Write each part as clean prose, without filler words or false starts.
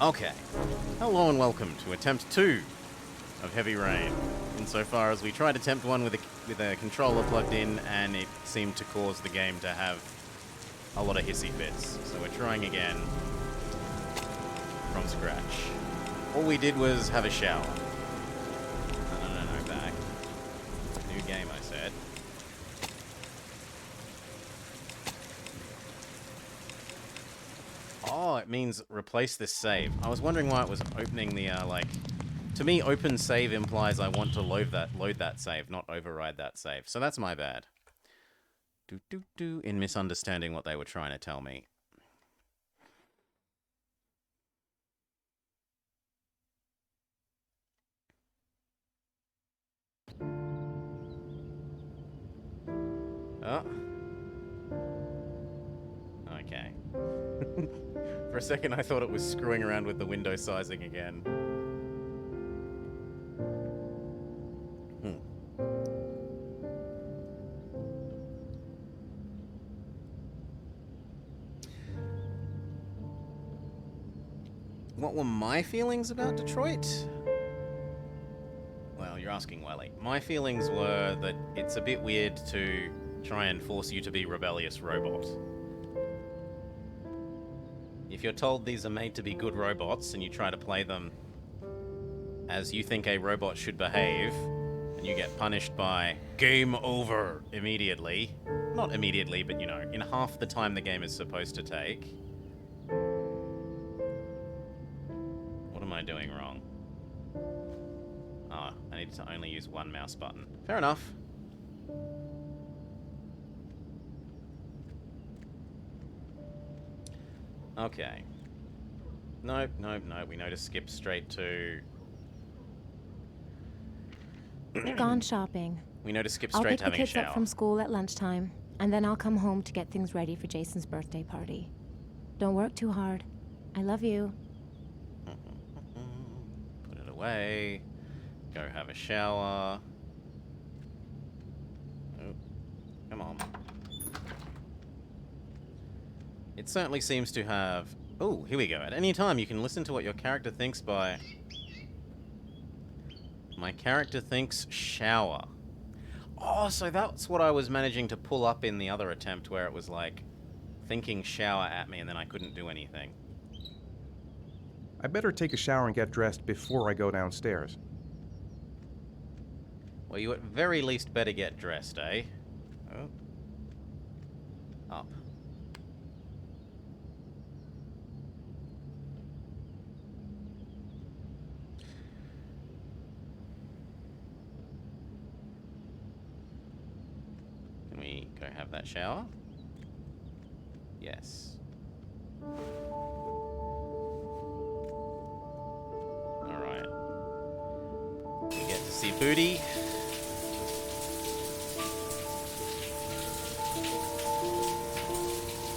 Okay. Hello and welcome to attempt 2 of Heavy Rain. Insofar as we tried attempt 1 with a controller plugged in, and it seemed to cause the game to have a lot of hissy fits. So we're trying again from scratch. All we did was have a shower. No, back. New game, I said. Oh, it means replace this save. I was wondering why it was opening the, To me, open save implies I want to load that save, not override that save. So that's my bad. In misunderstanding what they were trying to tell me. Oh. Okay. For a second, I thought it was screwing around with the window sizing again. What were my feelings about Detroit? Well, you're asking Welly. My feelings were that it's a bit weird to try and force you to be rebellious robot. If you're told these are made to be good robots and you try to play them as you think a robot should behave, and you get punished by game over immediately. Not immediately, but you know, in half the time the game is supposed to take. What am I doing wrong? Ah, I need to only use one mouse button. Fair enough. Okay. Nope. We know to skip straight to... Gone shopping. We know to skip straight to having a shower. I'll pick the kids up from school at lunchtime, and then I'll come home to get things ready for Jason's birthday party. Don't work too hard. I love you. Put it away. Go have a shower. Oh, come on. It certainly seems to have... Oh, here we go. At any time, you can listen to what your character thinks by... My character thinks shower. Oh, so that's what I was managing to pull up in the other attempt, where it was like thinking shower at me and then I couldn't do anything. I better take a shower and get dressed before I go downstairs. Well, you at very least better get dressed, eh? Oh. Up. Can we go have that shower? Yes. Alright. We get to see booty.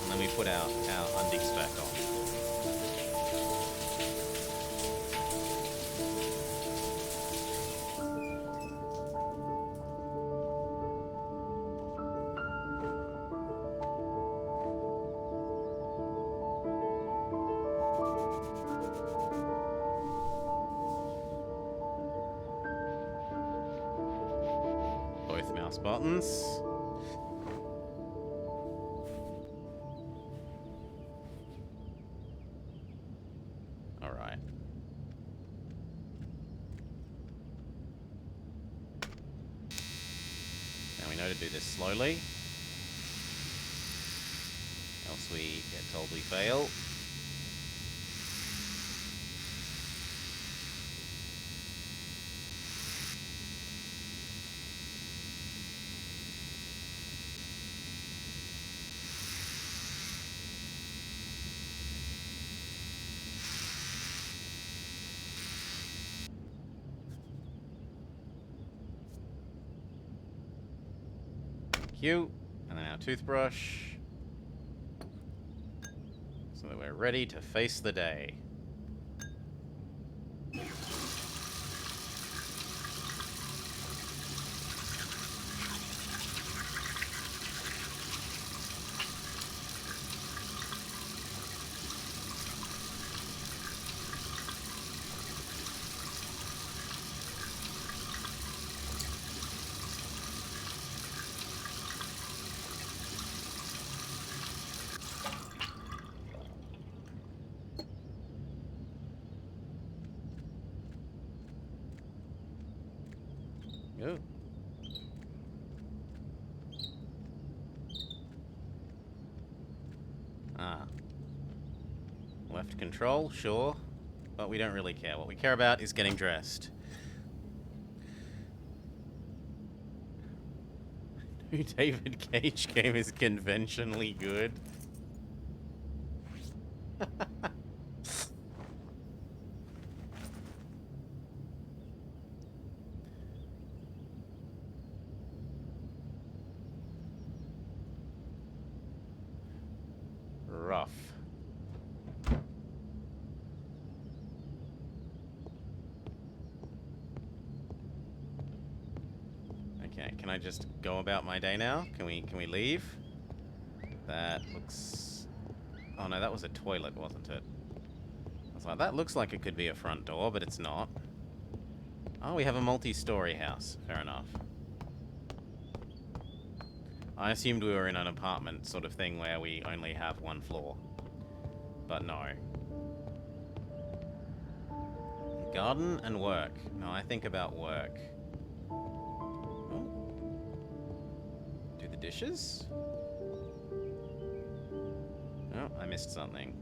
And then we put our undies back on. Both mouse buttons. Alright. Now we know to do this slowly. Else we get told we fail. Q, and then our toothbrush, so that we're ready to face the day. Ooh. Ah. Left control, sure. But we don't really care. What we care about is getting dressed. No David Cage game is conventionally good. Rough. Okay, can I just go about my day now? Can we leave? That looks... Oh no, that was a toilet, wasn't it? I was like, that looks like it could be a front door, but it's not. Oh, we have a multi-story house. Fair enough. I assumed we were in an apartment sort of thing where we only have one floor. But no. Garden and work. No, I think about work. Oh. Do the dishes? Oh, I missed something.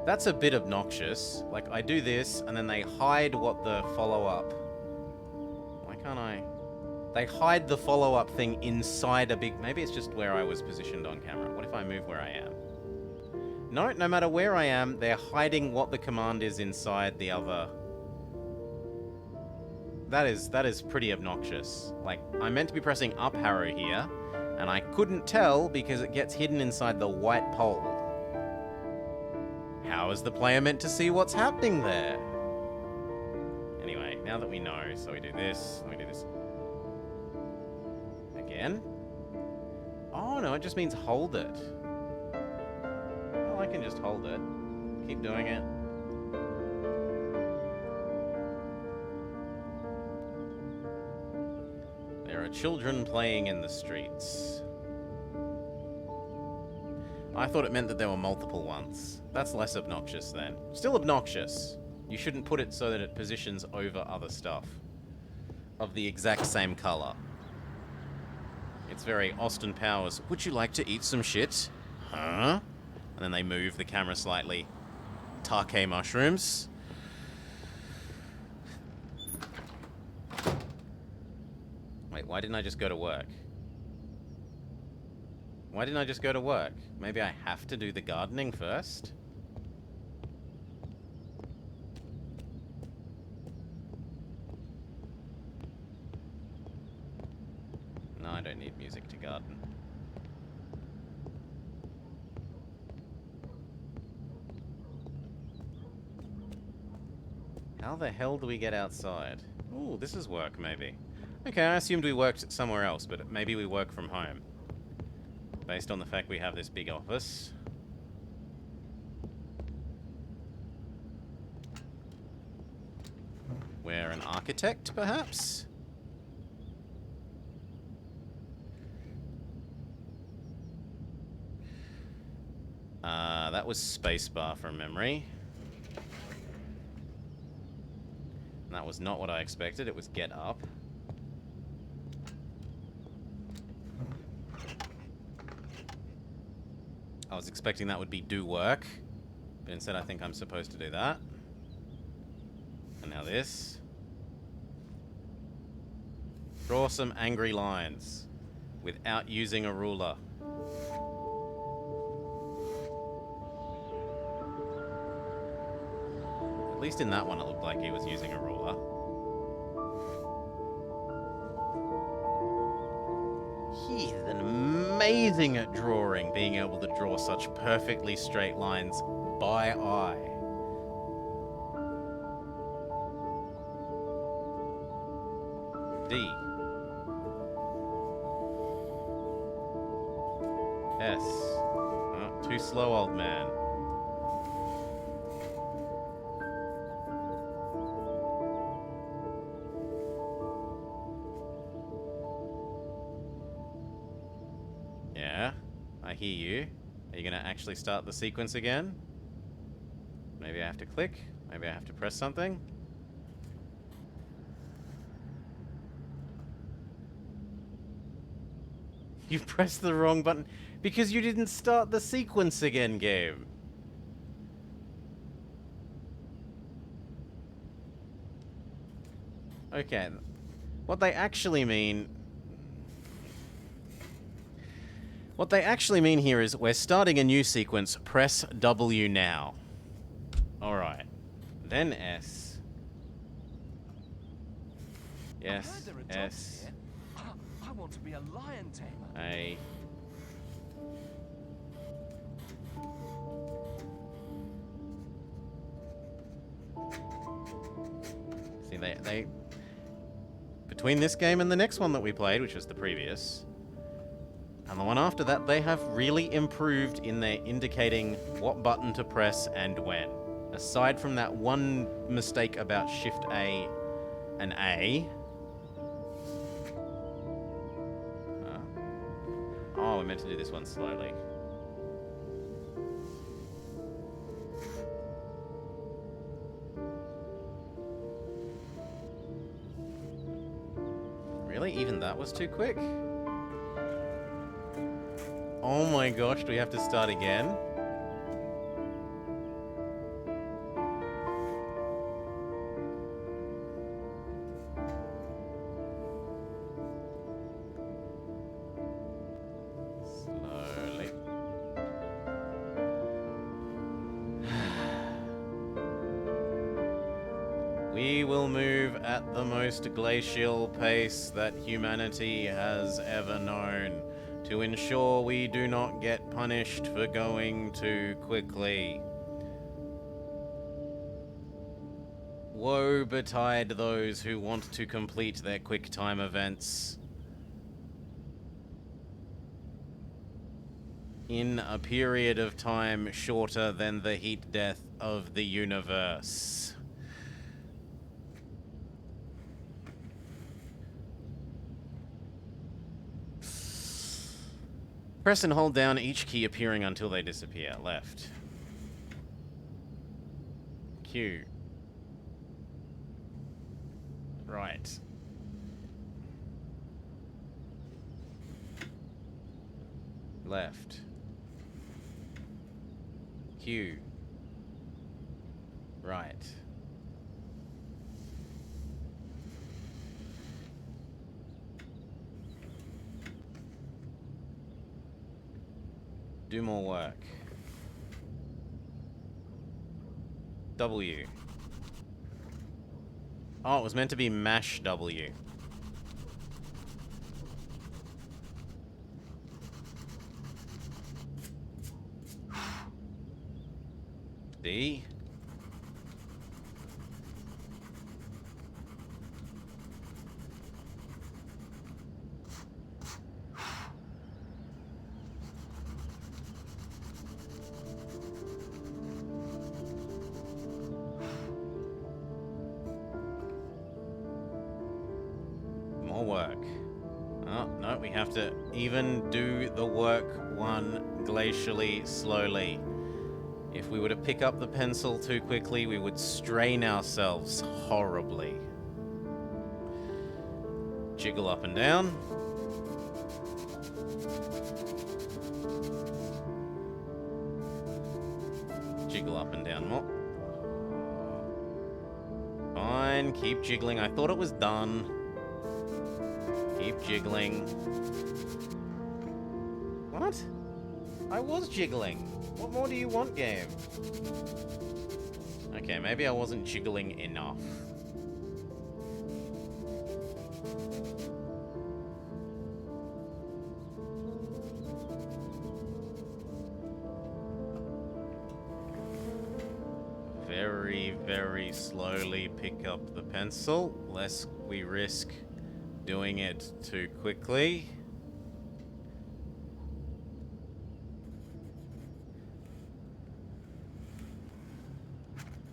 That's a bit obnoxious. Like, I do this, and then they hide what the follow-up... Why can't I... They hide the follow-up thing inside a big... Maybe it's just where I was positioned on camera. What if I move where I am? No, no matter where I am, they're hiding what the command is inside the other... That is pretty obnoxious. Like, I'm meant to be pressing up arrow here, and I couldn't tell because it gets hidden inside the white pole. How is the player meant to see what's happening there? Anyway, now that we know, so we do this, and we do this. Again? Oh no, it just means hold it. Well, I can just hold it. Keep doing it. There are children playing in the streets. I thought it meant that there were multiple ones. That's less obnoxious then. Still obnoxious. You shouldn't put it so that it positions over other stuff of the exact same color. It's very Austin Powers. Would you like to eat some shit? Huh? And then they move the camera slightly. Take mushrooms. Wait, why didn't I just go to work? Why didn't I just go to work? Maybe I have to do the gardening first? No, I don't need music to garden. How the hell do we get outside? Ooh, this is work, maybe. Okay, I assumed we worked somewhere else, but maybe we work from home. Based on the fact we have this big office. We're an architect, perhaps? That was spacebar from memory. And that was not what I expected, it was get up. I was expecting that would be do work, but instead I think I'm supposed to do that. And now this. Draw some angry lines without using a ruler. At least in that one it looked like he was using a ruler. He is amazing at drawing, being able to draw such perfectly straight lines by eye. D. S. Oh, too slow, old man. Yeah, I hear you. Are you going to actually start the sequence again? Maybe I have to click? Maybe I have to press something? You pressed the wrong button because you didn't start the sequence again, game. Okay. What they actually mean here is we're starting a new sequence. Press W now. Alright. Then S. Yes, S. I want to be a lion tamer. A. See, they between this game and the next one that we played, which was the previous, and the one after that, they have really improved in their indicating what button to press and when. Aside from that one mistake about Shift A and A. Oh, we're meant to do this one slowly. Really? Even that was too quick? Oh my gosh, do we have to start again? Slowly. We will move at the most glacial pace that humanity has ever known to ensure we do not get punished for going too quickly. Woe betide those who want to complete their quick time events in a period of time shorter than the heat death of the universe. Press and hold down each key appearing until they disappear. Left. Q. Right. Left. Q. Right. Do more work. W. Oh, it was meant to be mash W. D. More work. Oh, no, we have to even do the work one glacially slowly. If we were to pick up the pencil too quickly, we would strain ourselves horribly. Jiggle up and down. Jiggle up and down more. Fine, keep jiggling. I thought it was done. Keep jiggling. What? I was jiggling. What more do you want, game? Okay, maybe I wasn't jiggling enough. Very, very slowly pick up the pencil, lest we risk doing it too quickly.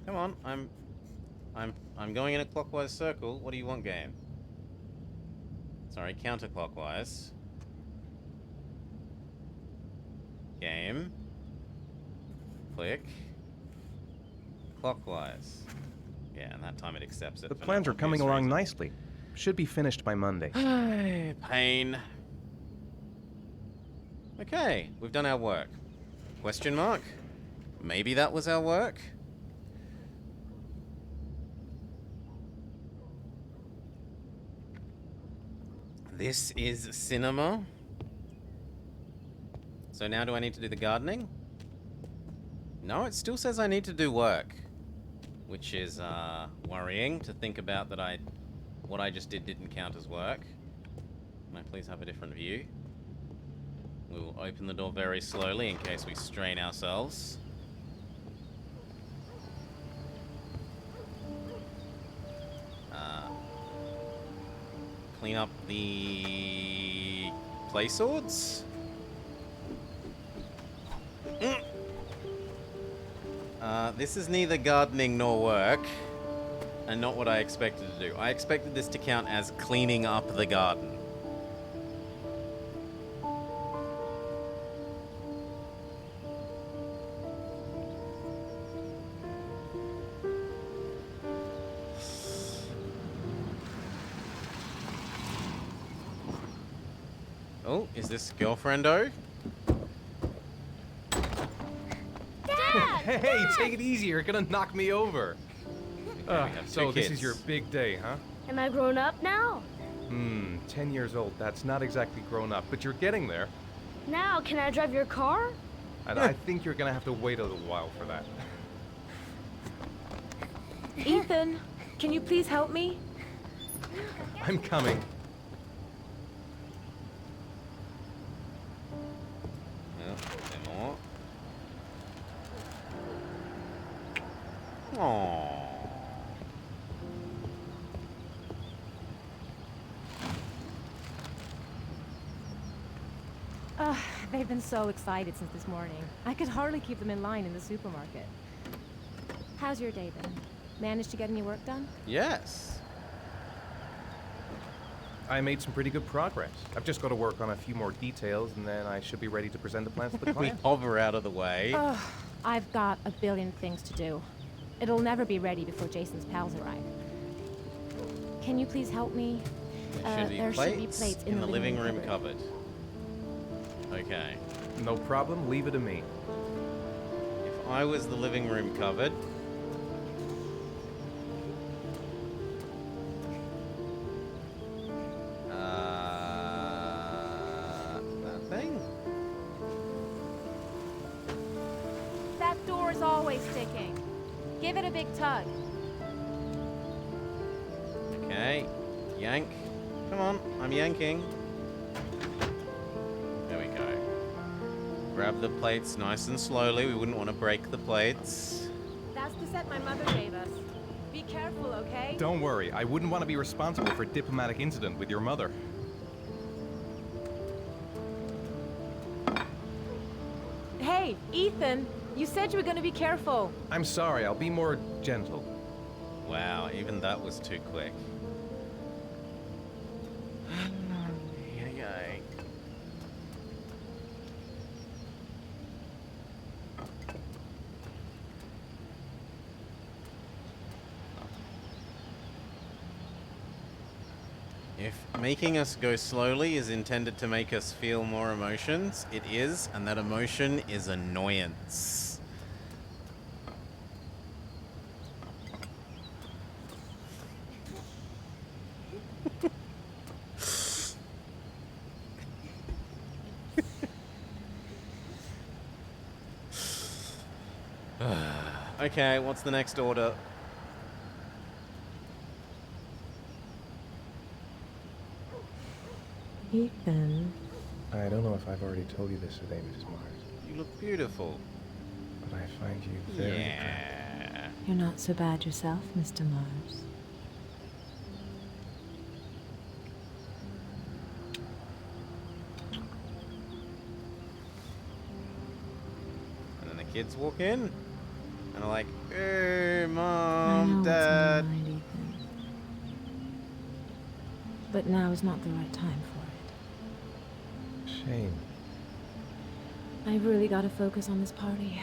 Come on, I'm going in a clockwise circle. What do you want, game? Sorry, counterclockwise. Game. Click. Clockwise. Yeah, and that time it accepts it. The for plans no are coming obvious along reason. nicely. Should be finished by Monday. Pain. Okay, we've done our work. Question mark? Maybe that was our work? This is cinema. So now do I need to do the gardening? No, it still says I need to do work. Which is worrying to think about that what I just didn't count as work. Can I please have a different view? We will open the door very slowly in case we strain ourselves. Clean up the play swords. This is neither gardening nor work, and not what I expected to do. I expected this to count as cleaning up the garden. Oh, is this girlfriendo? Hey, take it easy. You're gonna knock me over. We have two So this kids. is your big day, huh? Am I grown up now? 10 years old. That's not exactly grown up, but you're getting there. Now, can I drive your car? And I think you're gonna have to wait a little while for that. Ethan, can you please help me? I'm coming. Yeah, say more. Aww. They've been so excited since this morning. I could hardly keep them in line in the supermarket. How's your day been? Managed to get any work done? Yes. I made some pretty good progress. I've just got to work on a few more details, and then I should be ready to present the plans to the We client. hover out of the way. Ugh, I've got a billion things to do. It'll never be ready before Jason's pals arrive. Can you please help me? There should be plates in the living room cupboard. cupboard. Okay. No problem. Leave it to me. If I was the living room cupboard. That thing? That door is always sticking. Give it a big tug. Okay. Yank. Come on, I'm yanking. There we go. Grab the plates nice and slowly. We wouldn't want to break the plates. That's the set my mother gave us. Be careful, okay? Don't worry. I wouldn't want to be responsible for a diplomatic incident with your mother. Hey, Ethan, you said you were going to be careful. I'm sorry. I'll be more gentle. Wow, even that was too quick. Here you go. If making us go slowly is intended to make us feel more emotions, it is, and that emotion is annoyance. Okay, what's the next order? Ethan. I don't know if I've already told you this today, Mrs. Mars, You look beautiful. but I find you very attractive. Yeah. You're not so bad yourself, Mr. Mars. And then the kids walk in and are like, hey, I Mom, know Dad. what's on your mind, Ethan. But now is not the right time for it. Shame. I've really got to focus on this party.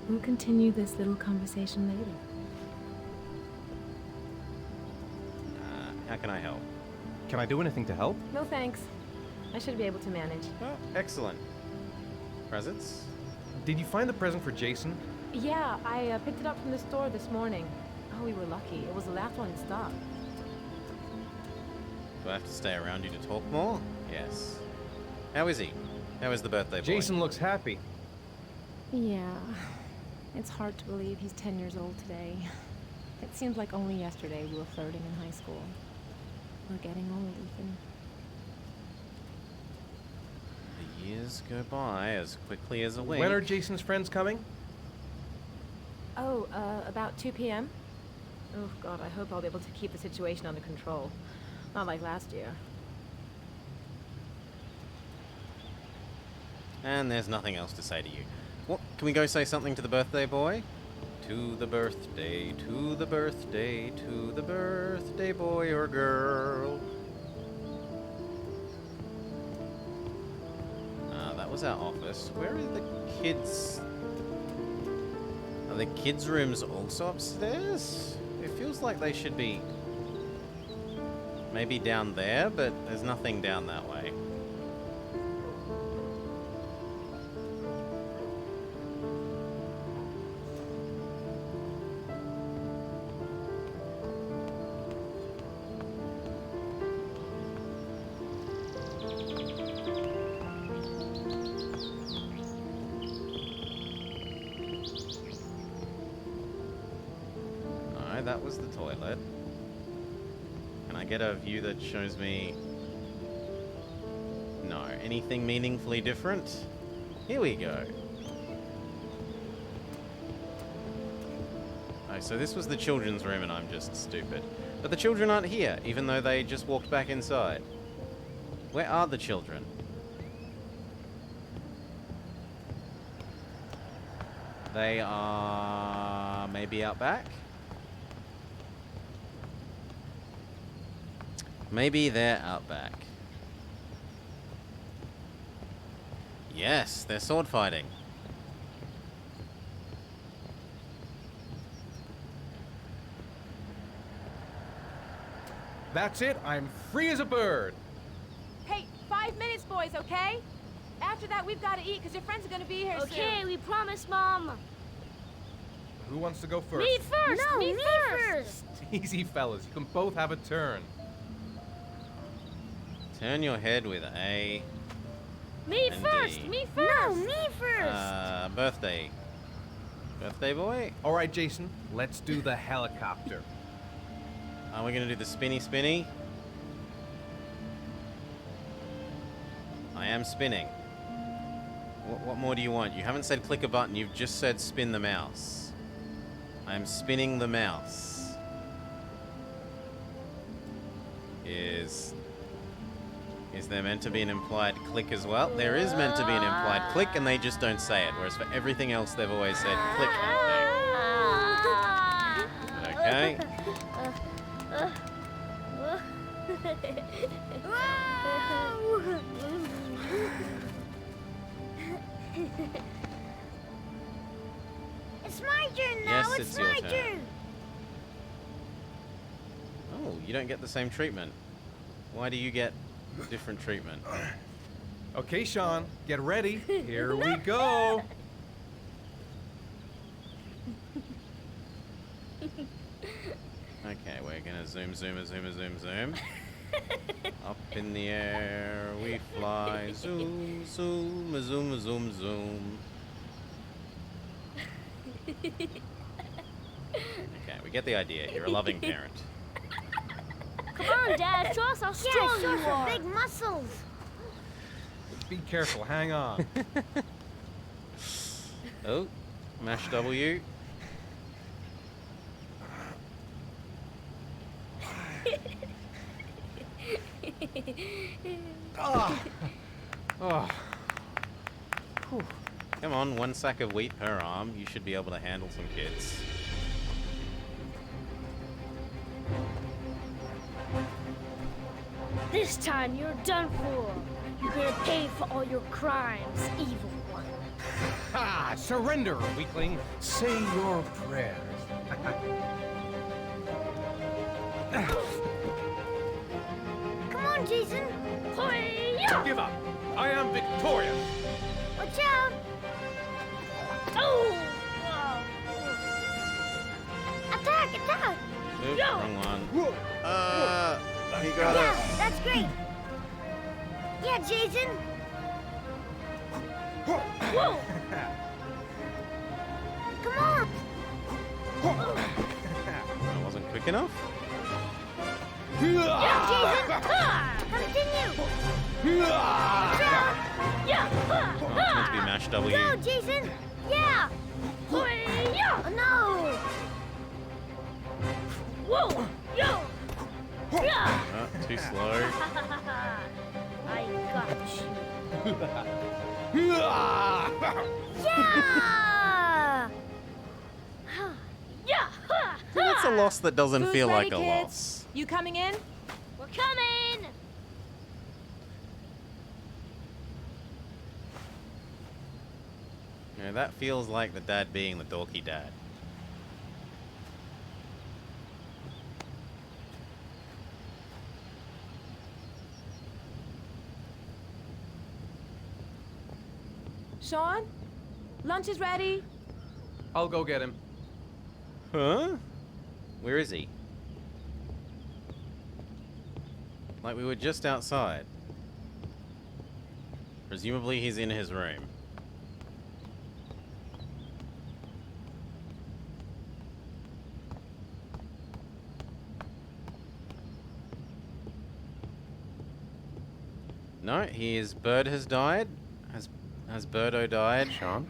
We'll continue this little conversation later. How can I help? Can I do anything to help? No thanks. I should be able to manage. Oh, excellent. Presents? Did you find the present for Jason? Yeah, I picked it up from the store this morning. Oh, we were lucky. It was the last one in stock. Do I have to stay around you to talk more? Yes. How is he? How is the birthday boy? Jason looks happy. Yeah. It's hard to believe he's 10 years old today. It seems like only yesterday we were flirting in high school. We're getting old, Ethan. The years go by as quickly as a wink. When are Jason's friends coming? Oh, about 2 p.m.? Oh, God, I hope I'll be able to keep the situation under control. Not like last year. And there's nothing else to say to you. What? Can we go say something to the birthday boy? To the birthday, to the birthday, to the birthday boy or girl. That was our office. Where are the kids? Are the kids' rooms also upstairs? It feels like they should be maybe down there, but there's nothing down that way. No, that was the toilet. Can I get a view that shows me... No, anything meaningfully different? Here we go. Oh, so this was the children's room and I'm just stupid. But the children aren't here, even though they just walked back inside. Where are the children? They are maybe out back? Maybe they're out back. Yes, they're sword fighting. That's it. I'm free as a bird. Hey, 5 minutes, boys, okay? After that, we've got to eat because your friends are going to be here Okay, soon. we promise, Mom. Who wants to go first? Me first. No, me me first. Easy, fellas. You can both have a turn. Turn your head with A. Me And first. D. Me first. No, me first. Birthday. Birthday boy? All right, Jason. Let's do the helicopter. Are we going to do the spinny spinny? I am spinning. What more do you want? You haven't said click a button, you've just said spin the mouse. I am spinning the mouse. Is there meant to be an implied click as well? There is meant to be an implied click and they just don't say it, whereas for everything else they've always said click and thing. Okay. It's my turn now. Yes, it's it's your my turn. Oh, you don't get the same treatment. Why do you get different treatment? Okay, Sean. Get ready. Here we go. Okay, we're gonna zoom. Up in the air we fly. Zoom, zoom, zoom, zoom, zoom. Okay, we get the idea. You're a loving parent. Come on, Dad. Show us how strong you are. Big muscles. Be careful. Hang on. Oh, mash W. Oh. Come on, 1 sack of wheat per arm. You should be able to handle some kids. This time you're done for. You're gonna pay for all your crimes, evil one. Ha! Surrender, weakling. Say your prayers. Come on, Jason. Hoya! Give up. I am victorious. Watch out! Oh! Attack! Attack! Oop, Yo! wrong one. He got Yeah, us. that's great. Yeah, Jason. Whoa! Come on! That wasn't quick enough. Yeah, Jason! Continue! Yeah! Oh, it's meant to be mash W. Go, Jason! Yeah! Yeah! No! Whoa! Yo! Yeah! Oh, too slow. I got you. Yeah! Yeah! That's a loss that doesn't Who's feel ready, like a kids? loss. You coming in? We're coming! You know, that feels like the dad being the dorky dad. Sean? Lunch is ready. I'll go get him. Huh? Where is he? Like, we were just outside. Presumably he's in his room. No, his bird has died. Has Birdo died? Sean?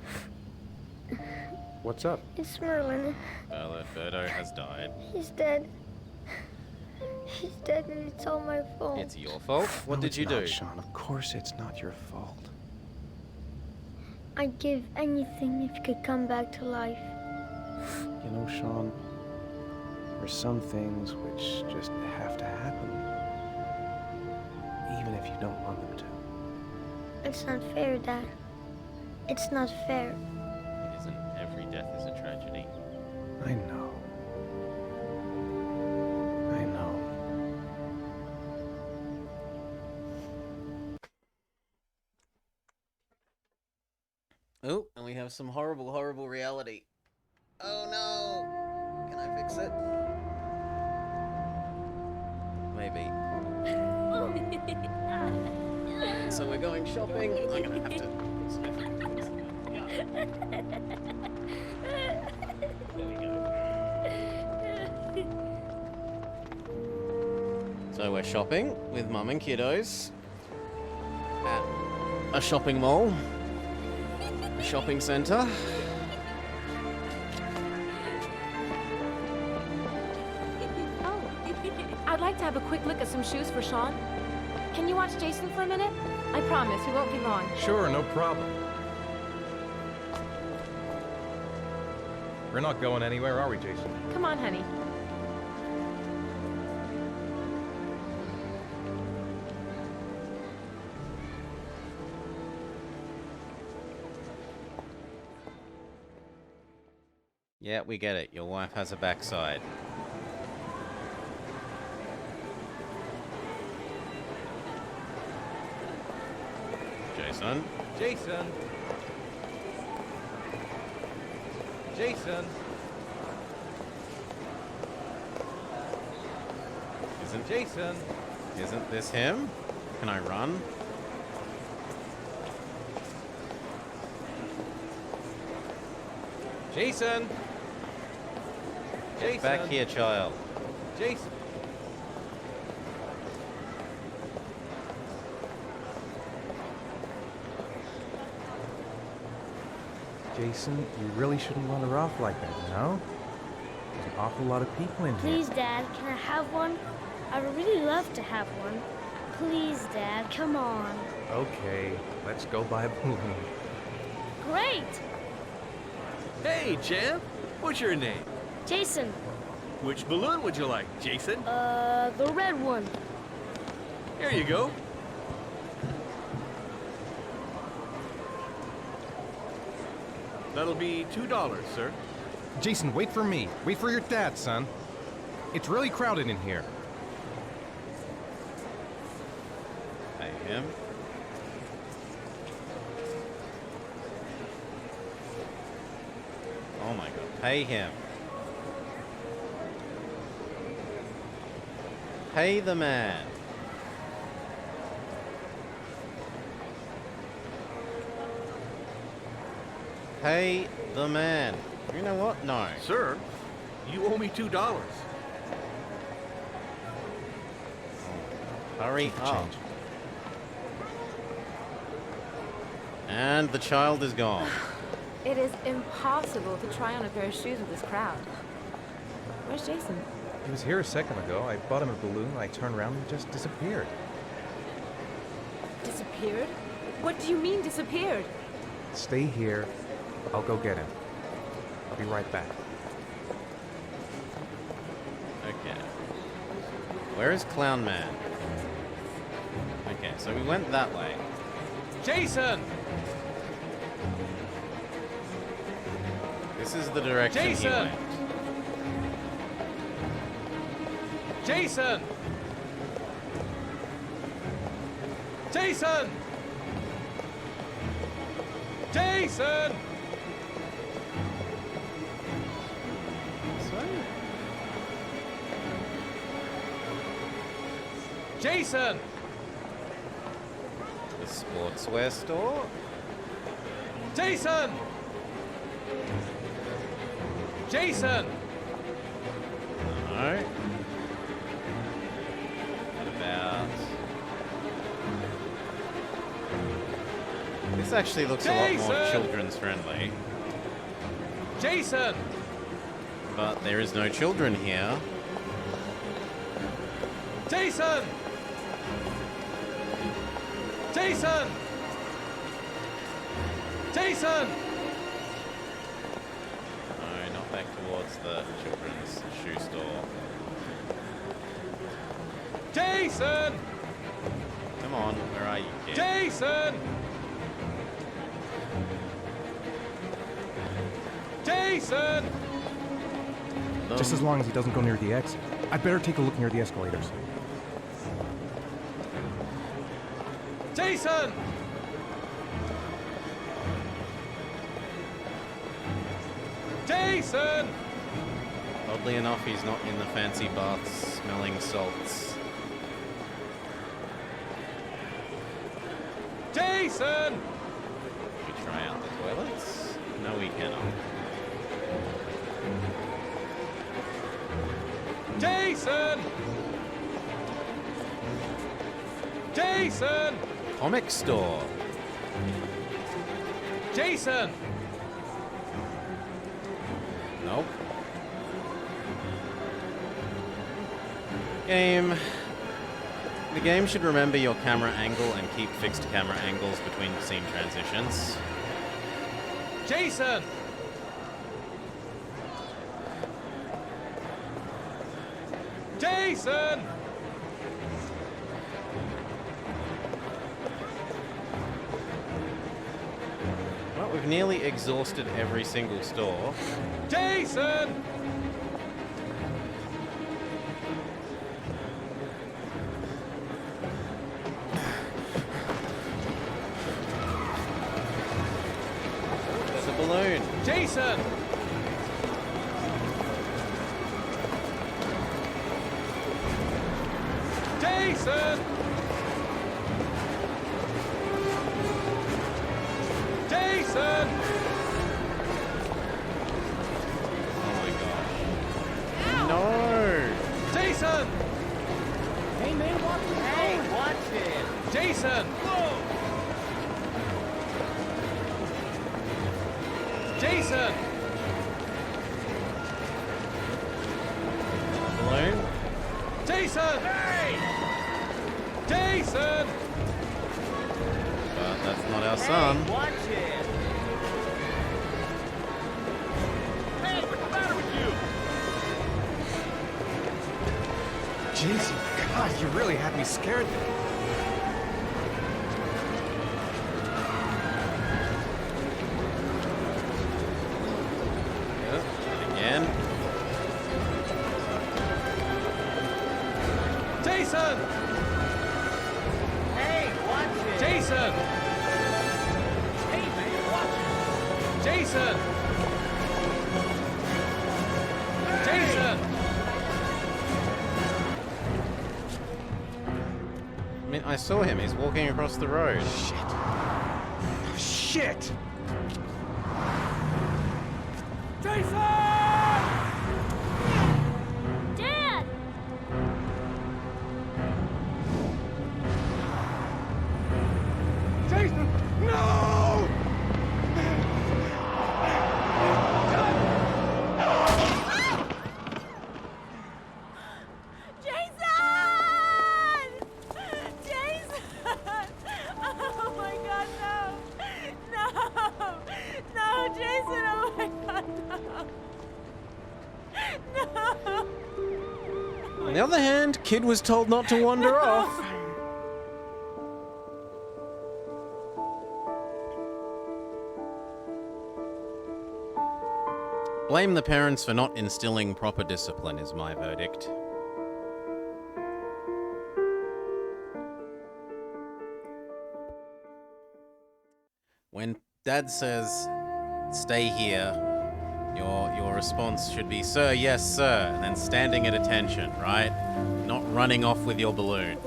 What's up? It's Merlin. Birdo has died. He's dead. He's dead and it's all my fault. It's your fault. What did you do? Sean, of course it's not your fault. I'd give anything if you could come back to life. You know, Sean, there's some things which just have to happen. Even if you don't want them to. It's not fair, Dad. It's not fair. It isn't. Every death is a tragedy. I know. I know. Oh, and we have some horrible, horrible reality. Oh no! Can I fix it? Maybe. So we're going shopping. I'm gonna have to. There we go. So we're shopping with Mum and kiddos at a shopping mall. Shopping centre. Oh, I'd like to have a quick look at some shoes for Sean. Can you watch Jason for a minute? I promise, we won't be long. Sure, no problem. We're not going anywhere, are we, Jason? Come on, honey. Yeah, we get it. Your wife has a backside. Jason? Jason! Jason! Isn't Jason! Isn't this him? Can I run? Jason! Get back here, child. Jason! Jason, you really shouldn't run her off like that, you know? There's an awful lot of people in here. Please, Dad, can I have one? I would really love to have one. Please, Dad, come on. Okay, let's go buy a balloon. Great! Hey, champ. What's your name? Jason, Which balloon would you like, Jason? the red one. Here you go. That'll be $2, sir. Jason, wait for me. Wait for your dad, son. It's really crowded in here. Pay him. Oh my god, pay him. Pay the man. Pay the man. You know what? No. Sir, you owe me $2. Hurry up. Change. And the child is gone. It is impossible to try on a pair of shoes with this crowd. Where's Jason? He was here a second ago. I bought him a balloon. I turned around and he just disappeared. Disappeared? What do you mean disappeared? Stay here. I'll go get him. I'll be right back. Okay. Where is Clown Man? Okay, so we went that way. Jason! This is the direction he Jason! went. Jason! Jason! Jason! This way? Jason! The sportswear store? Jason! Jason! No. What about... This actually looks a lot more Jason! children's friendly. Jason! But there is no children here. Jason! Jason! Jason! No, not back towards the children's shoe store. Jason! Come on, where are you, kid? Jason! Jason! Just as long as he doesn't go near the exit. I'd better take a look near the escalators. Jason! Jason! Oddly enough, he's not in the fancy baths smelling salts. Jason! Should we try out the toilets? No, we cannot. Jason! Jason! Comic store. Jason! Nope. Game. The game should remember your camera angle and keep fixed camera angles between scene transitions. Jason! Jason! Well, we've nearly exhausted every single store. Jason! There's a balloon. Jason! Jason! Jason! Oh my gosh. No! Jason! Hey, man, watch it! Jason! Jason! Balloon? Jason! Hey! Jason! But that's not our son. Watch it! Hey, what's the matter with you? Jason, God, you really had me scared there. Jason! Hey, watch it! Jason! Hey, man, watch it! Jason! Jason! I mean, I saw him. He's walking across the road. Shit! Dad! Jason! No! Jason! Jason! Oh my god, no! No! No, Jason! Oh my god, no! No! On the other hand, Kid was told not to wander off. Blame the parents for not instilling proper discipline is my verdict. When Dad says, stay here, your response should be, sir, yes, sir, and then standing at attention, right? Not running off with your balloon.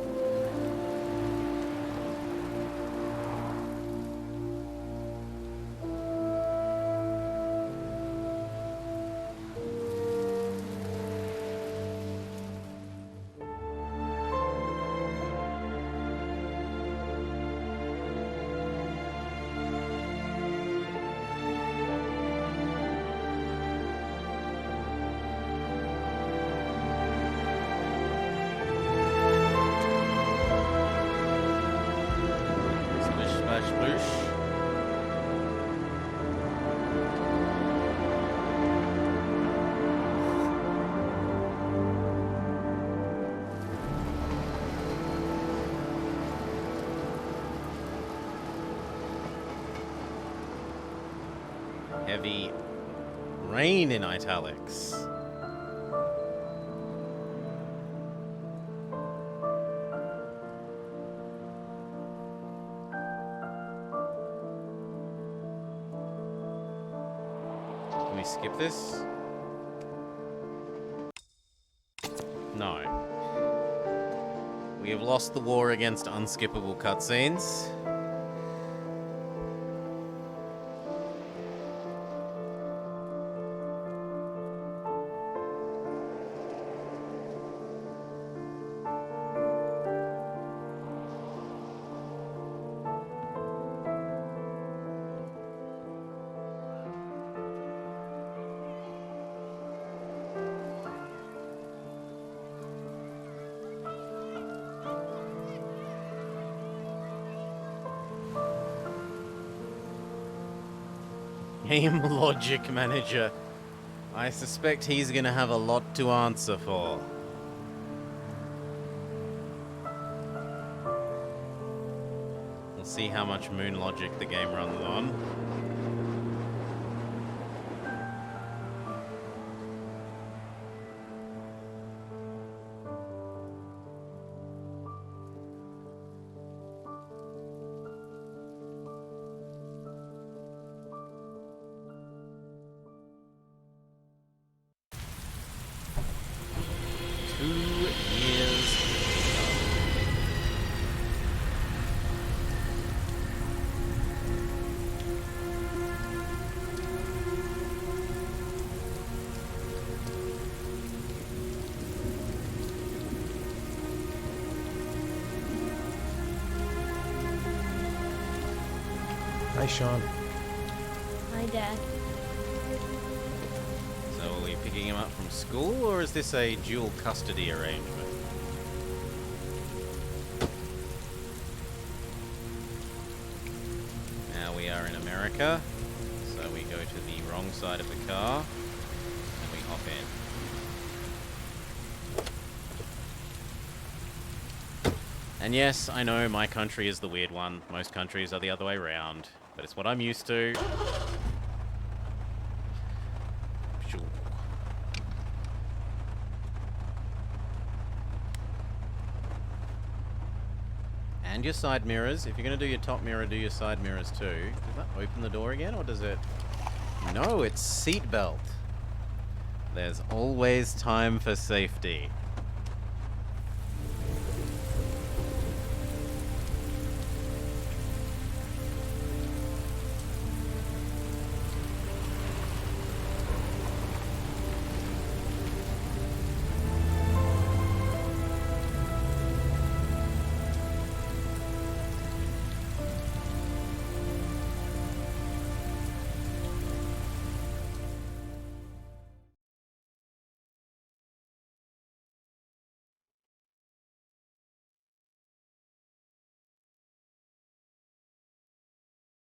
Splish, splash, sploosh. Heavy rain in italics. Can we skip this? No. We have lost the war against unskippable cutscenes. Game Logic Manager. I suspect he's gonna have a lot to answer for. We'll see how much Moon Logic the game runs on. Hi, Sean. Hi, Dad. So are we picking him up from school, or is this a dual custody arrangement? Now we are in America, so we go to the wrong side of the car, and we hop in. And yes, I know my country is the weird one. Most countries are the other way around, but it's what I'm used to. And your side mirrors. If you're going to do your top mirror, do your side mirrors too. Does that open the door again, or does it... No, it's seatbelt. There's always time for safety.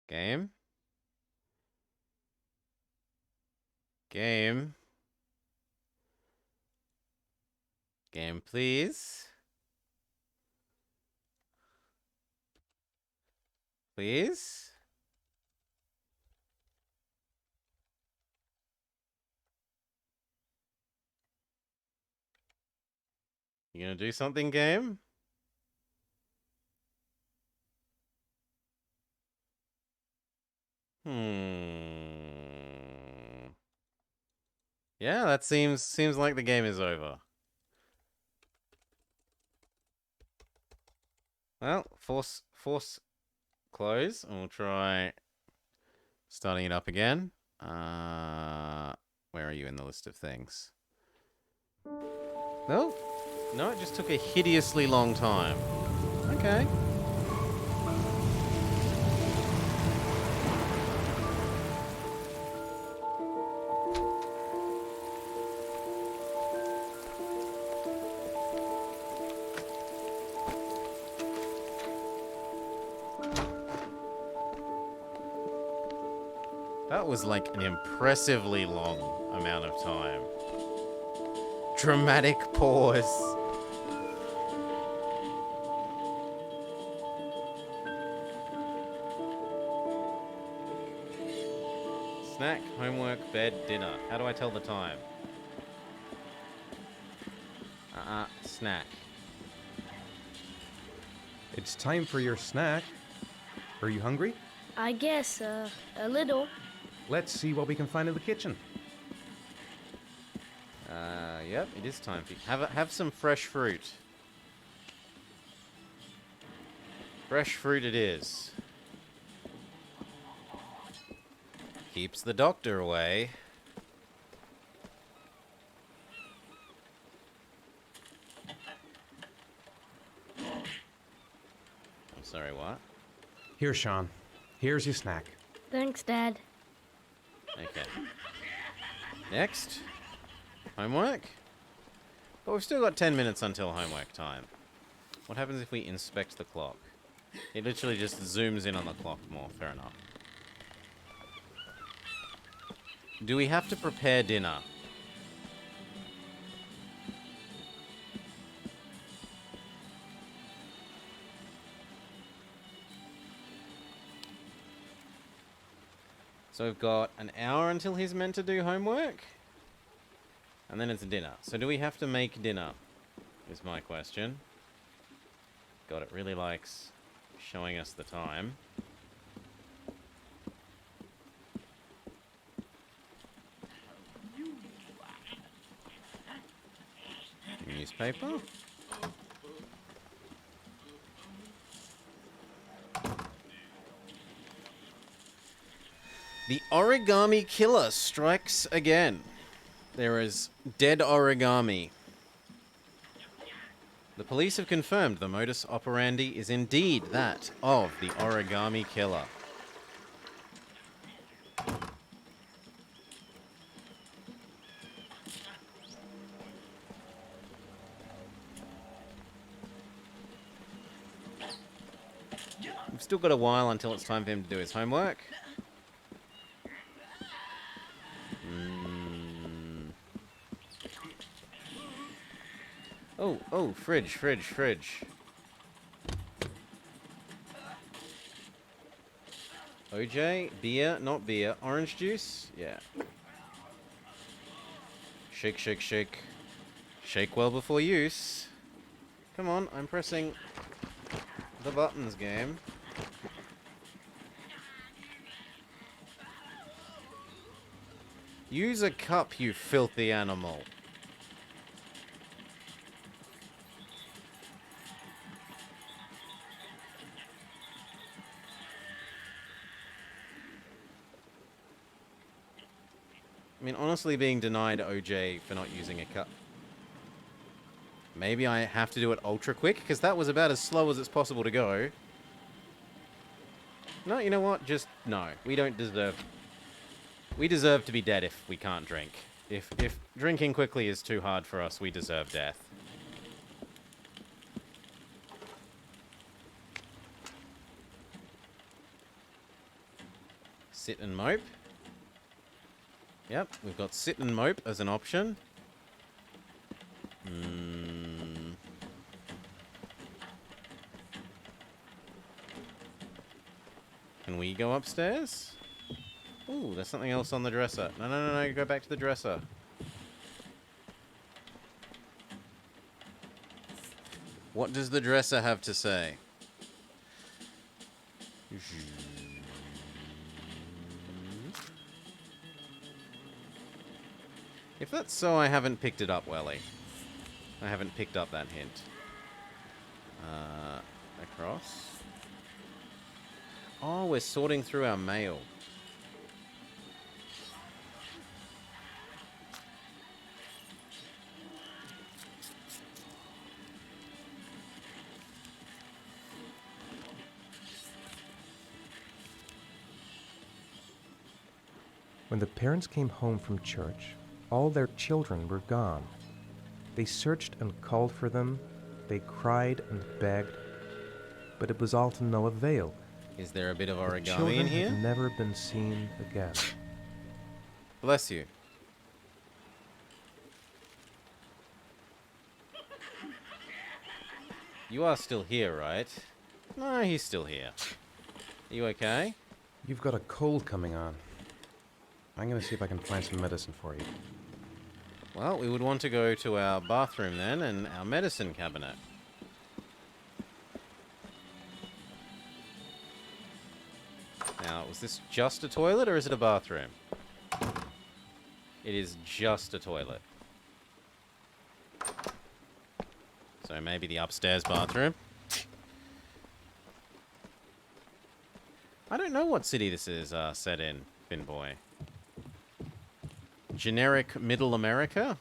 Game? Game? Game, please? Please? You gonna do something, game? Yeah, that seems like the game is over. Well, force close, and we'll try starting it up again. Where are you in the list of things? No, no, it just took a hideously long time. Okay. That was like an impressively long amount of time. Dramatic pause. Snack, homework, bed, dinner. How do I tell the time? Snack. It's time for your snack. Are you hungry? I guess, a little. Let's see what we can find in the kitchen. Yep, it is time for you. Have some fresh fruit. Fresh fruit it is. Keeps the doctor away. I'm sorry, what? Here, Sean. Here's your snack. Thanks, Dad. Okay. Next. Homework? But we've still got 10 minutes until homework time. What happens if we inspect the clock? It literally just zooms in on the clock more. Fair enough. Do we have to prepare dinner? So we've got an hour until he's meant to do homework. And then it's dinner. So do we have to make dinner? Is my question. God, it really likes showing us the time. Newspaper? The origami killer strikes again. There is dead origami. The police have confirmed the modus operandi is indeed that of the origami killer. We've still got a while until it's time for him to do his homework. Oh, fridge. OJ, beer, not beer, orange juice? Yeah. Shake. Shake well before use. Come on, I'm pressing the buttons, game. Use a cup, you filthy animal. I mean, honestly, being denied OJ for not using a cup. Maybe I have to do it ultra quick, because that was about as slow as it's possible to go. No, you know what? Just, no. We don't deserve... We deserve to be dead if we can't drink. If drinking quickly is too hard for us, we deserve death. Sit and mope. Yep, we've got sit and mope as an option. Can we go upstairs? Ooh, there's something else on the dresser. No, go back to the dresser. What does the dresser have to say? If that's so, I haven't picked it up, Welly. I haven't picked up that hint. Across. Oh, we're sorting through our mail. When the parents came home from church, all their children were gone. They searched and called for them. They cried and begged, but it was all to no avail. Is there a bit of The origami children in here? have never been seen again. Bless you. You are still here, right? No, he's still here. Are you okay? You've got a cold coming on. I'm going to see if I can find some medicine for you. Well, we would want to go to our bathroom then and our medicine cabinet. Now, was this just a toilet or is it a bathroom? It is just a toilet. So maybe the upstairs bathroom. I don't know what city this is set in, Finboy. Generic Middle America?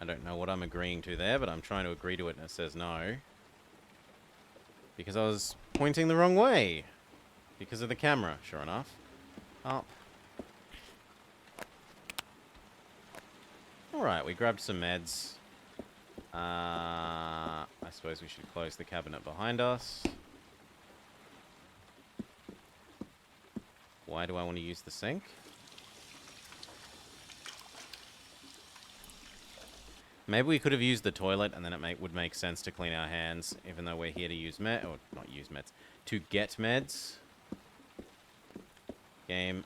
I don't know what I'm agreeing to there, but I'm trying to agree to it and it says no. Because I was pointing the wrong way. Because of the camera, sure enough. Up. Alright, we grabbed some meds. I suppose we should close the cabinet behind us. Why do I want to use the sink? Maybe we could have used the toilet and then it would make sense to clean our hands, even though we're here to use or not use meds, to get meds. Game.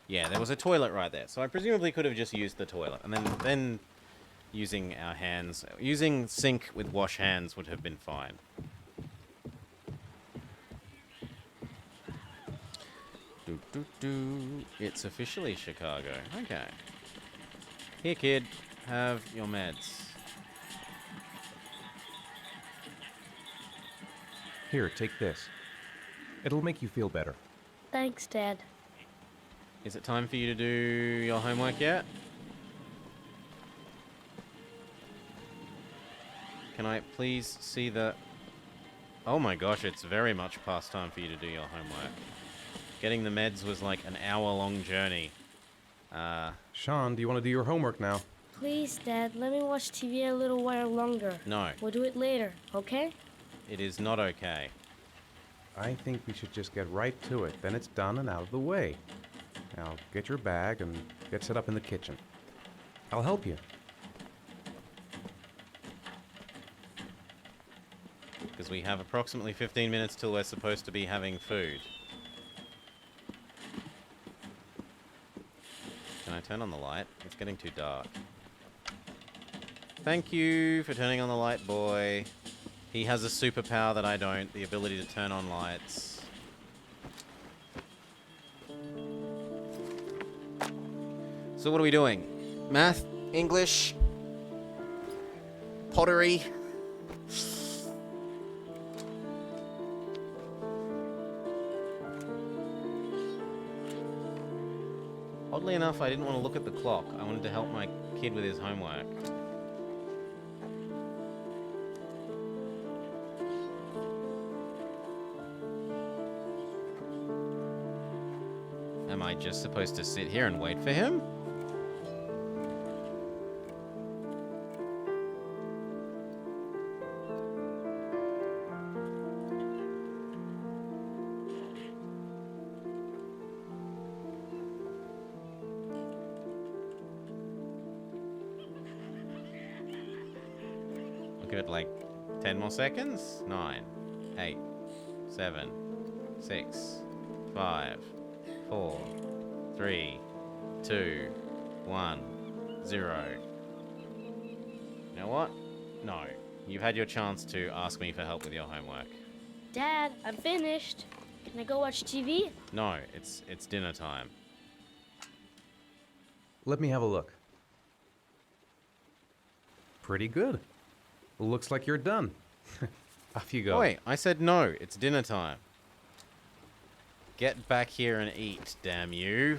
Yeah, there was a toilet right there, so I presumably could have just used the toilet, and then using our hands, using sink with wash hands would have been fine. It's officially Chicago. Okay. Here, kid, have your meds. Here, take this. It'll make you feel better. Thanks, Dad. Is it time for you to do your homework yet? Can I please see the... Oh my gosh, it's very much past time for you to do your homework. Getting the meds was like an hour-long journey. Sean, do you want to do your homework now? Please, Dad, let me watch TV a little while longer. No, We'll do it later, okay? it is not okay. I think we should just get right to it. Then it's done and out of the way. Now get your bag and get set up in the kitchen. I'll help you. Because we have approximately 15 minutes till we're supposed to be having food. Can I turn on the light? It's getting too dark. Thank you for turning on the light, boy. He has a superpower that I don't, the ability to turn on lights. So what are we doing? Math? English? Pottery? Oddly enough, I didn't want to look at the clock. I wanted to help my kid with his homework. Am I just supposed to sit here and wait for him? Good, like 10 more seconds? 9, 8, 7, 6, 5, 4, 3, 2, 1, 0. You know what? No. You've had your chance to ask me for help with your homework. Dad, I'm finished. Can I go watch TV? No, it's dinner time. Let me have a look. Pretty good. Looks like you're done. Off you go. Wait, I said no, it's dinner time. Get back here and eat, damn you.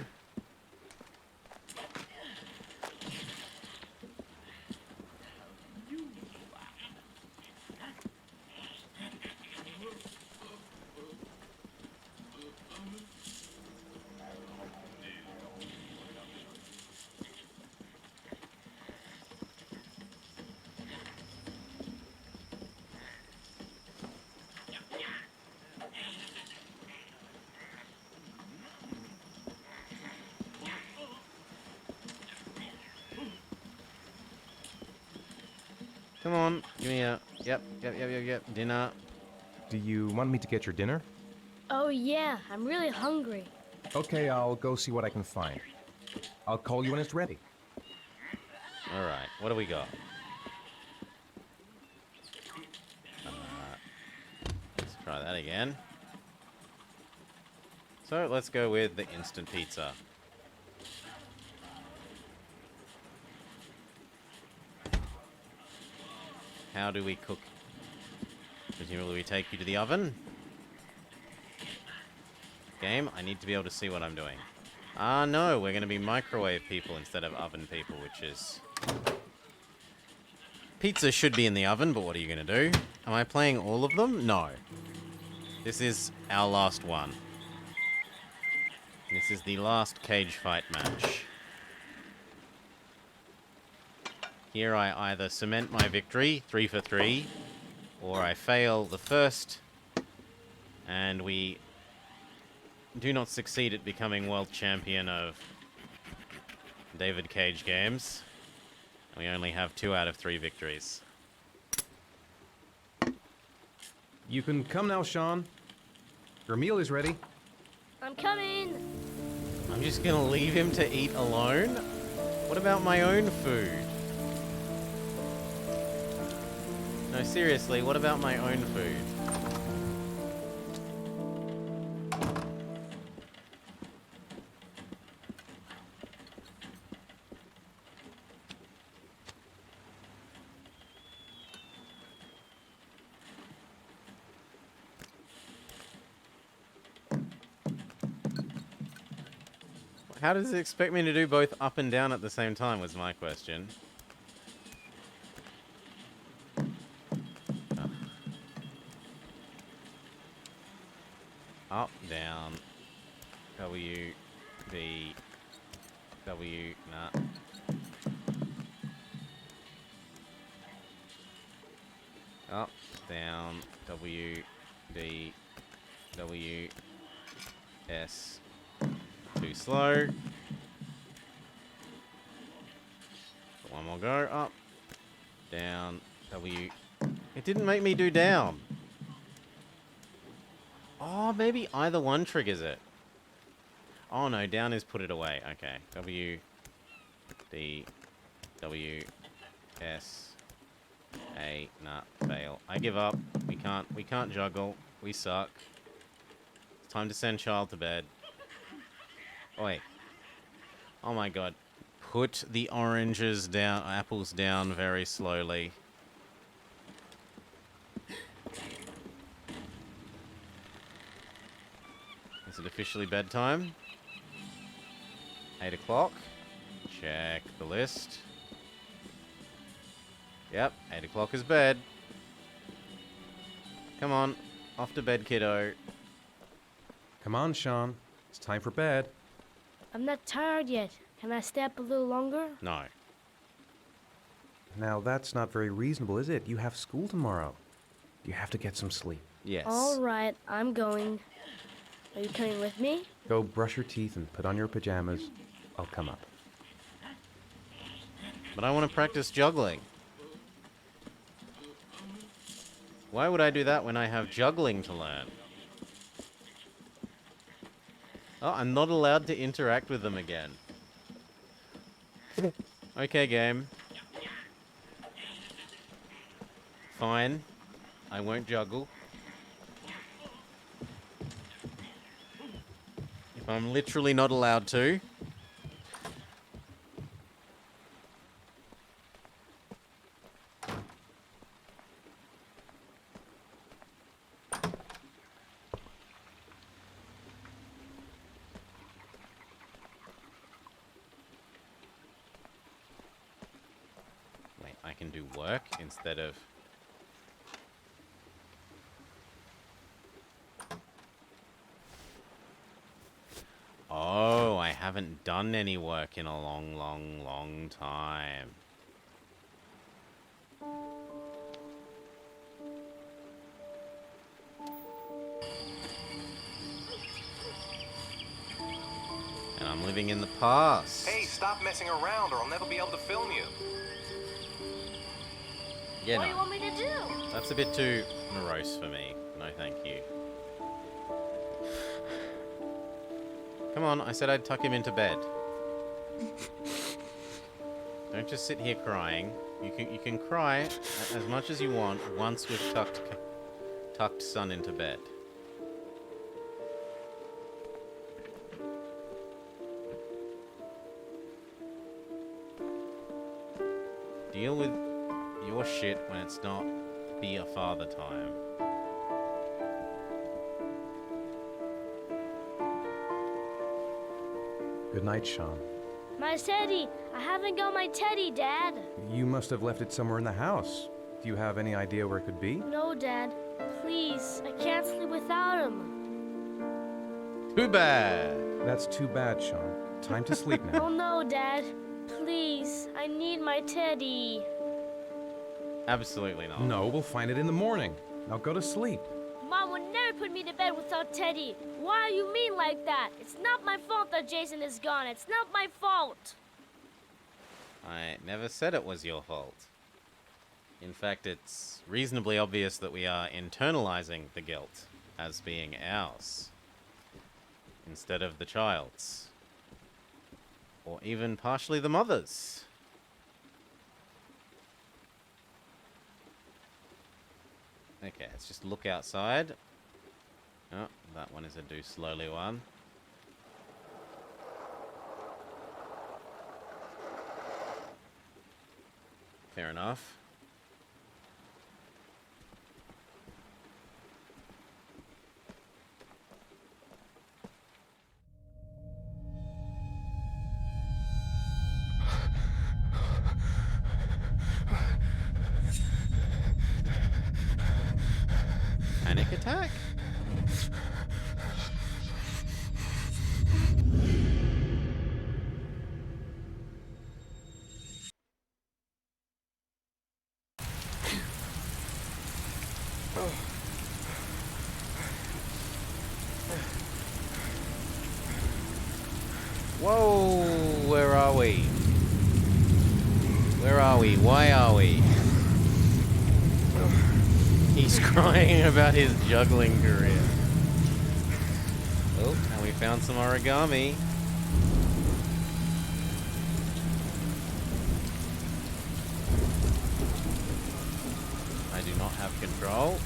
Come on, give me a... Yep, dinner. Do you want me to get your dinner? Oh yeah, I'm really hungry. Okay, I'll go see what I can find. I'll call you when it's ready. Alright, what do we got? Let's try that again. So, let's go with the instant pizza. How do we cook? Presumably we take you to the oven. Game, I need to be able to see what I'm doing. Ah, no, we're going to be microwave people instead of oven people, which is... Pizza should be in the oven, but what are you going to do? Am I playing all of them? No. This is our last one. This is the last cage fight match. Here I either cement my victory, 3 for 3, or I fail the first, and we do not succeed at becoming world champion of David Cage games. We only have 2 out of 3 victories. You can come now, Sean. Your meal is ready. I'm coming. I'm just gonna leave him to eat alone? What about my own food? No, seriously, what about my own food? How does it expect me to do both up and down at the same time was my question. Up, down, W, B, W, nah. Up, down, W, D, W, S, 2, Too slow. One more go. Up. Down. W. It didn't make me do down. Oh, maybe either one triggers it. Oh no, down is put it away. Okay. W. D. W. S. A. Nah, fail. I give up. We can't juggle. We suck. It's time to send child to bed. Oi. Oh my god. Put the oranges down, apples down very slowly. Is it officially bedtime? 8 o'clock. Check the list. Yep, 8 o'clock is bed. Come on, off to bed, kiddo. Come on, Sean. It's time for bed. I'm not tired yet. Can I stay up a little longer? No. Now, that's not very reasonable, is it? You have school tomorrow. You have to get some sleep. Yes. All right, I'm going. Are you coming with me? Go brush your teeth and put on your pajamas. I'll come up. But I want to practice juggling. Why would I do that when I have juggling to learn? Oh, I'm not allowed to interact with them again. Okay, game. Fine. I won't juggle. If I'm literally not allowed to. Wait, I can do work instead of... Oh, I haven't done any work in a long time. And I'm living in the past. Hey, stop messing around or I'll never be able to film you. Yeah, What do you no. want me to do? That's a bit too morose for me. No, thank you. Come on, I said I'd tuck him into bed. Don't just sit here crying. You can cry as much as you want once we've tucked son into bed. Deal with your shit when it's not be a father time. Good night, Sean. My teddy! I haven't got my teddy, Dad. You must have left it somewhere in the house. Do you have any idea where it could be? No, Dad. Please, I can't sleep without him. Too bad. That's too bad, Sean. Time to sleep Oh now. no, Dad. Please, I need my teddy. Absolutely not. No, we'll find it in the morning. Now go to sleep. Mom would never put me to bed without Teddy. Why are you mean like that? It's not my fault that Jason is gone. It's not my fault. I never said it was your fault. In fact, it's reasonably obvious that we are internalizing the guilt as being ours instead of the child's. Or even partially the mother's. Okay, let's just look outside. Oh, that one is a do slowly one. Fair enough. Panic attack? are we? Why are we? He's crying about his juggling career. Oh, and we found some origami. I do not have control.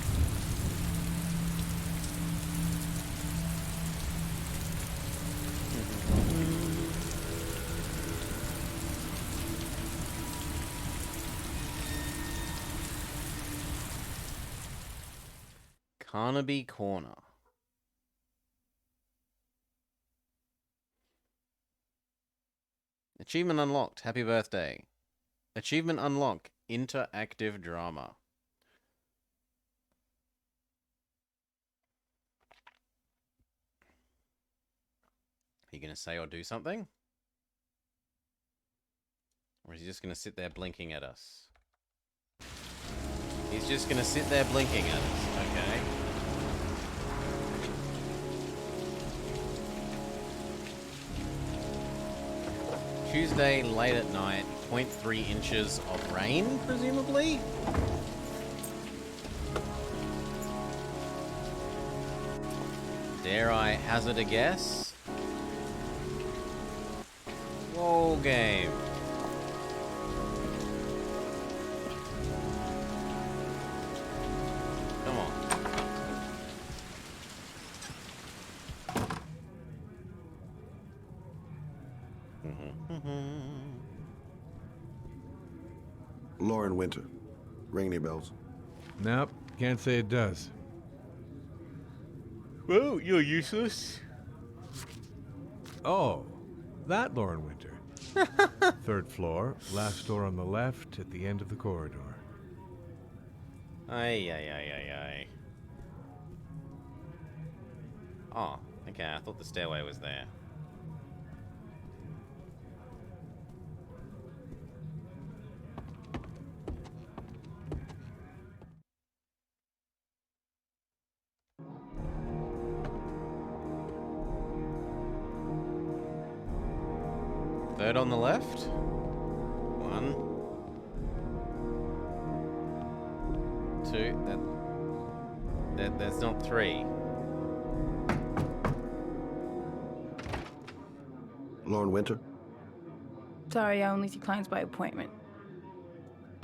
Carnaby Corner. Achievement unlocked. Happy birthday. Achievement unlocked. Interactive drama. Are you going to say or do something? Or is he just going to sit there blinking at us? He's just going to sit there blinking at us, okay? Tuesday, late at night, 0.3 inches of rain, presumably? Dare I hazard a guess? Whoa, game. Come on. Lauren Winter. Ring any bells? Nope, can't say it does. Well, you're useless. Oh, that Lauren Winter. Third floor, last door on the left at the end of the corridor. Ay. Oh, okay, I thought the stairway was there. Third on the left. One. Two. That's not three. Lauren Winter? Sorry, I only see clients by appointment.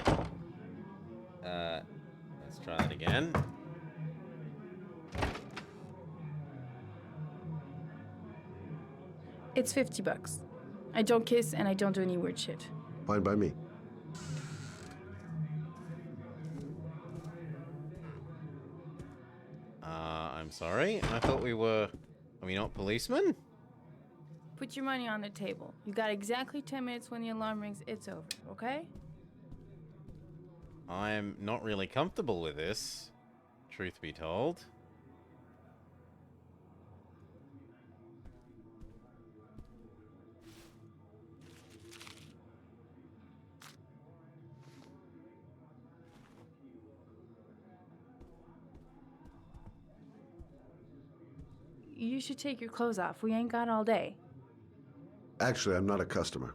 Let's try that again. It's $50. I don't kiss and I don't do any weird shit. Fine by me. I'm sorry. I thought we were... Are we not policemen? Put your money on the table. You got exactly 10 minutes. When the alarm rings, it's over, okay? I'm not really comfortable with this, truth be told. You should take your clothes off. We ain't got all day. Actually, I'm not a customer.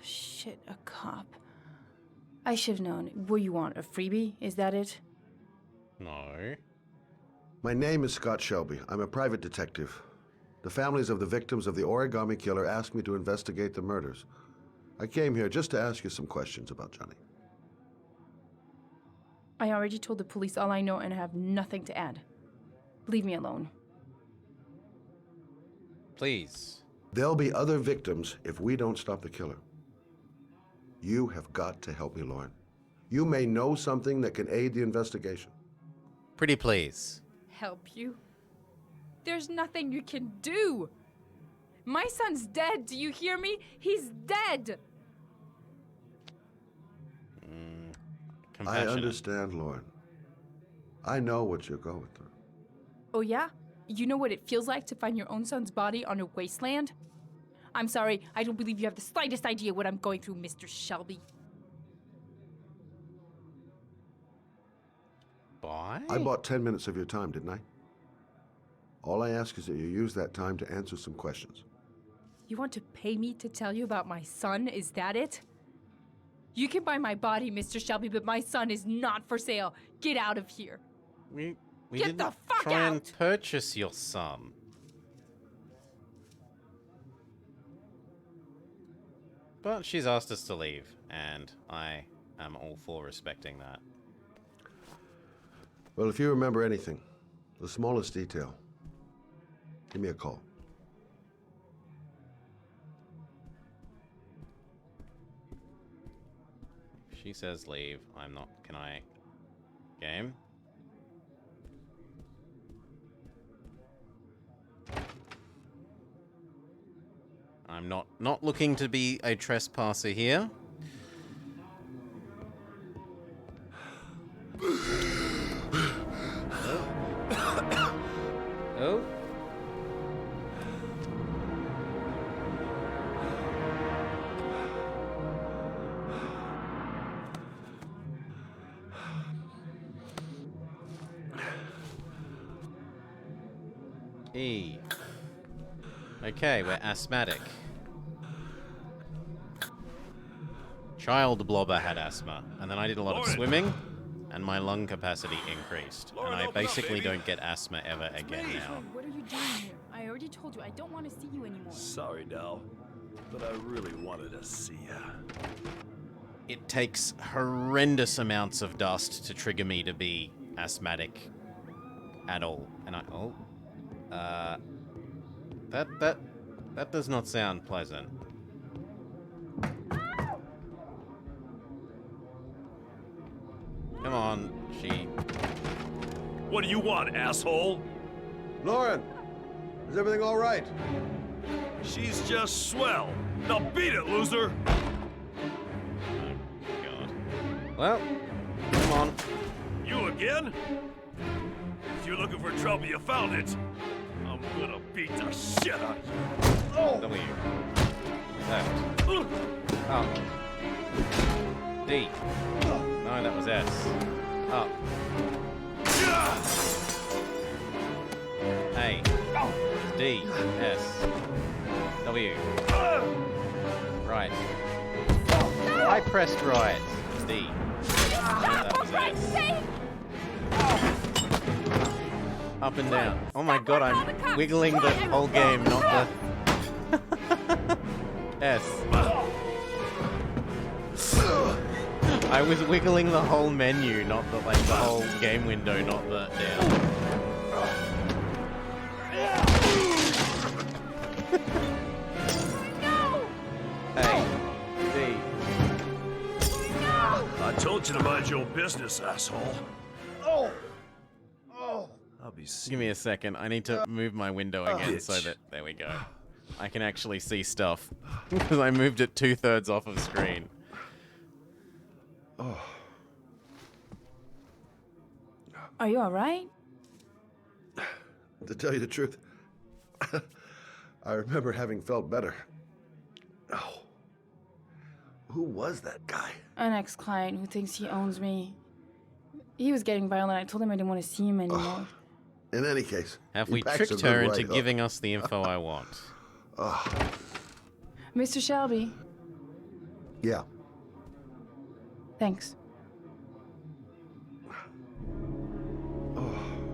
Shit, a cop. I should have known. What you want, a freebie? Is that it? No. My name is Scott Shelby. I'm a private detective. The families of the victims of the origami killer asked me to investigate the murders. I came here just to ask you some questions about Johnny. I already told the police all I know and I have nothing to add. Leave me alone. Please. There'll be other victims if we don't stop the killer. You have got to help me, Lauren. You may know something that can aid the investigation. Pretty please. Help you? There's nothing you can do. My son's dead. Do you hear me? He's dead. I Compassionate. understand, Lauren. I know what you're going through. Oh, yeah? You know what it feels like to find your own son's body on a wasteland? I'm sorry, I don't believe you have the slightest idea what I'm going through, Mr. Shelby. Bye? I bought 10 minutes of your time, didn't I? All I ask is that you use that time to answer some questions. You want to pay me to tell you about my son? Is that it? You can buy my body, Mr. Shelby, but my son is not for sale. Get out of here. We Get didn't the fuck try and out! purchase your son. But she's asked us to leave, and I am all for respecting that. Well, if you remember anything, the smallest detail, give me a call. She says leave. I'm not. Can I? Game? I'm not looking to be a trespasser here. Oh. E. Okay, we're asthmatic. Child Blobber had asthma, and then I did a lot of swimming, and my lung capacity increased. And I basically don't get asthma ever again now. What are you doing here? I already told you I don't want to see you anymore. Sorry, Dal, but I really wanted to see ya. It takes horrendous amounts of dust to trigger me to be asthmatic at all. And that does not sound pleasant. Come on, she... What do you want, asshole? Lauren, is everything all right? She's just swell. Now beat it, loser! Oh, God. Well, come on. You again? If you're looking for trouble, you found it. I'm gonna beat the shit out of you. Oh! W. Left. Up. D. No, that was S. Up. A. D. S. W. Right. I pressed right. D. That was S. Up and down. Oh my God, I'm wiggling the whole game, not the... S. I was wiggling the whole menu, not the, like, the whole game window, not the down. Hey. D. I told you to mind your business, asshole. Oh! I'll be Give me a second. I need to move my window again so that... There we go. I can actually see stuff. Because I moved it 2/3 off of screen. Oh. Are you alright? To tell you the truth, I remember having felt better. Oh. Who was that guy? An ex-client who thinks he owns me. He was getting violent. I told him I didn't want to see him anymore. In any case, Have he we packs a tricked good her into right giving us the info I want? Mr. Shelby, Yeah. thanks.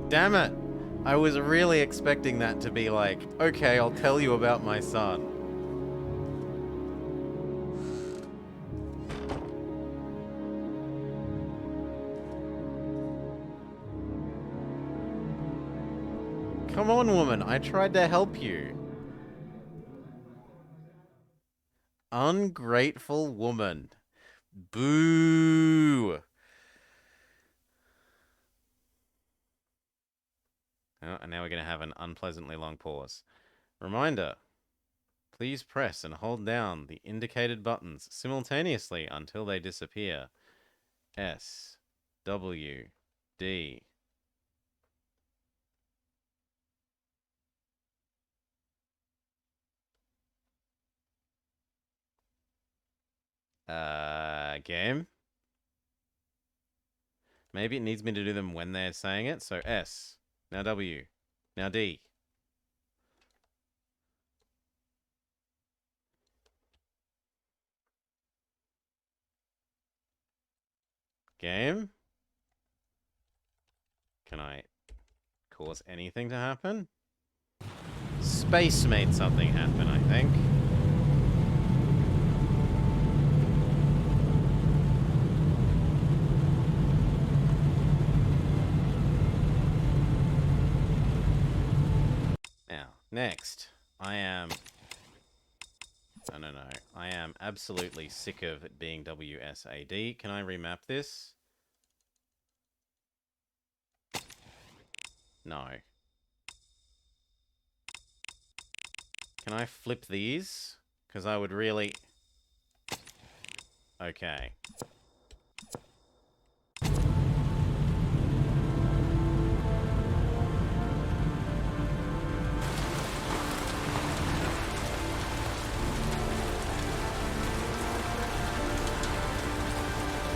Damn it! I was really expecting that to be like, okay, I'll tell you about my son. Come on, woman, I tried to help you. Ungrateful woman. Boo! Oh, and now we're going to have an unpleasantly long pause. Reminder, please press and hold down the indicated buttons simultaneously until they disappear. S, W, D. Game? Maybe it needs me to do them when they're saying it. So S, now W, now D. Game? Can I cause anything to happen? Space made something happen, I think. Now, next, I am absolutely sick of it being WSAD. Can I remap this? No. Can I flip these? Because I would really... Okay.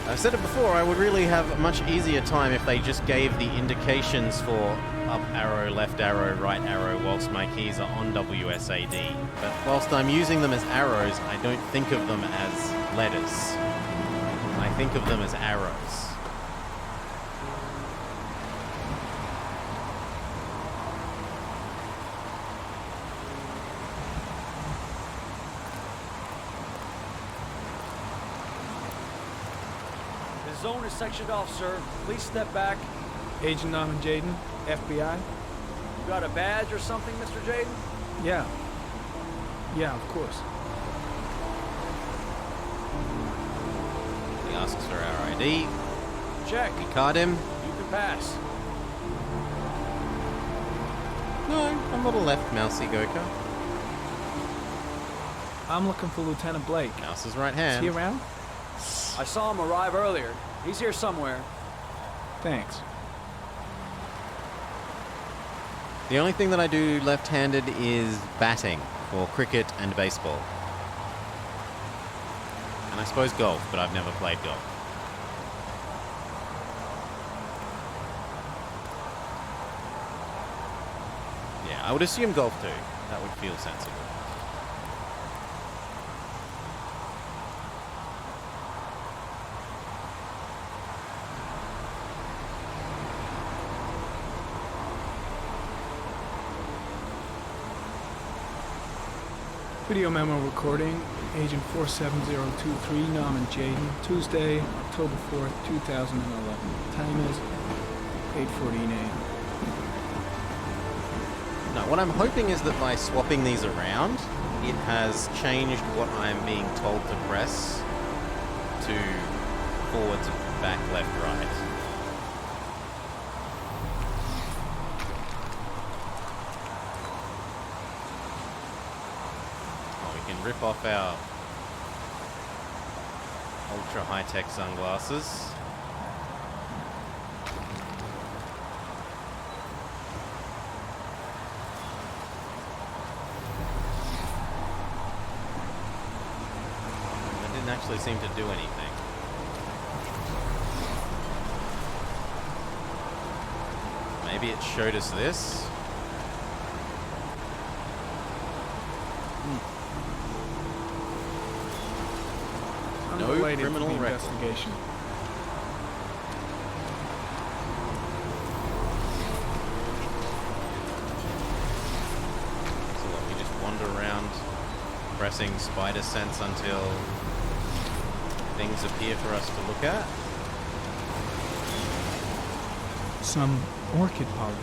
I've said it before, I would really have a much easier time if they just gave the indications for up arrow, left arrow, right arrow whilst my keys are on WSAD. But whilst I'm using them as arrows, I don't think of them as letters. I think of them as arrows. The zone is sectioned off, sir. Please step back. Agent Norman Jaden, FBI. You got a badge or something, Mr. Jaden? Yeah. Yeah, of course. He asks for our ID. Check. We card him. You can pass. No, I'm not a left mousey Goka. I'm looking for Lieutenant Blake. Mouse is right hand. Is he around? I saw him arrive earlier. He's here somewhere. Thanks. The only thing that I do left-handed is batting for cricket and baseball. And I suppose golf, but I've never played golf. Yeah, I would assume golf too. That would feel sensible. Video memo recording, Agent 47023, Norman Jaden, Tuesday, October 4th, 2011. Time is 8:14 a.m. No, what I'm hoping is that by swapping these around, it has changed what I'm being told to press to forwards, back, left, right. Rip off our ultra high-tech sunglasses. It didn't actually seem to do anything. Maybe it showed us this. No criminal investigation. So what, we just wander around pressing spider sense until things appear for us to look at? Some orchid pollen.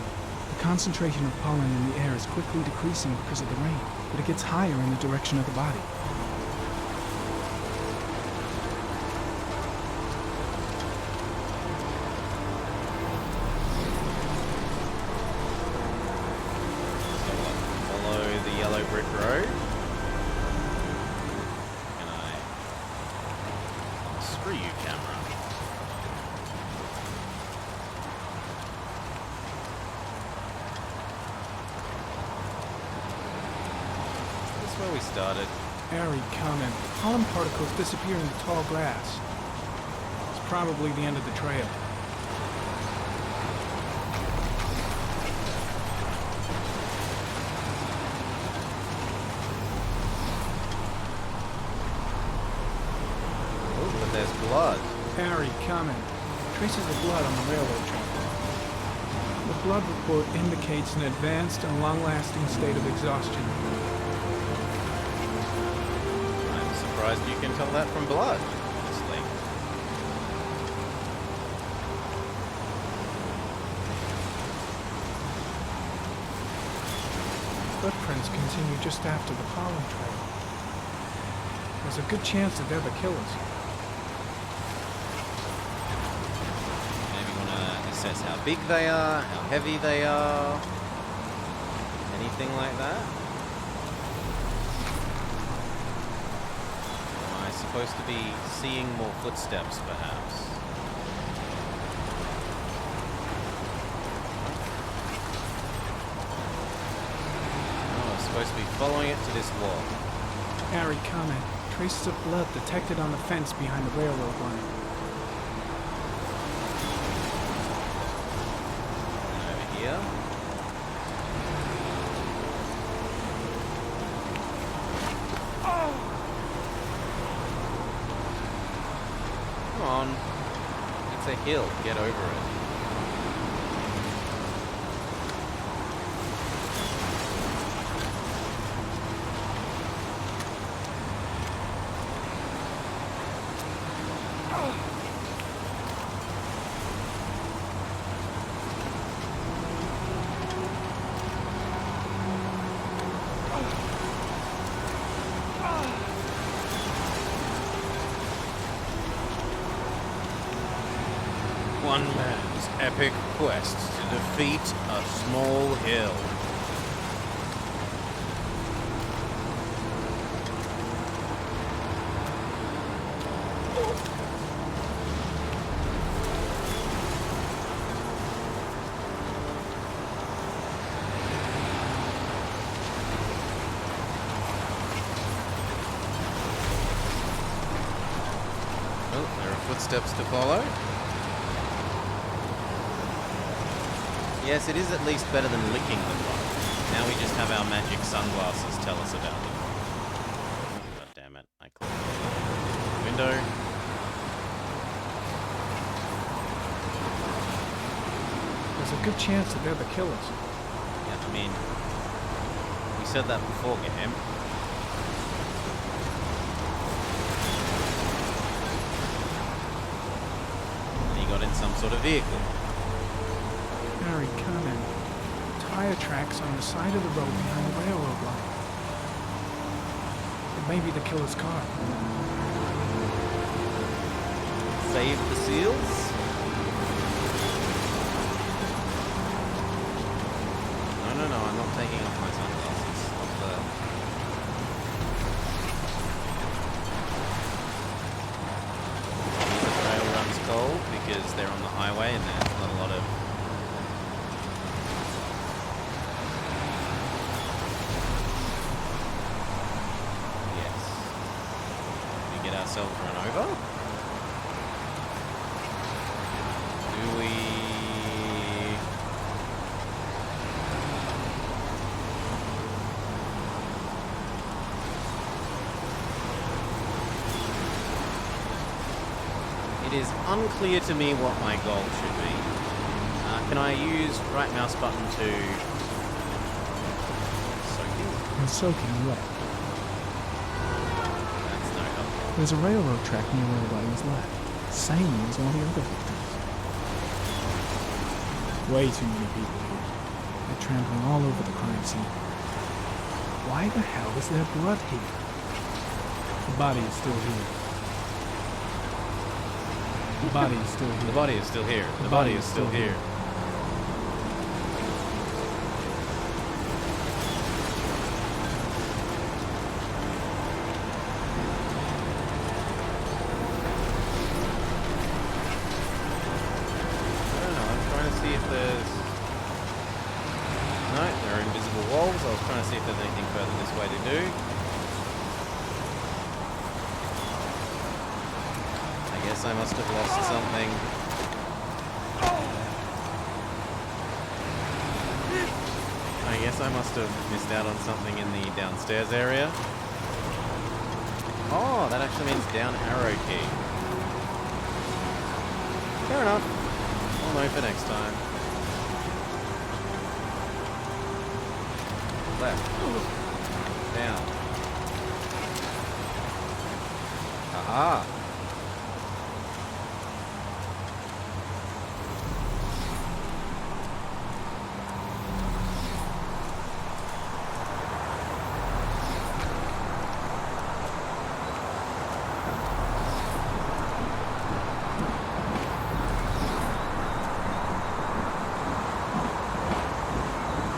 The concentration of pollen in the air is quickly decreasing because of the rain, but it gets higher in the direction of the body. Pollen particles disappear into tall grass. It's probably the end of the trail. Oh, but there's blood. Harry, coming. traces of blood on the railroad track. The blood report indicates an advanced and long-lasting state of exhaustion. I'm surprised you can tell that from blood, honestly. Footprints continue just after the pollen trail. There's a good chance that they're the killers. Maybe you want to assess how big they are, how heavy they are, anything like that. Am I supposed to be seeing more footsteps, perhaps? Oh, I'm supposed to be following it to this wall. Harry, comment. Traces of blood detected on the fence behind the railroad line. And over here. Come on. It's a hill. Get over it. One man's epic quest to defeat a small hill. Oh, there are footsteps to follow. Yes, it is at least better than licking the blood. Now we just have our magic sunglasses tell us about it. God damn it, I closed the window. There's a good chance that they're the killers. Yeah, I mean, we said that before, game. And he got in some sort of vehicle. Harry, comment. Tire tracks on the side of the road behind the railroad line. It may be the killer's car. Save the seals? No, I'm not taking off my sunglasses. The trail runs cold because they're on the highway and there's not a lot of ourselves run over? Do we... It is unclear to me what my goal should be. Can I use right mouse button to... soak And soaking wet. There's a railroad track near where the body was left. Same as all the other victims. Way too many people here. They're trampling all over the crime scene. Why the hell is there blood here? The body is still here. The body is still here. The body is still here. The body is still here. I must have lost something. I guess I must have missed out on something in the downstairs area. Oh, that actually means down arrow key. Fair enough. We'll know for next time. Left. Down. Aha.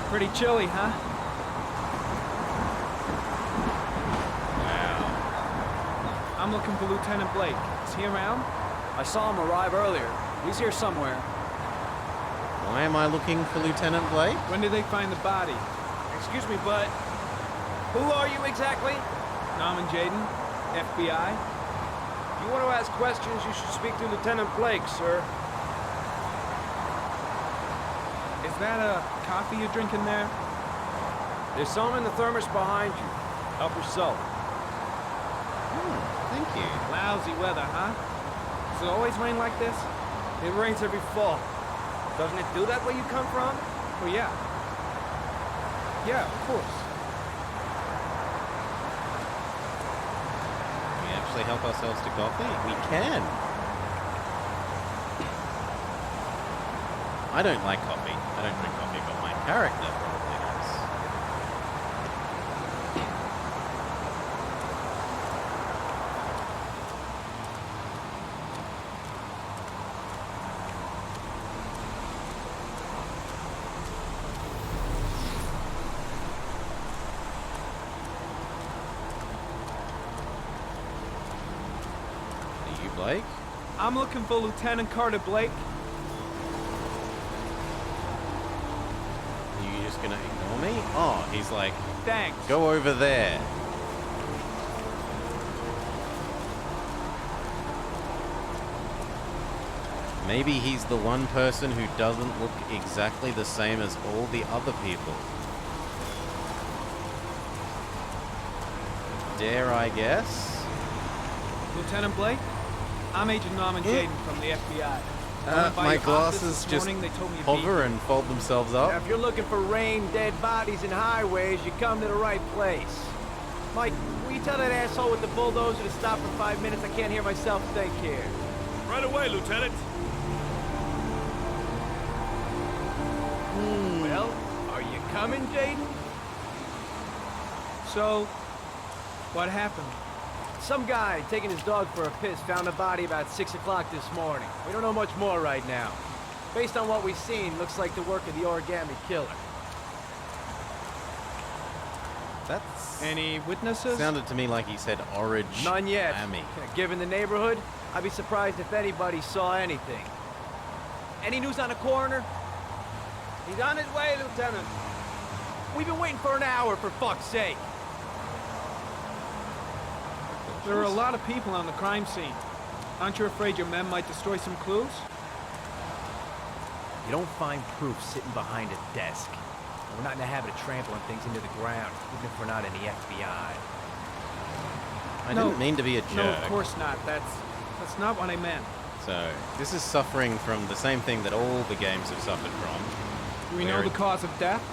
Pretty chilly, huh? Wow. I'm looking for Lieutenant Blake. Is he around? I saw him arrive earlier. He's here somewhere. Why am I looking for Lieutenant Blake? When did they find the body? Excuse me, but who are you exactly? Norman Jaden, FBI. If you want to ask questions, you should speak to Lieutenant Blake, sir. Is that a coffee you're drinking there? There's some in the thermos behind you. Help yourself. Thank you. Lousy weather, huh? Does it always rain like this? It rains every fall. Doesn't it do that where you come from? Oh, yeah. Yeah, of course. Can we actually help ourselves to coffee? We can. I don't like coffee. I don't drink coffee, but my character probably does. Are you Blake? I'm looking for Lieutenant Carter Blake. Are you just gonna ignore me? Oh, he's like, Thanks. go over there. Maybe he's the one person who doesn't look exactly the same as all the other people. Dare I guess? Lieutenant Blake? I'm Agent Norman Jaden from the FBI. My glasses just hover and fold themselves up. Now, if you're looking for rain, dead bodies, and highways, you come to the right place. Mike, will you tell that asshole with the bulldozer to stop for 5 minutes? I can't hear myself think here. Right away, Lieutenant. Well, are you coming, Jaden? So, what happened? Some guy taking his dog for a piss found a body about 6 o'clock this morning. We don't know much more right now. Based on what we've seen, looks like the work of the origami killer. That's... Any witnesses? Sounded to me like he said orange. None yet. Amy. Given the neighborhood, I'd be surprised if anybody saw anything. Any news on the coroner? He's on his way, Lieutenant. We've been waiting for an hour, for fuck's sake. There are a lot of people on the crime scene. Aren't you afraid your men might destroy some clues? You don't find proof sitting behind a desk. We're not in the habit of trampling things into the ground, even if we're not in the FBI. I didn't mean to be a jerk. No, of course not. That's not what I meant. So, this is suffering from the same thing that all the games have suffered from. Do we know the cause of death?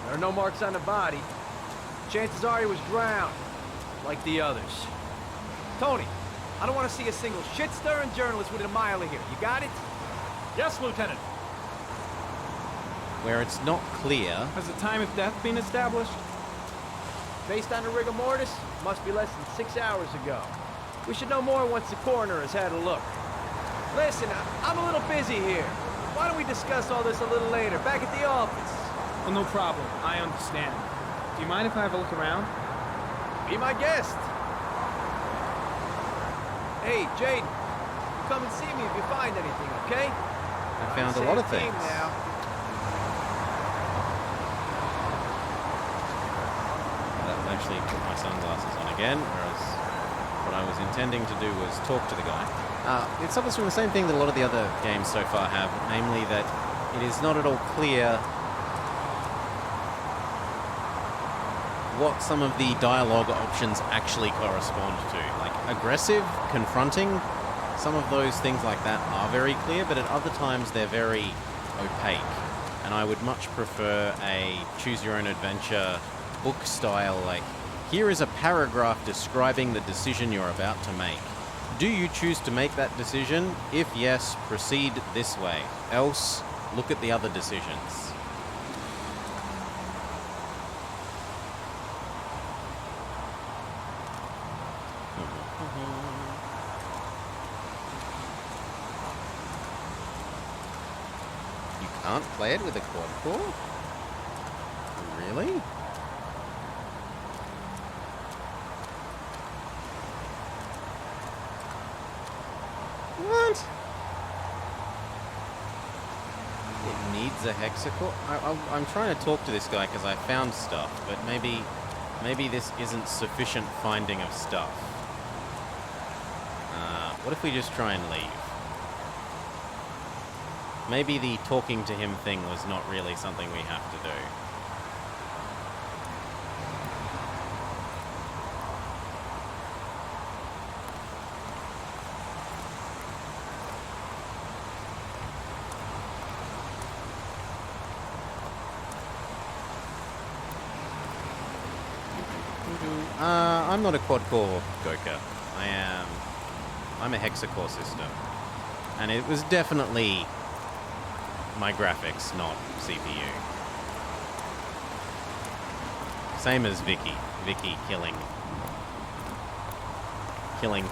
There are no marks on the body. Chances are he was drowned, like the others. Tony, I don't want to see a single shit-stirring journalist within a mile of here. You got it? Yes, Lieutenant. Where it's not clear. Has the time of death been established? Based on the rigor mortis, must be less than 6 hours ago. We should know more once the coroner has had a look. Listen, I'm a little busy here. Why don't we discuss all this a little later, back at the office? Well, no problem. I understand. Do you mind if I have a look around? Be my guest. Hey, Jaden, come and see me if you find anything, okay? I found a lot of things. Now. I've actually put my sunglasses on again, whereas what I was intending to do was talk to the guy. It suffers from the same thing that a lot of the other games so far have, namely that it is not at all clear what some of the dialogue options actually correspond to. Like, aggressive, confronting, some of those things like that are very clear, but at other times they're very opaque. And I would much prefer a choose-your-own-adventure book style, like, here is a paragraph describing the decision you're about to make. Do you choose to make that decision? If yes, proceed this way. Else, look at the other decisions. You can't play it with a quad core? Really? What? It needs a hexacore? I'm trying to talk to this guy because I found stuff, but maybe this isn't sufficient finding of stuff. What if we just try and leave? Maybe the talking to him thing was not really something we have to do. I'm not a quad-core Goka. I'm a hexacore system. And it was definitely my graphics, not CPU. Same as Vicky. Vicky killing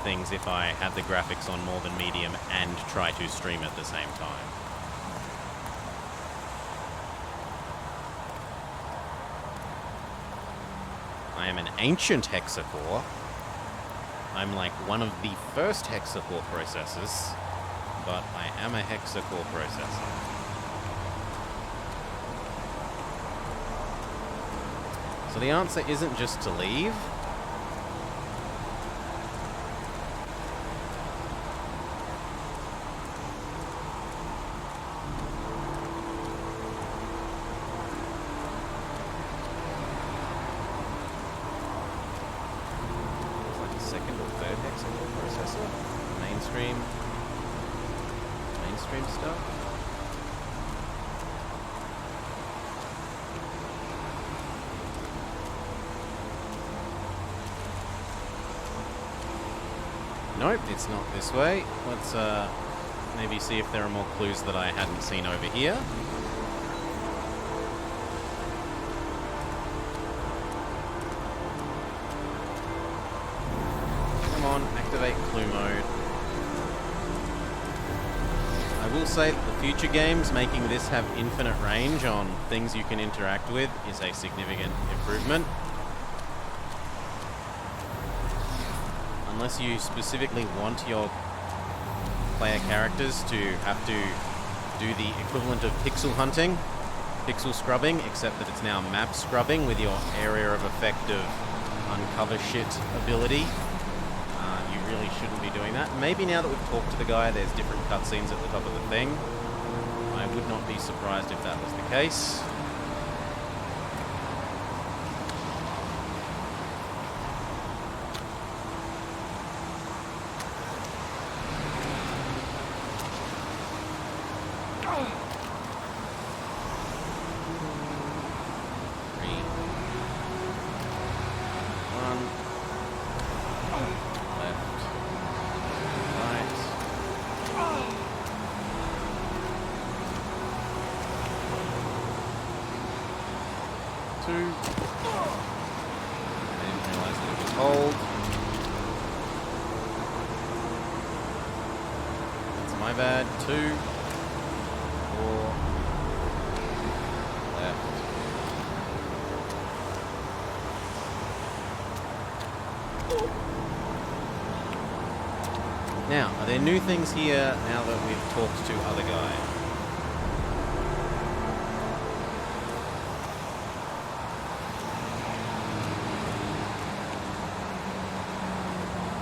things if I had the graphics on more than medium and try to stream at the same time. I am an ancient hexacore. I'm like one of the first hexacore processors, but I am a hexacore processor. So the answer isn't just to leave. Mainstream stuff. Nope, it's not this way. Let's maybe see if there are more clues that I hadn't seen over here. Come on, activate clue mode. I will say that the future games making this have infinite range on things you can interact with is a significant improvement. Unless you specifically want your player characters to have to do the equivalent of pixel hunting, pixel scrubbing, except that it's now map scrubbing with your area of effect of uncover shit ability. You really shouldn't be doing that. Maybe now that we've talked to the guy, there's different cutscenes at the top of the thing. I would not be surprised if that was the case. Bad. 2, 4, left. Now, are there new things here now that we've talked to other guy?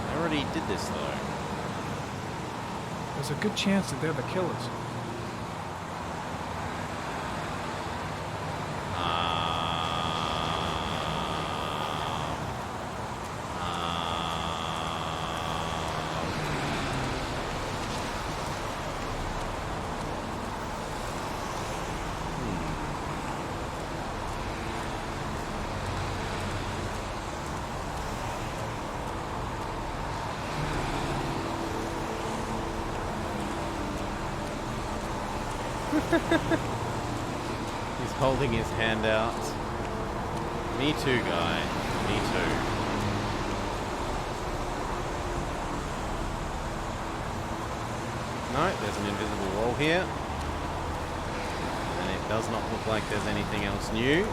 I already did this though. There's a good chance that they're the killers. He's holding his hand out. Me too, guy. Me too. No, there's an invisible wall here. And it does not look like there's anything else new.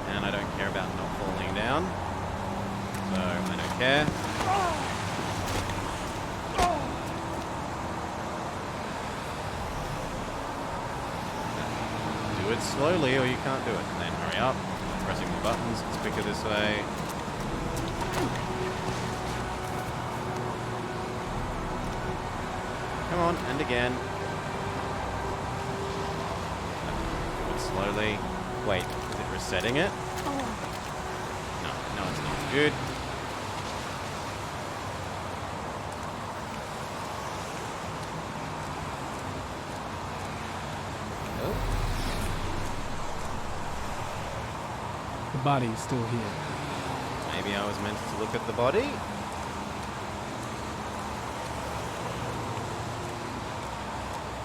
And I don't care about not falling down. So I don't care. Do it slowly or you can't do it. And then hurry up. Pressing the buttons, it's quicker this way. Come on, and again. Do it slowly. Wait, is it resetting it? No, no, it's not. Good. The body is still here. Maybe I was meant to look at the body?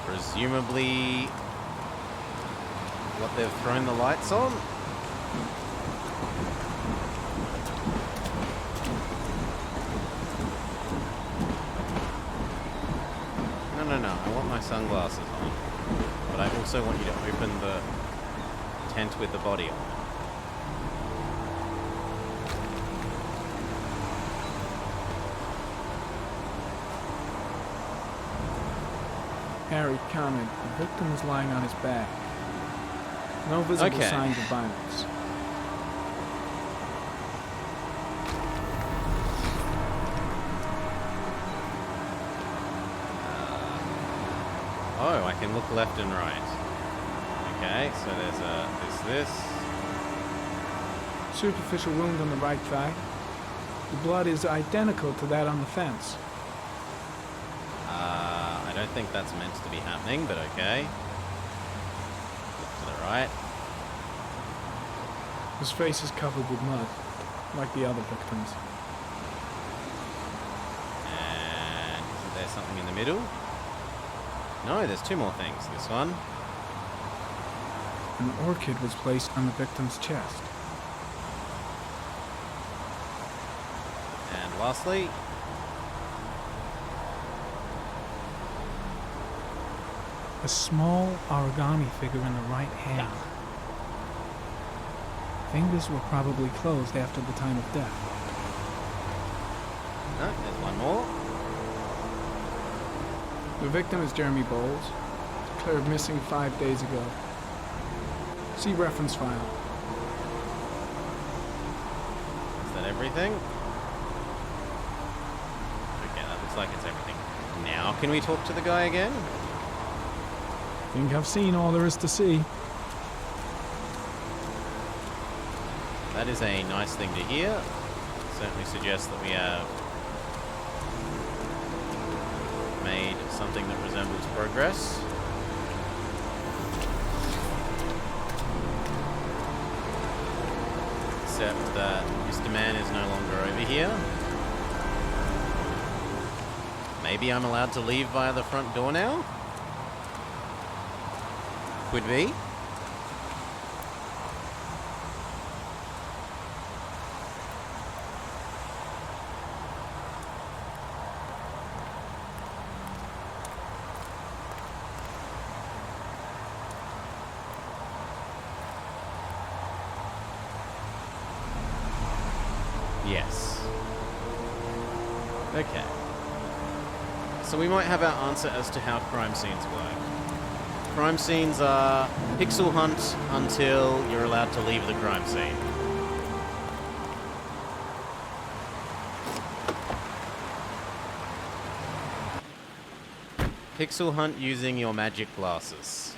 Presumably what they've thrown the lights on? No, I want my sunglasses on. But I also want you to open the tent with the body on. Harry commented, the victim is lying on his back. No visible signs of violence. Oh, I can look left and right. Okay, so there's this. Superficial wound on the right thigh. The blood is identical to that on the fence. I don't think that's meant to be happening, but okay. Look to the right. His face is covered with mud, like the other victims. And isn't there something in the middle? No, there's two more things. This one. An orchid was placed on the victim's chest. And lastly, a small origami figure in the right hand. Fingers were probably closed after the time of death. no, there's one more. The victim is Jeremy Bowles, declared missing 5 days ago. See reference file. Is that everything? Okay, that looks like it's everything. Now, can we talk to the guy again? Think I've seen all there is to see. That is a nice thing to hear. Certainly suggests that we have made something that resembles progress. Except that Mr. Man is no longer over here. Maybe I'm allowed to leave via the front door now? Could be. Yes. Okay. So we might have our answer as to how crime scenes work. Crime scenes are pixel hunt until you're allowed to leave the crime scene. Pixel hunt using your magic glasses.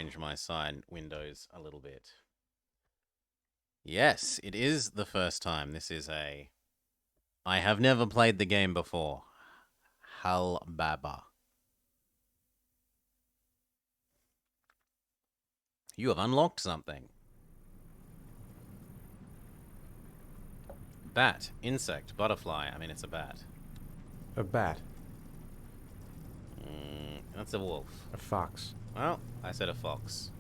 change my side windows a little bit. Yes, it is the first time. This is a... I have never played the game before. Hal Baba. You have unlocked something. Bat, insect, butterfly. I mean, it's a bat. A bat. That's a wolf. A fox. Well, I said a fox.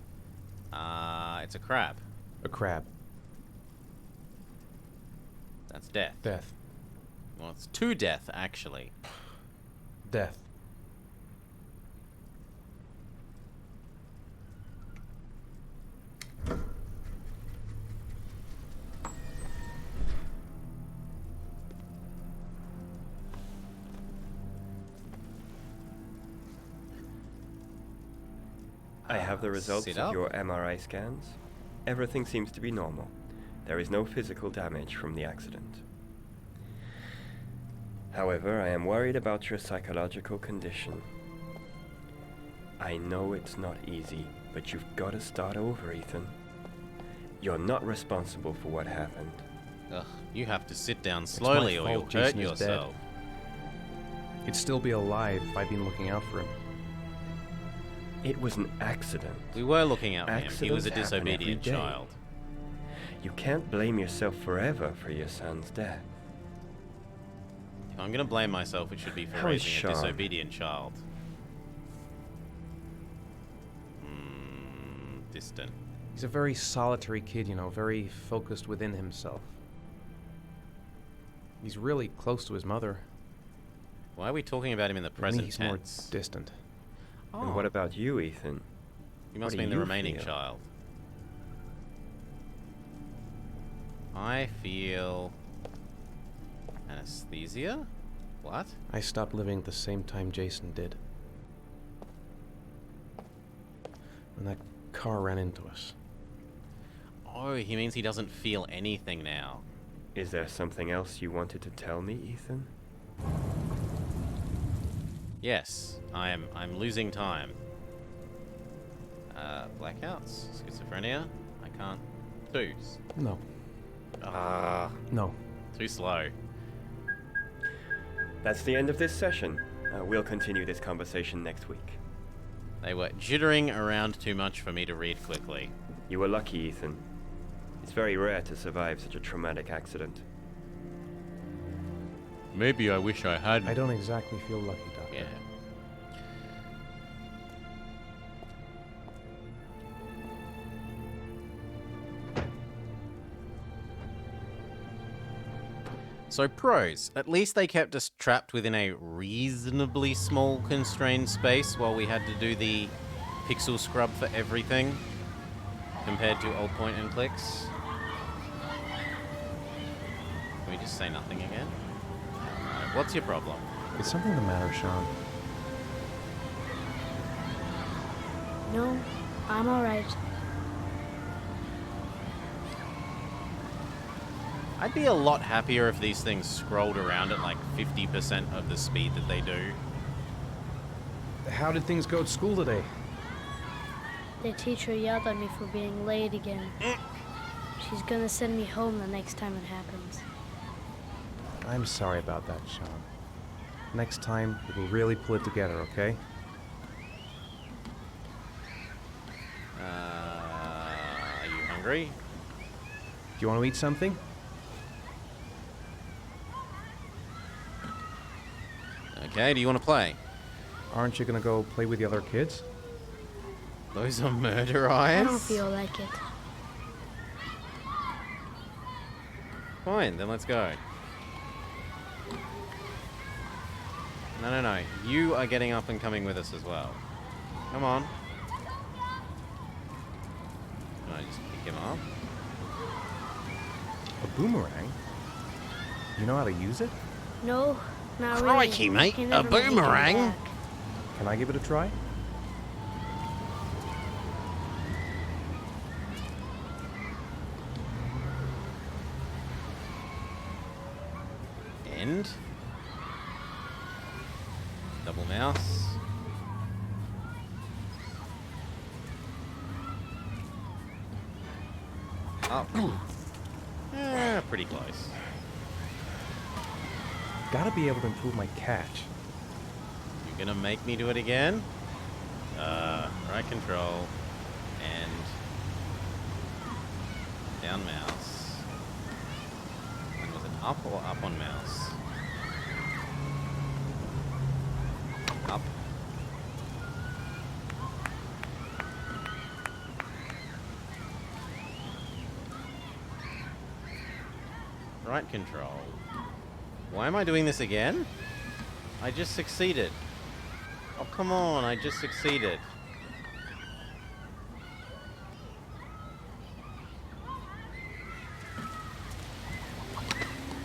It's a crab. A crab. That's death. Death. Well, it's to death, actually. Death. I have the results Sit of up. your MRI scans. Everything seems to be normal. There is no physical damage from the accident. However, I am worried about your psychological condition. I know it's not easy, but you've got to start over, Ethan. You're not responsible for what happened. Ugh, you have to sit down slowly or you'll hurt Jason is dead. yourself. He'd still be alive if I'd been looking out for him. It was an accident. We were looking out for him. He was a Accidents happen every disobedient day. child. You can't blame yourself forever for your son's death. If I'm going to blame myself, it should be for How is raising a Sean? disobedient child. Distant. He's a very solitary kid, you know, very focused within himself. He's really close to his mother. Why are we talking about him in the I present think he's tense? more distant. And what about you, Ethan? You must What be do the you remaining feel? child. I feel... anesthesia? What? I stopped living at the same time Jason did. When that car ran into us. Oh, he means he doesn't feel anything now. Is there something else you wanted to tell me, Ethan? Yes, I'm losing time. Blackouts? Schizophrenia? I can't... Twos. No. Ah. No. Too slow. That's the end of this session. We'll continue this conversation next week. They were jittering around too much for me to read quickly. You were lucky, Ethan. It's very rare to survive such a traumatic accident. Maybe I wish I had. I don't exactly feel lucky, Doctor. Yeah. So pros, at least they kept us trapped within a reasonably small constrained space while we had to do the pixel scrub for everything compared to old point and clicks. Can we just say nothing again? Alright, what's your problem? Is something the matter, Sean? No, I'm alright. I'd be a lot happier if these things scrolled around at like 50% of the speed that they do. How did things go at school today? The teacher yelled at me for being late again. She's gonna send me home the next time it happens. I'm sorry about that, Sean. Next time, we'll really pull it together, okay? Are you hungry? Do you want to eat something? Okay, do you want to play? Aren't you gonna go play with the other kids? Those are murder eyes? I don't feel like it. Fine, then let's go. No. You are getting up and coming with us as well. Come on. Can I just pick him up? A boomerang? You know how to use it? No, not Crikey, really. mate, Can a never make it boomerang? back. Can I give it a try? End. Double mouse. Up. Pretty close. Gotta be able to improve my catch. You're gonna make me do it again? Right control. And... down mouse. And was it up or up on mouse? Up. Right control. Why am I doing this again? I just succeeded. Oh, come on, I just succeeded.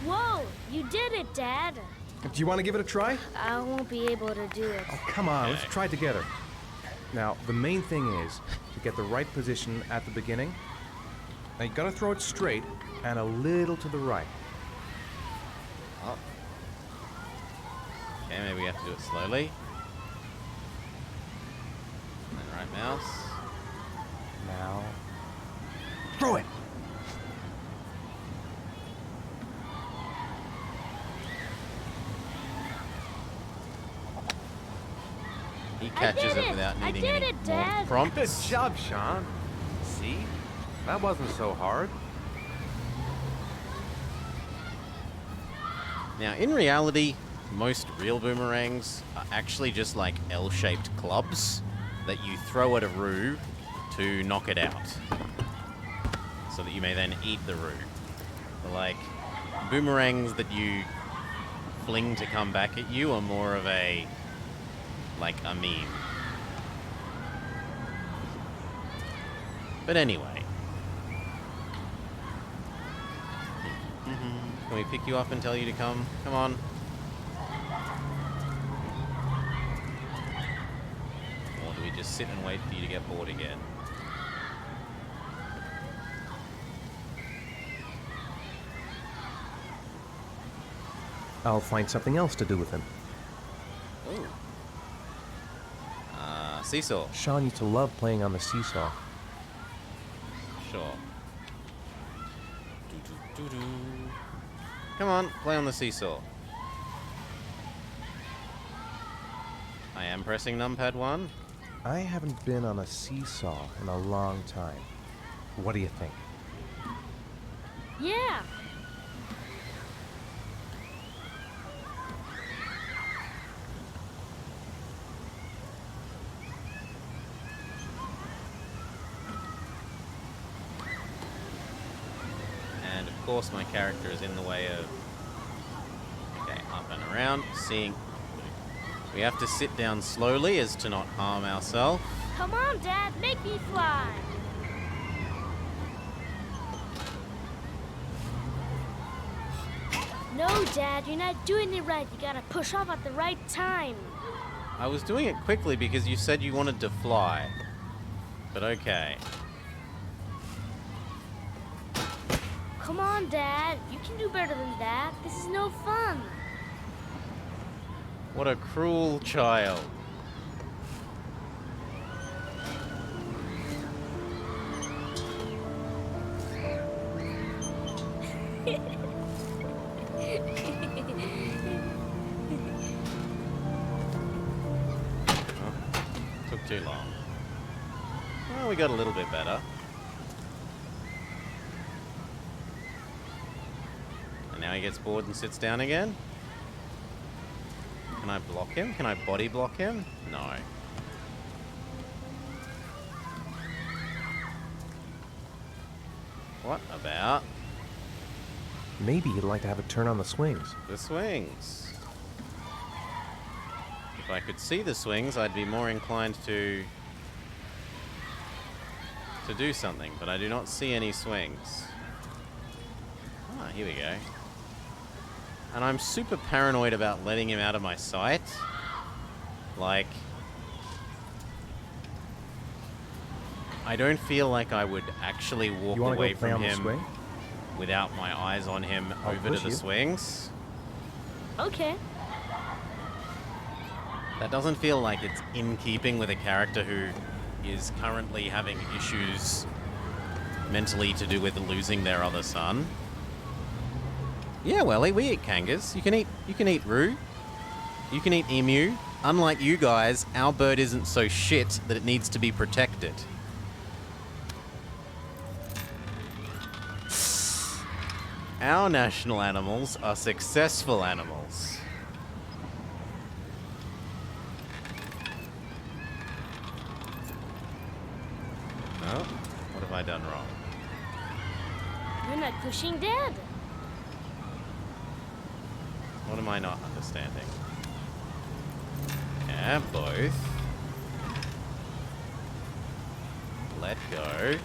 Whoa, you did it, Dad. Do you want to give it a try? I won't be able to do it. Oh, come on, let's try together. Now, the main thing is to get the right position at the beginning. Now, you gotta throw it straight and a little to the right. Oh. Okay, maybe we have to do it slowly. And then right mouse. Now, throw it! He catches it without needing any more prompts. Good job, Sean. See? That wasn't so hard. Now, in reality, most real boomerangs are actually just like L-shaped clubs that you throw at a roo to knock it out, so that you may then eat the roo. But like, boomerangs that you fling to come back at you are more of a, like, a meme. But anyway. Can we pick you up and tell you to come? Come on. Or do we just sit and wait for you to get bored again? I'll find something else to do with him. Ooh. Seesaw. Sean used to love playing on the seesaw. Sure. Come on, play on the seesaw. I am pressing numpad 1. I haven't been on a seesaw in a long time. What do you think? Yeah. And of course my character is in the way of... Okay, up and around, seeing... We have to sit down slowly as to not harm ourselves. Come on, Dad, make me fly. No, Dad, you're not doing it right. You gotta push off at the right time. I was doing it quickly because you said you wanted to fly. But okay. Come on, Dad. You can do better than that. This is no fun. What a cruel child. Took too long. Well, we got a little bit better. And now he gets bored and sits down again. Can I block him? Can I body block him? No. What about Maybe you'd like to have a turn on the swings. the swings? If I could see the swings, I'd be more inclined to do something, but I do not see any swings. Ah, here we go. And I'm super paranoid about letting him out of my sight. Like, I don't feel like I would actually walk You wanna away go play from on the him swing? without my eyes on him I'll over to push the you. swings. Okay. That doesn't feel like it's in keeping with a character who is currently having issues mentally to do with losing their other son. Yeah, well, we eat kangas. You can eat roo. You can eat emu. Unlike you guys, our bird isn't so shit that it needs to be protected. Our national animals are successful animals. No? What have I done wrong? You're not pushing Dad. What am I not understanding? Yeah, both. Let go.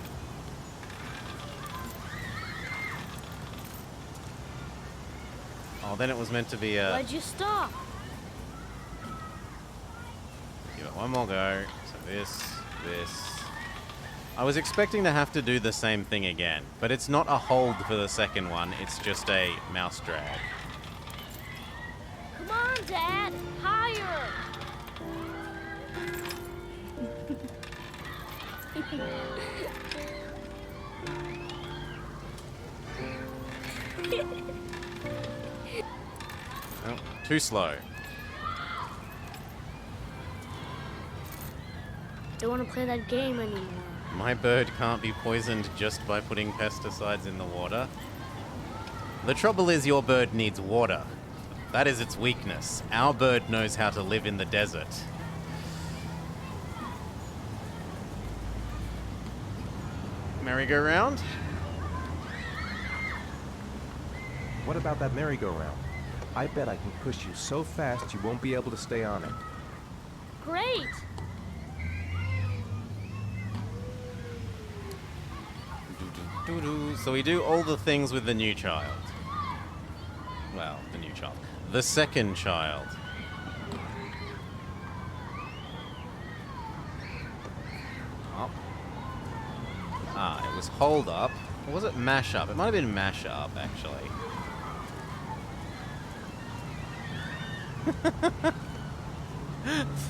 Oh, then it was meant to be a... Why'd you stop? Give it one more go. So this. I was expecting to have to do the same thing again, but it's not a hold for the second one, it's just a mouse drag. Come on, Dad. Higher. Oh, too slow. Don't want to play that game anymore. My bird can't be poisoned just by putting pesticides in the water. The trouble is your bird needs water. That is its weakness. Our bird knows how to live in the desert. Merry-go-round? What about that merry-go-round? I bet I can push you so fast you won't be able to stay on it. Great. So we do all the things with the new child. Well, the new child. The second child. Oh. Ah, it was hold up. Or was it mash up? It might have been mash up, actually.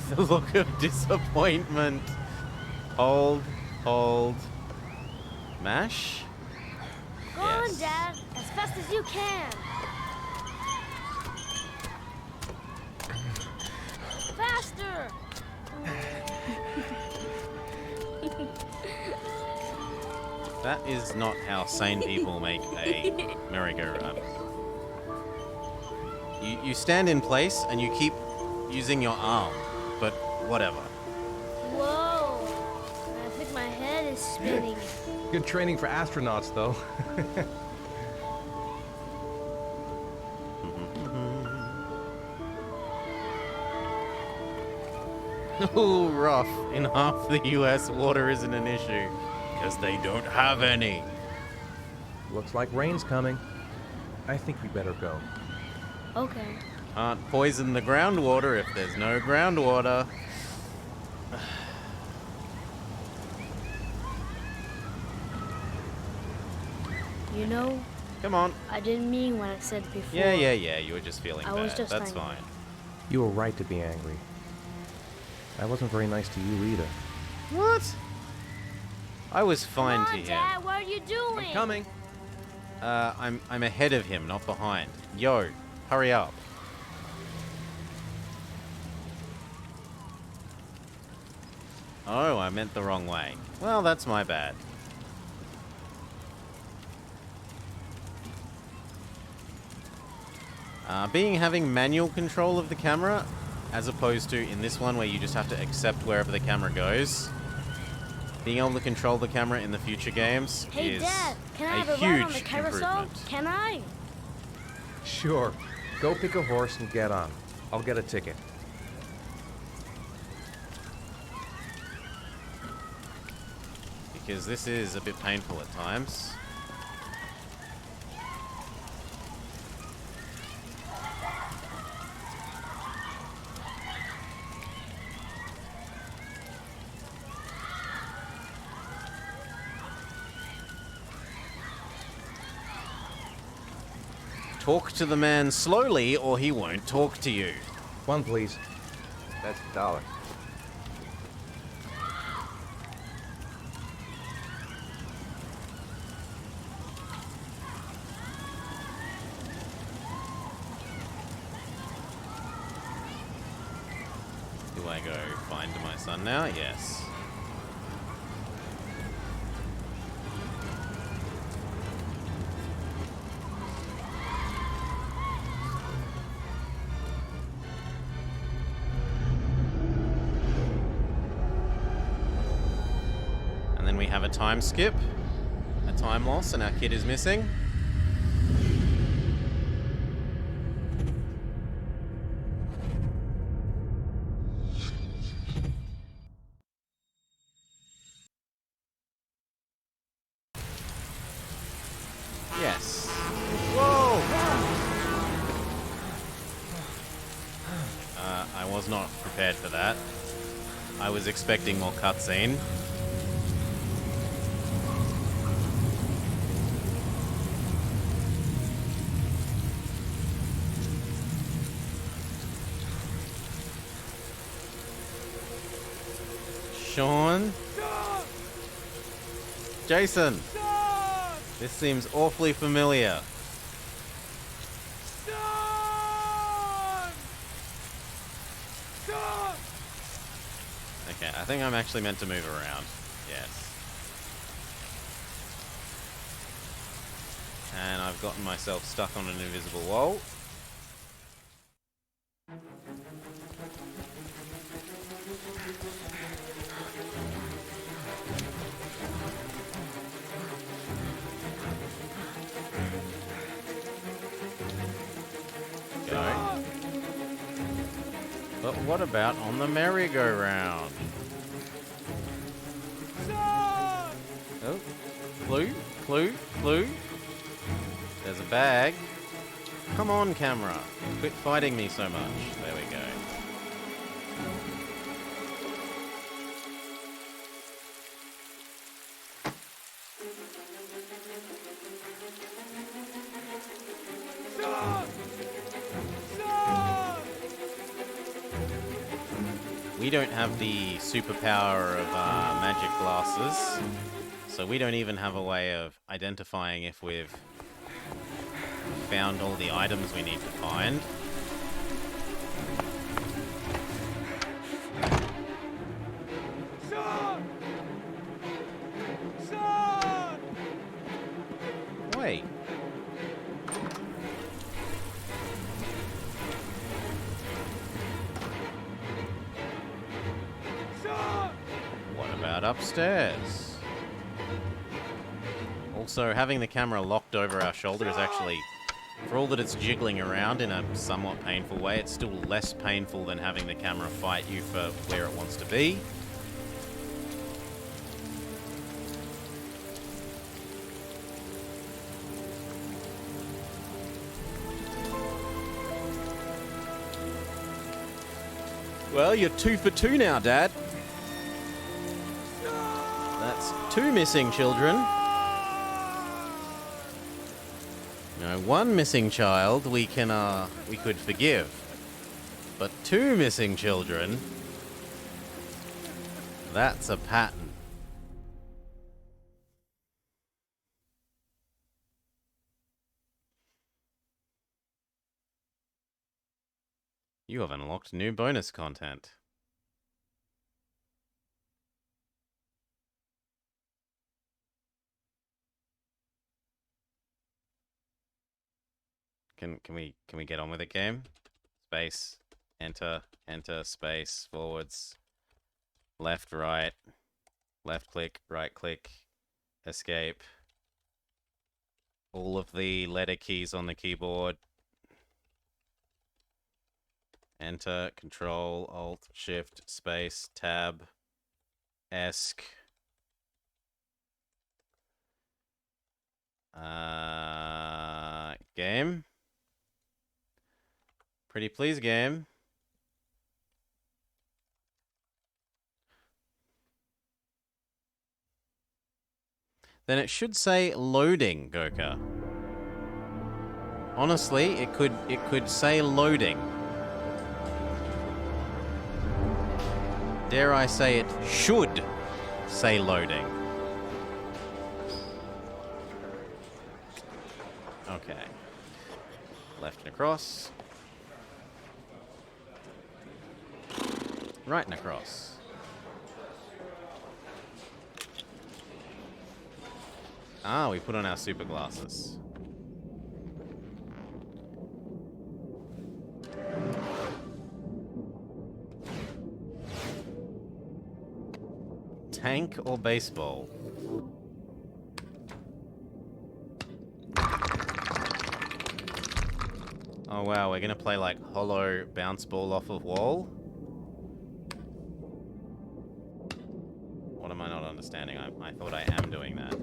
The look of disappointment. Hold. Mash? Go on, Dad. As fast as you can. Faster. That is not how sane people make a merry-go-round. You stand in place and you keep using your arm, but whatever. Whoa. I think my head is spinning. Good training for astronauts, though. Ooh, rough. In half the US, water isn't an issue, because they don't have any. Looks like rain's coming. I think we better go. Okay. Can't poison the groundwater if there's no groundwater. You know, Come on. I didn't mean what I said before. Yeah, you were just feeling I bad. was just That's angry. fine. You were right to be angry. I wasn't very nice to you either. What? I was fine Come to on, him. Dad, what are you doing? Coming. I'm ahead of him, not behind. Yo, hurry up. Oh, I meant the wrong way. Well, that's my bad. Having manual control of the camera, as opposed to in this one where you just have to accept wherever the camera goes. Being able to control the camera in the future games Hey, is Dad, can I have a a ride on the huge carousel? improvement. Can I? Sure. Go pick a horse and get on. I'll get a ticket. Because this is a bit painful at times. Talk to the man slowly or he won't talk to you. One, please. That's $1. Find my son now, yes. And then we have a time skip, a time loss, and our kid is missing. Yes. Whoa! I was not prepared for that. I was expecting more cutscene. Sean? Jason! This seems awfully familiar. Okay, I think I'm actually meant to move around. Yes. And I've gotten myself stuck on an invisible wall. But what about on the merry-go-round? Oh, clue. There's a bag. Come on, camera. Quit fighting me so much. There we go. We don't have the superpower of magic glasses, so we don't even have a way of identifying if we've found all the items we need to find. Wait. What about upstairs? Also, having the camera locked over our shoulder is actually, for all that it's jiggling around in a somewhat painful way, it's still less painful than having the camera fight you for where it wants to be. Well, you're 2 for 2 now, Dad. That's 2 missing children. No, 1 missing child we could forgive. But 2 missing children, that's a pattern. You have unlocked new bonus content. Can we get on with it, game? Space, enter, space, forwards, left, right click, right click, escape. All of the letter keys on the keyboard. Enter, control, alt, shift, space, tab, esc. Game. Pretty please, game. Then it should say loading, Goka. Honestly, it could say loading. Dare I say it should say loading. Okay. Left and across. Right and across. Ah, we put on our super glasses. Tank or baseball? Oh wow, we're gonna play like hollow bounce ball off of wall? What am I not understanding? I thought I am doing that.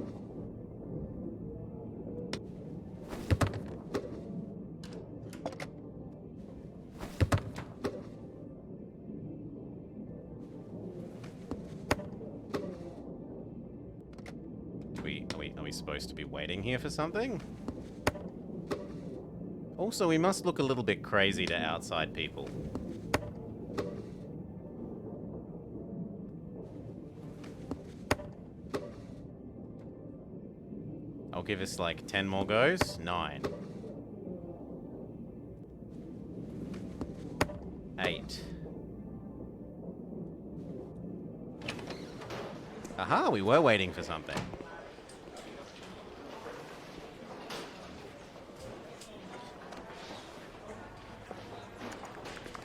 Are we supposed to be waiting here for something? Also, we must look a little bit crazy to outside people. I'll give us like 10 more goes. 9. 8. Aha, we were waiting for something.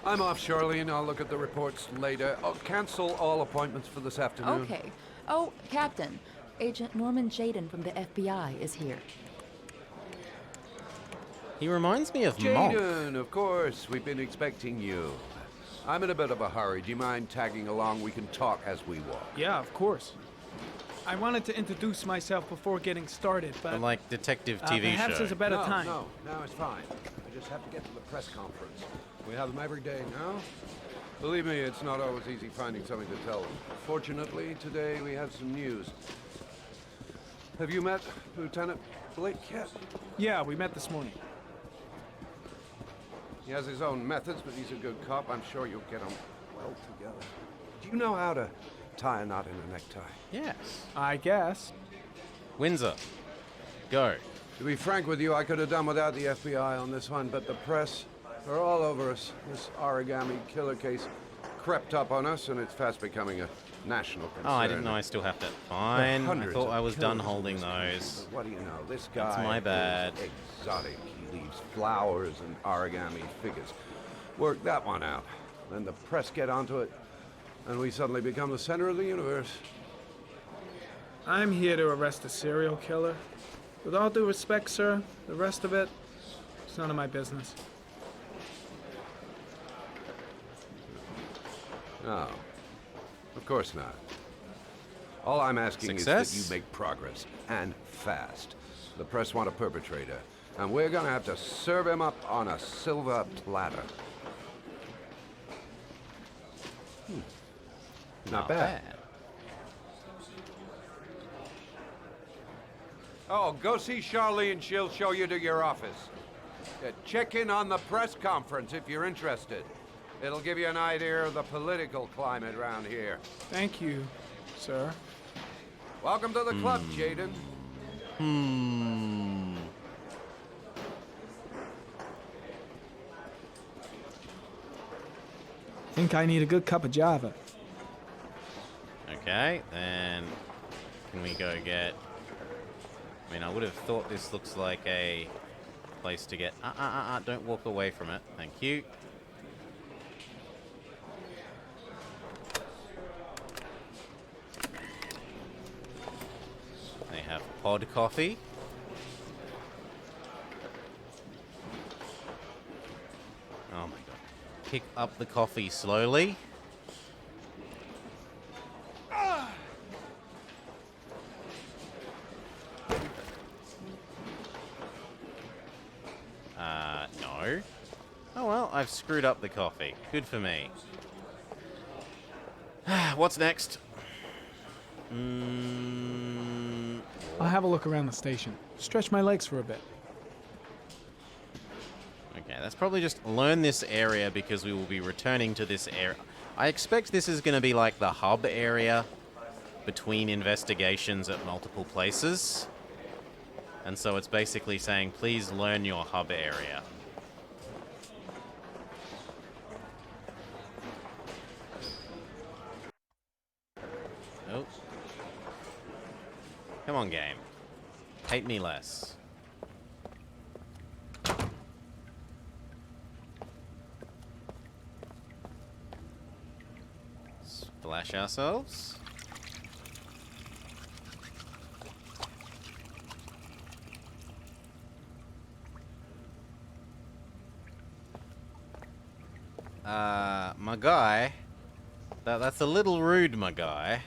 I'm off, Charlene. I'll look at the reports later. I'll cancel all appointments for this afternoon. Okay. Oh, Captain. Agent Norman Jaden from the FBI is here. He reminds me of Monk. Jaden, of course. We've been expecting you. I'm in a bit of a hurry. Do you mind tagging along? We can talk as we walk. Yeah, of course. I wanted to introduce myself before getting started, but... like detective TV show. Perhaps there's a better time. No, it's fine. I just have to get to the press conference. We have them every day now. Believe me, it's not always easy finding something to tell them. Fortunately, today we have some news. Have you met Lieutenant Blake yet? Yeah, we met this morning. He has his own methods, but he's a good cop. I'm sure you'll get on well together. Do you know how to tie a knot in a necktie? Yes. I guess. Windsor. Go. To be frank with you, I could have done without the FBI on this one, but the press, they're all over us. This origami killer case crept up on us, and it's fast becoming a national concern. Oh, I didn't know I still have to. Fine. I thought I was done holding those. What do you know? This guy That's my bad. is exotic. He leaves flowers and origami figures. Work that one out. Then the press get onto it, and we suddenly become the center of the universe. I'm here to arrest a serial killer. With all due respect, sir, the rest of it, it's none of my business. No, of course not. All I'm asking is that you make progress, and fast. The press want a perpetrator, and we're gonna have to serve him up on a silver platter. Not bad. Oh, go see Charlene. She'll show you to your office. Check in on the press conference if you're interested. It'll give you an idea of the political climate around here. Thank you, sir. Welcome to the club, Jaden. Think I need a good cup of Java. Okay, then can we go get... I mean, I would have thought this looks like a place to get... don't walk away from it. Thank you. They have pod coffee. Oh my god. Pick up the coffee slowly. No. Oh well, I've screwed up the coffee. Good for me. What's next? I'll have a look around the station. Stretch my legs for a bit. Okay, that's probably just learn this area because we will be returning to this area. I expect this is going to be like the hub area between investigations at multiple places. And so it's basically saying, please learn your hub area. Oh. Come on, game. Hate me less. Splash ourselves. My guy. That's a little rude, my guy.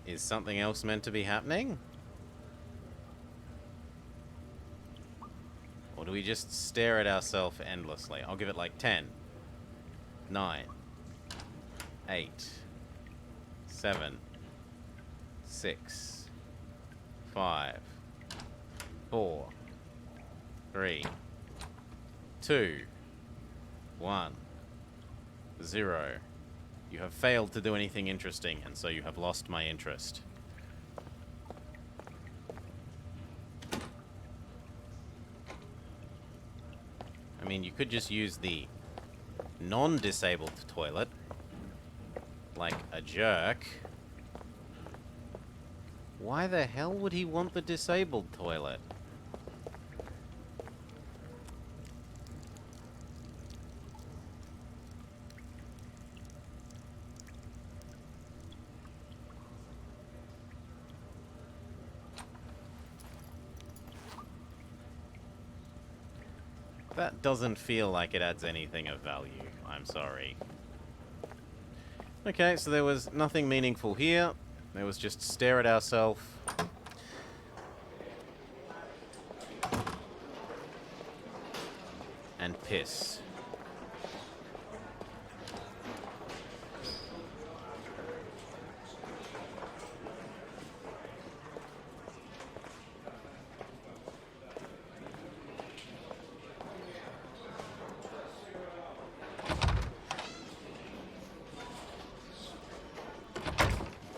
Is something else meant to be happening? Or do we just stare at ourselves endlessly? I'll give it like 10, 9, 8, 7, 6, 5, 4, 3, 2, 1, 0. You have failed to do anything interesting, and so you have lost my interest. I mean, you could just use the non-disabled toilet, like a jerk. Why the hell would he want the disabled toilet? That doesn't feel like it adds anything of value. I'm sorry. Okay, so there was nothing meaningful here. There was just stare at ourselves. And piss.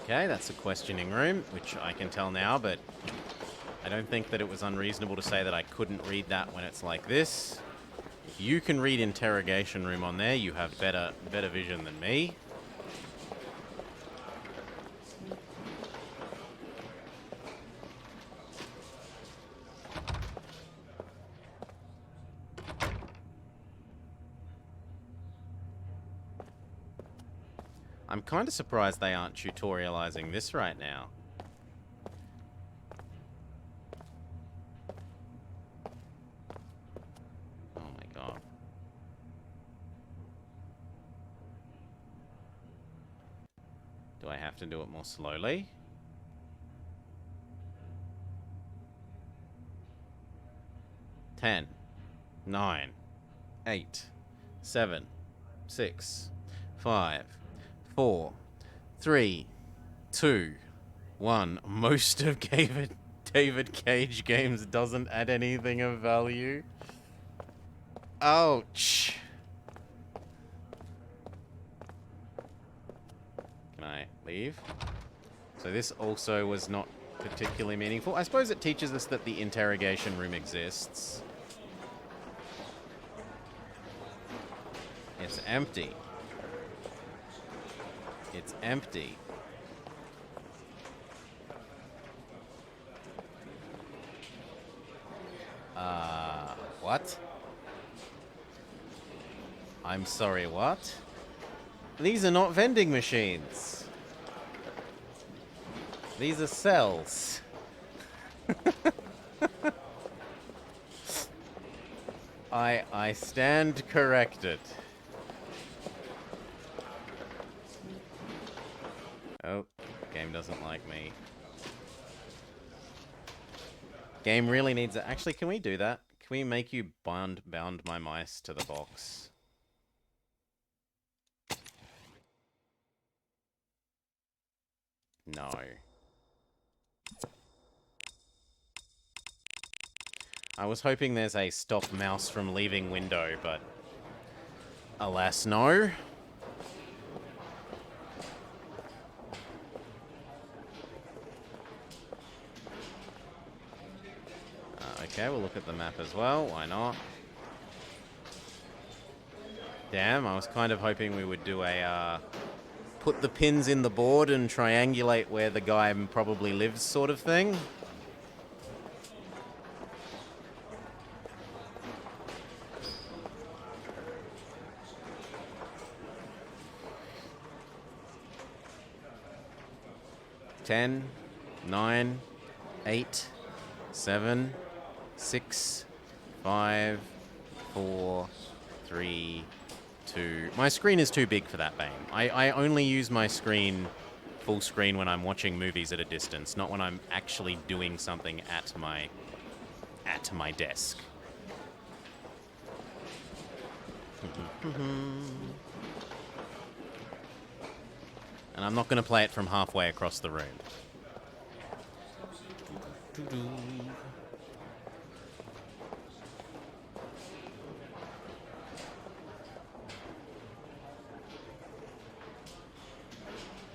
Okay, that's a questioning room, which I can tell now, but I don't think that it was unreasonable to say that I couldn't read that when it's like this. If you can read interrogation room on there, you have better vision than me. I'm kind of surprised they aren't tutorializing this right now. Oh my god. Do I have to do it more slowly? Ten, 9, 8, 7, 6, 5, 4, 3, 2, 1. Most of David Cage games doesn't add anything of value. Ouch. Can I leave? So this also was not particularly meaningful. I suppose it teaches us that the interrogation room exists. It's empty. It's empty. What? I'm sorry, what? These are not vending machines. These are cells. I stand corrected. Oh, game doesn't like me. Game really needs it. Actually, can we do that? Can we make you bound my mice to the box? No. I was hoping there's a stop mouse from leaving window, but Alas, no. Okay, we'll look at the map as well. Why not? Damn, I was kind of hoping we would do a put the pins in the board and triangulate where the guy probably lives sort of thing. Ten, 9, 8, 7, 6, 5, 4, 3, 2. My screen is too big for that, Bane. I only use my screen full screen when I'm watching movies at a distance, not when I'm actually doing something at my desk. And I'm not going to play it from halfway across the room.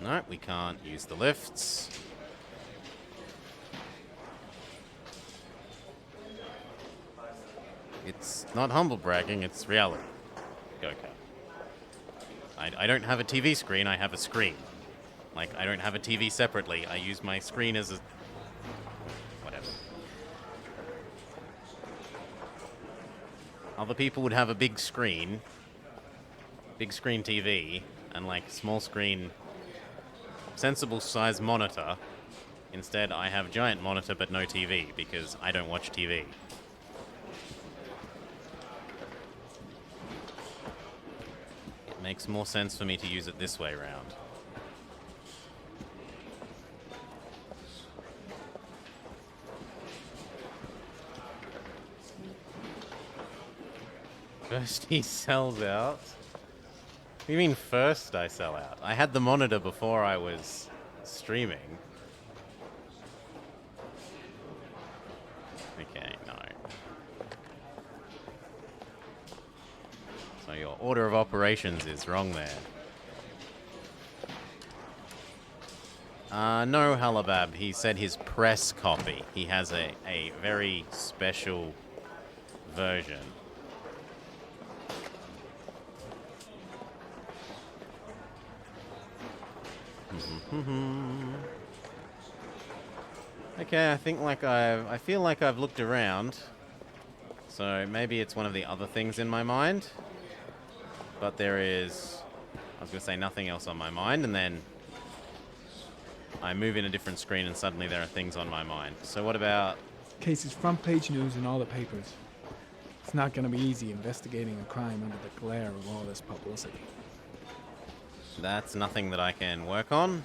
No, we can't use the lifts. It's not humble bragging, it's reality. Okay. I don't have a TV screen, I have a screen. Like, I don't have a TV separately. I use my screen as a... whatever. Other people would have a big screen TV, and like small screen, sensible size monitor. Instead, I have giant monitor but no TV because I don't watch TV. It makes more sense for me to use it this way round. First he sells out? What do you mean first I sell out? I had the monitor before I was streaming. Okay, no. So your order of operations is wrong there. No, Halabab. He said his press copy. He has a very special version. Okay, I feel like I've looked around. So maybe it's one of the other things in my mind. But there is, I was going to say nothing else on my mind, and then I move in a different screen and suddenly there are things on my mind. So what about... Case is front page news in all the papers. It's not going to be easy investigating a crime under the glare of all this publicity. That's nothing that I can work on.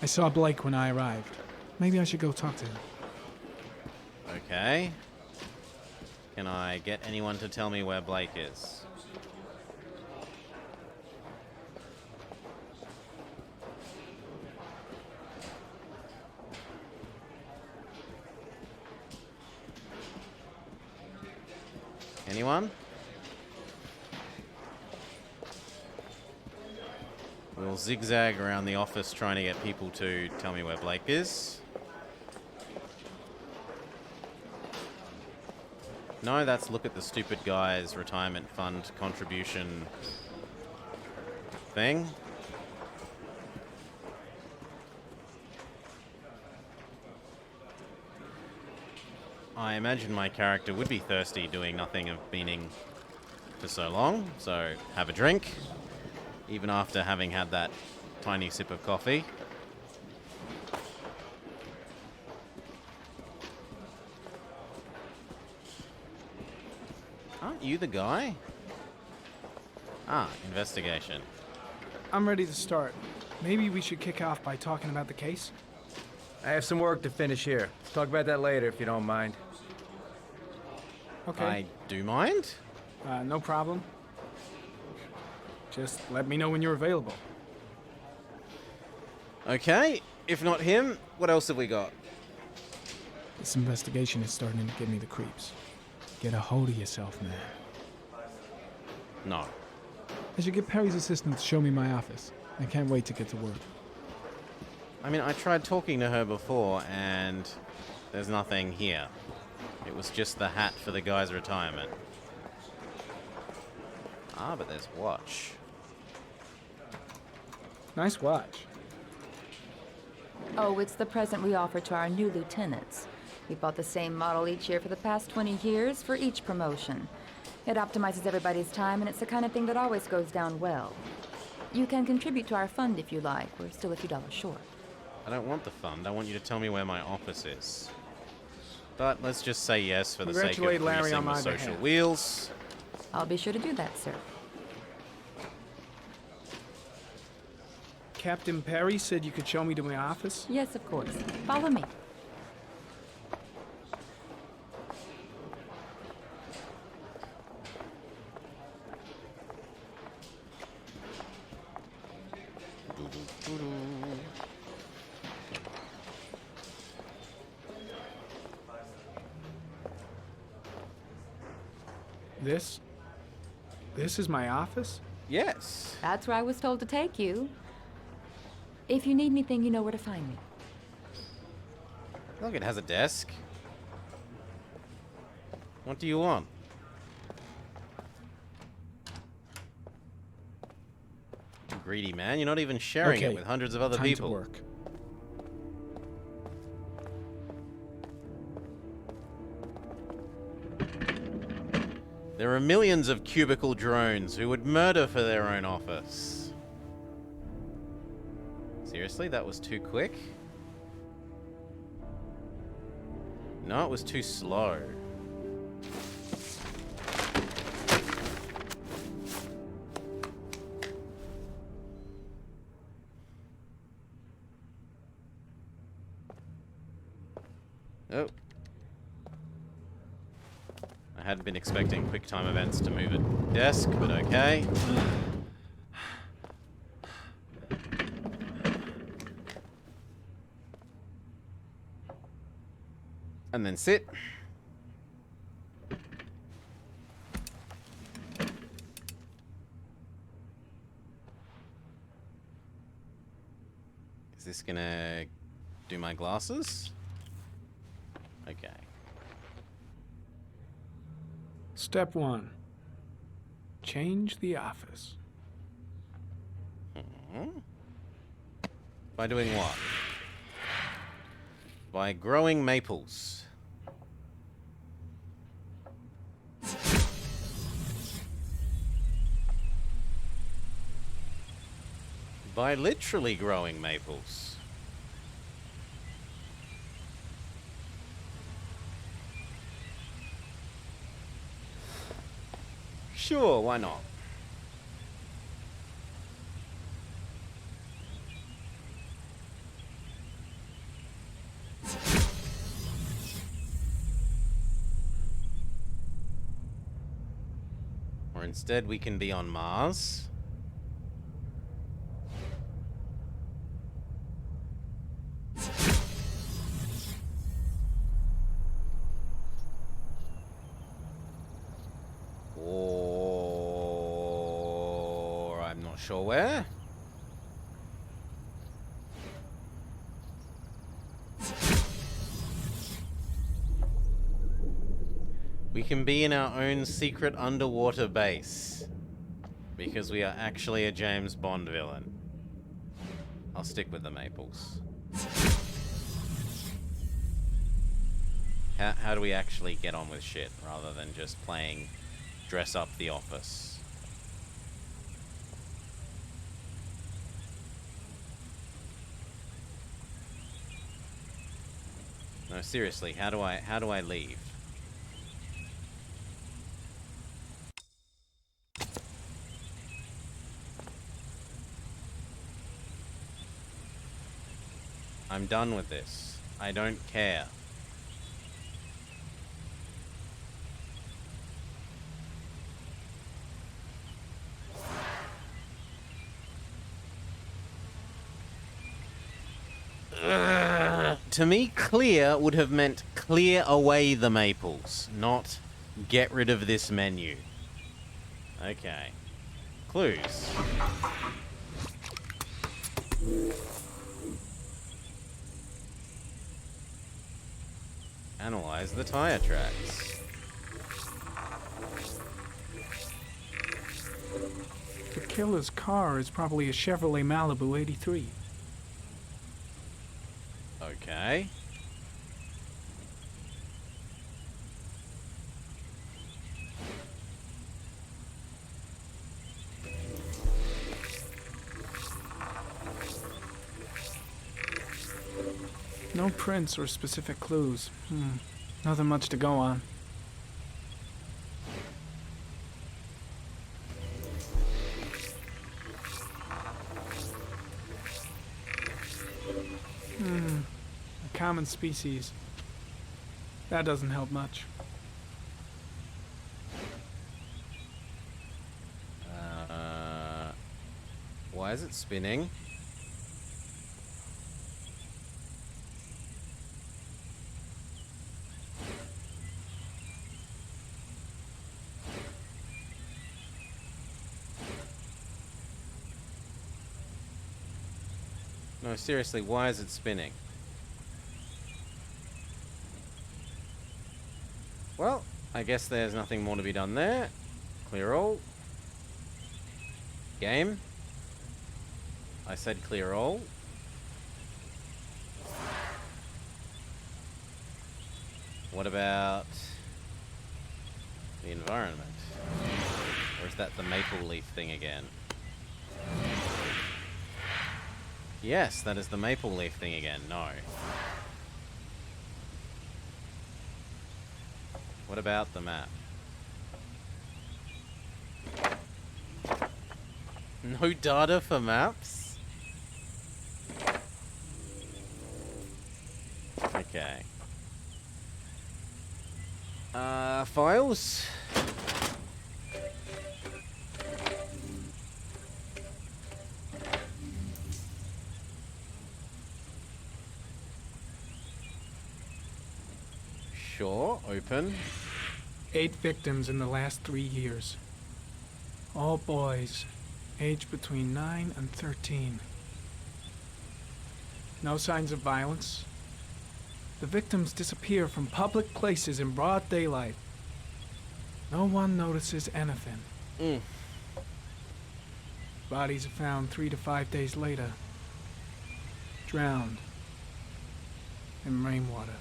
I saw Blake when I arrived. Maybe I should go talk to him. Okay. Can I get anyone to tell me where Blake is? Anyone? We'll zigzag around the office trying to get people to tell me where Blake is. No, that's look at the stupid guy's retirement fund contribution thing. I imagine my character would be thirsty doing nothing of meaning for so long, so have a drink. Even after having had that tiny sip of coffee. Aren't you the guy? Ah, investigation. I'm ready to start. Maybe we should kick off by talking about the case? I have some work to finish here. Let's talk about that later if you don't mind. Okay. I do mind? No problem. Just let me know when you're available. Okay, if not him, what else have we got? This investigation is starting to give me the creeps. Get a hold of yourself, man. No. I should get Perry's assistant to show me my office. I can't wait to get to work. I mean, I tried talking to her before, and there's nothing here. It was just the hat for the guy's retirement. Ah, but there's watch. Nice watch. Oh, it's the present we offer to our new lieutenants. We bought the same model each year for the past 20 years for each promotion. It optimizes everybody's time, and it's the kind of thing that always goes down well. You can contribute to our fund if you like. We're still a few dollars short. I don't want the fund. I want you to tell me where my office is. But let's just say yes for the sake of Congratulate Larry greasing on the my social behalf. wheels. I'll be sure to do that, sir. Captain Perry said you could show me to my office? Yes, of course. Follow me. This is my office? Yes. That's where I was told to take you. If you need anything, you know where to find me. Look, it has a desk. What do you want? You greedy man, you're not even sharing it with hundreds of other time people. To work. There are millions of cubicle drones who would murder for their own office. Seriously, that was too quick? No, it was too slow. Oh. I hadn't been expecting QuickTime events to move a desk, but okay. And then sit. Is this gonna do my glasses? Okay. Step 1. Change the office. By doing what? By growing maples. By literally growing maples. Sure, why not? Or instead we can be on Mars. Or I'm not sure where. We can be in our own secret underwater base. Because we are actually a James Bond villain. I'll stick with the maples. How do we actually get on with shit rather than just playing dress up the office? No, seriously, how do I leave? I'm done with this. I don't care. To me, clear would have meant clear away the maples, not get rid of this menu. Okay. Clues. Analyze the tire tracks. The killer's car is probably a Chevrolet Malibu 83. Okay. No prints or specific clues. Nothing much to go on. A common species. That doesn't help much. Why is it spinning? No, seriously, why is it spinning? Well, I guess there's nothing more to be done there. Clear all. Game. I said clear all. What about the environment? Or is that the maple leaf thing again? Yes, that is the maple leaf thing again. No. What about the map? No data for maps? Okay. Files? Sure, open. 8 victims in the last 3 years. All boys, aged between 9 and 13. No signs of violence. The victims disappear from public places in broad daylight. No one notices anything. Bodies are found 3 to 5 days later. Drowned in rainwater.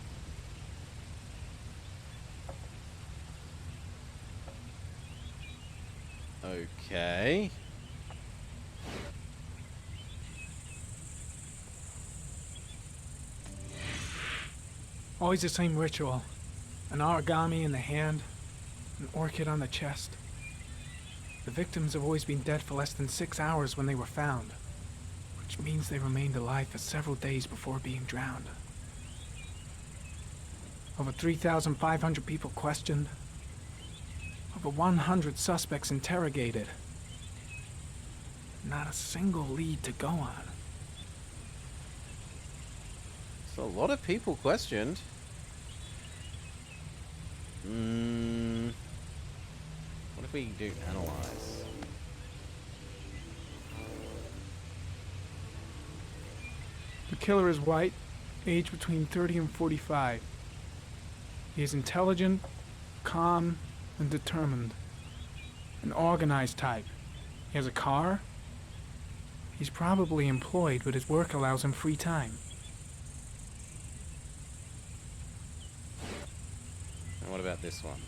Okay. Always the same ritual. An origami in the hand, an orchid on the chest. The victims have always been dead for less than 6 hours when they were found, which means they remained alive for several days before being drowned. Over 3,500 people questioned. Over 100 suspects interrogated. Not a single lead to go on. So a lot of people questioned. What if we do analyze? The killer is white, aged between 30 and 45. He is intelligent, calm, and determined. An organized type. He has a car. He's probably employed, but his work allows him free time. And what about this one?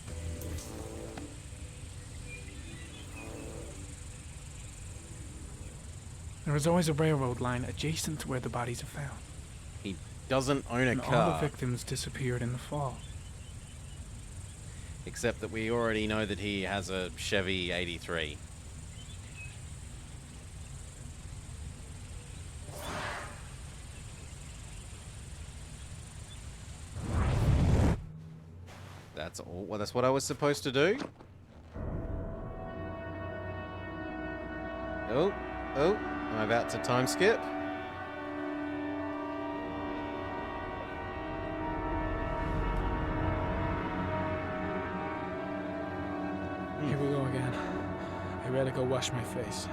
There is always a railroad line adjacent to where the bodies are found. He doesn't own a And car. all the victims disappeared in the fall. Except that we already know that he has a Chevy 83. That's all. Well, that's what I was supposed to do. Oh, I'm about to time skip. Here we go again. I gotta go wash my face.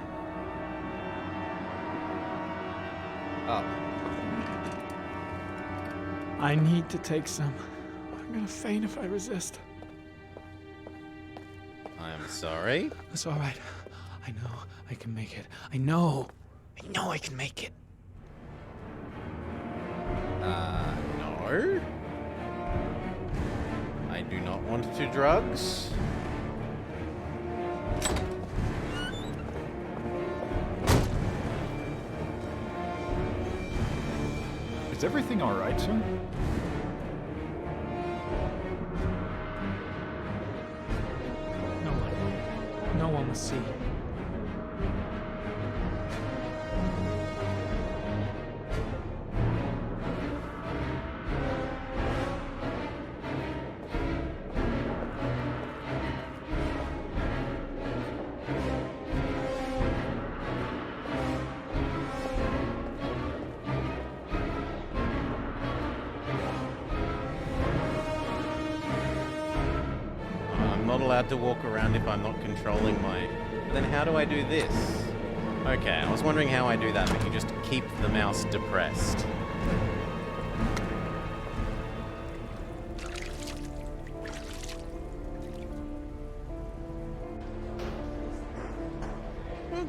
Up. I need to take some. I'm gonna faint if I resist. I am sorry. That's all right. I know I can make it. I know I can make it. No. I do not want to do drugs. Is everything all right, sir? No one will see. I'm not allowed to walk around if I'm not controlling my... But then how do I do this? Okay, I was wondering how I do that, but you just keep the mouse depressed.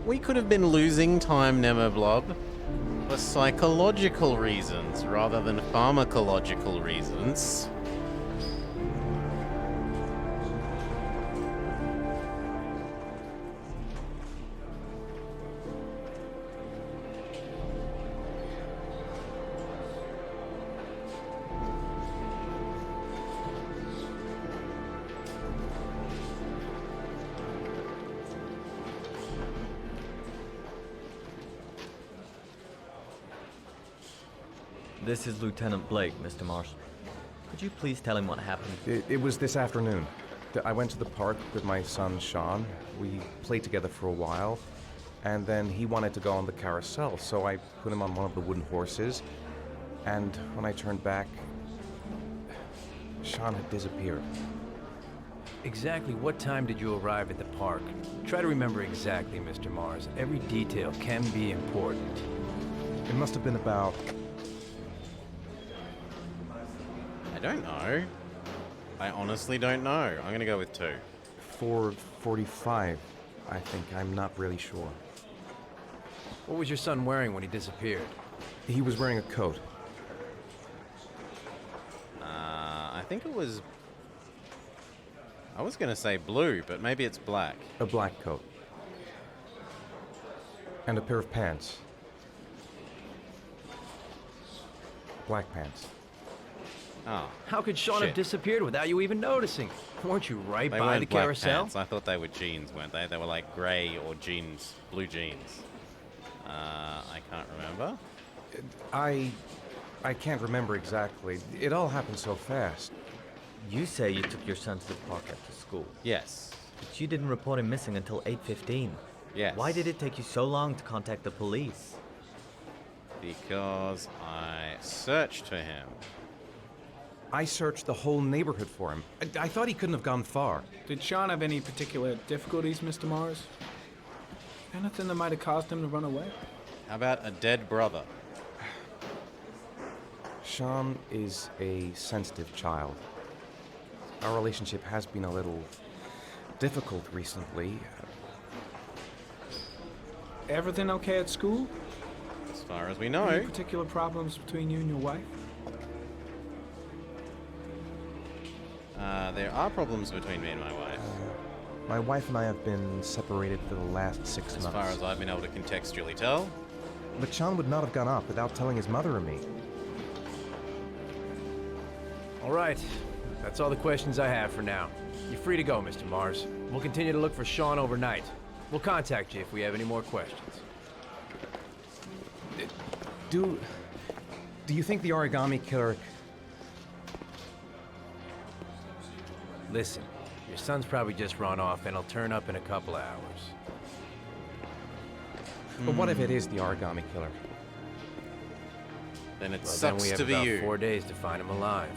We could have been losing time, Nemoblob, for psychological reasons rather than pharmacological reasons. This is Lieutenant Blake, Mr. Mars. Could you please tell him what happened? It was this afternoon. I went to the park with my son, Sean. We played together for a while, and then he wanted to go on the carousel, so I put him on one of the wooden horses, and when I turned back, Sean had disappeared. Exactly what time did you arrive at the park? Try to remember exactly, Mr. Mars. Every detail can be important. It must have been about... I don't know. I honestly don't know. I'm gonna go with 2. 4:45, I think. I'm not really sure. What was your son wearing when he disappeared? He was wearing a coat. I think it was... I was gonna say blue, but maybe it's black. A black coat. And a pair of pants. Black pants. Oh. How could Sean have disappeared without you even noticing? Weren't you right They by weren't the black carousel? pants. I thought they were jeans, weren't they? They were like grey or jeans, blue jeans. I can't remember. I can't remember exactly. It all happened so fast. You say you took your son to the park after school. Yes. But you didn't report him missing until 8:15. Yes. Why did it take you so long to contact the police? Because I searched for him. I searched the whole neighborhood for him. I thought he couldn't have gone far. Did Sean have any particular difficulties, Mr. Mars? Anything that might have caused him to run away? How about a dead brother? Sean is a sensitive child. Our relationship has been a little difficult recently. Everything okay at school? As far as we know. Any particular problems between you and your wife? There are problems between me and my wife. My wife and I have been separated for the last 6 months. As far as I've been able to contextually tell. But Sean would not have gone off without telling his mother and me. All right. That's all the questions I have for now. You're free to go, Mr. Mars. We'll continue to look for Sean overnight. We'll contact you if we have any more questions. Do you think the origami killer... Listen, your son's probably just run off and he'll turn up in a couple of hours. But what if it is the origami killer? Then it Well, sucks then we have to be about you. 4 days to find him alive.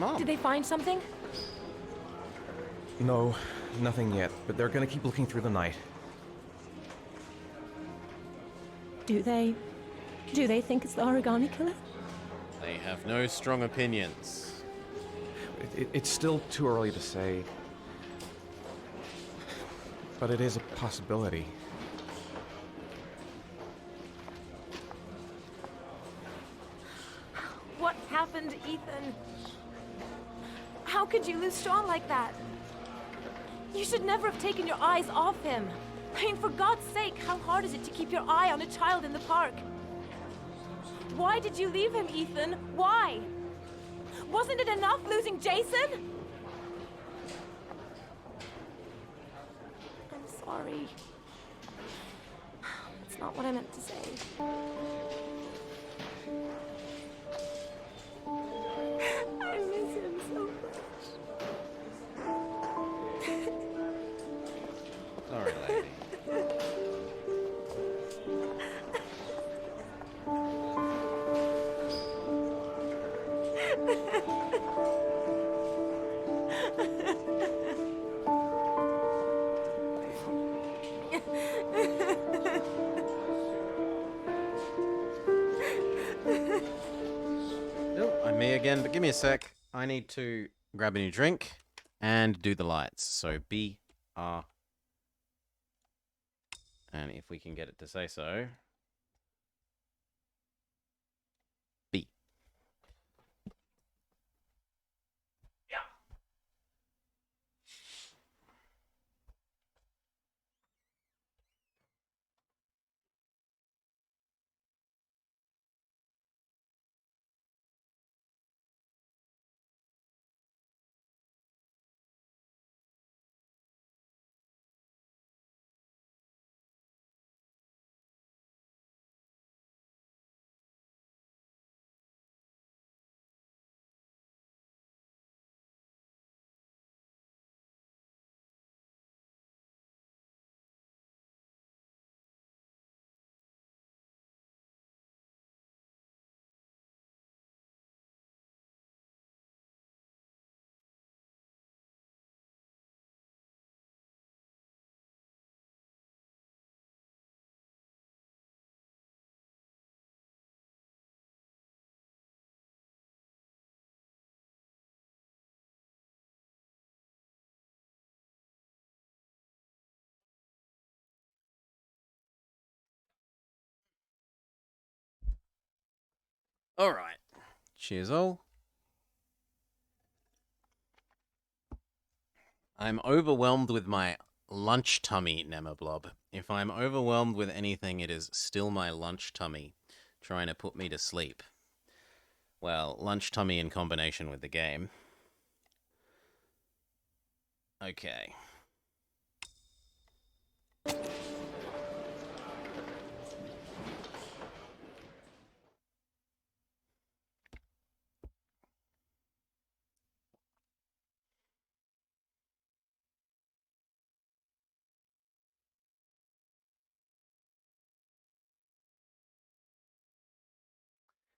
on. Did they find something? No, nothing yet, but they're gonna keep looking through the night. Do they think it's the origami killer? They have no strong opinions. It's still too early to say. But it is a possibility. What happened, Ethan? How could you lose Sean like that? You should never have taken your eyes off him. I mean, for God's sake, how hard is it to keep your eye on a child in the park? Why did you leave him, Ethan? Why? Wasn't it enough losing Jason? I'm sorry. It's not what I meant to say. I miss him so much. Sorry, lady. Oh, I'm me again, but give me a sec. I need to grab a new drink and do the lights. So B, R, and if we can get it to say so, B. Yeah. All right. Cheers all. I'm overwhelmed with my lunch tummy, Nemablob. If I'm overwhelmed with anything, it is still my lunch tummy trying to put me to sleep. Well, lunch tummy in combination with the game. Okay.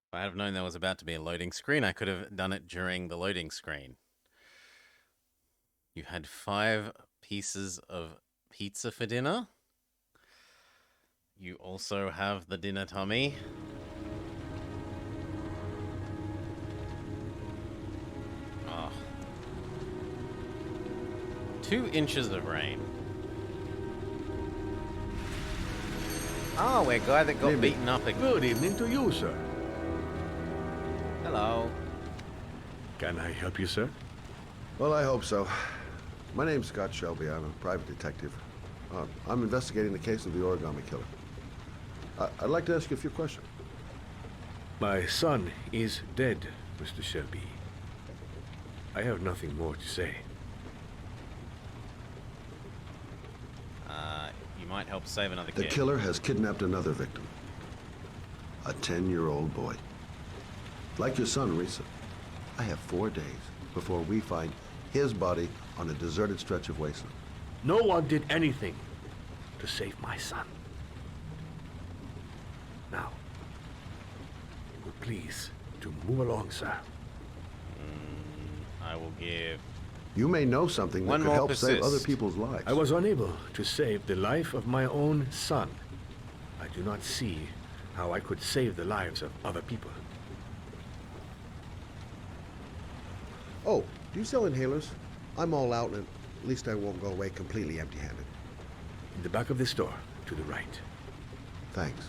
If I had known there was about to be a loading screen, I could have done it during the loading screen. You had 5 pieces of pizza for dinner. You also have the dinner tummy. Oh. 2 inches of rain. Oh, we're guy that got beaten up again. Good evening to you, sir. Hello. Can I help you, sir? Well, I hope so. My name's Scott Shelby. I'm a private detective. I'm investigating the case of the origami killer. I'd like to ask you a few questions. My son is dead, Mr. Shelby. I have nothing more to say. You might help save another The kid. killer has kidnapped another victim. A 10-year-old boy. Like your son, Risa. I have 4 days before we find his body on a deserted stretch of wasteland. No one did anything to save my son. Now, please, to move along, sir. I will give... You may know something that One could more help save other persist. people's lives. I was unable to save the life of my own son. I do not see how I could save the lives of other people. Oh, do you sell inhalers? I'm all out, and at least I won't go away completely empty-handed. In the back of the store, to the right. Thanks.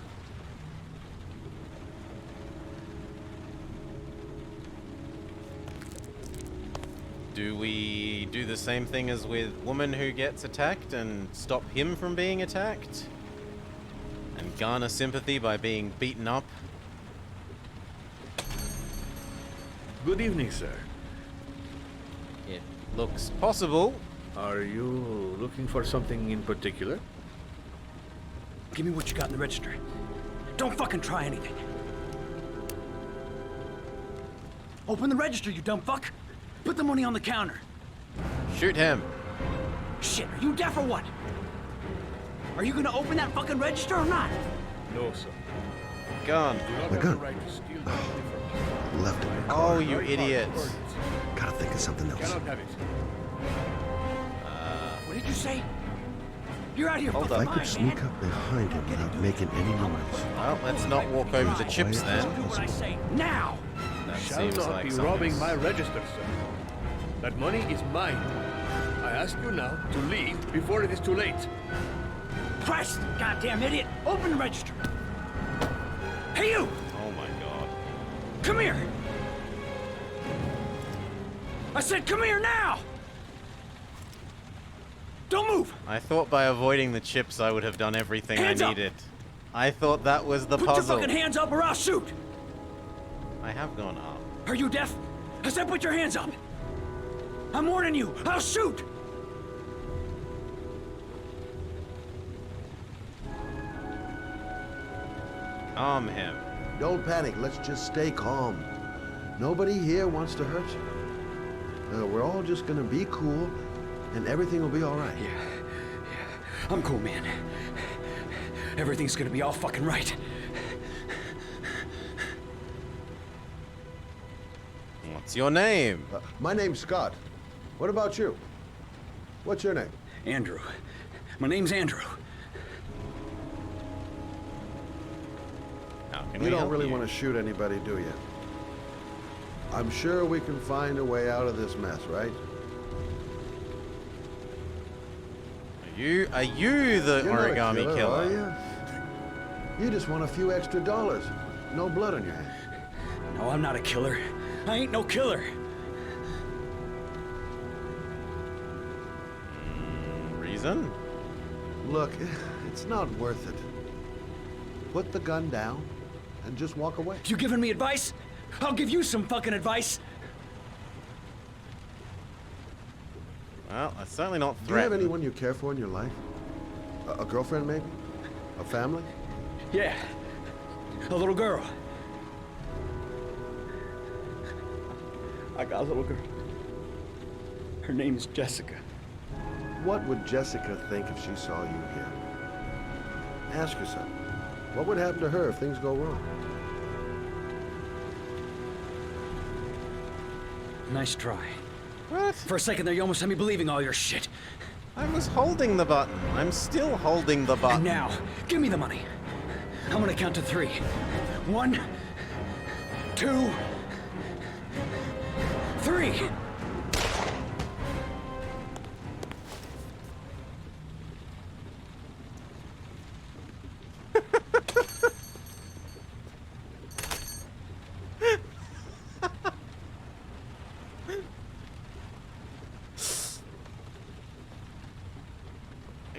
Do we do the same thing as with woman who gets attacked and stop him from being attacked? And garner sympathy by being beaten up? Good evening, sir. It looks possible. Are you looking for something in particular? Give me what you got in the register. Don't fucking try anything. Open the register, you dumb fuck. Put the money on the counter. Shoot him. Shit, are you deaf or what? Are you gonna open that fucking register or not? No, sir. Gun. My gun. Left it in the car. Oh, you idiot. Gotta think of something else. Cannot have it. What did you say? You're out here Hold fucking If I could lying, sneak man. up behind him without making any noise. Well, let's not walk over the chips then. Do what I say now. That Shall seems not like be something. robbing my register, sir. That money is mine. I ask you now to leave before it is too late. Christ, goddamn idiot! Open the register. Hey, you! Oh my god. Come here! I said come here now! Don't move! I thought by avoiding the chips I would have done everything Hands I up! needed. I thought that was the Put puzzle. your fucking hands up or I'll shoot! I have gone up. Are you deaf? I said put your hands up! I'm warning you! I'll shoot! Calm him. Don't panic. Let's just stay calm. Nobody here wants to hurt you. We're all just gonna be cool, and everything will be all right. Yeah. I'm cool, man. Everything's gonna be all fucking right. What's your name? My name's Scott. What about you? What's your name? Andrew. My name's Andrew. How can You we don't help really you? want to shoot anybody, do you? I'm sure we can find a way out of this mess, right? Are you the You're not a origami killer? Are you? You just want a few extra dollars. No blood on your hands. No, I'm not a killer. I ain't no killer. Reason? Look, it's not worth it. Put the gun down and just walk away. You giving me advice? I'll give you some fucking advice. Well, that's certainly not Do you have threatening. anyone you care for in your life? A girlfriend, maybe? A family? Yeah. A little girl. I got a little girl. Her name's Jessica. What would Jessica think if she saw you here? Ask yourself, what would happen to her if things go wrong? Nice try. What? For a second there, you almost had me believing all your shit. I was holding the button. I'm still holding the button. And now, give me the money. I'm gonna count to 3. 1, 2, 3.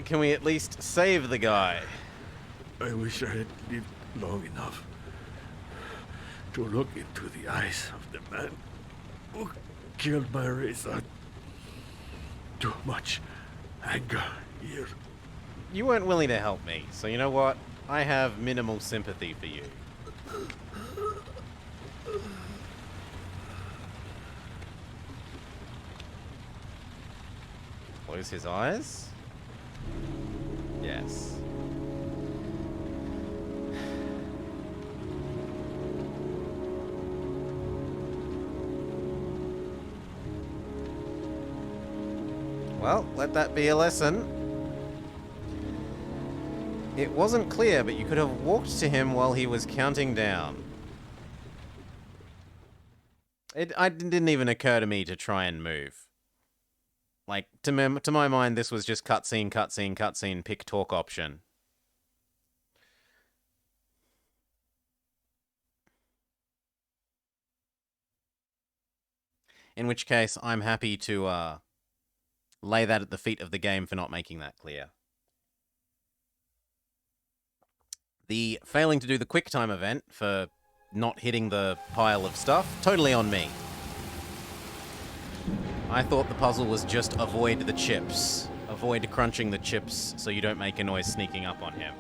Can we at least save the guy? I wish I had lived long enough to look into the eyes of the man who killed my Reza. Too much anger here. You weren't willing to help me, so you know what? I have minimal sympathy for you. Close his eyes? Yes. Well, let that be a lesson. It wasn't clear, but you could have walked to him while he was counting down. It didn't even occur to me to try and move. Like, to my mind, this was just cutscene, cutscene, cutscene, pick talk option. In which case, I'm happy to lay that at the feet of the game for not making that clear. The failing to do the quick time event for not hitting the pile of stuff, totally on me. I thought the puzzle was just avoid the chips. Avoid crunching the chips so you don't make a noise sneaking up on him.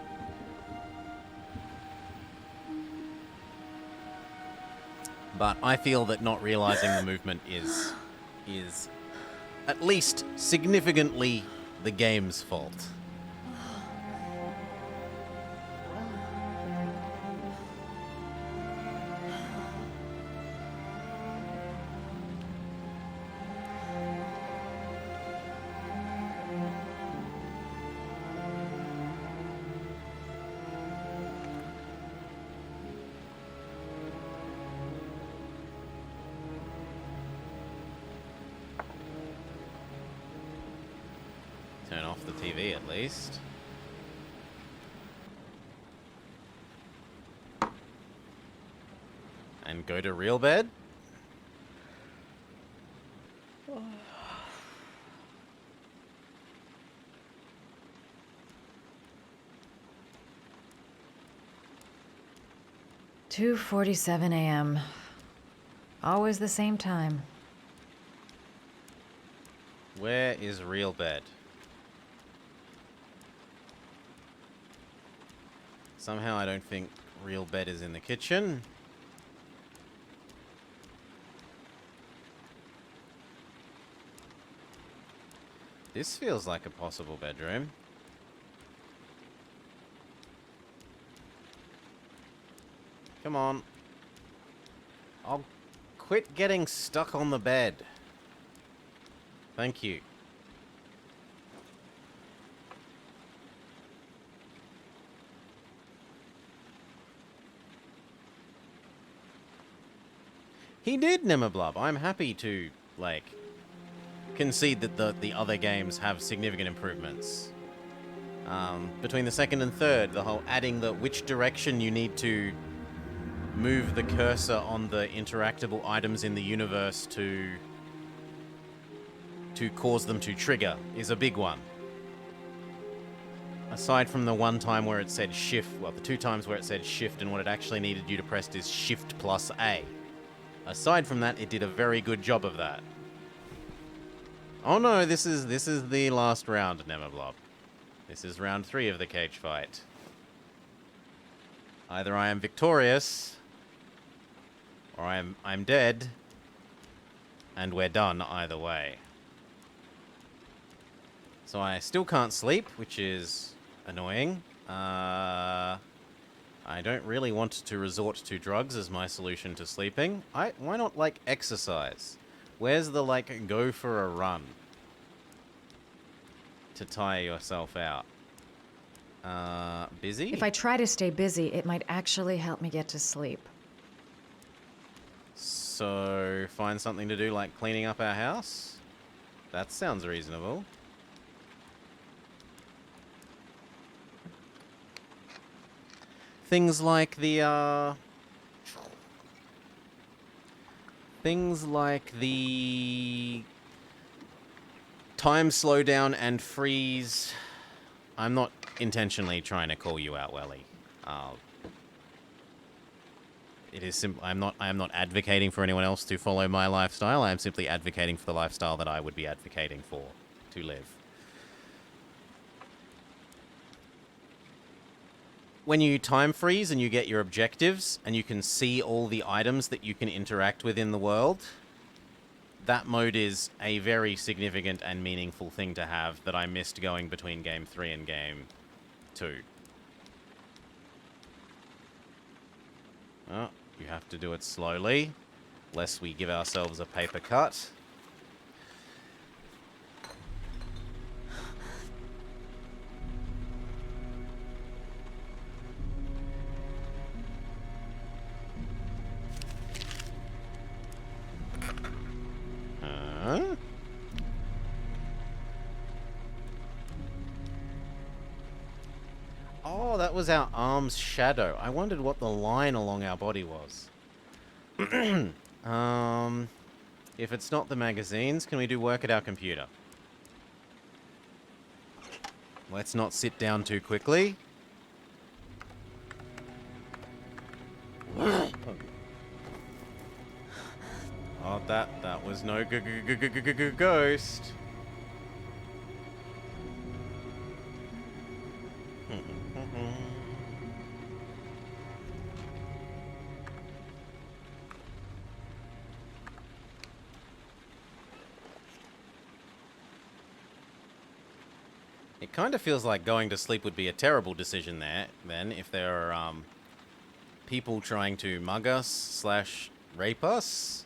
But I feel that not realizing the movement is at least significantly the game's fault. Turn off the TV at least. And go to real bed. "2:47 a.m. Always the same time." Where is real bed? Somehow I don't think real bed is in the kitchen. This feels like a possible bedroom. Come on. I'll quit getting stuck on the bed. Thank you. He did, Nemeblub. I'm happy to, like, concede that the other games have significant improvements. Between the second and third, the whole adding the which direction you need to move the cursor on the interactable items in the universe to cause them to trigger is a big one. Aside from the one time where it said shift, well, the two times where it said shift and what it actually needed you to press is shift plus A. Aside from that, it did a very good job of that. Oh no, this is the last round, Nemeblub. This is round 3 of the cage fight. Either I am victorious, or I'm dead, and we're done either way. So I still can't sleep, which is annoying. I don't really want to resort to drugs as my solution to sleeping. Why not, like, exercise? Where's the, like, go for a run to tire yourself out? Busy? If I try to stay busy, it might actually help me get to sleep. So, find something to do like cleaning up our house? That sounds reasonable. Things like the, time slowdown and freeze. I'm not intentionally trying to call you out, Welly. It is simple. I am not advocating for anyone else to follow my lifestyle. I am simply advocating for the lifestyle that I would be advocating for to live. When you time freeze and you get your objectives and you can see all the items that you can interact with in the world, that mode is a very significant and meaningful thing to have that I missed going between Game 3 and Game 2. Oh, you have to do it slowly, lest we give ourselves a paper cut. Oh, that was our arm's shadow. I wondered what the line along our body was. If it's not the magazines, can we do work at our computer? Let's not sit down too quickly. Oh, that was no ghost. It kind of feels like going to sleep would be a terrible decision then, if there are, people trying to mug us / rape us.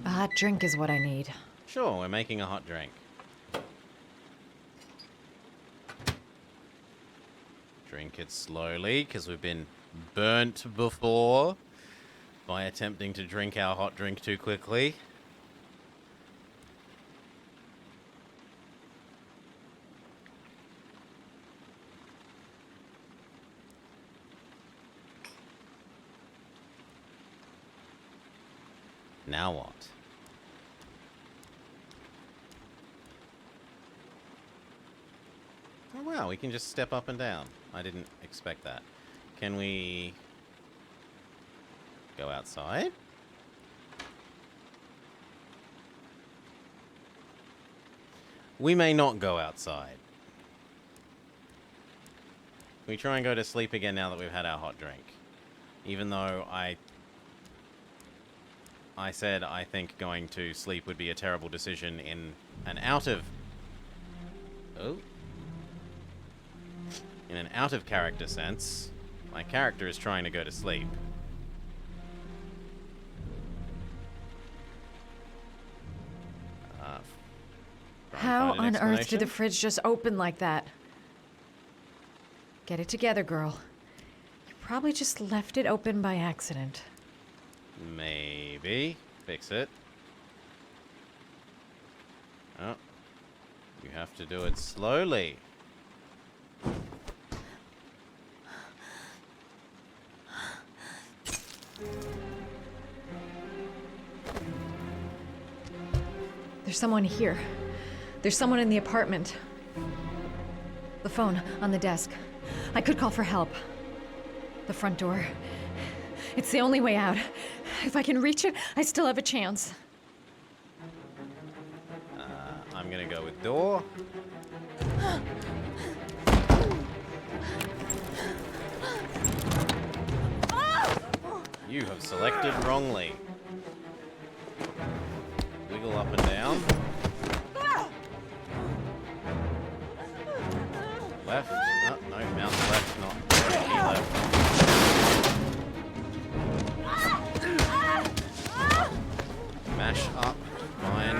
A hot drink is what I need. Sure, we're making a hot drink. Drink it slowly, because we've been burnt before by attempting to drink our hot drink too quickly. Now what? Oh wow, we can just step up and down. I didn't expect that. Can we go outside? We may not go outside. Can we try and go to sleep again now that we've had our hot drink? Even though I said I think going to sleep would be a terrible decision in an out of character sense. My character is trying to go to sleep. How on earth did the fridge just open like that? Get it together, girl. You probably just left it open by accident. Maybe. Fix it. Oh. You have to do it slowly. There's someone here. There's someone in the apartment. The phone on the desk. I could call for help. The front door. It's the only way out. If I can reach it, I still have a chance. I'm gonna go with door. You have selected wrongly. Wiggle up and down. Left. Oh, no, mouse left, not key left. Mash up. Fine.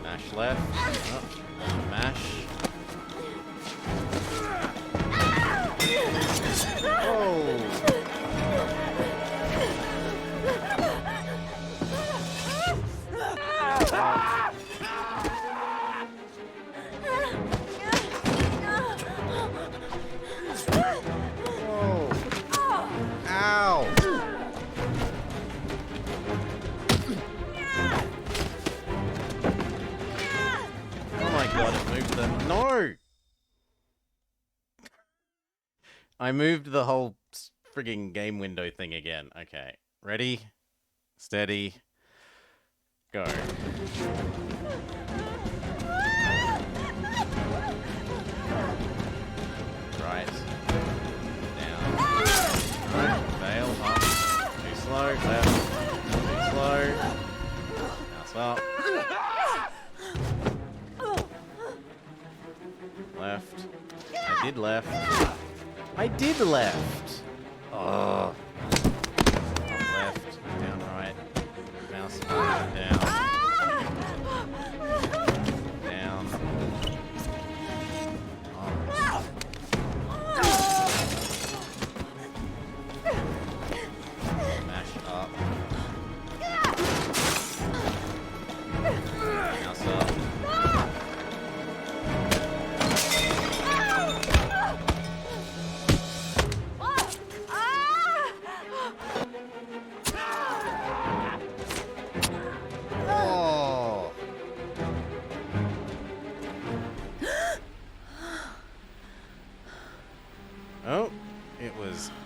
Mash left. Oh, mash. Oh! Ow! Oh my god, it moved the... No! I moved the whole frigging game window thing again. Okay. Ready? Steady. Go. Right. Down. Right. Fail. Up. Too slow. Left. Too slow. Mouse up. Left. I did left. I did left. Oh. Left. Down right. Mouse up. Down. Down.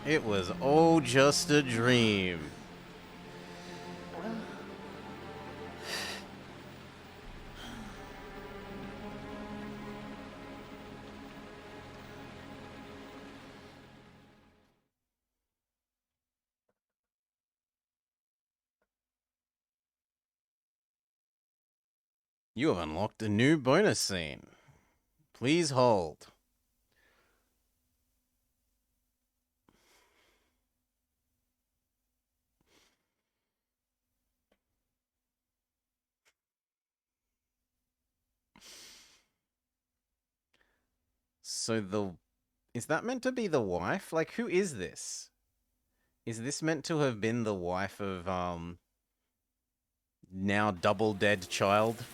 It was all just a dream. You have unlocked a new bonus scene. Please hold. So is that meant to be the wife? Like, who is this? Is this meant to have been the wife of, now double dead child?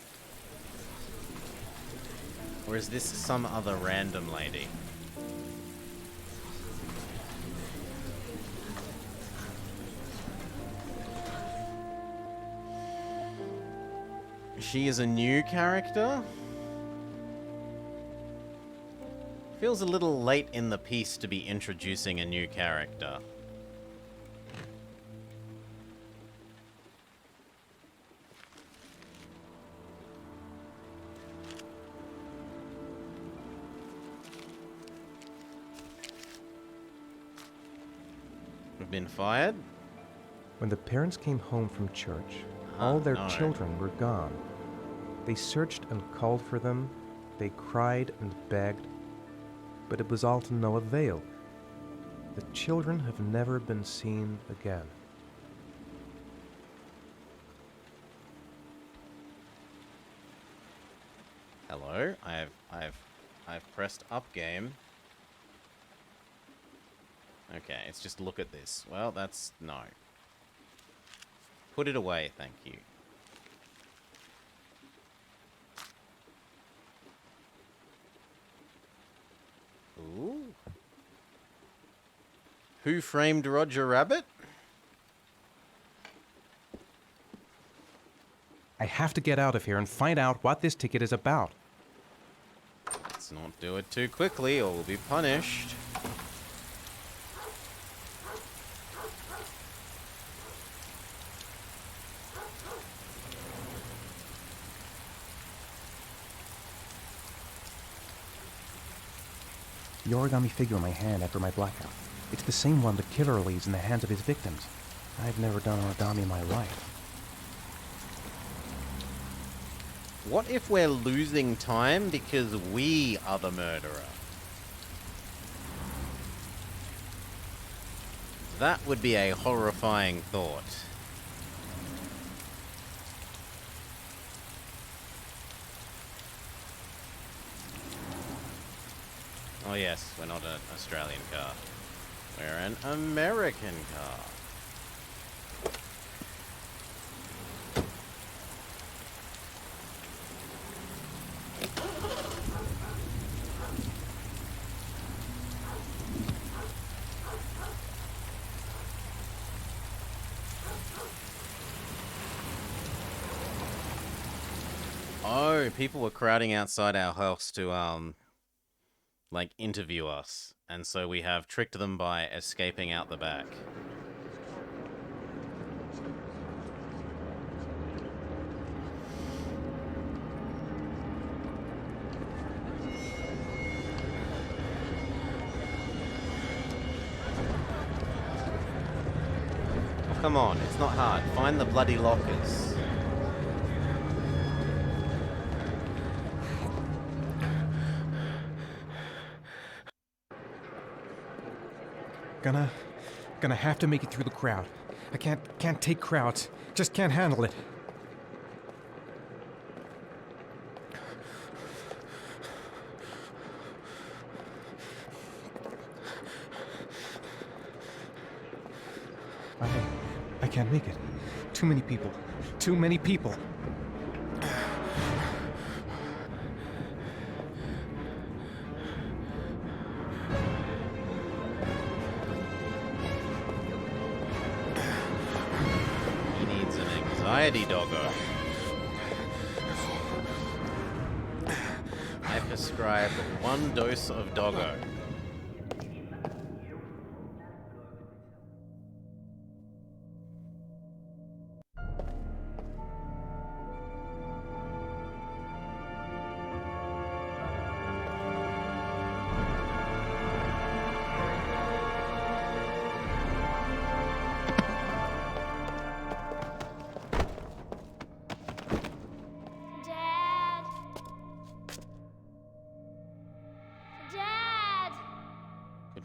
Or is this some other random lady? She is a new character? Feels a little late in the piece to be introducing a new character. We've been fired? When the parents came home from church, all their no. children were gone. They searched and called for them, they cried and begged, but it was all to no avail. The children have never been seen again. Hello? I've pressed up game. Okay, it's just look at this. Well, that's no. Put it away, thank you. Ooh. Who Framed Roger Rabbit? I have to get out of here and find out what this ticket is about. Let's not do it too quickly or we'll be punished. The origami figure in my hand after my blackout. It's the same one the killer leaves in the hands of his victims. I've never done origami in my life. What if we're losing time because we are the murderer? That would be a horrifying thought. Oh yes, we're not an Australian car. We're an American car. Oh, people were crowding outside our house to, like, interview us. And so we have tricked them by escaping out the back. Oh, come on, it's not hard. Find the bloody lockers. Gonna have to make it through the crowd. I can't take crowds. Just can't handle it. I can't make it. Too many people. Too many people. Doggo. I prescribe 1 dose of Doggo.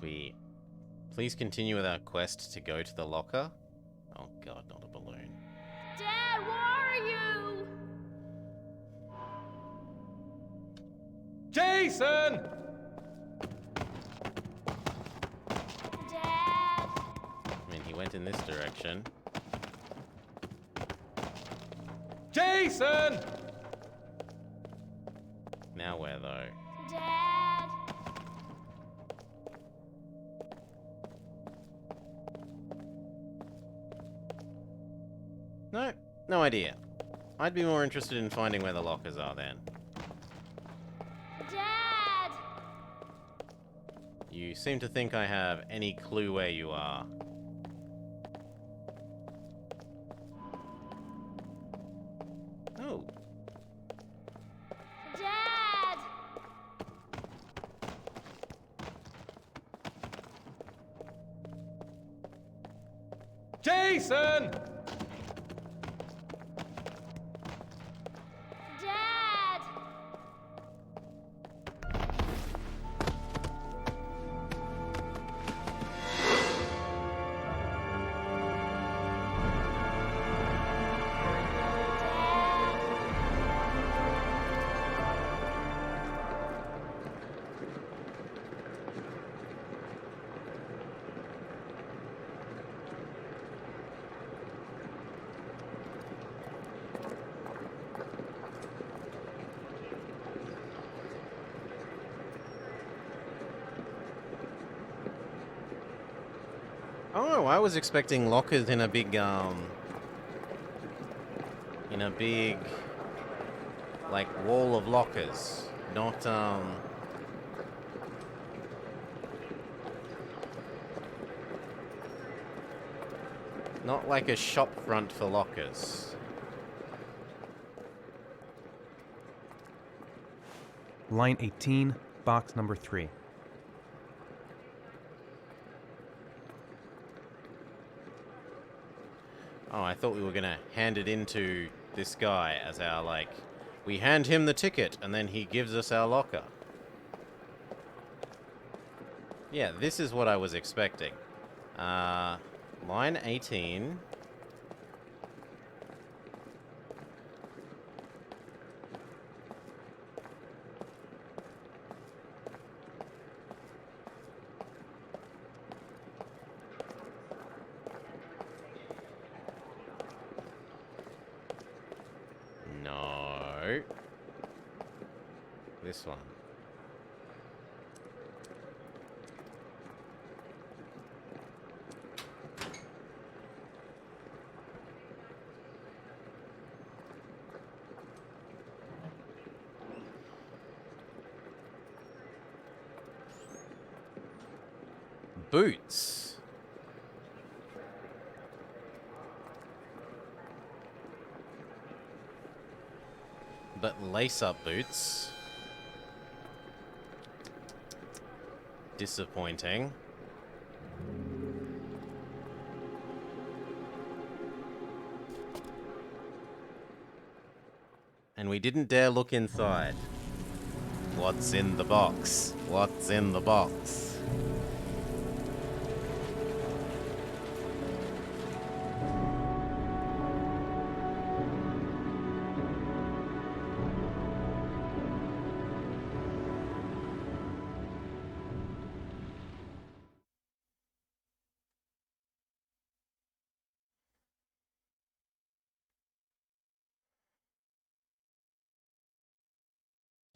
we please continue with our quest to go to the locker? Oh god, not a balloon. Dad, where are you? Jason! Dad. I mean, he went in this direction. Jason! Now where, though? Dad. No, no idea. I'd be more interested in finding where the lockers are then. Dad. You seem to think I have any clue where you are. Oh. Dad. Jason! Dad. Oh, I was expecting lockers in a big, like, wall of lockers. Not, not like a shop front for lockers. Line 18, box number 3. Oh, I thought we were gonna hand it into this guy as our, like, we hand him the ticket and then he gives us our locker. Yeah, this is what I was expecting. Line 18. No. This one. Boots. But lace-up boots. Disappointing. And we didn't dare look inside. What's in the box? What's in the box?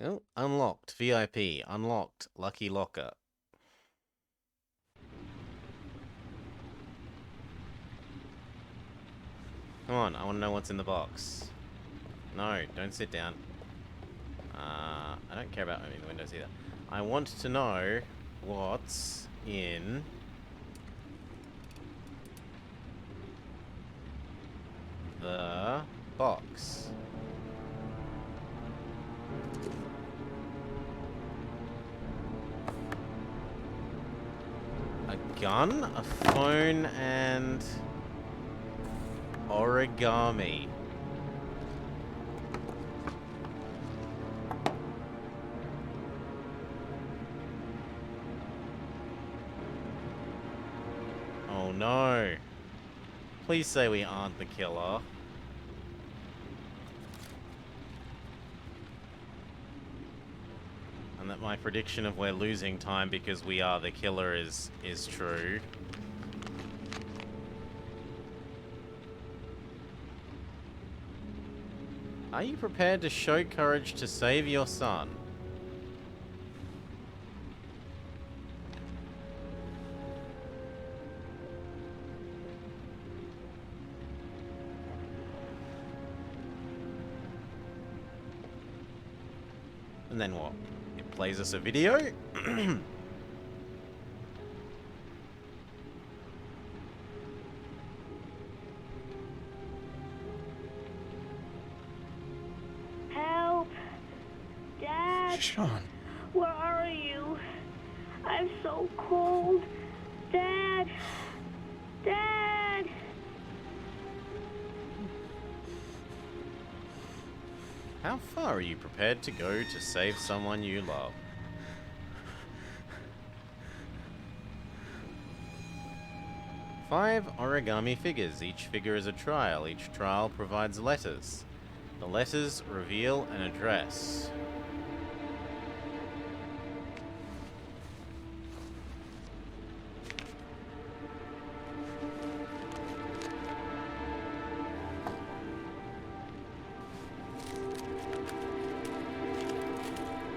Oh, unlocked. VIP. Unlocked. Lucky locker. Come on, I want to know what's in the box. No, don't sit down. I don't care about opening the windows either. I want to know what's in the box. A gun, a phone, and origami. no. Please say we aren't the killer. And that my prediction of we're losing time because we are the killer is true. Are you prepared to show courage to save your son? And then what? It plays us a video? Help! Dad! Sean. Where are you? I'm so cold. Dad! Dad! How far are you prepared to go to save someone you love? Five origami figures. Each figure is a trial. Each trial provides letters. The letters reveal an address.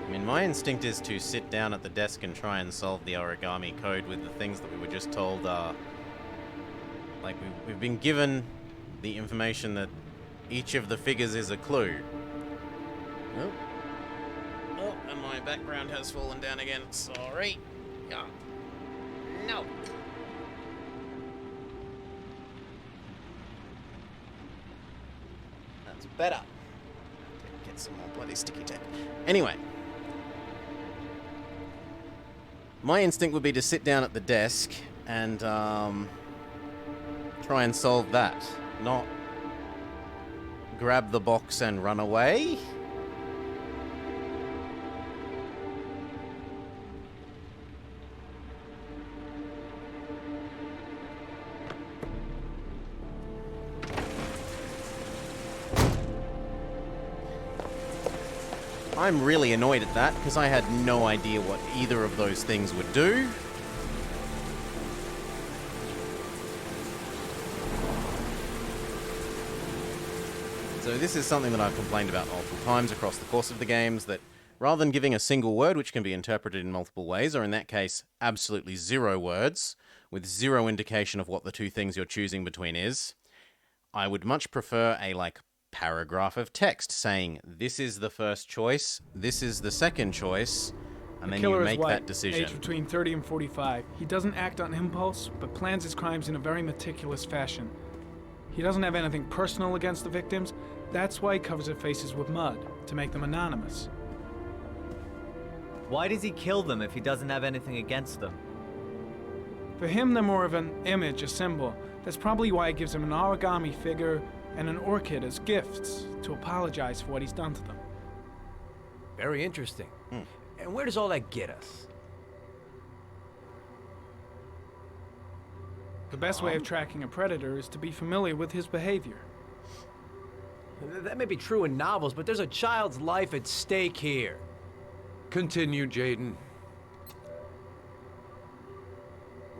I mean, my instinct is to sit down at the desk and try and solve the origami code with the things that we were just told are... Like, we've been given the information that each of the figures is a clue. Oh. Oh, and my background has fallen down again. Sorry. Yeah. No. That's better. Get some more bloody sticky tape. Anyway. My instinct would be to sit down at the desk and try and solve that. Not grab the box and run away. I'm really annoyed at that because I had no idea what either of those things would do. So this is something that I've complained about multiple times across the course of the games, that rather than giving a single word which can be interpreted in multiple ways, or in that case, absolutely 0 words, with 0 indication of what the two things you're choosing between is, I would much prefer a, paragraph of text saying, this is the first choice, this is the second choice, and then you make that decision. Aged between 30 and 45. He doesn't act on impulse, but plans his crimes in a very meticulous fashion. He doesn't have anything personal against the victims. That's why he covers their faces with mud, to make them anonymous. Why does he kill them if he doesn't have anything against them? For him, they're more of an image, a symbol. That's probably why he gives them an origami figure and an orchid as gifts to apologize for what he's done to them. Very interesting. And where does all that get us? The best way of tracking a predator is to be familiar with his behavior. That may be true in novels, but there's a child's life at stake here. Continue, Jaden.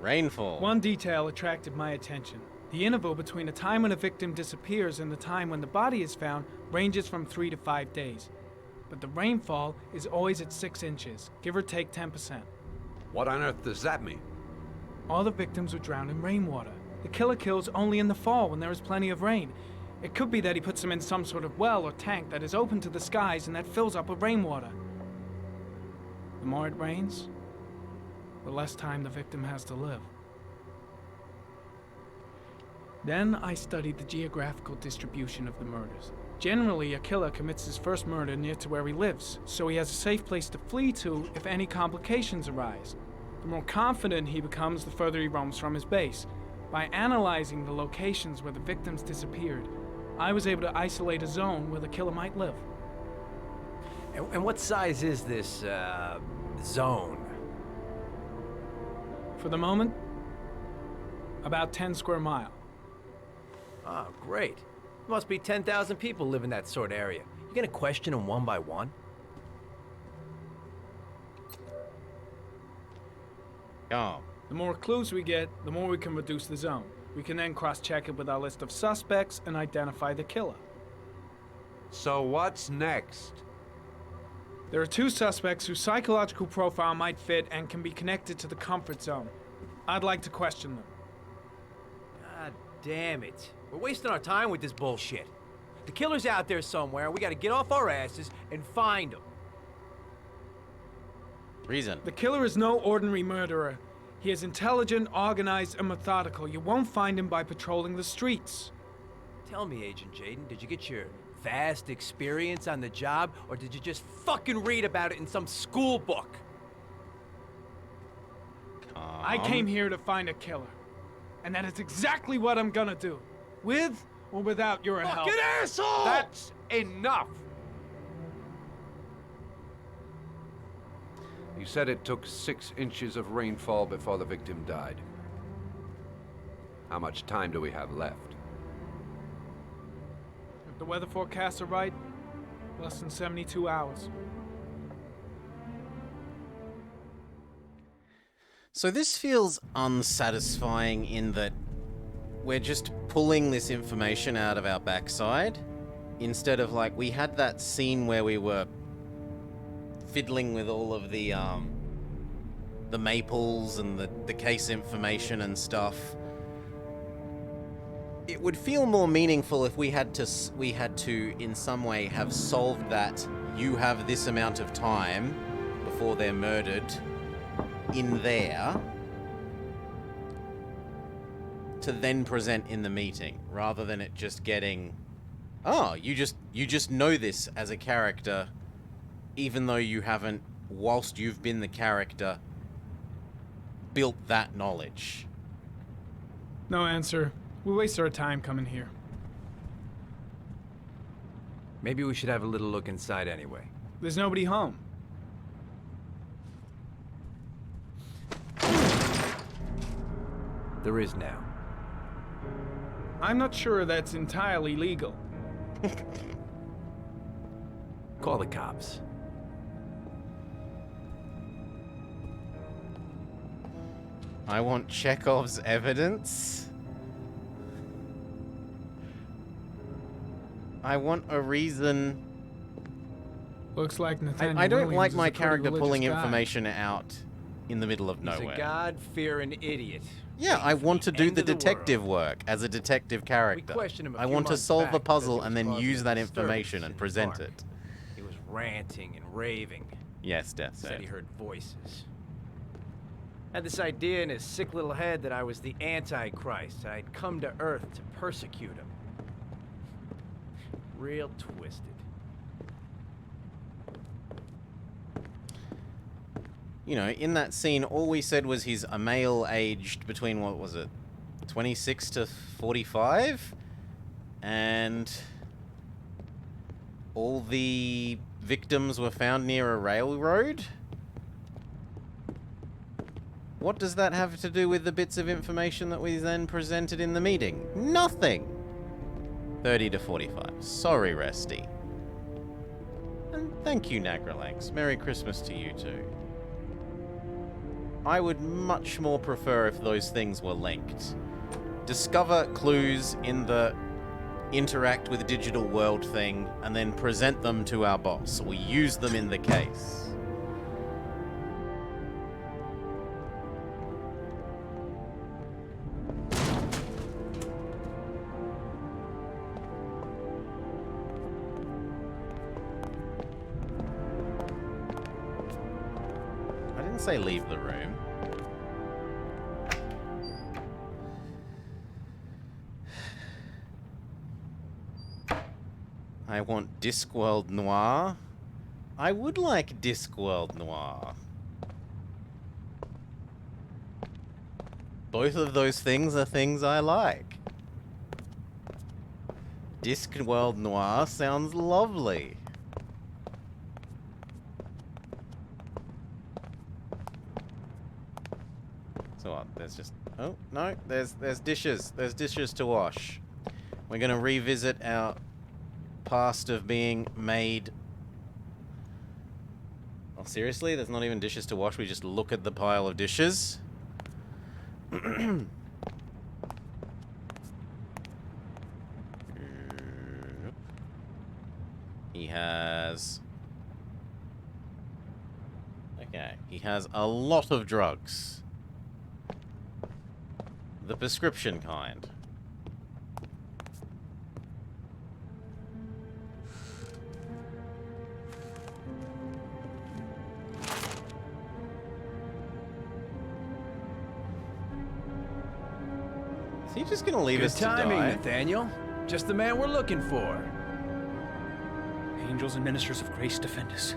Rainfall. One detail attracted my attention. The interval between the time when a victim disappears and the time when the body is found ranges from 3 to 5 days. But the rainfall is always at 6 inches, give or take 10%. What on earth does that mean? All the victims were drowned in rainwater. The killer kills only in the fall when there is plenty of rain. It could be that he puts them in some sort of well or tank that is open to the skies and that fills up with rainwater. The more it rains, the less time the victim has to live. Then I studied the geographical distribution of the murders. Generally, a killer commits his first murder near to where he lives, so he has a safe place to flee to if any complications arise. The more confident he becomes, the further he roams from his base. By analyzing the locations where the victims disappeared, I was able to isolate a zone where the killer might live. And what size is this, zone? For the moment, About 10 square mile. Oh, great. Must be 10,000 people live in that sort of area. You gonna question them one by one? Calm. The more clues we get, the more we can reduce the zone. We can then cross-check it with our list of suspects and identify the killer. So what's next? There are 2 suspects whose psychological profile might fit and can be connected to the comfort zone. I'd like to question them. God damn it. We're wasting our time with this bullshit. The killer's out there somewhere. We gotta get off our asses and find him. Reason. The killer is no ordinary murderer. He is intelligent, organized, and methodical. You won't find him by patrolling the streets. Tell me, Agent Jayden, did you get your vast experience on the job, or did you just fucking read about it in some school book? I came here to find a killer. And that is exactly what I'm gonna do. With or without your help. Fucking asshole! That's enough! You said it took 6 inches of rainfall before the victim died. How much time do we have left? If the weather forecasts are right, less than 72 hours. So this feels unsatisfying in that we're just pulling this information out of our backside instead of, like, we had that scene where we were fiddling with all of the maples and the case information and stuff. It would feel more meaningful if we had to in some way have solved that you have this amount of time before they're murdered in there to then present in the meeting, rather than it just getting, oh, you just know this as a character, even though you haven't, whilst you've been the character, built that knowledge. No answer. We waste our time coming here. Maybe we should have a little look inside anyway. There's nobody home. There is now. I'm not sure that's entirely legal. Call the cops. I want Chekhov's evidence. I want a reason. Looks like Nathaniel I don't Williams like is my a pretty character pulling religious guy. information out in the middle of He's nowhere. a God-fearing idiot. Yeah, I want to do end the of the detective work as a detective character. questioned him a I few want to months solve back a puzzle because and he was then causing use that a information disturbance and in the present park. it. He was ranting and raving. Yes, Death Said said. he heard voices. Had this idea in his sick little head that I was the Antichrist. I'd come to Earth to persecute him. Real twisted. You know, in that scene, all we said was he's a male aged between, what was it, 26 to 45? And all the victims were found near a railroad? What does that have to do with the bits of information that we then presented in the meeting? Nothing! 30 to 45. Sorry, Resty. And thank you, Nagralanx. Merry Christmas to you too. I would much more prefer if those things were linked. Discover clues in the interact with digital world thing, and then present them to our boss. We use them in the case. I didn't say leave the room. I want Discworld Noir. I would like Discworld Noir. Both of those things are things I like. Discworld Noir sounds lovely. So what? There's just... Oh, no. There's dishes. There's dishes to wash. We're going to revisit our past of being made... Oh, seriously? There's not even dishes to wash? We just look at the pile of dishes? He has... Okay. He has a lot of drugs. The prescription kind. Is he just gonna leave Good us to timing, die? Nathaniel. Just the man we're looking for. Angels and ministers of grace defend us.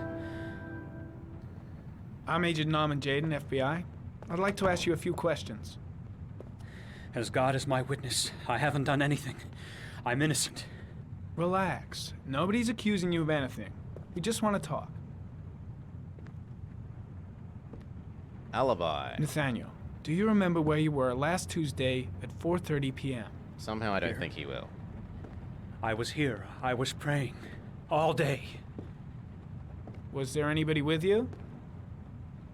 I'm Agent Norman Jaden, FBI. I'd like to ask you a few questions. As God is my witness, I haven't done anything. I'm innocent. Relax. Nobody's accusing you of anything. We just want to talk. Alibi. Nathaniel, do you remember where you were last Tuesday at 4:30 p.m.? Somehow I don't think he will. I was here. I was praying. All day. Was there anybody with you?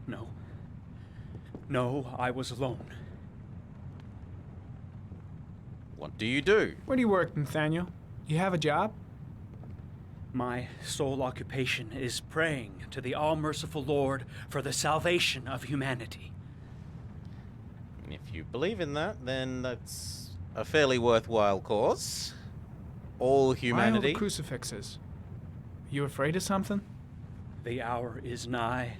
No. No, I was alone. What do you do? Where do you work, Nathaniel? You have a job? My sole occupation is praying to the all-merciful Lord for the salvation of humanity. If you believe in that, then that's a fairly worthwhile cause. All Why all humanity. the crucifixes? You afraid of something? The hour is nigh,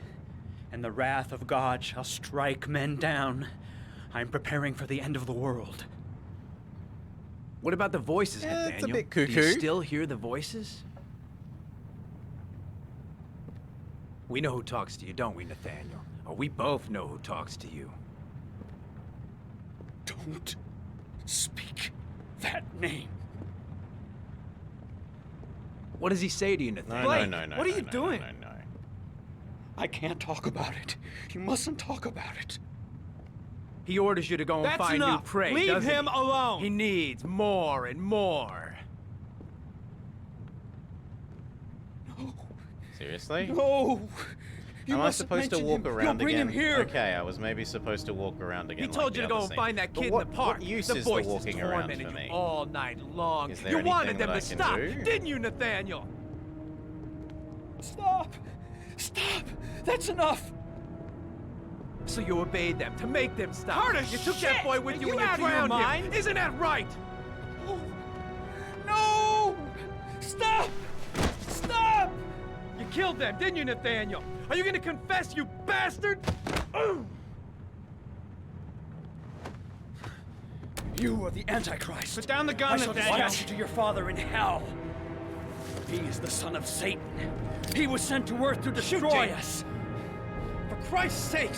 and the wrath of God shall strike men down. I'm preparing for the end of the world. What about the voices, Yeah, Nathaniel? it's a bit Do you cuckoo. still hear the voices? We know who talks to you, don't we, Nathaniel? Or we both know who talks to you. Don't speak that name. What does he say to you, Nathaniel? No, what are you doing? No. I can't talk about it. You mustn't talk about it. He orders you to go and That's find enough. new prey, Leave doesn't him he? alone. He needs more and more. Seriously? No! You Am I mustn't supposed to mention walk him. around You'll bring again? him here. Okay, I was maybe supposed to walk around again. He like told the you to go other and scene. find that But kid in what, the park. What use the is the voices walking around tormented for you me? all night long. Is there You anything wanted them that I to can stop, do? didn't you, Nathaniel? Stop! Stop! That's enough! So you obeyed them to make them stop. Curtis, you took shit! that boy with Are you you and you out of your drowned him. mind? Isn't that right? No! Stop! Stop! You killed them, didn't you, Nathaniel? Are you gonna confess, you bastard? You are the Antichrist. Put down the gun, I shall Nathaniel. dispatch you to your father in hell. He is the son of Satan. He was sent to earth to destroy us. For Christ's sake,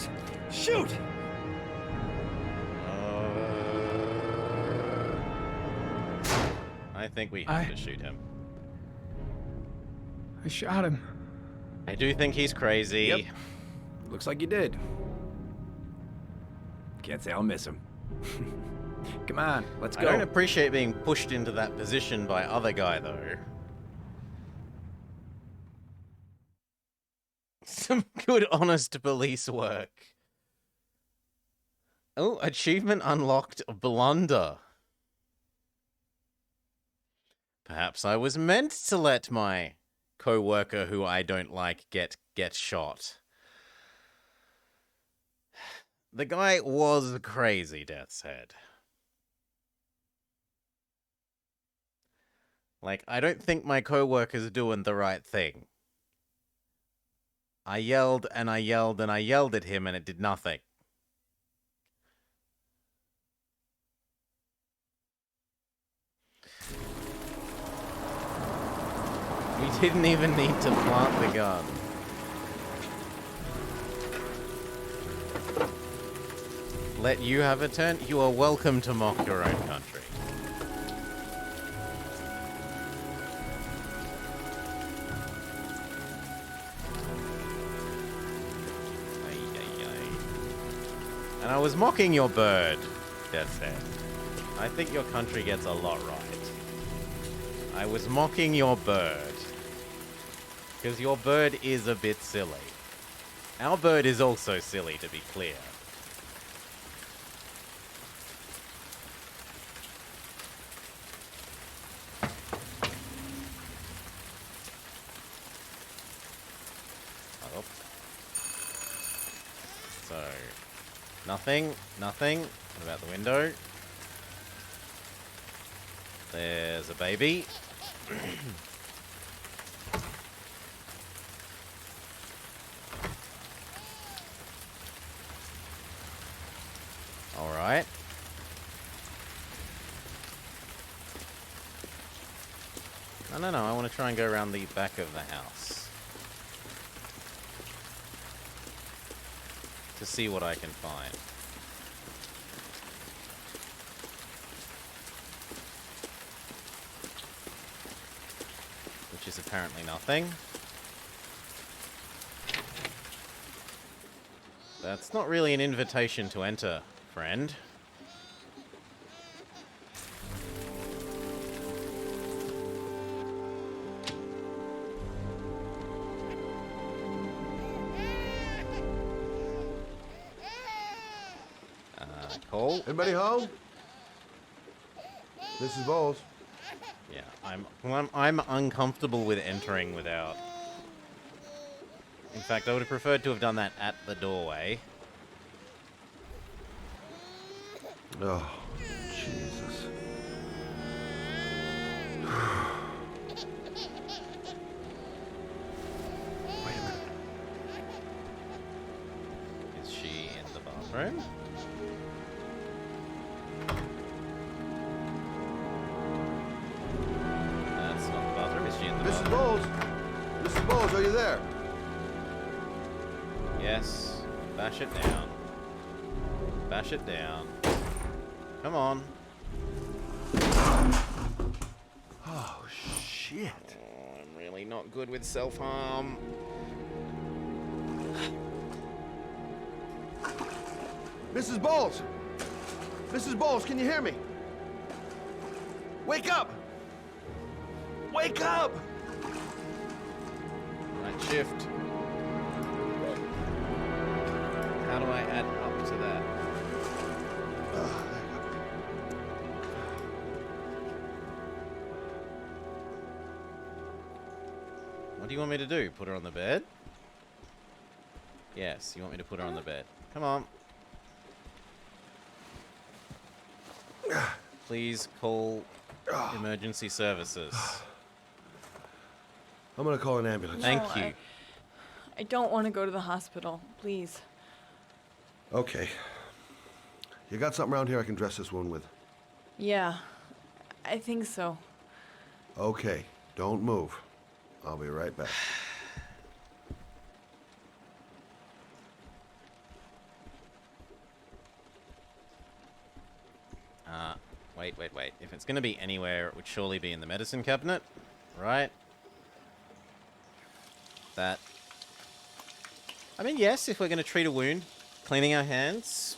shoot! I think we have to shoot him. I shot him. I do think he's crazy. Yep. Looks like you did. Can't say I'll miss him. Come on, let's I go. don't appreciate being pushed into that position by other guy, though. Some good, honest police work. Oh, achievement unlocked, blunder. Perhaps I was meant to let my co-worker who I don't like get shot. The guy was crazy, Death's Head. Like, I don't think my co-worker's doing the right thing. I yelled and I yelled and I yelled at him and it did nothing. We didn't even need to plant the gun. Let you have a turn? You are welcome to mock your own country. And I was mocking your bird, Deathshead. I think your country gets a lot right. I was mocking your bird. Because your bird is a bit silly. Our bird is also silly, to be clear. Oh. So, nothing. What about the window? There's a baby. Alright. No, I want to try and go around the back of the house. To see what I can find. Which is apparently nothing. That's not really an invitation to enter, friend. Cole? Anybody home? Mrs. Bowles. Yeah, I'm uncomfortable with entering without. In fact, I would have preferred to have done that at the doorway. Oh, Jesus. Wait a minute. Is she in the bathroom? That's not the bathroom. Is she in the Mrs. bathroom? Bowles! Mrs. Bowles, are you there? Yes. Bash it down. Bash it down. Come on. Oh, shit. Oh, I'm really not good with self-harm. Mrs. Bowles! Mrs. Bowles, can you hear me? Wake up! Wake up! Right shift. How do I add up to that? What do you want me to do? Put her on the bed? Yes, you want me to put her on the bed. Come on. Please call emergency services. I'm gonna call an ambulance. Thank you. I don't want to go to the hospital. Please. Okay. You got something around here I can dress this wound with? Yeah, I think so. Okay, don't move. I'll be right back. Wait. If it's going to be anywhere, it would surely be in the medicine cabinet, right? That... I mean, yes, if we're going to treat a wound, cleaning our hands,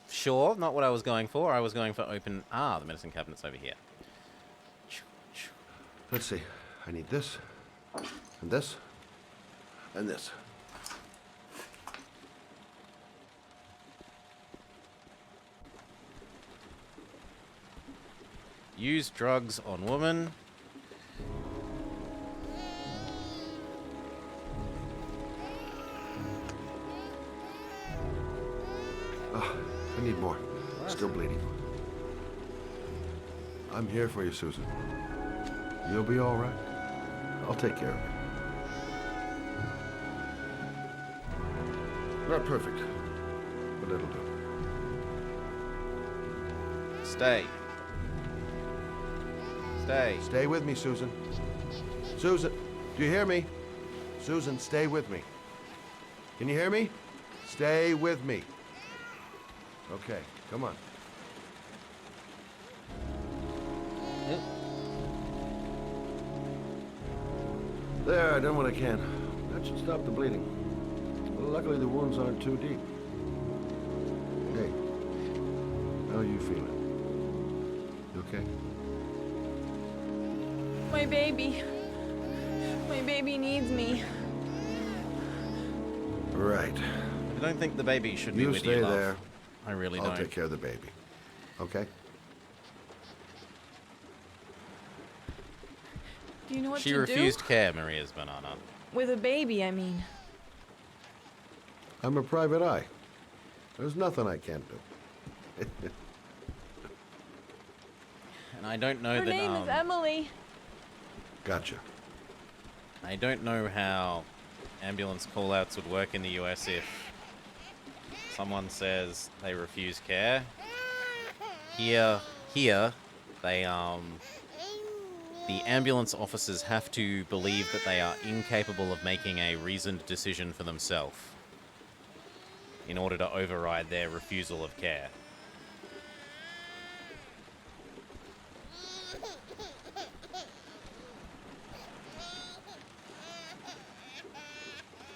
sure, not what I was going for. I was going for open... Ah, the medicine cabinet's over here. Let's see. I need this, and this, and this. Use drugs on woman. I need more. Still bleeding. I'm here for you, Susan. You'll be all right. I'll take care of it. Not perfect, but it'll do. Stay. Stay. Stay with me, Susan. Susan, do you hear me? Susan, stay with me. Can you hear me? Stay with me. Okay, come on. There, I done what I can. That should stop the bleeding. Well, luckily the wounds aren't too deep. How are you feeling? You okay? My baby. My baby needs me. Right. I don't think the baby should be You with stay you, love. there. I really I'll don't. take care of the baby. Okay? Do you know what She to refused do? care, Maria's banana. With a baby, I mean. I'm a private eye. There's nothing I can't do. And I don't know Her that, name is Emily. Gotcha. I don't know how ambulance call-outs would work in the US if someone says they refuse care. Here, they, the ambulance officers have to believe that they are incapable of making a reasoned decision for themselves in order to override their refusal of care.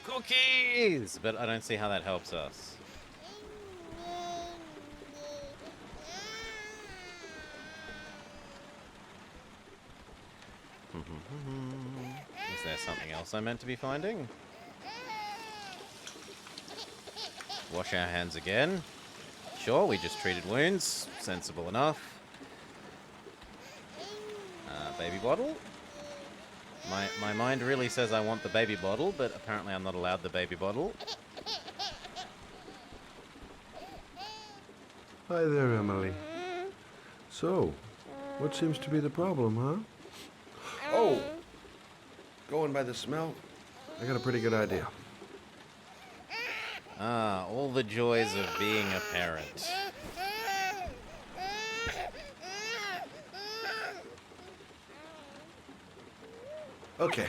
Cookies! But I don't see how that helps us. Is there something else I'm meant to be finding? Wash our hands again. Sure, we just treated wounds. Sensible enough. Baby bottle. My mind really says I want the baby bottle, but apparently I'm not allowed the baby bottle. Hi there, Emily. So, what seems to be the problem, huh? Oh! Going by the smell, I got a pretty good idea. Ah, all the joys of being a parent. Okay.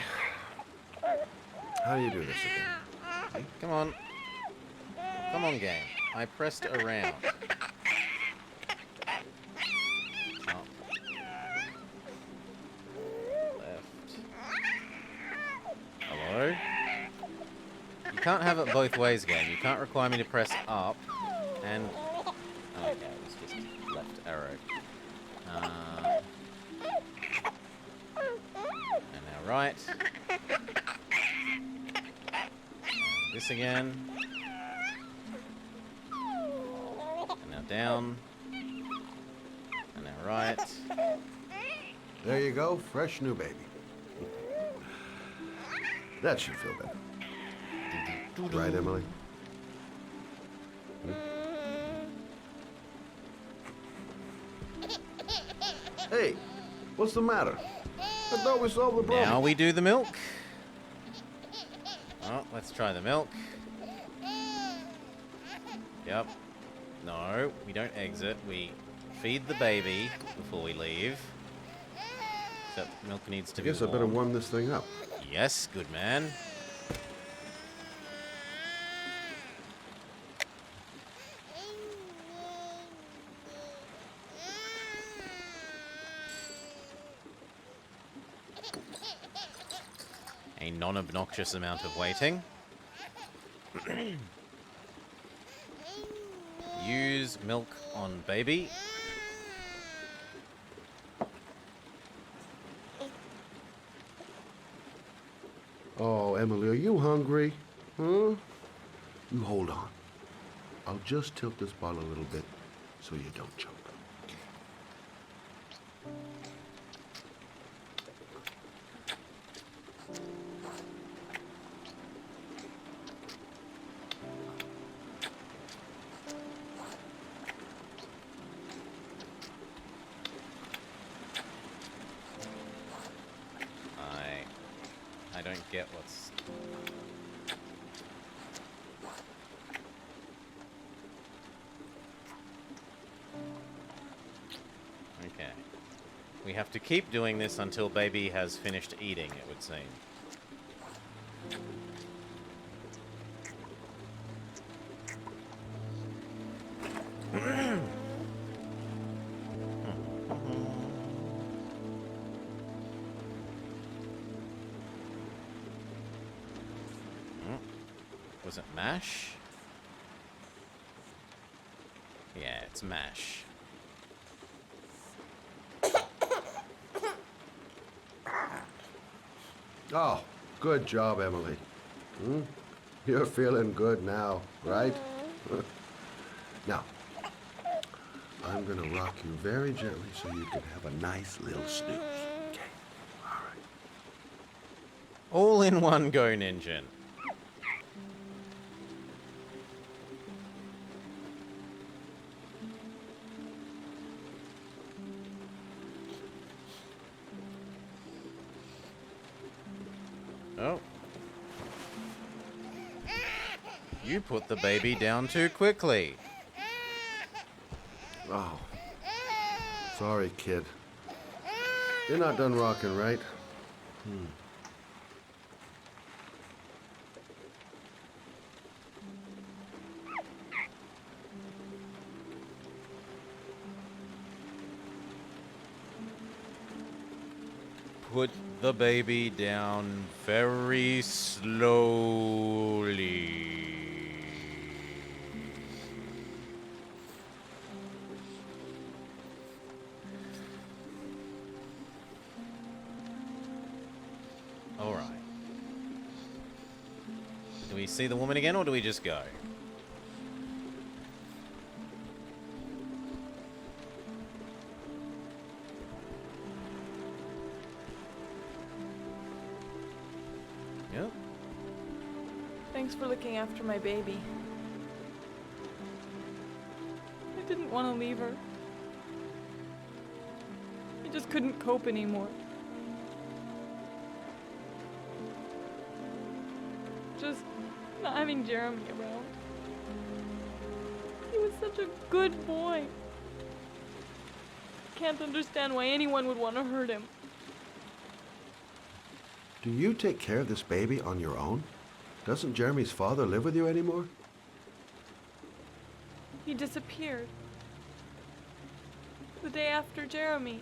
How do you do this again? Come on. Come on, game. I pressed around. Up. Left. Hello? You can't have it both ways, game. You can't require me to press up and... Okay, it was just left arrow. And now right. This again. And now down. And now right. There you go, fresh new baby. That should feel better. Right, Emily? Hey, what's the matter? I thought we solved the problem. Now we do the milk. Oh, let's try the milk. Yep. No, we don't exit. We feed the baby before we leave. Except milk needs to I be guess I better warm this thing up. Yes, good man. A non-obnoxious amount of waiting. Use milk on baby. Oh, Emily, are you hungry? Huh? You hold on. I'll just tilt this bottle a little bit so you don't choke. I don't get what's... Okay. We have to keep doing this until baby has finished eating, it would seem. Was it MASH? Yeah, it's MASH. Oh, good job, Emily. Hmm? You're feeling good now, right? Now, I'm gonna rock you very gently so you can have a nice little snooze. Okay? All in one go, Ninjin. Oh. You put the baby down too quickly. Oh. Sorry, kid. You're not done rocking, right? Put the baby down very slowly. All right. Do we see the woman again, or do we just go? Yep. Thanks for looking after my baby. I didn't want to leave her. I just couldn't cope anymore. Just not having Jeremy around. He was such a good boy. Can't understand why anyone would want to hurt him. Do you take care of this baby on your own? Doesn't Jeremy's father live with you anymore? He disappeared. The day after Jeremy.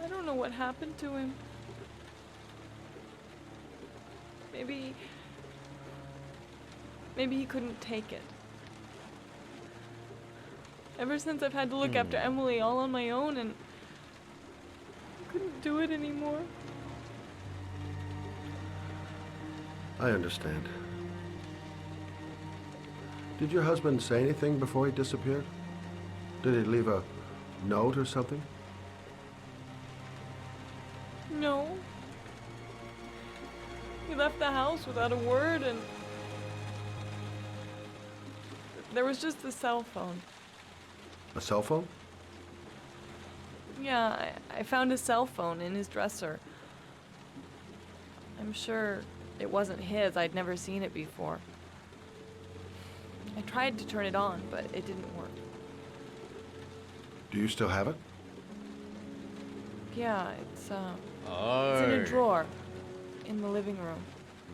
I don't know what happened to him. Maybe he couldn't take it. Ever since I've had to look after Emily all on my own, and I couldn't do it anymore. I understand. Did your husband say anything before he disappeared? Did he leave a note or something? No. He left the house without a word, and there was just the cell phone. A cell phone? Yeah, I found his cell phone in his dresser. I'm sure it wasn't his. I'd never seen it before. I tried to turn it on, but it didn't work. Do you still have it? Yeah, it's in Oh. a drawer in the living room.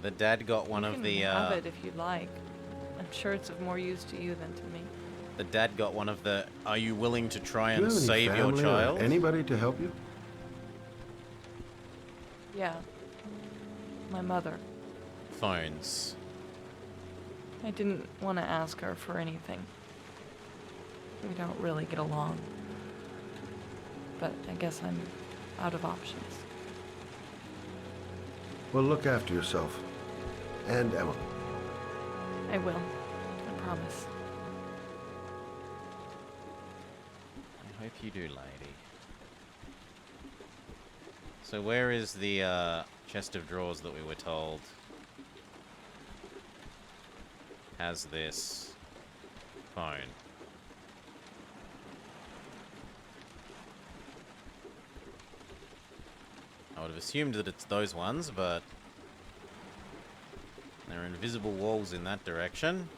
The dad got one You of can the. have it if you'd like. I'm sure it's of more use to you than to me. The dad got one of the. Are you willing to try Do you and have any save your family or child? anybody to help you? Yeah. My mother. Phones. I didn't want to ask her for anything. We don't really get along. But I guess I'm out of options. Well, look after yourself. And Emily. I will. I promise. I hope you do, lady. So where is the chest of drawers that we were told has this phone? I would have assumed that it's those ones, but there are invisible walls in that direction.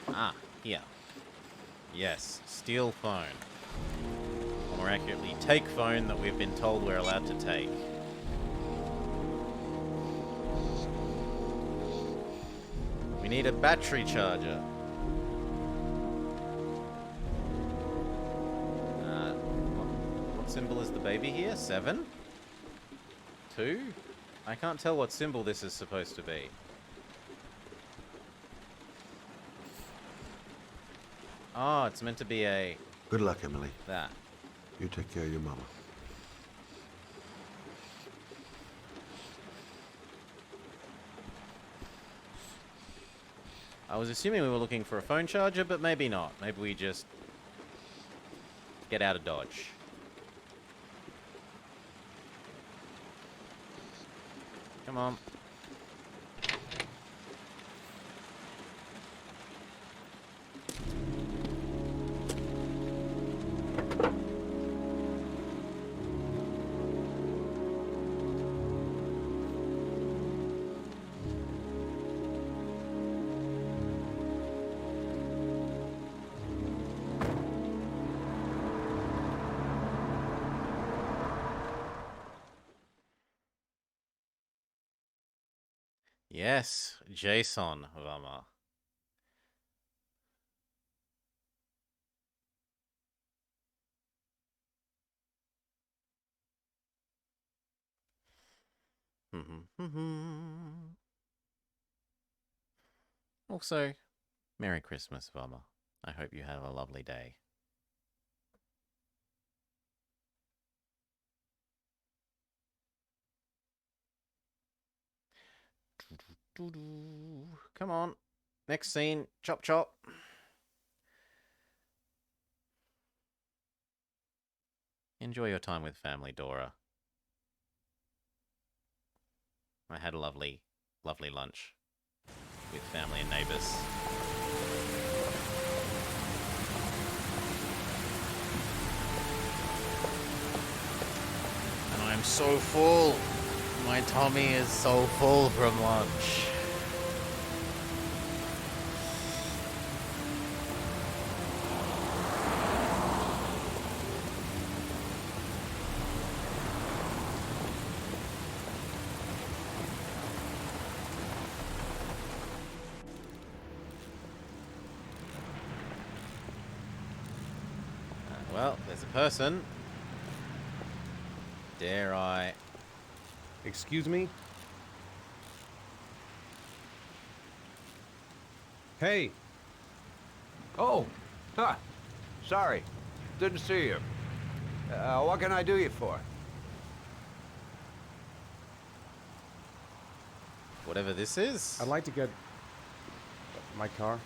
Ah, here. Yes, steal phone. Or more accurately, take phone that we've been told we're allowed to take. We need a battery charger. What symbol is the baby here? 7? 2? I can't tell what symbol this is supposed to be. Oh, it's meant to be a... Good luck, Emily. That. You take care of your mama. I was assuming we were looking for a phone charger, but maybe not. Maybe we just get out of Dodge. Come on. Yes, Jason Vama. Also, Merry Christmas, Vama. I hope you have a lovely day. Come on. Next scene. Chop chop. Enjoy your time with family, Dora. I had a lovely, lovely lunch with family and neighbors. And I'm so full. My tummy is so full from lunch. Well, there's a person. Dare I... Excuse me? Hey! Oh! Huh. Sorry. Didn't see you. What can I do you for? Whatever this is? I'd like to get... my car.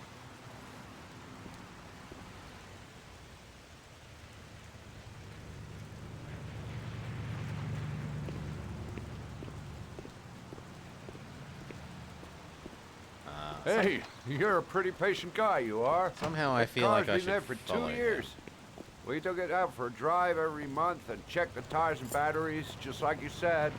Hey, you're a pretty patient guy, you are. Somehow I feel like I Car's should been there for follow 2 him. years. We took it out for a drive every month and checked the tires and batteries, just like you said.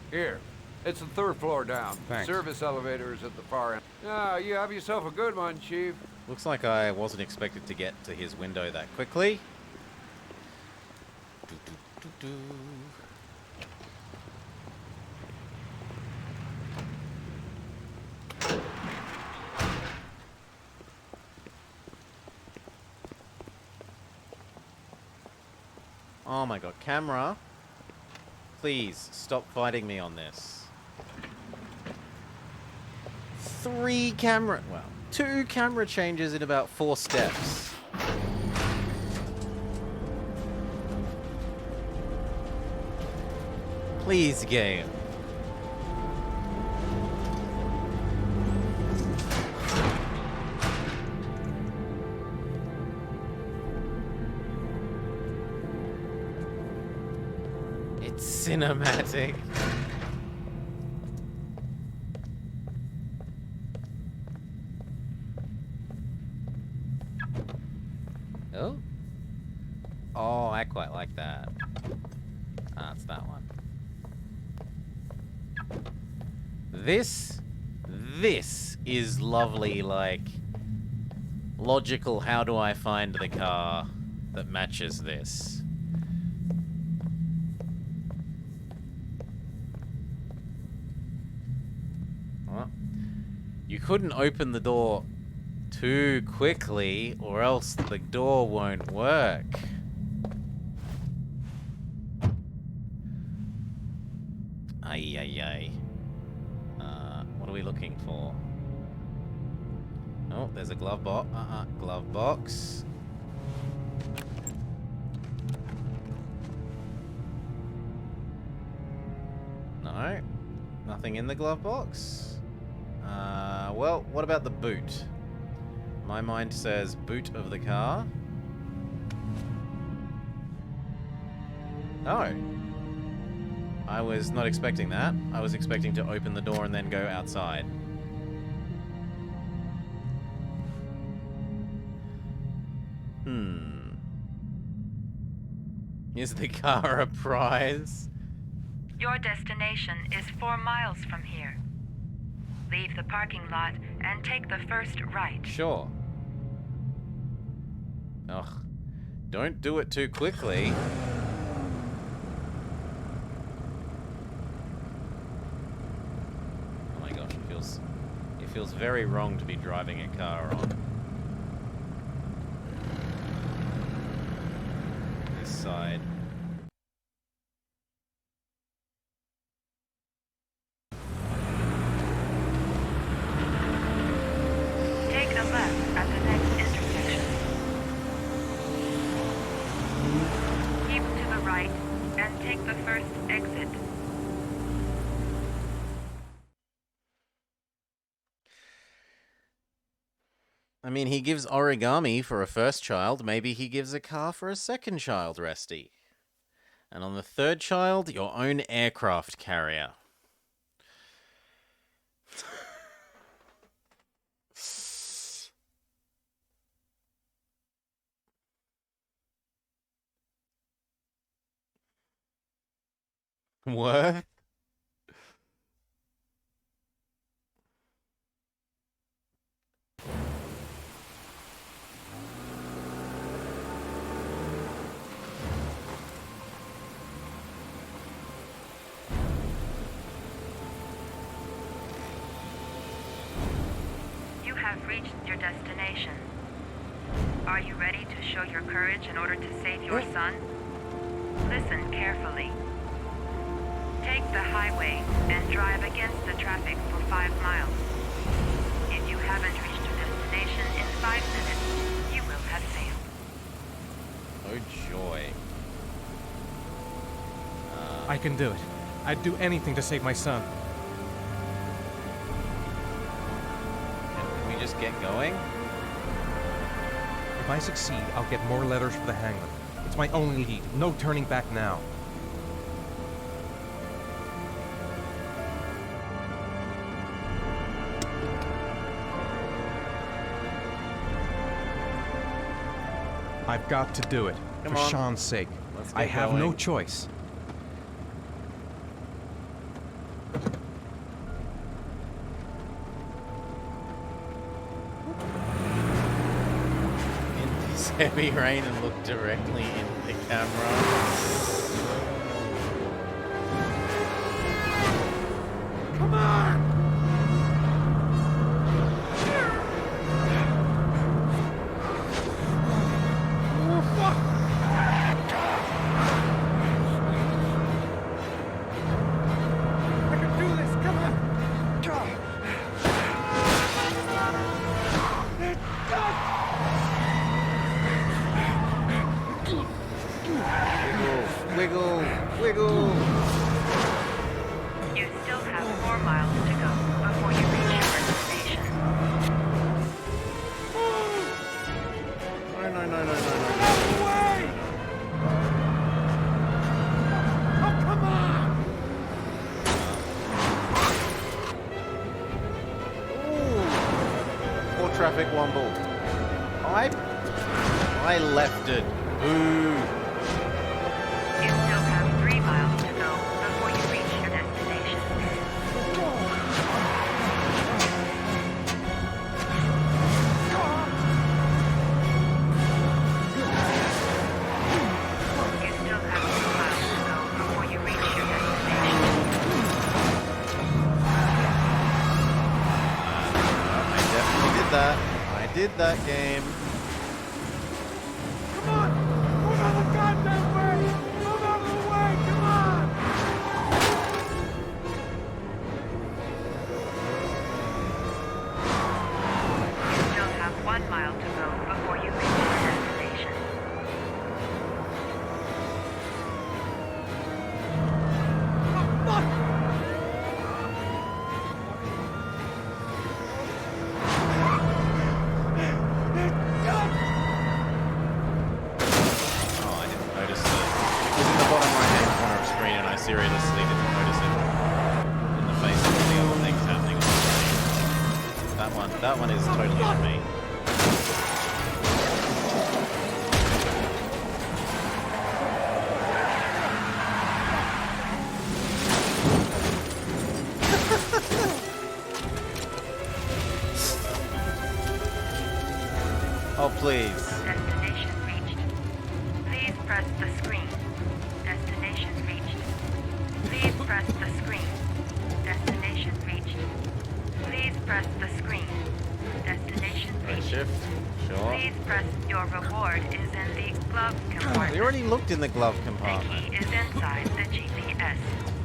Here, it's the 3rd floor down. Thanks. Service elevator is at the far end. Ah, you have yourself a good one, Chief. Looks like I wasn't expected to get to his window that quickly. Oh my god, camera. Please, stop fighting me on this. 2 camera changes in about 4 steps. Please, game. It's cinematic. Oh? Oh, I quite like that. Ah, it's that one. This is lovely, like, logical, how do I find the car that matches this? Well, you couldn't open the door too quickly, or else the door won't work. are we looking for? Oh, there's a glove box. Glove box. No, nothing in the glove box. Well, what about the boot? My mind says boot of the car. Oh. I was not expecting that. I was expecting to open the door and then go outside. Is the car a prize? Your destination is 4 miles from here. Leave the parking lot and take the first right. Sure. Ugh. Don't do it too quickly. Oh my gosh, it feels very wrong to be driving a car on this side. Take a left at the next intersection. Keep to the right and take the first exit. I mean, he gives origami for a first child. Maybe he gives a car for a second child, Resty. And on the third child, your own aircraft carrier. What? You have reached your destination. Are you ready to show your courage in order to save your son? Listen carefully. Take the highway and drive against the traffic for 5 miles. If you haven't reached your destination in 5 minutes, you will have failed. Oh joy. I can do it. I'd do anything to save my son. Can we just get going? If I succeed, I'll get more letters for the hangman. It's my only lead. No turning back now. I've got to do it. Come for on. Sean's sake. Let's I get have no going. choice. In this heavy rain and look directly into the camera. Come on! I can do this, come on! Wiggle, wiggle. You still have 4 miles to go before you reach your destination. No, no, no, no, no, no. Away! Oh, come on! Poor traffic wumble. I left it. Ooh. You still have 3 miles to go before you reach your destination. You still have 2 miles to go before you reach your destination. I definitely did that. I did that game. Come on! Move out of the goddamn way! Move out of the way! Come on! That one is totally on me. Oh, please. Destination reached. Please press the screen. Destination reached. Please press the screen. Destination reached. Please press the screen. Destination reached. Shift. Sure. Please press. Your reward is in the glove compartment. We already looked in the glove The compartment. key is inside the GPS.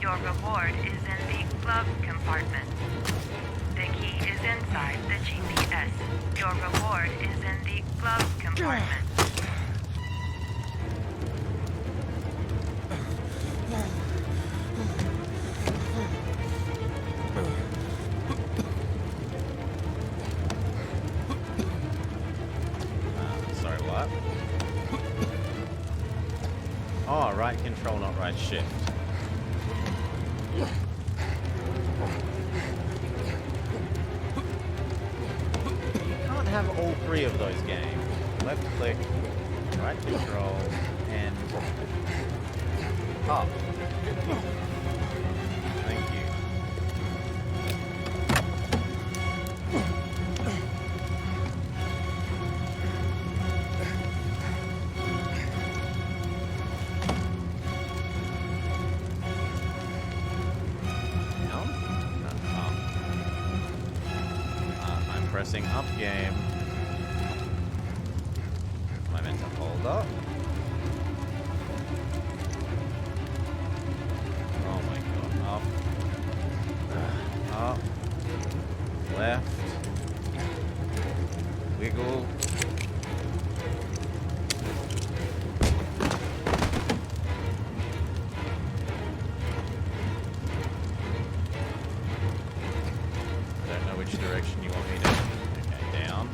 Your reward is in the glove compartment. The key is inside the GPS. Your reward is in the glove compartment. Sorry, what? Oh, right control, not right shift. Can't have all three of those games. Left click, right control, and up. Thank you. Down? No, up. I'm pressing up game. Am I meant to hold up? Oh my god. Up. Up. Left. Wiggle. I don't know which direction you want me to. Okay, down.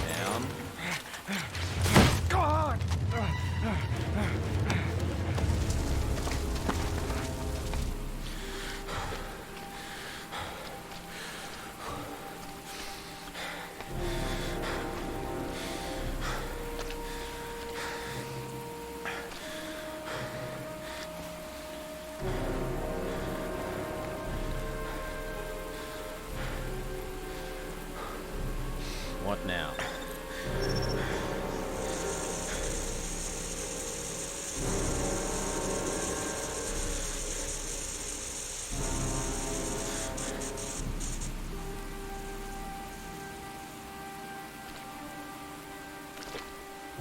Down. God! What now?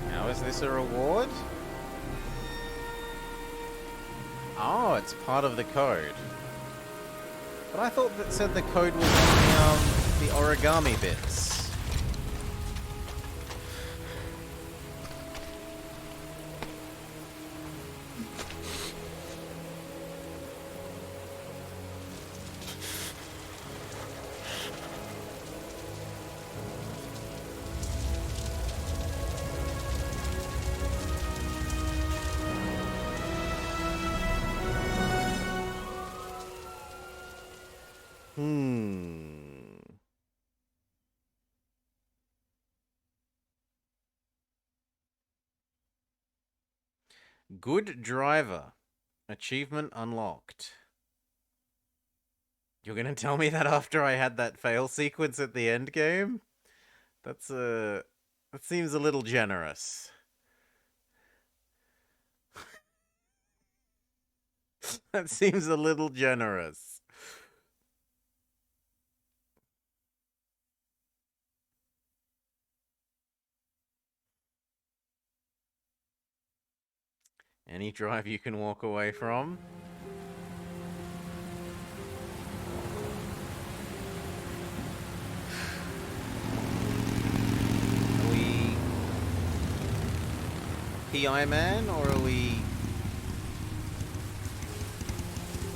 Now, is this a reward? Oh, it's part of the code. But I thought that said the code was on the origami bits. Good driver. Achievement unlocked. You're gonna tell me that after I had that fail sequence at the end game? That seems a little generous. That seems a little generous. Any drive you can walk away from. Are we PI man, or are we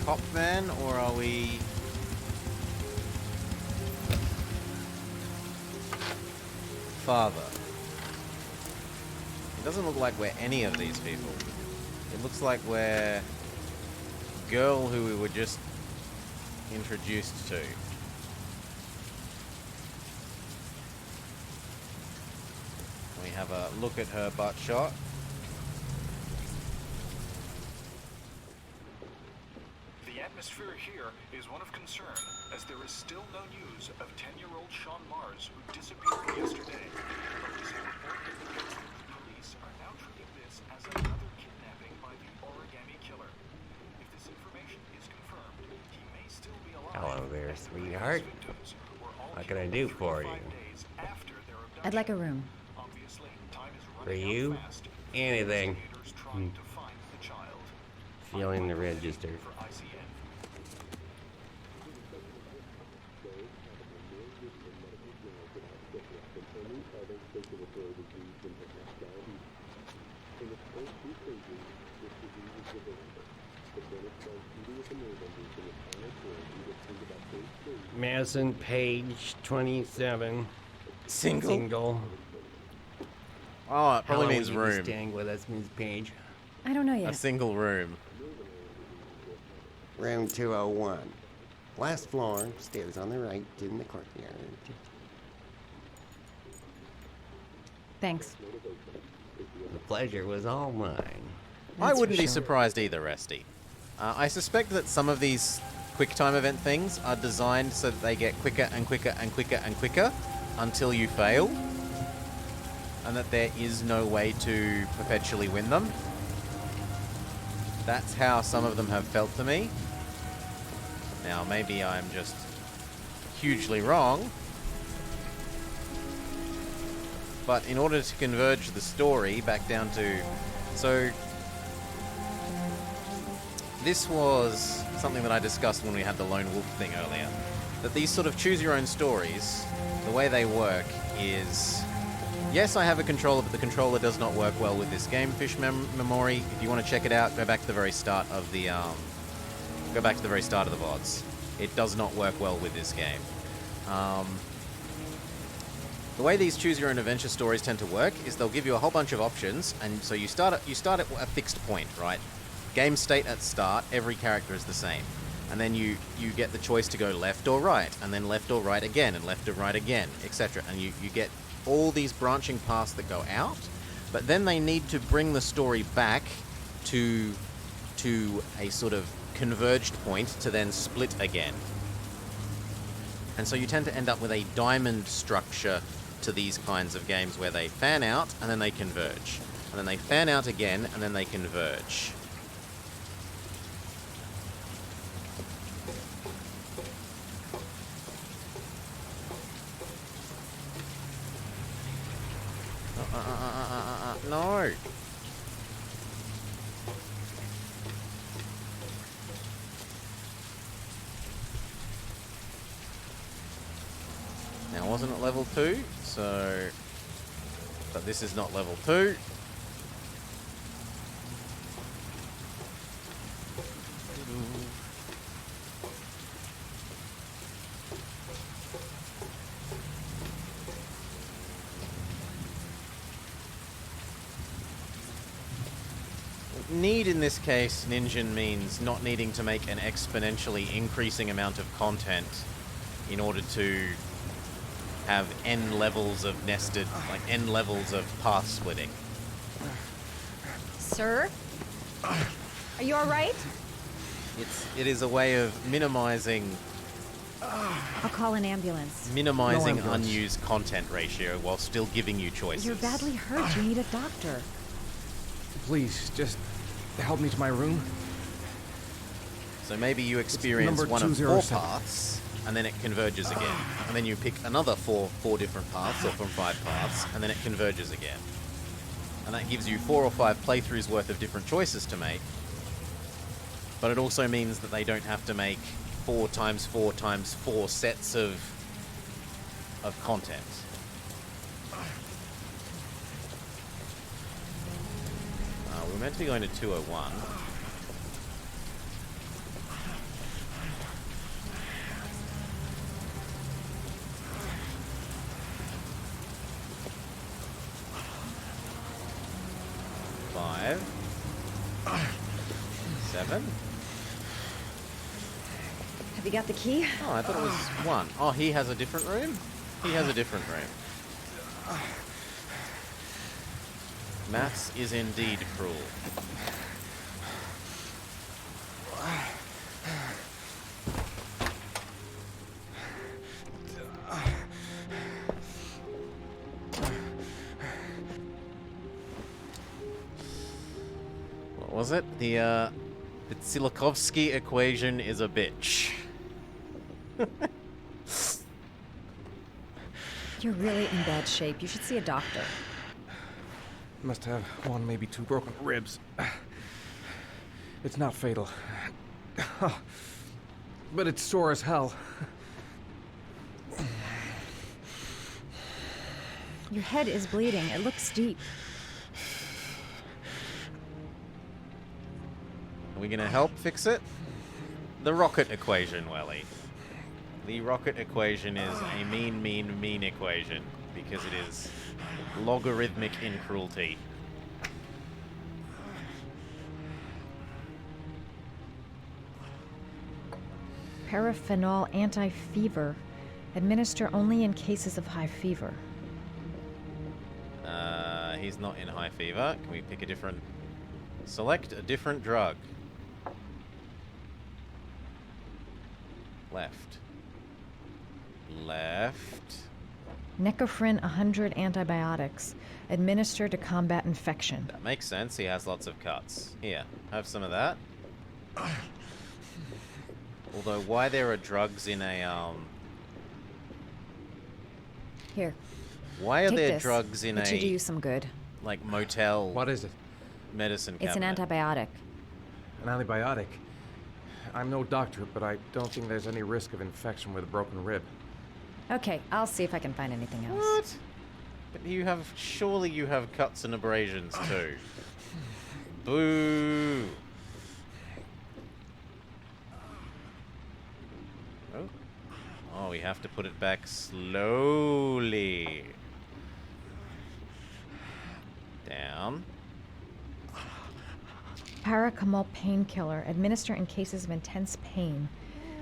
cop man, or are we father? It doesn't look like we're any of these people. It looks like we're girl who we were just introduced to. have a look at her butt shot. The atmosphere here is one of concern, as there is still no news of 10-year-old Sean Mars, who disappeared yesterday. A recent report indicates that the police are now treating this as another kidnapping by the Origami Killer. If this information is confirmed, he may still be alive. Hello there, sweetheart. What can I do for you? I'd like a room. For you? Anything. Feeling the register. Madison, page 27. Single? Oh, it probably means room. Staying with us, Ms. Page. I don't know yet. A single room. Room 201. Last floor, stairs on the right, in the courtyard. Thanks. The pleasure was all mine. I wouldn't be surprised either, Rusty. I suspect that some of these QuickTime event things are designed so that they get quicker and quicker and quicker and quicker until you fail, and that there is no way to perpetually win them. That's how some of them have felt to me. Now, maybe I'm just hugely wrong, but in order to converge the story back down to... So, this was something that I discussed when we had the Lone Wolf thing earlier. That these sort of choose-your-own stories, the way they work is... Yes, I have a controller, but the controller does not work well with this game, Fish Memory. If you want to check it out, go back to the very start of the... VODs. It does not work well with this game. The way these choose-your-own adventure stories tend to work is they'll give you a whole bunch of options, and so you start at a fixed point, right? Game state at start, every character is the same. And then you get the choice to go left or right, and then left or right again, and left or right again, etc. And you get all these branching paths that go out, but then they need to bring the story back to a sort of converged point to then split again. And so you tend to end up with a diamond structure to these kinds of games where they fan out and then they converge. And then they fan out again and then they converge. No! Now, wasn't it level 2? So... But this is not level 2. Need in this case, Ninjin, means not needing to make an exponentially increasing amount of content in order to have n levels of nested, like n levels of path splitting. Sir? Are you alright? It is a way of minimizing I'll call an ambulance. minimizing unused content ratio while still giving you choices. You're badly hurt. You need a doctor. Please, just help me to my room. So maybe you experience number one of 4 207. paths, and then it converges again. And then you pick another four different paths, or from 5 paths, and then it converges again. And that gives you 4 or 5 playthroughs worth of different choices to make. But it also means that they don't have to make 4 times 4 times 4 sets of content. We're meant to be going to 201. Five. 7. Have you got the key? Oh, I thought it was 1. Oh, he has a different room? He has a different room. Maths is indeed cruel. What was it? The Tsiolkovsky equation is a bitch. You're really in bad shape. You should see a doctor. Must have one, maybe two broken ribs. It's not fatal. But it's sore as hell. Your head is bleeding. It looks deep. Are we gonna help fix it? The rocket equation, Welly. The rocket equation is a mean equation because it is logarithmic in cruelty. Paraphenol anti-fever. Administer only in cases of high fever. He's not in high fever. Can we pick a different... Select a different drug. Left. Left. Necophren 100 antibiotics. Administer to combat infection. That makes sense. He has lots of cuts. Here, have some of that. Although, why there are drugs in a, Here. Why are Take there this. drugs in It should do a, you some good. like, motel... What is it? Medicine It's an cabinet? antibiotic. An antibiotic. I'm no doctor, but I don't think there's any risk of infection with a broken rib. Okay, I'll see if I can find anything else. What? But you have... Surely you have cuts and abrasions, too. Boo! Oh. Oh, we have to put it back slowly. Down. Paracetamol painkiller. Administer in cases of intense pain.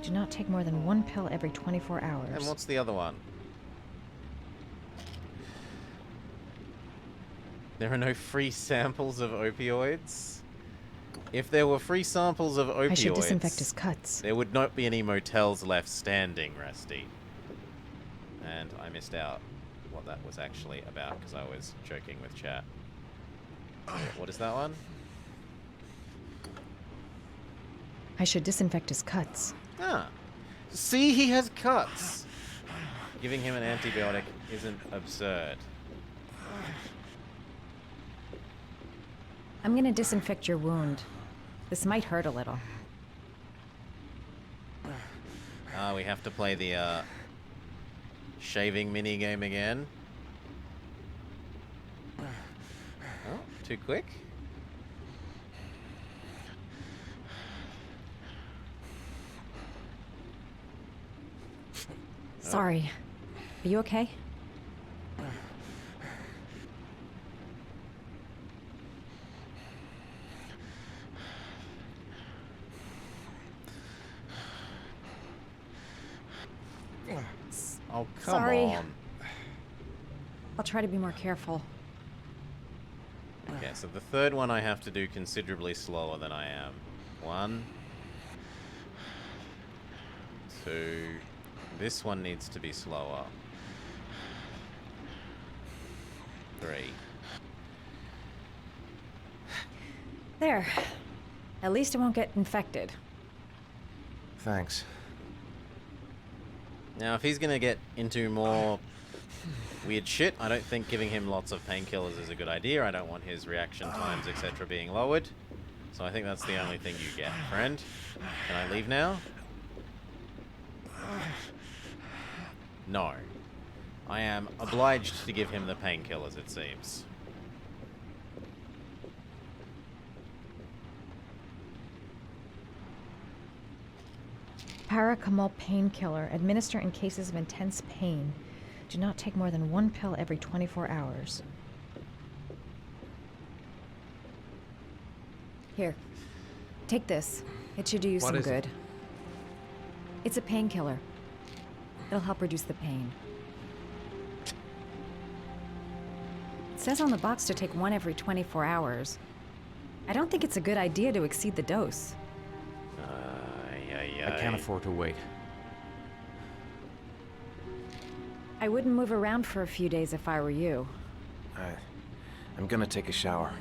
Do not take more than one pill every 24 hours. And what's the other one? There are no free samples of opioids? If there were free samples of opioids... I should disinfect his cuts. There would not be any motels left standing, Rusty. And I missed out what that was actually about because I was joking with chat. What is that one? I should disinfect his cuts. Ah. See, he has cuts. Giving him an antibiotic isn't absurd. I'm gonna disinfect your wound. This might hurt a little. We have to play the shaving minigame again. Oh, too quick. Sorry. Are you okay? Oh, come Sorry. on. I'll try to be more careful. Okay, so the third one I have to do considerably slower than I am. 1, 2. This one needs to be slower. 3. There. At least it won't get infected. Thanks. Now, if he's gonna get into more weird shit, I don't think giving him lots of painkillers is a good idea. I don't want his reaction times, etc. being lowered. So I think that's the only thing you get, friend. Can I leave now? No. I am obliged to give him the painkillers, it seems. Paracetamol painkiller. Administer in cases of intense pain. Do not take more than one pill every 24 hours. Here. Take this. It should do you some good. It's a painkiller. It'll help reduce the pain. says on the box to take one every 24 hours. I don't think it's a good idea to exceed the dose. I can't afford to wait. I wouldn't move around for a few days if I were you. I'm gonna take a shower.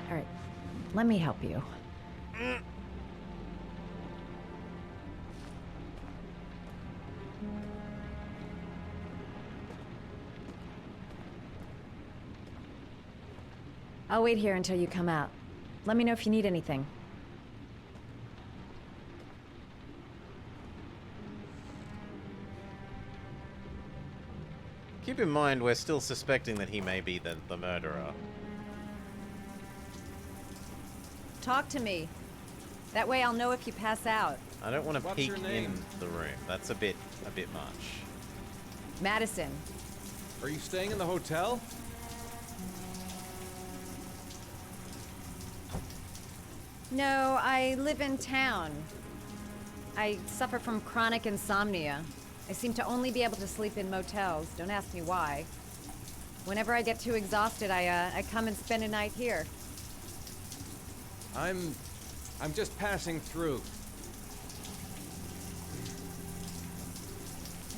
All right, let me help you. I'll wait here until you come out. Let me know if you need anything. Keep in mind, we're still suspecting that he may be the murderer. Talk to me. That way I'll know if you pass out. I don't want to What's peek your name? in the room. That's a bit much. Madison. Are you staying in the hotel? No, I live in town. I suffer from chronic insomnia. I seem to only be able to sleep in motels. Don't ask me why. Whenever I get too exhausted, I come and spend a night here. I'm just passing through.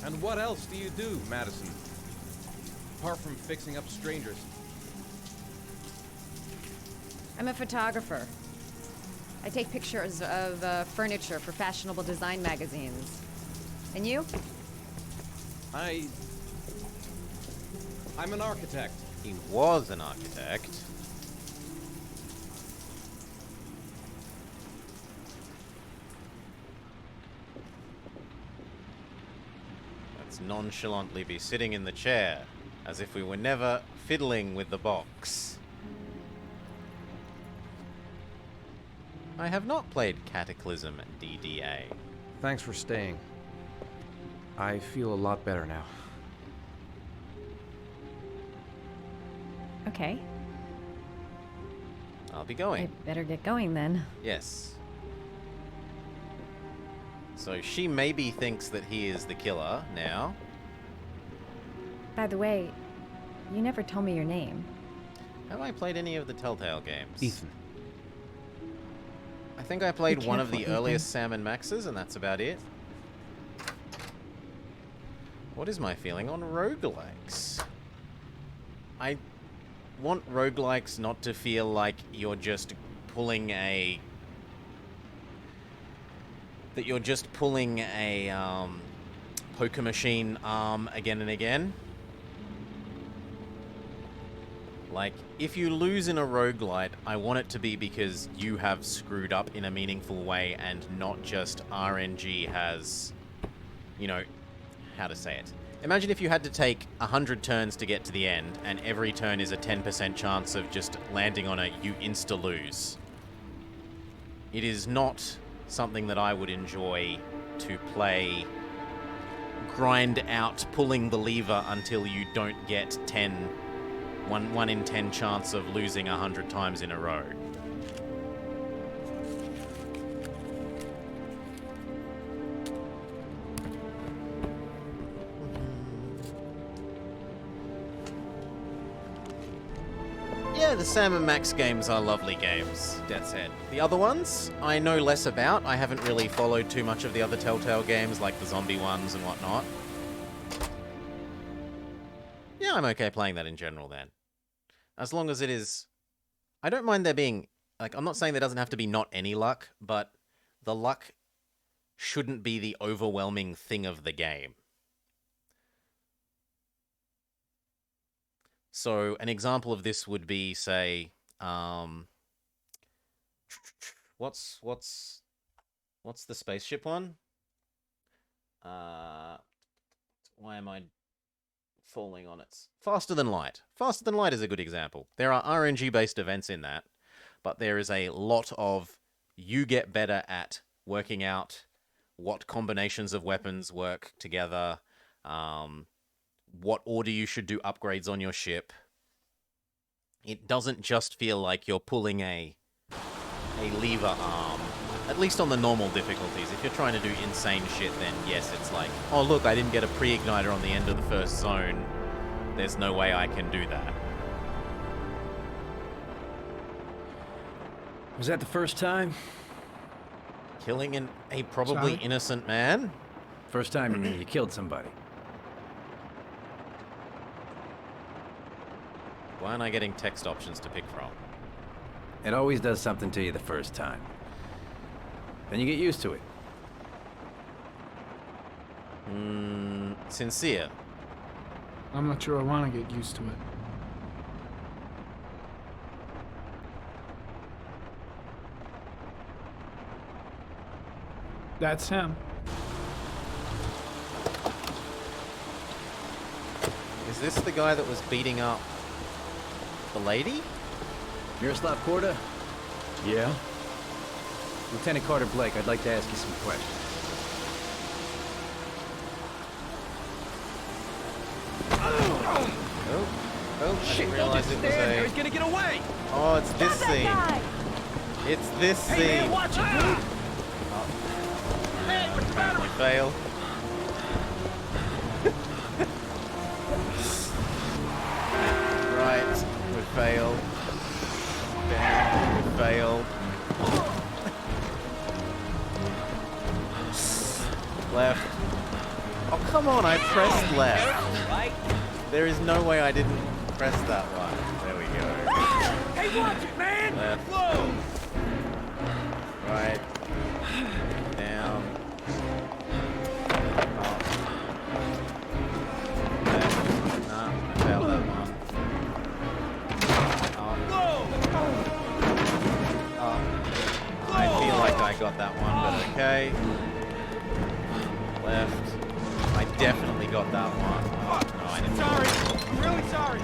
And what else do you do, Madison? Apart from fixing up strangers. I'm a photographer. I take pictures of furniture for fashionable design magazines. And you? I'm an architect. He was an architect. Let's nonchalantly be sitting in the chair, as if we were never fiddling with the box. I have not played Cataclysm DDA. Thanks for staying. I feel a lot better now. Okay. I'll be going. I better get going then. Yes. So she maybe thinks that he is the killer now. By the way, you never told me your name. Have I played any of the Telltale games? Ethan. I think I played Be one of careful, the Ethan. earliest Sam and Maxes, and that's about it. What is my feeling on roguelikes? I want roguelikes not to feel like you're just pulling a... that you're just pulling a poker machine arm again and again. Like, if you lose in a roguelite, I want it to be because you have screwed up in a meaningful way and not just RNG has, you know, how to say it. Imagine if you had to take 100 turns to get to the end, and every turn is a 10% chance of just landing on a you insta-lose. It is not something that I would enjoy to play, grind out, pulling the lever until you don't get 1 in 10 chance of losing 100 times in a row. Yeah, the Sam and Max games are lovely games, Death's Head. The other ones, I know less about. I haven't really followed too much of the other Telltale games, like the zombie ones and whatnot. Yeah, I'm okay playing that in general then. As long as it is... I don't mind there being... Like, I'm not saying there doesn't have to be not any luck, but the luck shouldn't be the overwhelming thing of the game. So, an example of this would be, say, what's the spaceship one? Why am I falling on it? Faster Than Light. Faster Than Light is a good example. There are RNG-based events in that, but there is a lot of you get better at working out what combinations of weapons work together, what order you should do upgrades on your ship. It doesn't just feel like you're pulling a lever arm, at least on the normal difficulties. If you're trying to do insane shit, then yes, it's like, oh look, I didn't get a pre-igniter on the end of the first zone. there's no way I can do that. Was that the first time? Killing a probably Sorry? innocent man? First time you killed somebody. Why aren't I getting text options to pick from? It always does something to you the first time. Then you get used to it. Sincere. I'm not sure I want to get used to it. That's him. Is this the guy that was beating up the lady? Miroslav Korda? Yeah? Lieutenant Carter Blake, I'd like to ask you some questions. Oh, I didn't realize it was a... He's gonna get away! Oh, it's this scene. It's this scene. Hey, man, watch it, dude! Hey, what's the matter? Fail. Right, we failed. Down, we failed. Left. Oh, come on, I pressed left. There is no way I didn't press that one. There we go. Hey, watch it, man! Left. Whoa! Right. Down. Up. Left. Nah, I failed that one. Up. I feel like I got that one, but okay. Left. I definitely got that one. Oh, no, I didn't. Sorry. I'm really sorry.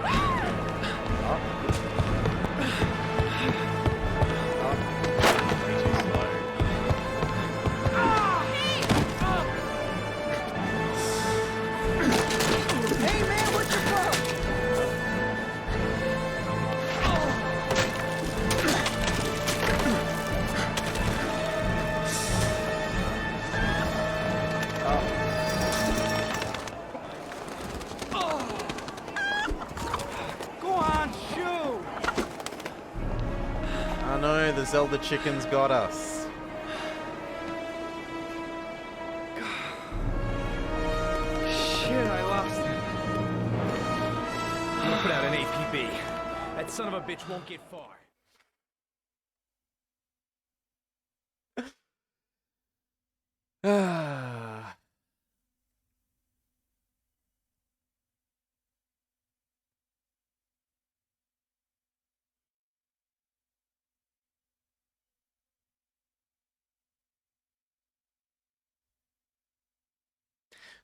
Way too slow. Hey, man, what's your problem? Go on, shoot! Oh no, the Zelda chickens got us. Shit, I lost it. I'm gonna put out an APB. That son of a bitch won't get far. Ah.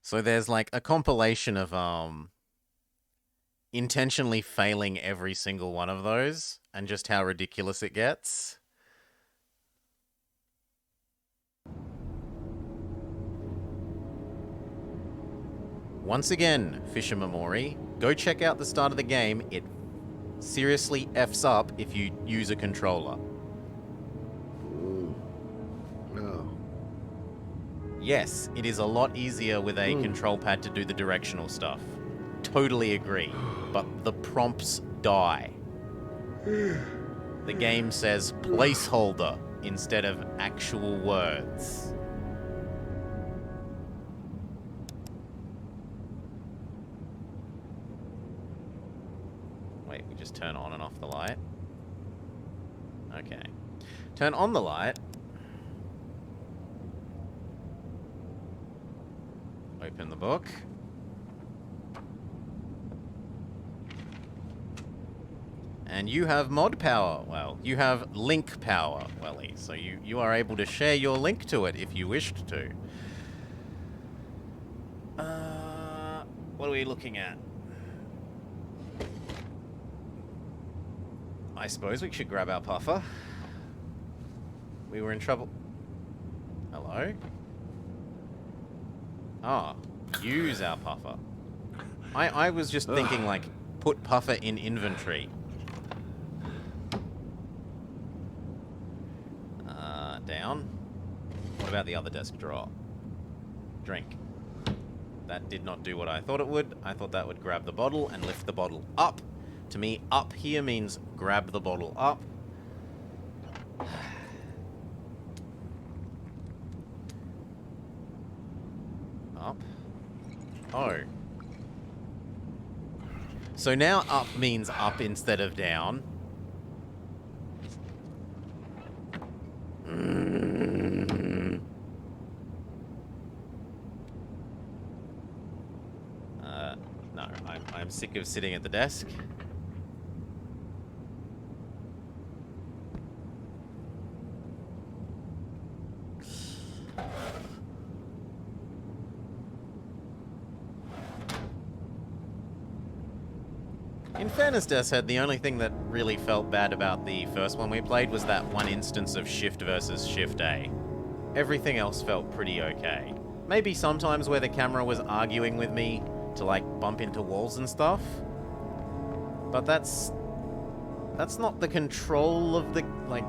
So there's like a compilation of intentionally failing every single one of those and just how ridiculous it gets. Once again, Fisher Memori, go check out the start of the game. It seriously F's up if you use a controller. No. Yes, it is a lot easier with a control pad to do the directional stuff. Totally agree. But the prompts die. The game says placeholder instead of actual words. Wait, we just turn on and off the light? Okay. Turn on the light. Open the book. And you have mod power. Well, you have link power, Welly. So you are able to share your link to it if you wished to. What are we looking at? I suppose we should grab our puffer. We were in trouble. Hello? Ah, use our puffer. I was just thinking, like, put puffer in inventory. Down. What about the other desk drawer? Drink. That did not do what I thought it would. I thought that would grab the bottle and lift the bottle up. To me, up here means grab the bottle up. Up. Oh. So now up means up instead of down. No, I'm sick of sitting at the desk. In fairness, Deshead, the only thing that really felt bad about the first one we played was that one instance of Shift versus Shift A. Everything else felt pretty okay. Maybe sometimes where the camera was arguing with me to, like, bump into walls and stuff. But that's not the control of the, like,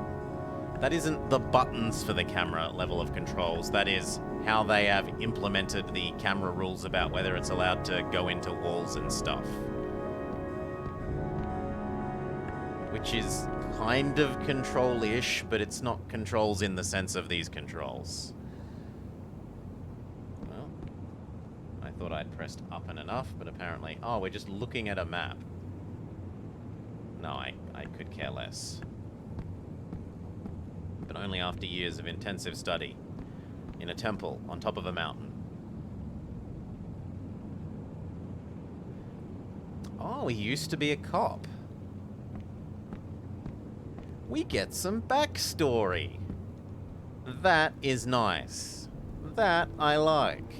that isn't the buttons for the camera level of controls. That is how they have implemented the camera rules about whether it's allowed to go into walls and stuff. Which is kind of control-ish, but it's not controls in the sense of these controls. Well, I thought I'd pressed up and enough, but apparently... Oh, we're just looking at a map. No, I could care less. But only after years of intensive study. In a temple on top of a mountain. Oh, he used to be a cop. We get some backstory. That is nice. That I like.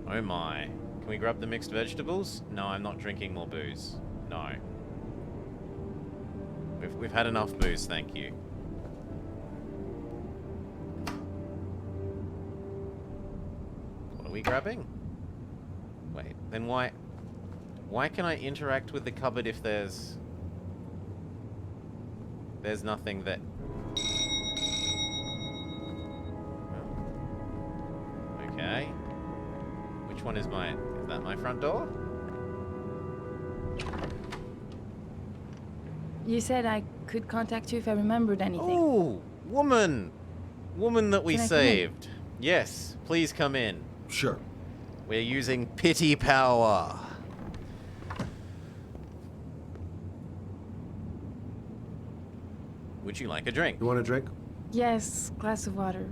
Oh my. Can we grab the mixed vegetables? No, I'm not drinking more booze. No. We've had enough booze, thank you. What are we grabbing? Wait, then why can I interact with the cupboard if there's nothing that... Okay. Which one is mine? Is that my front door? You said I could contact you if I remembered anything. Oh, woman! Woman that we Can I come in? saved. Yes, please come in. Sure. We're using pity power. Would you like a drink? You want a drink? Yes, glass of water,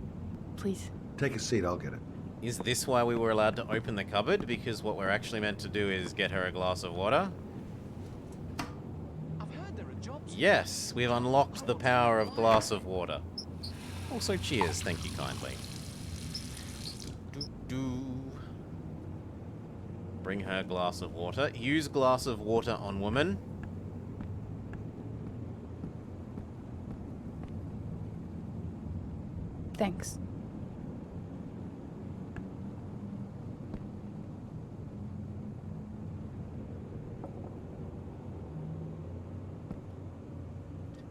please. Take a seat, I'll get it. Is this why we were allowed to open the cupboard? Because what we're actually meant to do is get her a glass of water? Yes, we've unlocked the power of glass of water. Also, cheers, thank you kindly. Bring her glass of water. Use glass of water on woman. Thanks.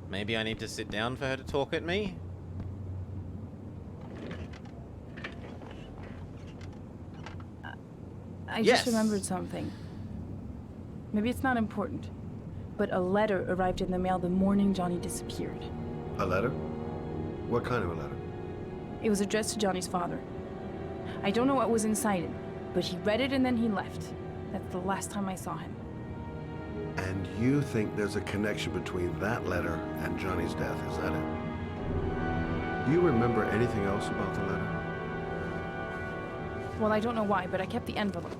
Maybe I need to sit down for her to talk at me? I Yes. just remembered something. Maybe it's not important, but a letter arrived in the mail the morning Johnny disappeared. A letter? What kind of a letter? It was addressed to Johnny's father. I don't know what was inside it, but he read it and then he left. That's the last time I saw him. And you think there's a connection between that letter and Johnny's death, is that it? Do you remember anything else about the letter? Well, I don't know why, but I kept the envelope.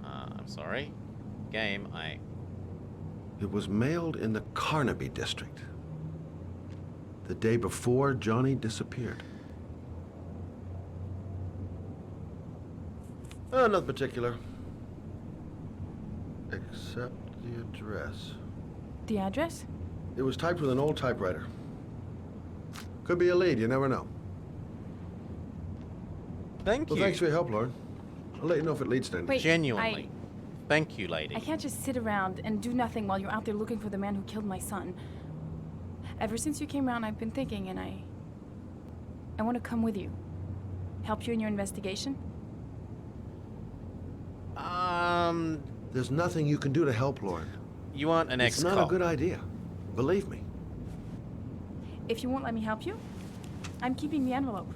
I'm sorry. Game, It was mailed in the Carnaby district. The day before Johnny disappeared. Not particular. Except the address. The address? It was typed with an old typewriter. Could be a lead, you never know. Thank Well, you. thanks for your help, Lauren. I'll let you know if it leads to anything. Wait, Genuinely. Thank you, lady. I can't just sit around and do nothing while you're out there looking for the man who killed my son. Ever since you came around, I've been thinking, and I want to come with you. Help you in your investigation? There's nothing you can do to help, Lauren. You aren't an It's not a good idea. Believe me. If you won't let me help you, I'm keeping the envelope.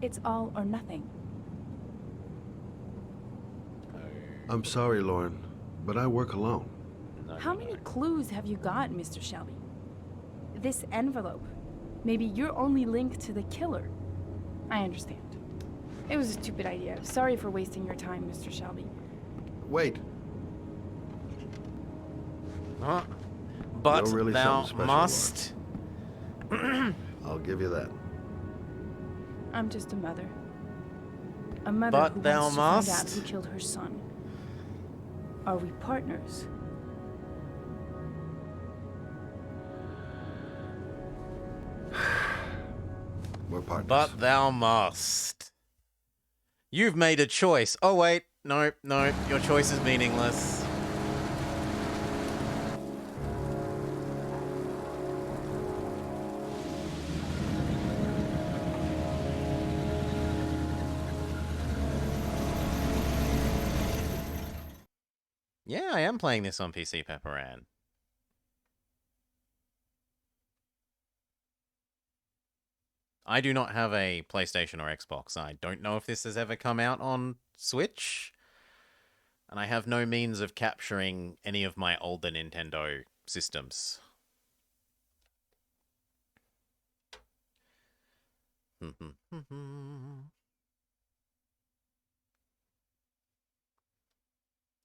It's all or nothing. I'm sorry, Lauren, but I work alone. How many clues have you got, Mr. Shelby? This envelope. Maybe your only link to the killer. I understand. It was a stupid idea. Sorry for wasting your time, Mr. Shelby. Wait. But You're really thou something special, must. I'll give you that. I'm just a mother. A mother But who thou wants to find out must. who killed her son. Are we partners? We're partners. But thou must. You've made a choice. Oh, wait. No, no. Your choice is meaningless. Yeah, I am playing this on PC, Pepperan. I do not have a PlayStation or Xbox. I don't know if this has ever come out on Switch. And I have no means of capturing any of my older Nintendo systems.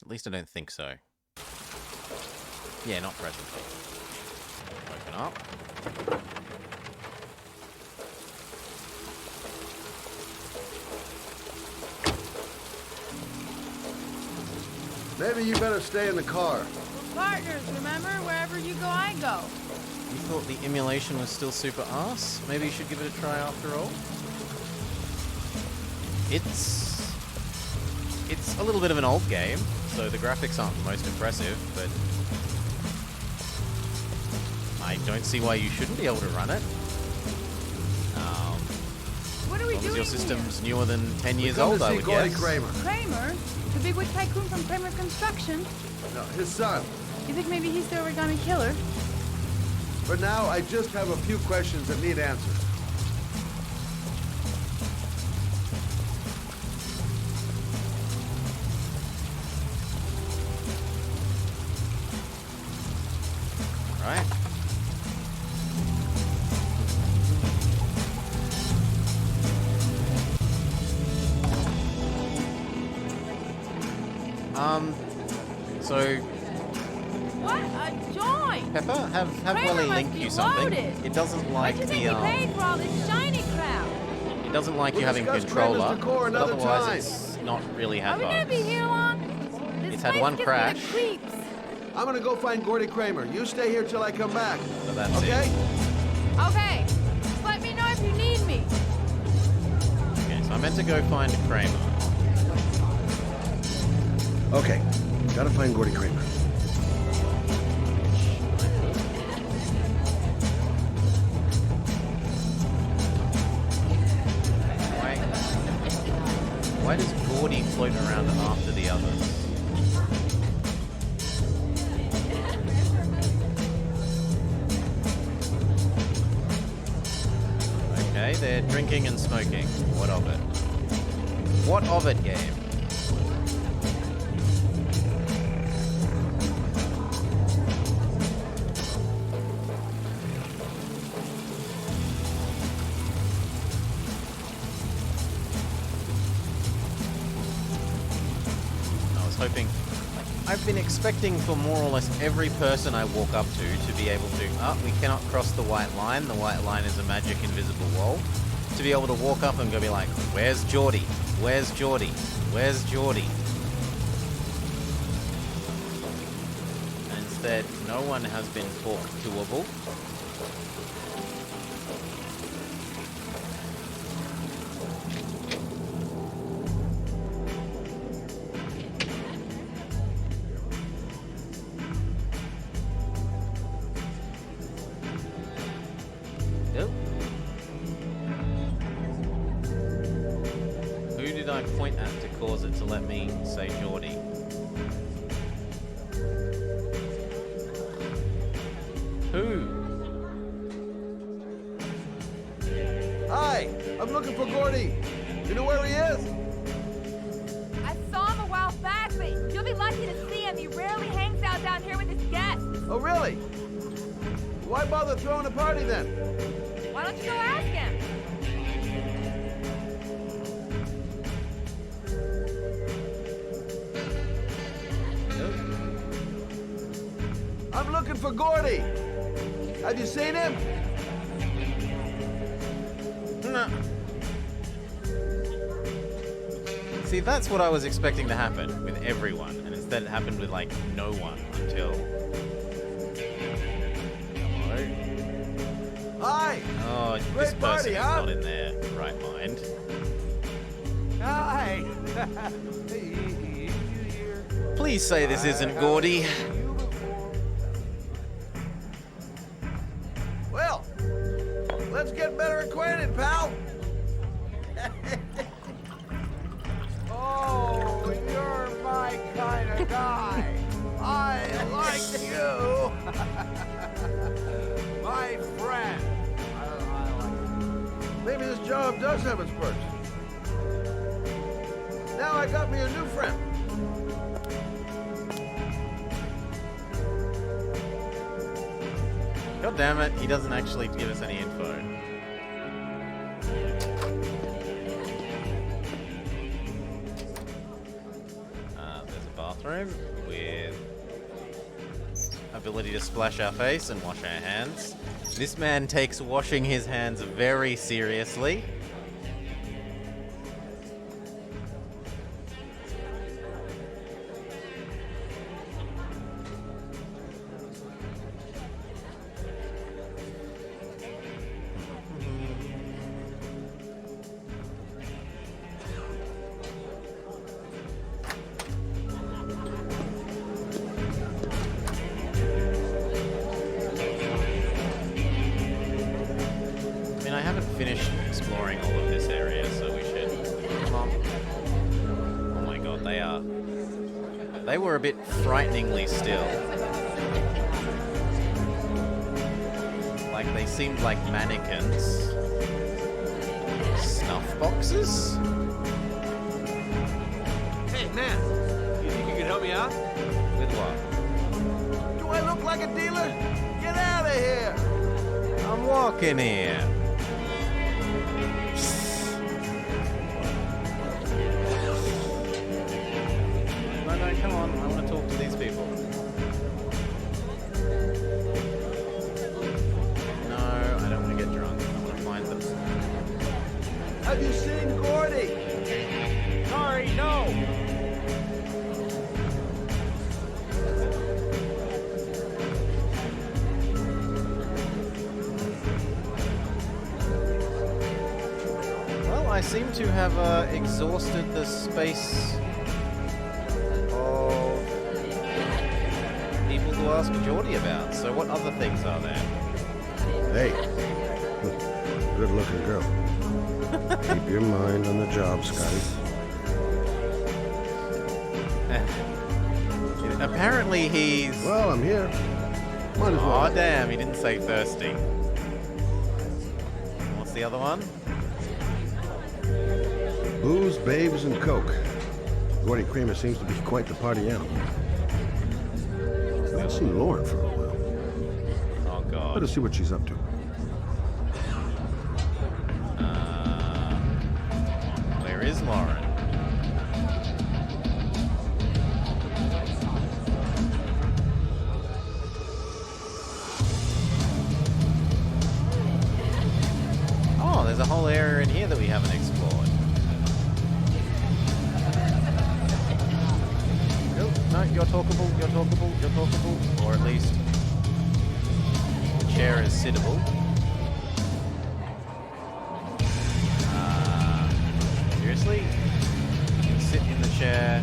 At least I don't think so. Yeah, not presently. Open up. Maybe you better stay in the car. We're partners, remember? Wherever you go, I go. You thought the emulation was still super arse? Maybe you should give it a try after all? It's a little bit of an old game, so the graphics aren't the most impressive, but I don't see why you shouldn't be able to run it. What are we As long as doing your system's newer than 10 We years come old, to I see would Gordy guess. Kramer. Kramer? The big wig tycoon from Kramer Construction? No, his son. You think maybe he's the origami killer? For now, I just have a few questions that need answers. Right. So What? A joint! Pepper, have Kramer Welly must link be you something. loaded. It doesn't like What do you the think he paid for all this shiny crap? it doesn't like We'll you having discuss controller. Kramer's decor But another otherwise, time. it's not really Are had we gonna be bugs. here long? This It's had place one gives crash. Me the creeps. I'm gonna go find Gordy Kramer. You stay here till I come back. So that's Okay? it. Okay. Just let me know if you need me. Okay, so I meant to go find Kramer. Okay. Gotta find Gordy Kramer. Why does Gordy float around after the others? Okay, they're drinking and smoking. What of it? What of it, game? I was hoping... I've been expecting for more or less every person I walk up to be able to... we cannot cross the white line. The white line is a magic invisible wall. To be able to walk up and go be like, where's Geordie? Where's Geordie? Where's Geordie? And instead, No one has been talked toable. Nope. Who did I point at to cause it to let me say Geordie? Who? Hi, I'm looking for Gordy. You know where he is? I saw him a while back, but you'll be lucky to see him. He rarely hangs out down here with his guests. Oh, really? Why bother throwing a party then? Why don't you go ask him? I'm looking for Gordy. Have you seen him? No. See, that's what I was expecting to happen with everyone, and instead it happened with, like, no one until... Hello? Hi! Oh, this Great person party, is huh? not in their right mind. Hi! Please say this isn't Gordy. Well, let's get better acquainted, pal. Oh, you're my kind of guy. I like you. My friend. Maybe this job does have its perks. Now I got me a new friend. God damn it, he doesn't actually give us any info. There's a bathroom with ability to splash our face and wash our hands. This man takes washing his hands very seriously. I haven't finished exploring all of this area, so we should... Come on. Oh my god, they were a bit frighteningly still. Like, they seemed like mannequins. Snuff boxes? Hey, man. You think you could help me out? With what? Do I look like a dealer? Get out of here! I'm walking here. No, come on. I want to talk to these people. No, I don't want to get drunk. I want to find them. Have you seen Gordy? Sorry, no. Well, I seem to have exhausted the space of people to ask Geordie about. So what other things are there? Hey, good-looking girl. Keep your mind on the job, Scotty. Apparently he's... Well, I'm here. Might as well. Aw, damn, he didn't say thirsty. What's the other one? Booze, babes, and coke. Gordy Kramer seems to be quite the party animal. I haven't seen Lauren for a while. Oh, God. Better see what she's up to. Where is Lauren? Oh, there's a whole area in here that we haven't explored. Nope, no, you're talkable, or at least chair is sittable. Seriously? You can sit in the chair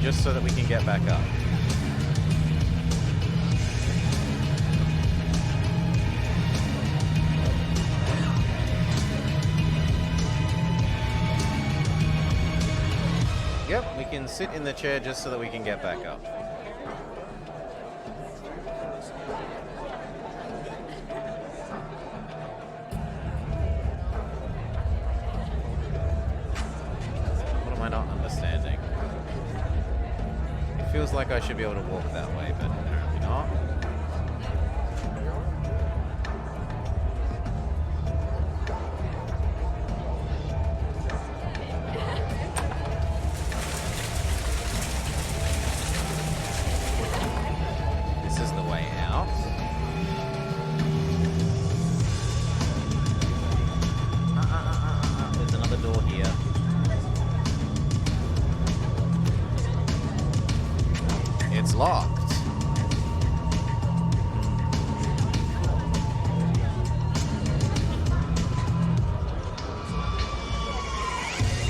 just so that we can get back up. Yep, we can sit in the chair just so that we can get back up. What am I not understanding? It feels like I should be able to walk that way, but apparently not. This is the way out. There's another door here. It's locked.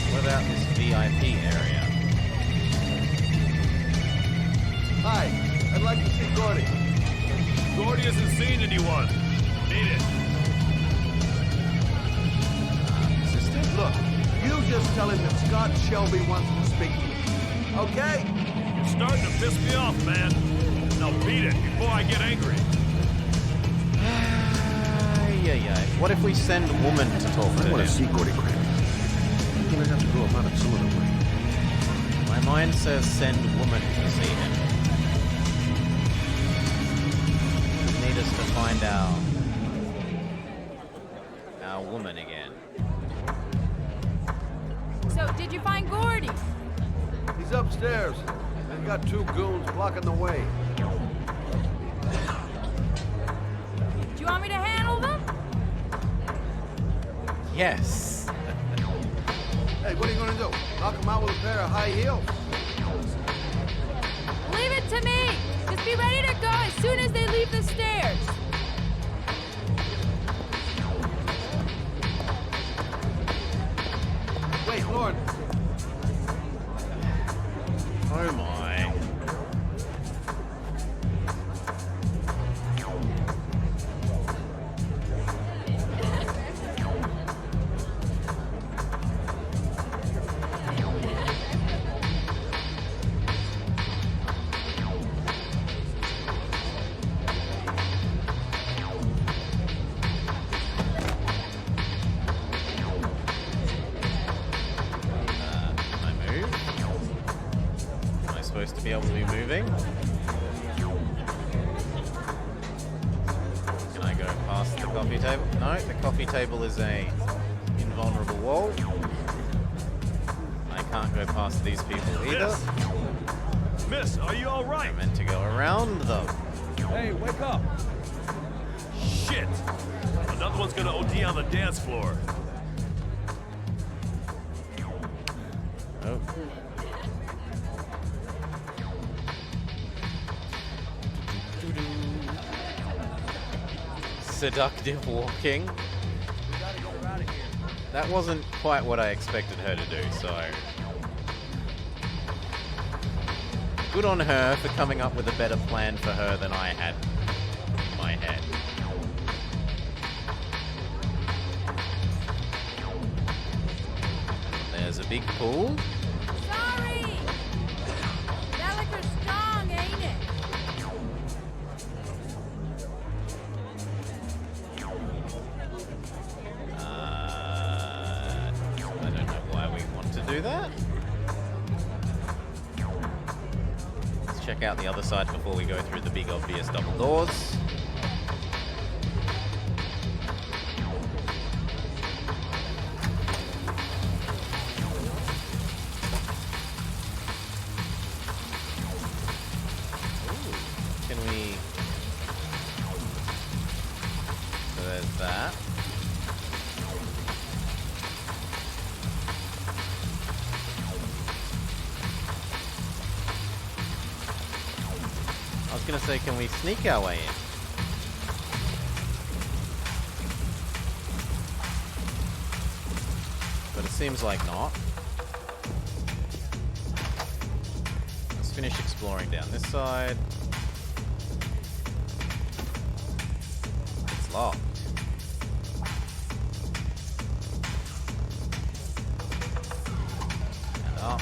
What about this VIP area? Hi, I'd like to see Gordy. Gordy hasn't seen anyone. Need it. Look, you just tell him that Scott Shelby wants to speak to you. Okay? You're starting to piss me off, man. Now beat it before I get angry. Yeah. What if we send a woman to talk to I want him? to see Gordy Craig. You're gonna have to go about it some other way. My mind says send woman to see him. We need us to find our woman again. So, did you find Gordy? He's upstairs. They've got two goons blocking the way. Do you want me to handle them? Yes. Hey, what are you gonna do? Knock him out with a pair of high heels? Leave it to me! Just be ready to go as soon as they leave the stairs. Wait, Lord. Oh my. Can I move? Am I supposed to be able to be moving? Can I go past the coffee table? No, the coffee table is a invulnerable wall. I can't go past these people either. Miss, are you all right? I'm meant to go around them. Hey, wake up. Shit. Another one's gonna OD on the dance floor. Oh. Seductive walking. That wasn't quite what I expected her to do, so good on her for coming up with a better plan for her than I had in my head. There's a big pool. Sorry! That liquor's strong, ain't it? I don't know why we want to do that. Let's check out the other side before we go through the big obvious double doors. Can we... So there's that. I was gonna say, can we sneak our way in? but it seems like not. Let's finish exploring down this side. It's locked. And up.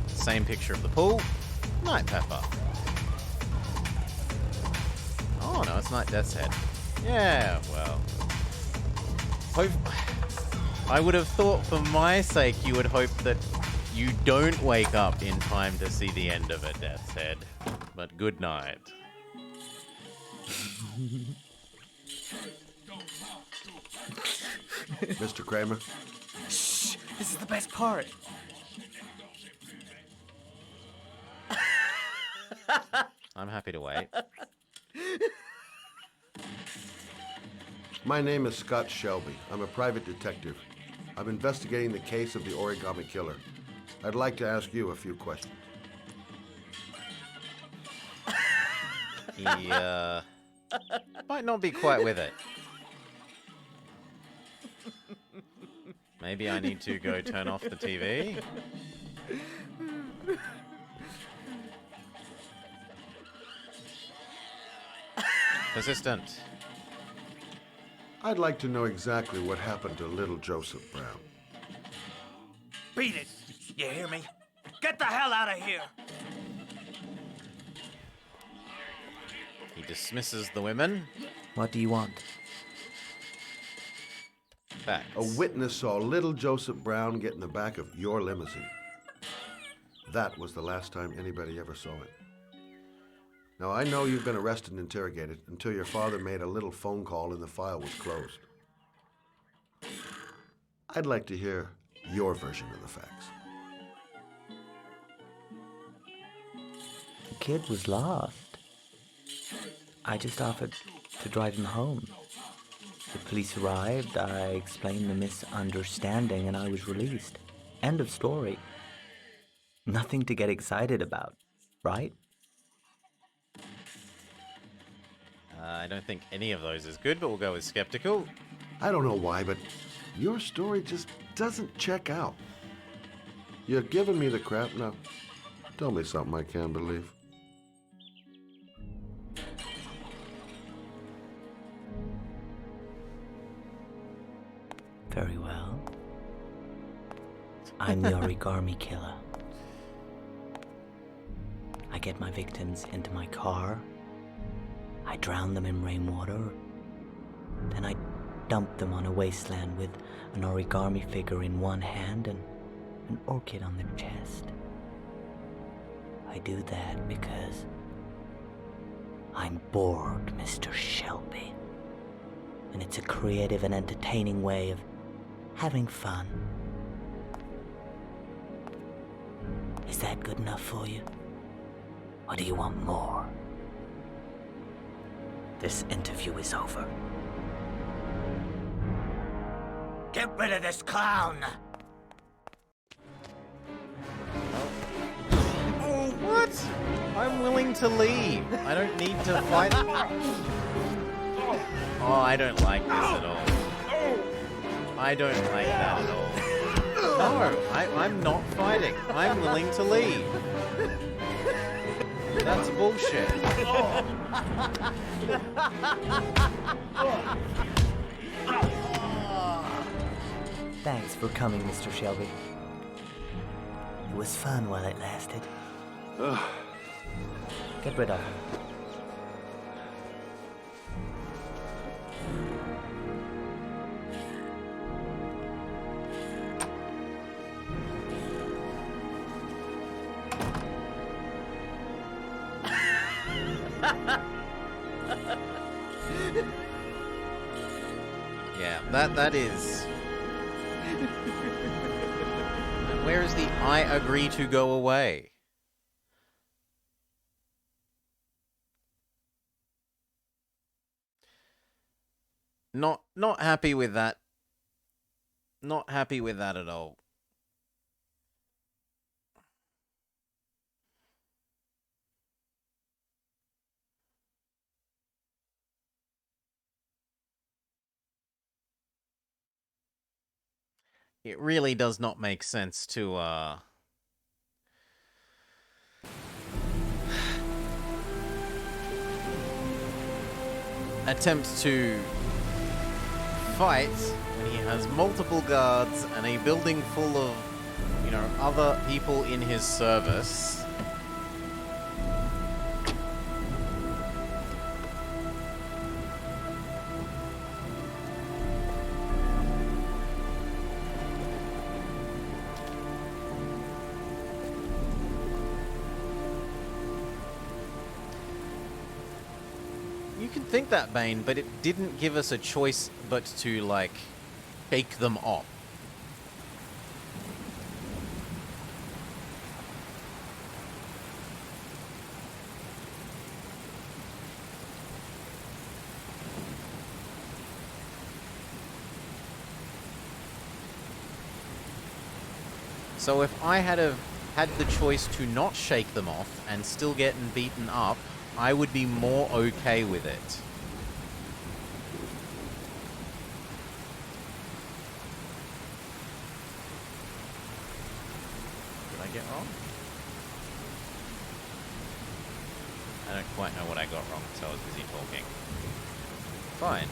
Same picture of the pool. Night Pepper. Oh no, it's Night Death's Head. Yeah, well. I would have thought for my sake you would hope that you don't wake up in time to see the end of a Death's Head. But good night. Mr. Kramer? Shh! This is the best part. I'm happy to wait. My name is Scott Shelby. I'm a private detective. I'm investigating the case of the Origami Killer. I'd like to ask you a few questions. He, might not be quite with it. Maybe I need to go turn off the TV. Persistent. I'd like to know exactly what happened to little Joseph Brown. Beat it! You hear me? Get the hell out of here! He dismisses the women. What do you want? Facts. A witness saw little Joseph Brown get in the back of your limousine. That was the last time anybody ever saw it. Now, I know you've been arrested and interrogated until your father made a little phone call and the file was closed. I'd like to hear your version of the facts. The kid was lost. I just offered to drive him home. The police arrived, I explained the misunderstanding, and I was released. End of story. Nothing to get excited about, right? I don't think any of those is good, but we'll go with skeptical. I don't know why, but your story just doesn't check out. You're giving me the crap now. Tell me something I can't believe. Very well. I'm the Origami Killer. I get my victims into my car. I drown them in rainwater. Then I dump them on a wasteland with an origami figure in one hand and an orchid on their chest. I do that because I'm bored, Mr. Shelby. And it's a creative and entertaining way of having fun. Is that good enough for you? Or do you want more? This interview is over. Get rid of this clown! Oh, what? I'm willing to leave. I don't need to fight. Oh, I don't like this at all. I don't like that at all. No, I'm not fighting. I'm willing to leave. That's bullshit. Thanks for coming, Mr. Shelby. It was fun while it lasted. Get rid of him. Yeah, that is. Where is the I agree to go away? Not happy with that. Not happy with that at all. it really does not make sense to attempt to fight when he has multiple guards and a building full of, you know, other people in his service. You can think that, Bane, but it didn't give us a choice but to, like, shake them off. So if I had the choice to not shake them off and still getting beaten up, I would be more okay with it. Did I get wrong? I don't quite know what I got wrong, so I was busy talking. Fine.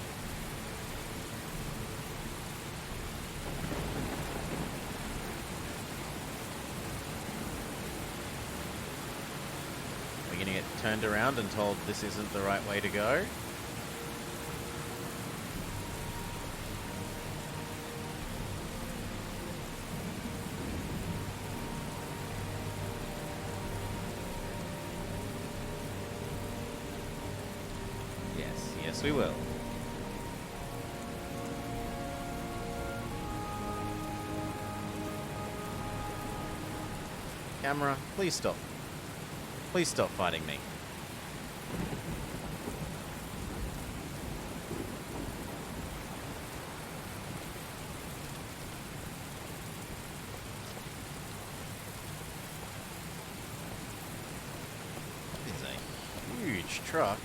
We're gonna get turned around and told this isn't the right way to go. Yes, we will. Camera, please stop. Please stop fighting me. This is a huge truck.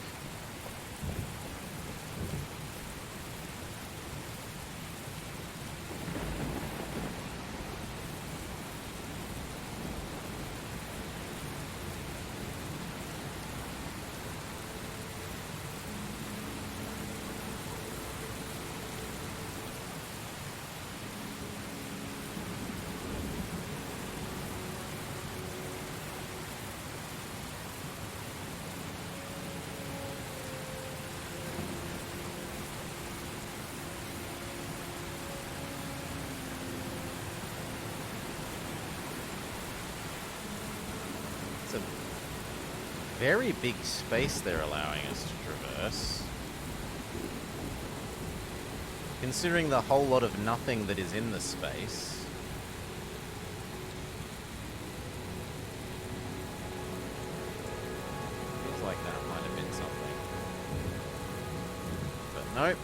It's a very big space they're allowing us to traverse. Considering the whole lot of nothing that is in the space. Feels like that might have been something. But nope.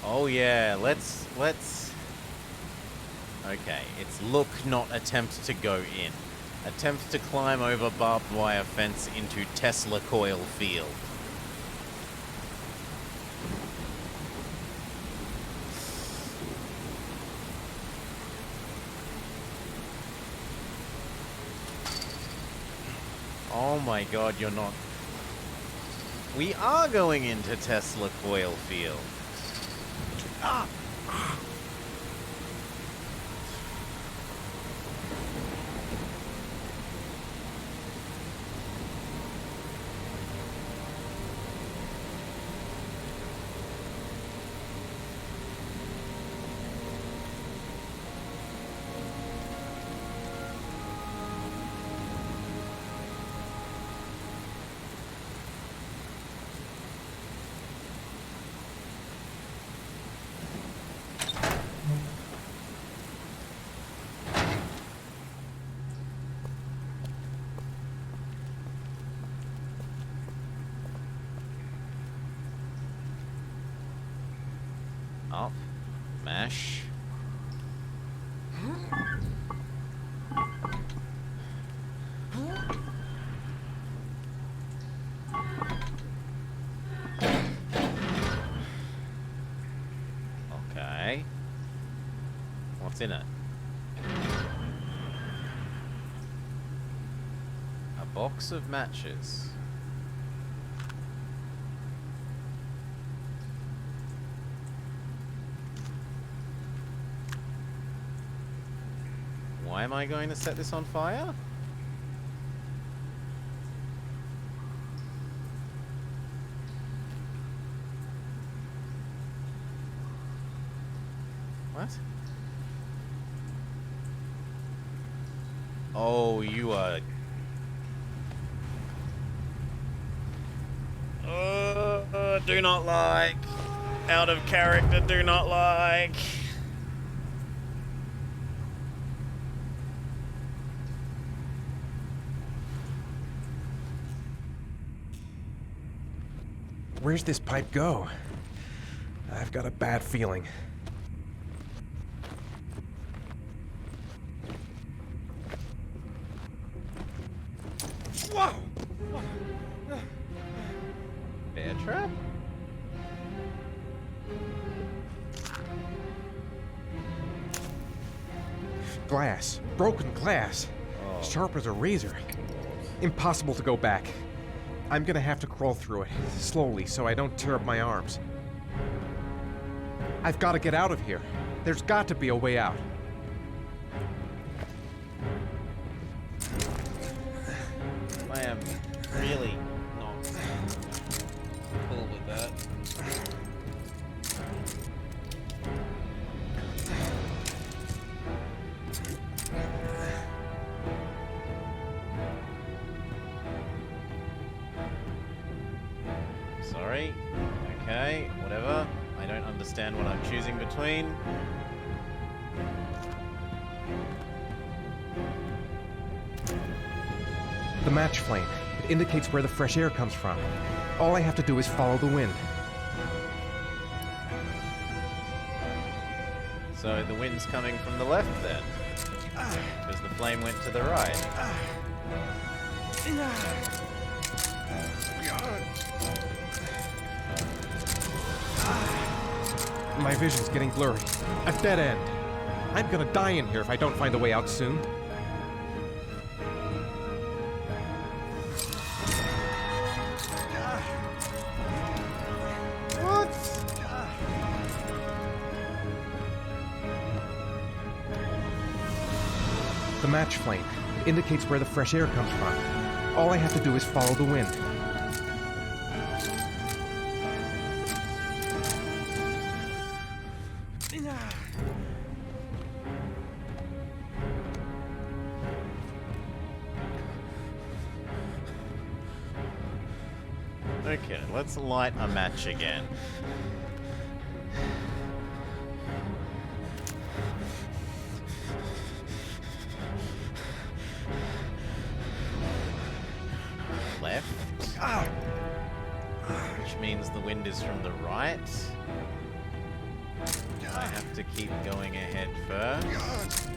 Oh yeah, let's... Okay, it's look, not attempt to go in. Attempt to climb over barbed wire fence into Tesla coil field. Oh my god, you're not... We are going into Tesla coil field. Ah! Up. Mash. Okay. What's in it? A box of matches. Why am I going to set this on fire? What? Oh, you are... do not like. Out of character, do not like. Where's this pipe go? I've got a bad feeling. Whoa! Bear trap? Glass. Broken glass. Oh. Sharp as a razor. Impossible to go back. I'm gonna have to crawl through it, slowly, so I don't tear up my arms. I've got to get out of here. There's got to be a way out. I am really not cool with that. Sorry. Okay, whatever. I don't understand what I'm choosing between. The match flame. It indicates where the fresh air comes from. All I have to do is follow the wind. So the wind's coming from the left then? Because the flame went to the right. My vision's getting blurry. A dead end. I'm gonna die in here if I don't find a way out soon. What? The match flame. It indicates where the fresh air comes from. All I have to do is follow the wind. Okay, let's light a match again. Left. Which means the wind is from the right. I have to keep going ahead first.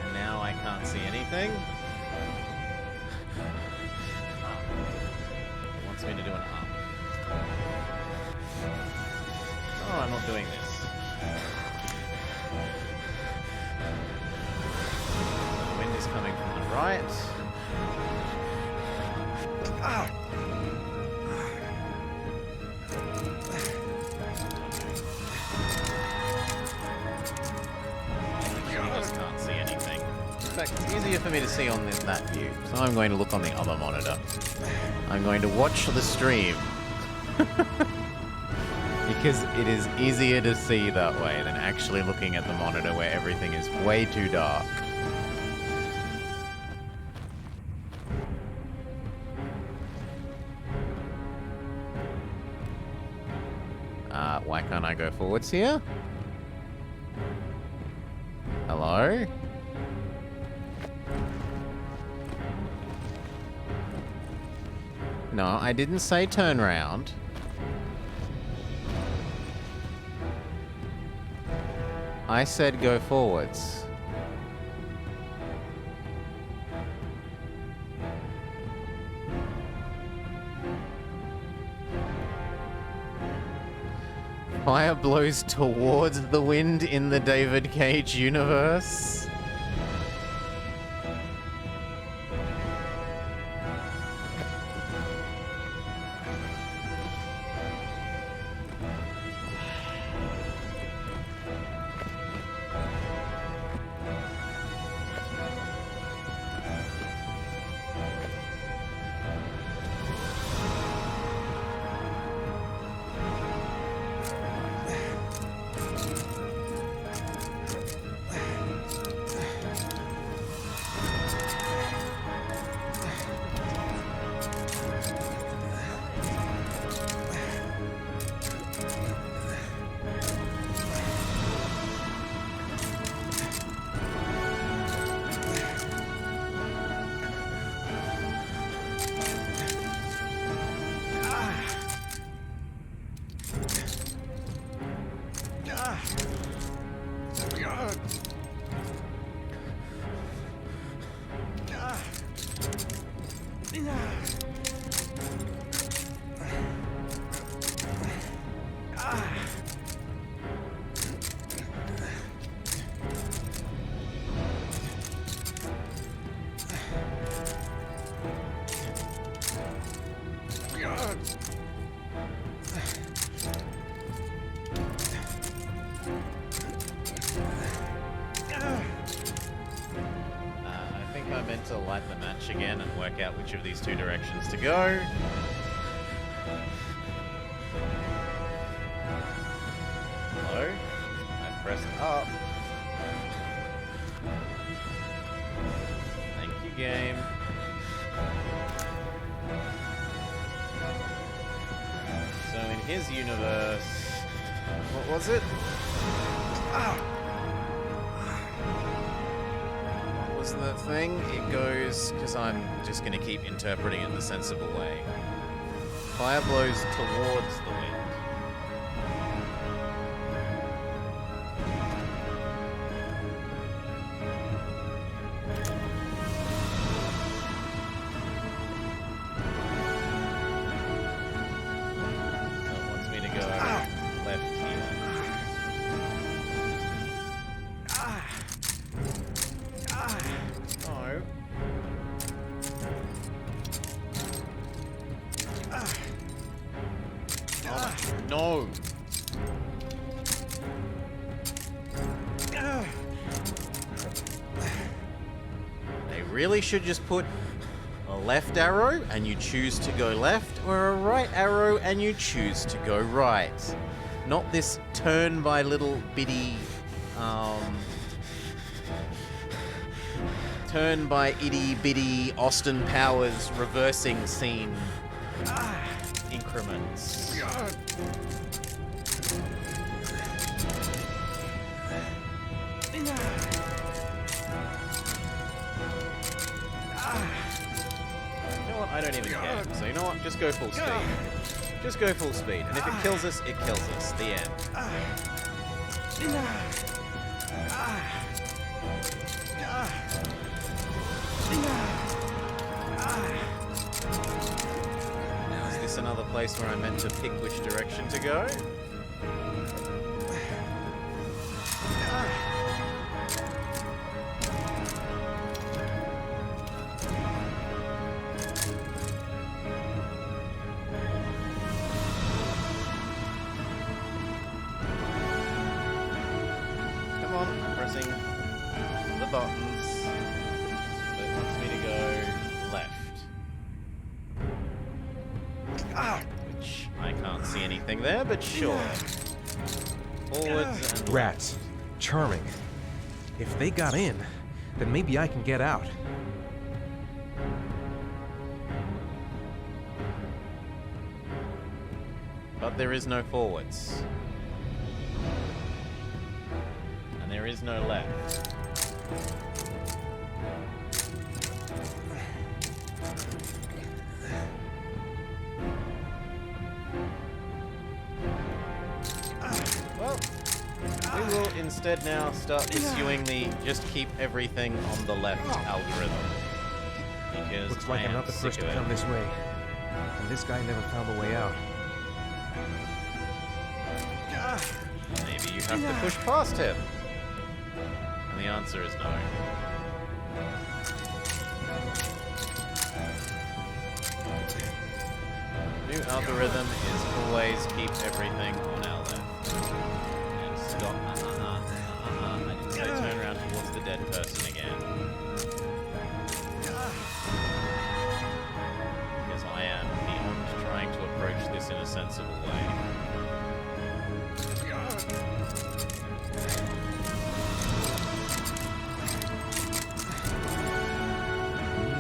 And now I can't see anything. Wants me to do an up. Oh, I'm not doing this. The wind is coming from the right. I just can't see anything. In fact, it's easier for me to see on that view, so I'm going to look on the other monitor. I'm going to watch the stream. Because it is easier to see that way than actually looking at the monitor where everything is way too dark. Why can't I go forwards here? Hello? No, I didn't say turn round. I said go forwards. Fire blows towards the wind in the David Cage universe. I think I meant to light the match again and work out which of these two directions to go. Hello? I pressed up. Thank you, game. So in his universe, what was it? What was the thing? It goes, because I'm just going to keep interpreting it the sensible way. Fire blows towards the wind. No. They really should just put a left arrow and you choose to go left, or a right arrow and you choose to go right. Not this turn by little bitty, turn by itty bitty Austin Powers reversing scene increments. I don't even care. So you know what? Just go full speed. Just go full speed. And if it kills us, it kills us. The end. Now, is this another place where I meant to pick which direction to go? The buttons. So it wants me to go left. Which I can't see anything there, but sure. Forwards and Rats. Charming. If they got in, then maybe I can get out. But there is no forwards. And there is no left. Well, we will instead now start pursuing the just keep everything on the left algorithm. Because Looks like I I'm am not the sick first of to it. come this way. And this guy never found a way out. Maybe you have to push past him. And the answer is no. New algorithm is always keep everything on our left. And stop. I didn't say turn around towards the dead person again. Because I am beyond trying to approach this in a sensible way.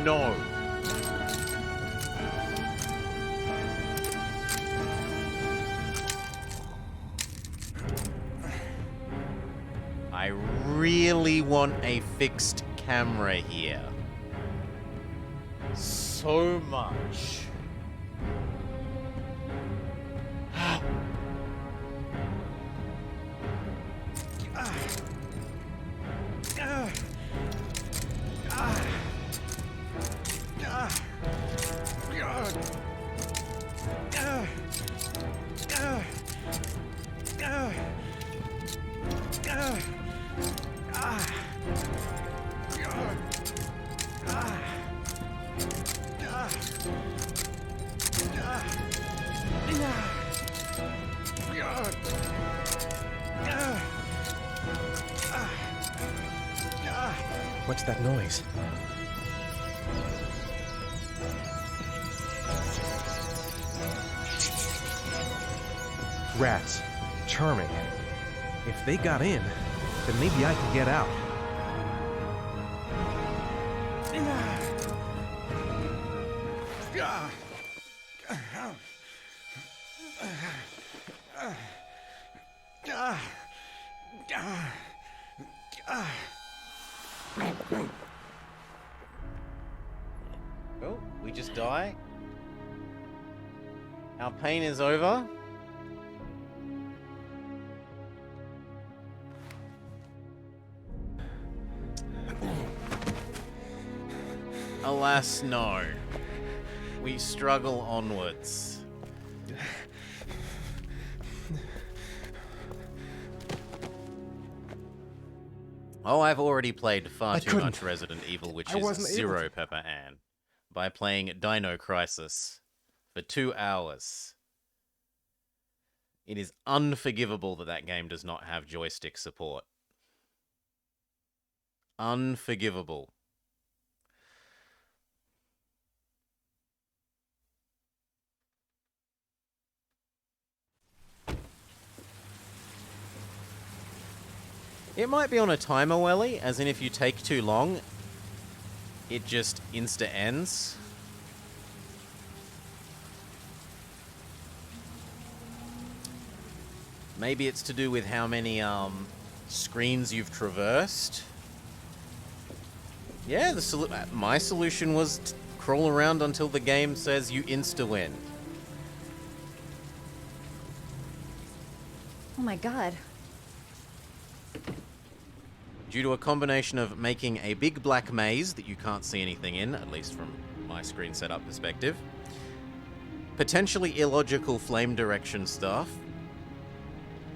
No. I really want a fixed camera here. So much. What's that noise? Rats. Charming. If they got in, then maybe I could get out. Oh, we just die. Our pain is over. Alas, no. We struggle onwards. Oh, I've already played far too much Resident Evil, which is zero Pepper Ann, by playing Dino Crisis for 2 hours. It is unforgivable that that game does not have joystick support. Unforgivable. It might be on a timer, Welly, as in if you take too long, it just insta-ends. Maybe it's to do with how many screens you've traversed. Yeah, my solution was to crawl around until the game says you insta-win. Oh my god. Due to a combination of making a big black maze that you can't see anything in, at least from my screen setup perspective, potentially illogical flame direction stuff,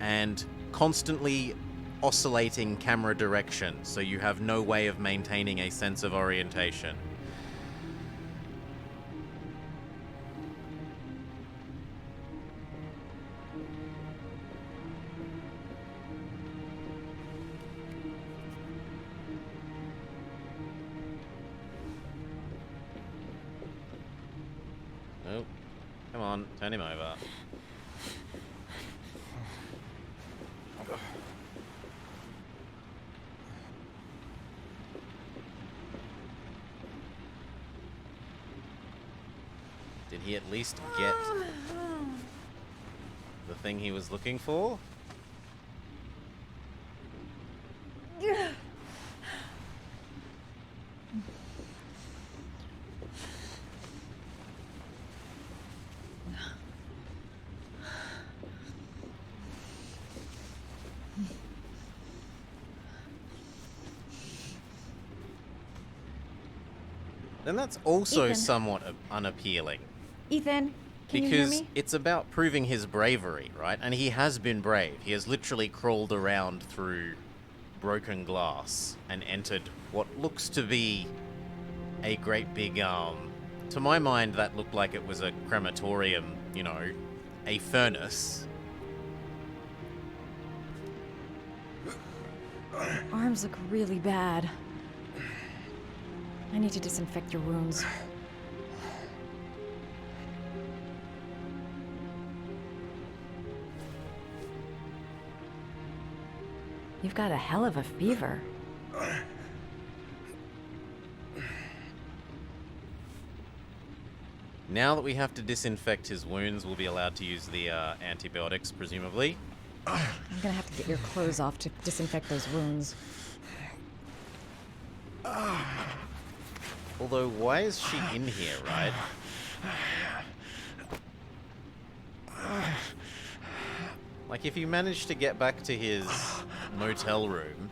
and constantly oscillating camera direction, so you have no way of maintaining a sense of orientation. Oh, come on, turn him over. Did he at least get the thing he was looking for? And that's also Ethan. somewhat unappealing. Ethan, can you hear Because me? it's about proving his bravery, right? And he has been brave. He has literally crawled around through broken glass and entered what looks to be a great big, to my mind, that looked like it was a crematorium, you know, a furnace. Arms look really bad. I need to disinfect your wounds. You've got a hell of a fever. Now that we have to disinfect his wounds, we'll be allowed to use the antibiotics, presumably. I'm gonna have to get your clothes off to disinfect those wounds. Although, why is she in here, right? Like, if you manage to get back to his motel room...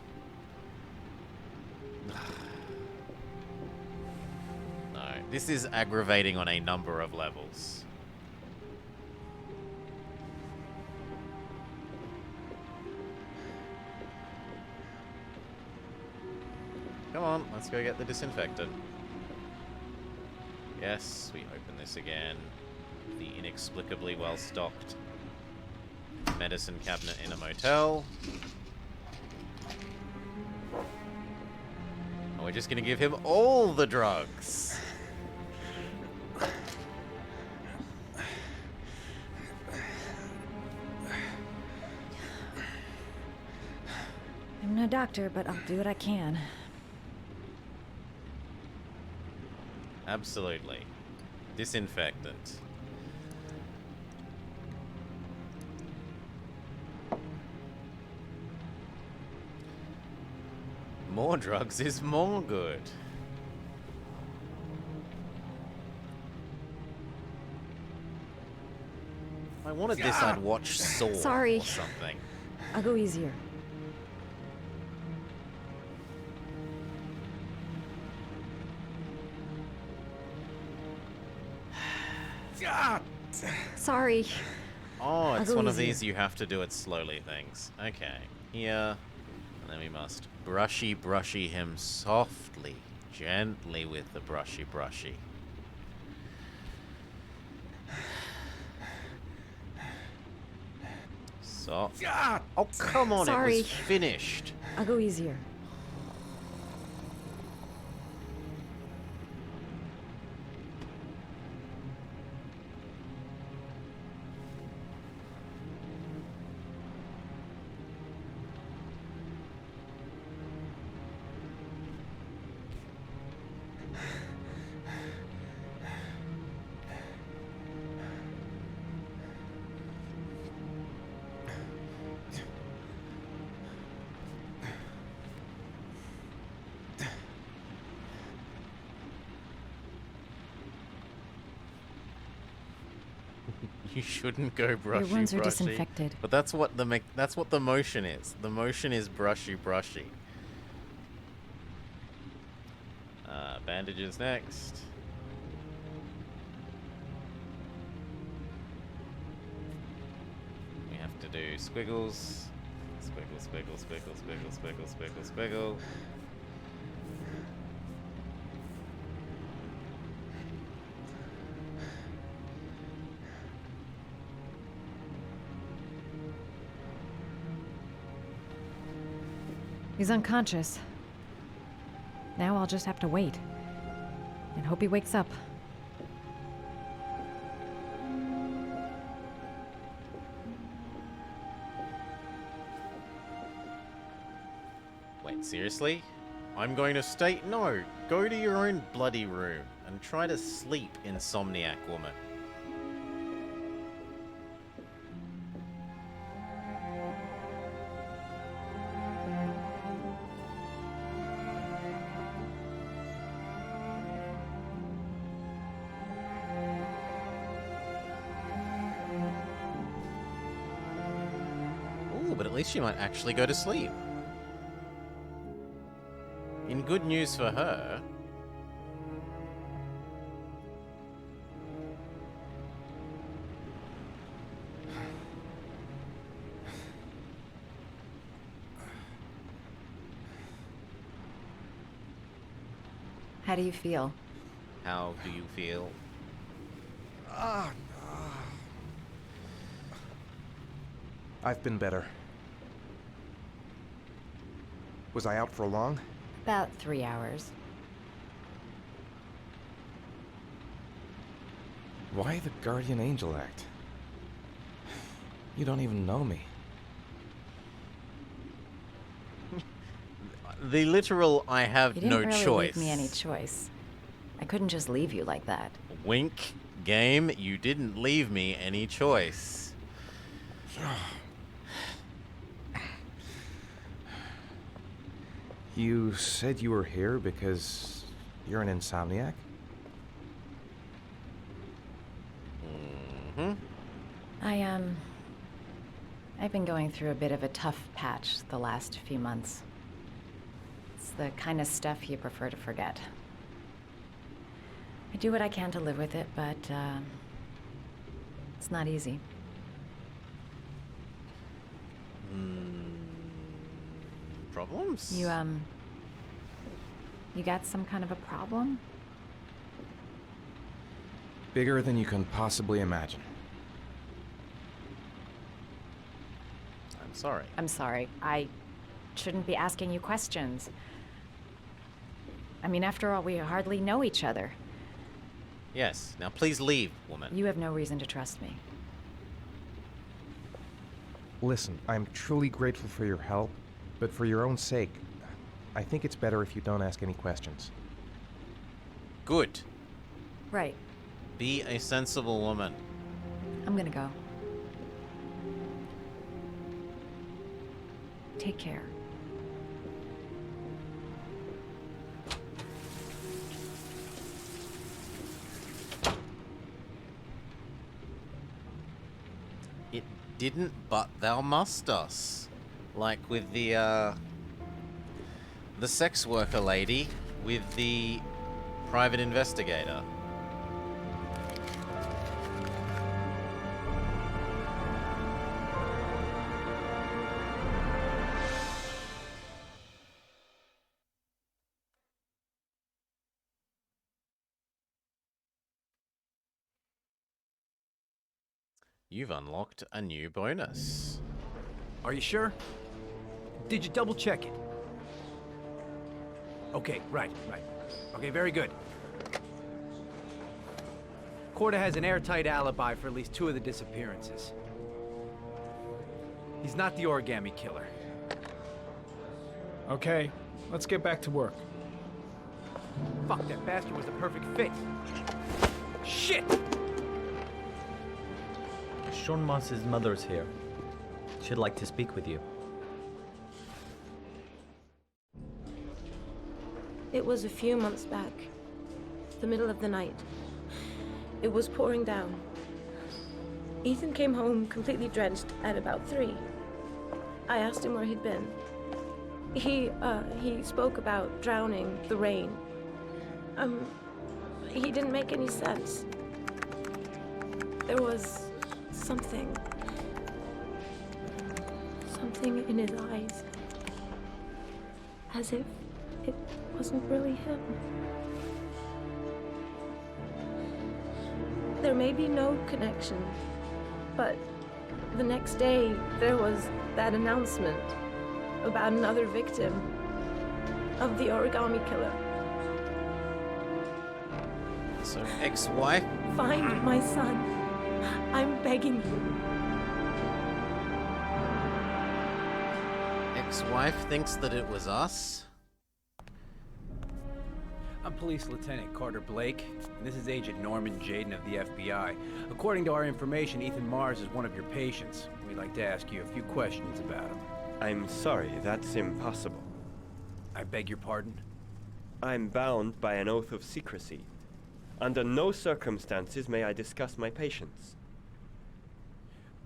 No, this is aggravating on a number of levels. Come on, let's go get the disinfectant. Yes, we open this again. The inexplicably well-stocked medicine cabinet in a motel. And we're just gonna give him all the drugs. I'm no doctor, but I'll do what I can. Absolutely. Disinfectant. More drugs is more good. If I wanted this, I'd watch Saw Sorry. or something. I'll go easier. Sorry. Oh, it's go one of easier. these you have to do it slowly things. Okay. Here. And then we must brushy him softly, gently with the brushy. Soft. Oh, come on, Sorry. it was finished. I'll go easier. You shouldn't go brushy. Your wounds are disinfected. But that's what the motion is. The motion is brushy. Bandages next. We have to do squiggles. Squiggle. He's unconscious. Now I'll just have to wait. And hope he wakes up. Wait, seriously? I'm going to stay. No, go to your own bloody room and try to sleep, insomniac woman. Ooh, but at least she might actually go to sleep. In good news for her, How do you feel? How do you feel? I've been better. Was I out for long? About 3 hours. Why the Guardian Angel Act? You don't even know me. The literal I have You didn't no really choice. leave me any choice. I couldn't just leave you like that. Wink, game, you didn't leave me any choice. You said you were here because you're an insomniac? Mm-hmm. I've been going through a bit of a tough patch the last few months. It's the kind of stuff you prefer to forget. I do what I can to live with it, but, it's not easy. Problems? You got some kind of a problem? Bigger than you can possibly imagine. I'm sorry. I'm sorry. I shouldn't be asking you questions. I mean, after all, we hardly know each other. Yes. Now please leave, woman. You have no reason to trust me. Listen, I'm truly grateful for your help, but for your own sake, I think it's better if you don't ask any questions. Good. Right. Be a sensible woman. I'm gonna go. Take care. It didn't, but thou must us. Like with the sex worker lady with the private investigator. You've unlocked a new bonus. Are you sure? Did you double check it? Okay, right. Okay, very good. Corda has an airtight alibi for at least 2 of the disappearances. He's not the origami killer. Okay, let's get back to work. Fuck, that bastard was the perfect fit. Shit! Sean Mars's mother's here. She'd like to speak with you. It was a few months back. The middle of the night. It was pouring down. Ethan came home completely drenched at about 3. I asked him where he'd been. He spoke about drowning, the rain. He didn't make any sense. There was something in his eyes. As if it wasn't really him. There may be no connection, but the next day there was that announcement about another victim of the origami killer. So, ex-wife? Find my son. I'm begging you. Ex-wife thinks that it was us? I'm Police Lieutenant Carter Blake, and this is Agent Norman Jaden of the FBI. According to our information, Ethan Mars is one of your patients. We'd like to ask you a few questions about him. I'm sorry, that's impossible. I beg your pardon? I'm bound by an oath of secrecy. Under no circumstances may I discuss my patients.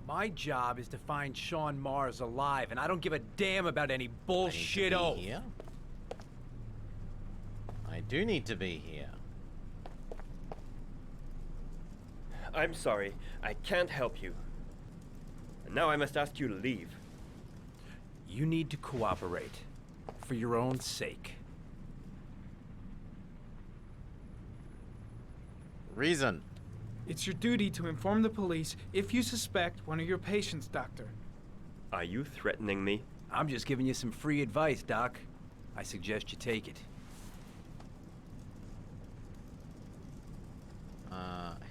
My job is to find Sean Mars alive, and I don't give a damn about any bullshit oath. Here? I do need to be here. I'm sorry, I can't help you. And now I must ask you to leave. You need to cooperate, for your own sake. Reason. It's your duty to inform the police if you suspect one of your patients, Doctor. Are you threatening me? I'm just giving you some free advice, Doc. I suggest you take it.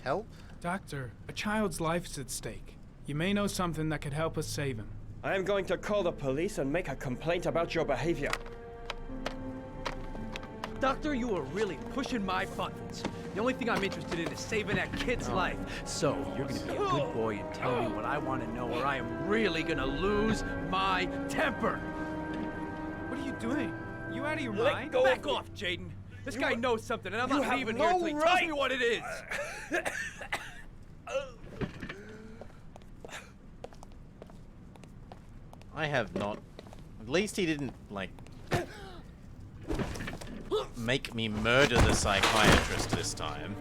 Help? Doctor, a child's life's at stake. You may know something that could help us save him. I am going to call the police and make a complaint about your behavior. Doctor, you are really pushing my buttons. The only thing I'm interested in is saving that kid's life. So, you're gonna be a good boy and tell me what I want to know, or I am really gonna lose my temper. What are you doing? You out of your Let mind? go. Back off, Jaden. This guy knows something, and I'm not leaving here until he tells me what it is. I have not. At least he didn't, like, make me murder the psychiatrist this time.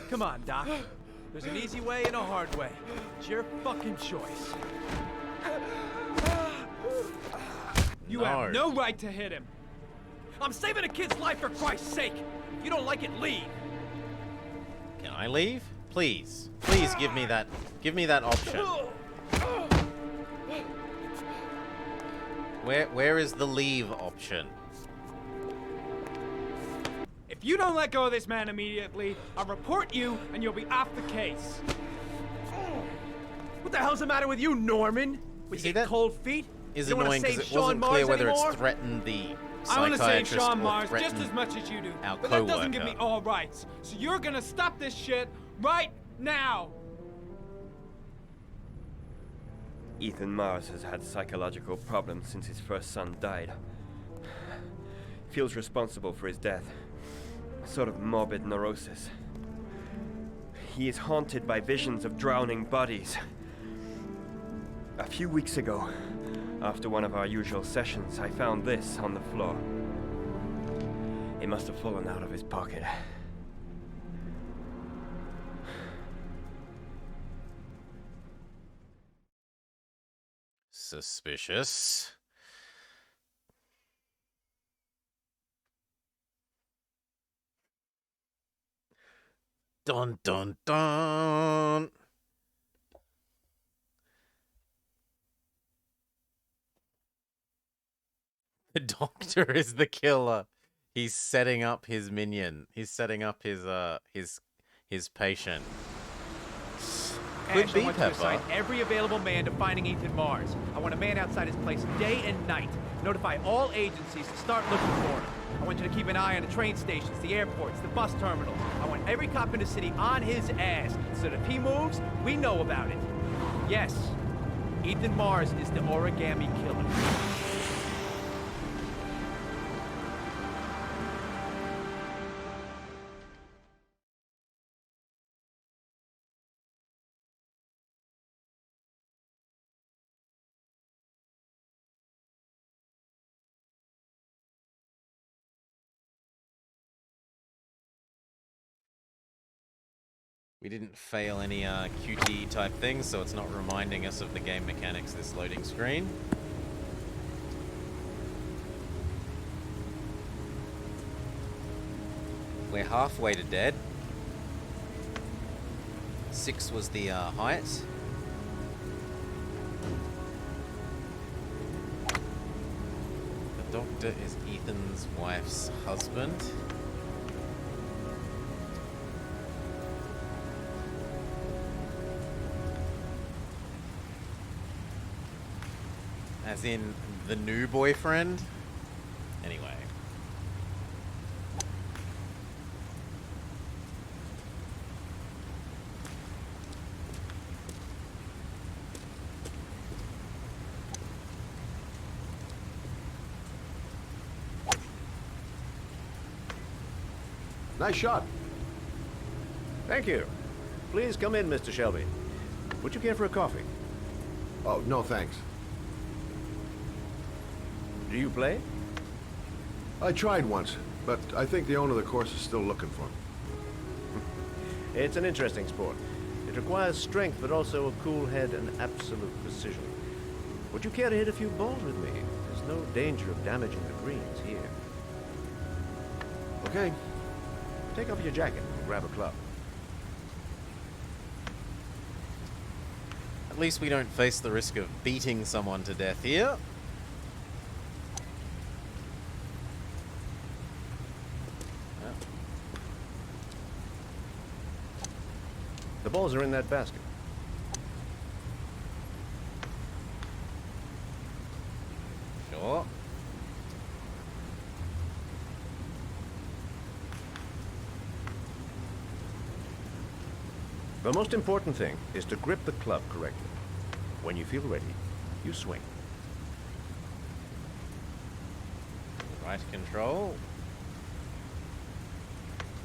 Come on, Doc. There's an easy way and a hard way. It's your fucking choice. You have no right to hit him. I'm saving a kid's life for Christ's sake. If you don't like it, leave. Can I leave? Please. Please give me that option. Where is the leave option? If you don't let go of this man immediately, I'll report you and you'll be off the case. What the hell's the matter with you, Norman? With your cold feet? Is You don't wanna annoying because save it Sean wasn't Mars clear whether anymore? it's threatened the I want to save psychiatrist Sean or Mars just threatened as much as you do, our but that doesn't give co-worker. me all rights. So you're gonna stop this shit right now. Ethan Mars has had psychological problems since his first son died. Feels responsible for his death. A sort of morbid neurosis. He is haunted by visions of drowning bodies. A few weeks ago, after one of our usual sessions, I found this on the floor. It must have fallen out of his pocket. Suspicious. Dun dun dun. The doctor is the killer. He's setting up his minion. He's setting up his patient. Could Ash, be I want you to Pepper. assign every available man to finding Ethan Mars. I want a man outside his place day and night. Notify all agencies to start looking for him. I want you to keep an eye on the train stations, the airports, the bus terminals. I want every cop in the city on his ass, so that if he moves, we know about it. Yes, Ethan Mars is the origami killer. We didn't fail any QTE type things, so it's not reminding us of the game mechanics this loading screen. We're halfway to dead. 6 was the height. The doctor is Ethan's wife's husband. As in the new boyfriend? Anyway. Nice shot. Thank you. Please come in, Mr. Shelby. Would you care for a coffee? Oh, no thanks. Do you play? I tried once, but I think the owner of the course is still looking for me. It's an interesting sport. It requires strength, but also a cool head and absolute precision. Would you care to hit a few balls with me? There's no danger of damaging the greens here. Okay. Take off your jacket and grab a club. At least we don't face the risk of beating someone to death here. The balls are in that basket. Sure. The most important thing is to grip the club correctly. When you feel ready, you swing. Right control.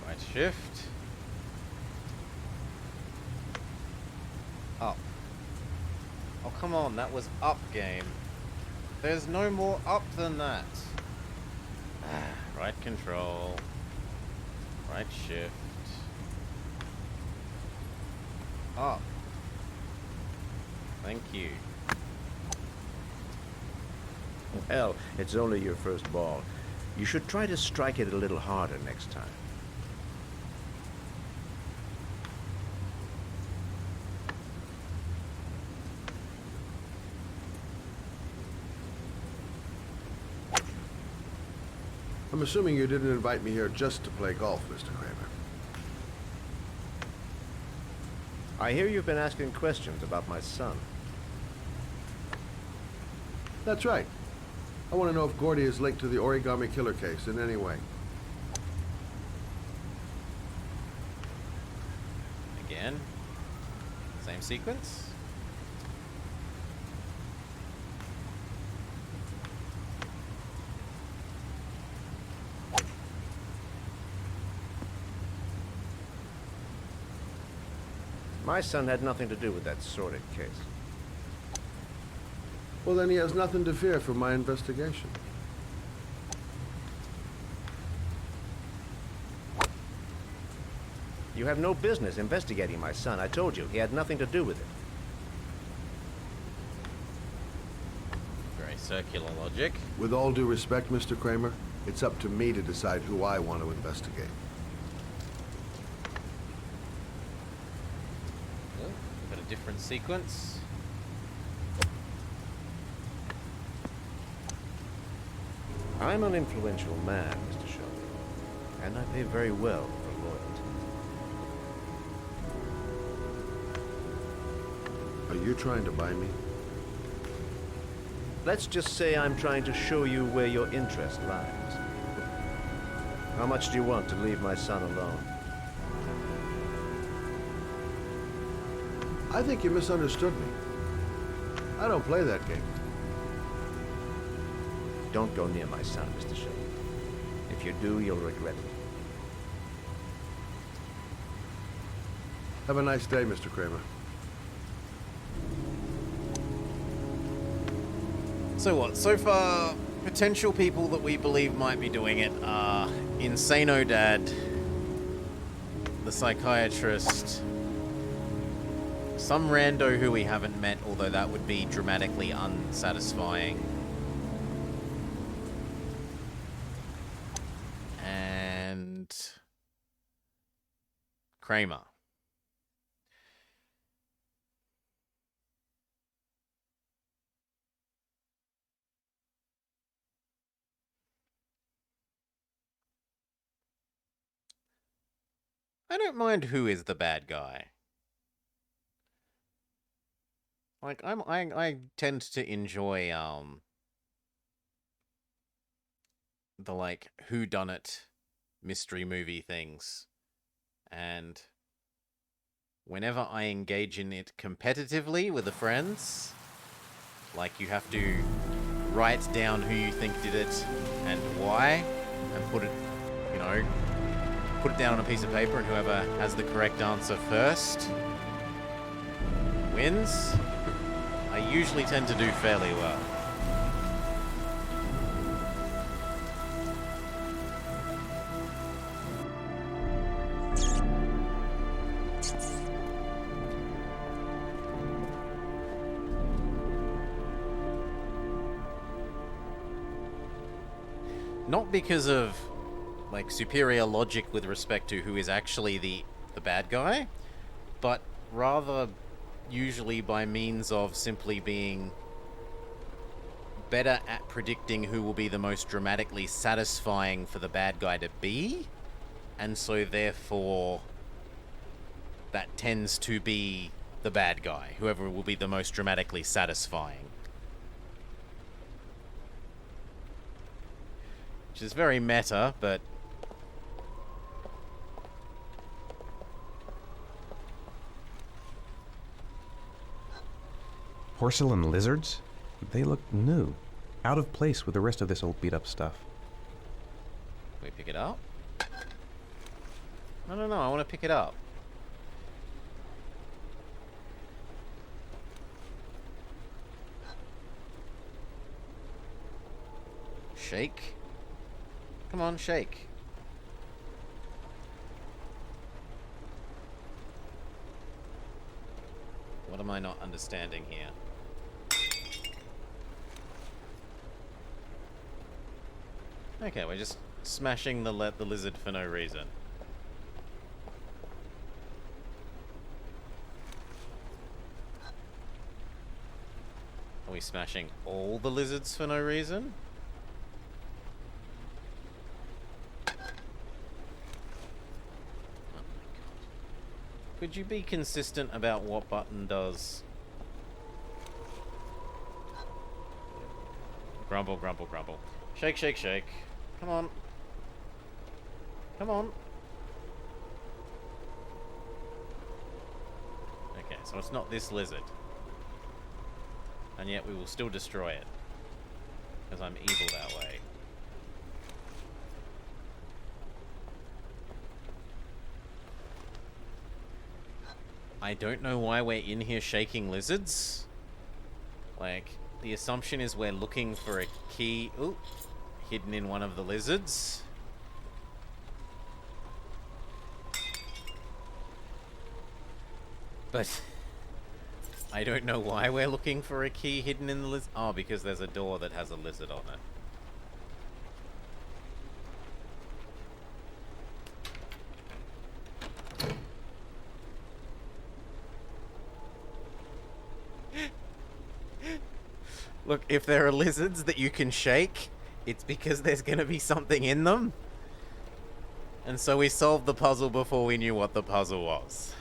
Right shift. Up. Oh, come on, that was up, game. There's no more up than that. Right control. Right shift. Up. Thank you. Hell, it's only your first ball. You should try to strike it a little harder next time. I'm assuming you didn't invite me here just to play golf, Mr. Kramer. I hear you've been asking questions about my son. That's right. I want to know if Gordy is linked to the Origami Killer case in any way. Again. Same sequence. My son had nothing to do with that sordid case. Well, then he has nothing to fear from my investigation. You have no business investigating my son. I told you, he had nothing to do with it. Very circular logic. With all due respect, Mr. Kramer, it's up to me to decide who I want to investigate. Got a different sequence. I'm an influential man, Mr. Shelby, and I pay very well for loyalty. Are you trying to buy me? Let's just say I'm trying to show you where your interest lies. How much do you want to leave my son alone? I think you misunderstood me. I don't play that game. Don't go near my son, Mr. Shelby. If you do, you'll regret it. Have a nice day, Mr. Kramer. So what? So far, potential people that we believe might be doing it are Insano Dad, the psychiatrist, some rando who we haven't met, although that would be dramatically unsatisfying, and Kramer. I don't mind who is the bad guy. Like I tend to enjoy the like whodunit mystery movie things, and whenever I engage in it competitively with the friends, like you have to write down who you think did it and why, and put it, you know, put it down on a piece of paper, and whoever has the correct answer first wins. I usually tend to do fairly well. Not because of like superior logic with respect to who is actually the bad guy, but rather usually by means of simply being better at predicting who will be the most dramatically satisfying for the bad guy to be, and so therefore that tends to be the bad guy, whoever will be the most dramatically satisfying. Which is very meta, but Porcelain lizards? They look new. Out of place with the rest of this old beat-up stuff. Can we pick it up? I don't know, I want to pick it up. Shake? Come on, shake. What am I not understanding here? Okay, we're just smashing the lizard for no reason. Are we smashing all the lizards for no reason? Could you be consistent about what button does? Grumble, grumble, grumble. Shake, shake, shake. Come on. Come on. Okay, so it's not this lizard. And yet we will still destroy it. Because I'm evil that way. I don't know why we're in here shaking lizards. Like, the assumption is we're looking for a key hidden in one of the lizards. But I don't know why we're looking for a key hidden in the lizard. Oh, because there's a door that has a lizard on it. Look, if there are lizards that you can shake, it's because there's going to be something in them. And so we solved the puzzle before we knew what the puzzle was.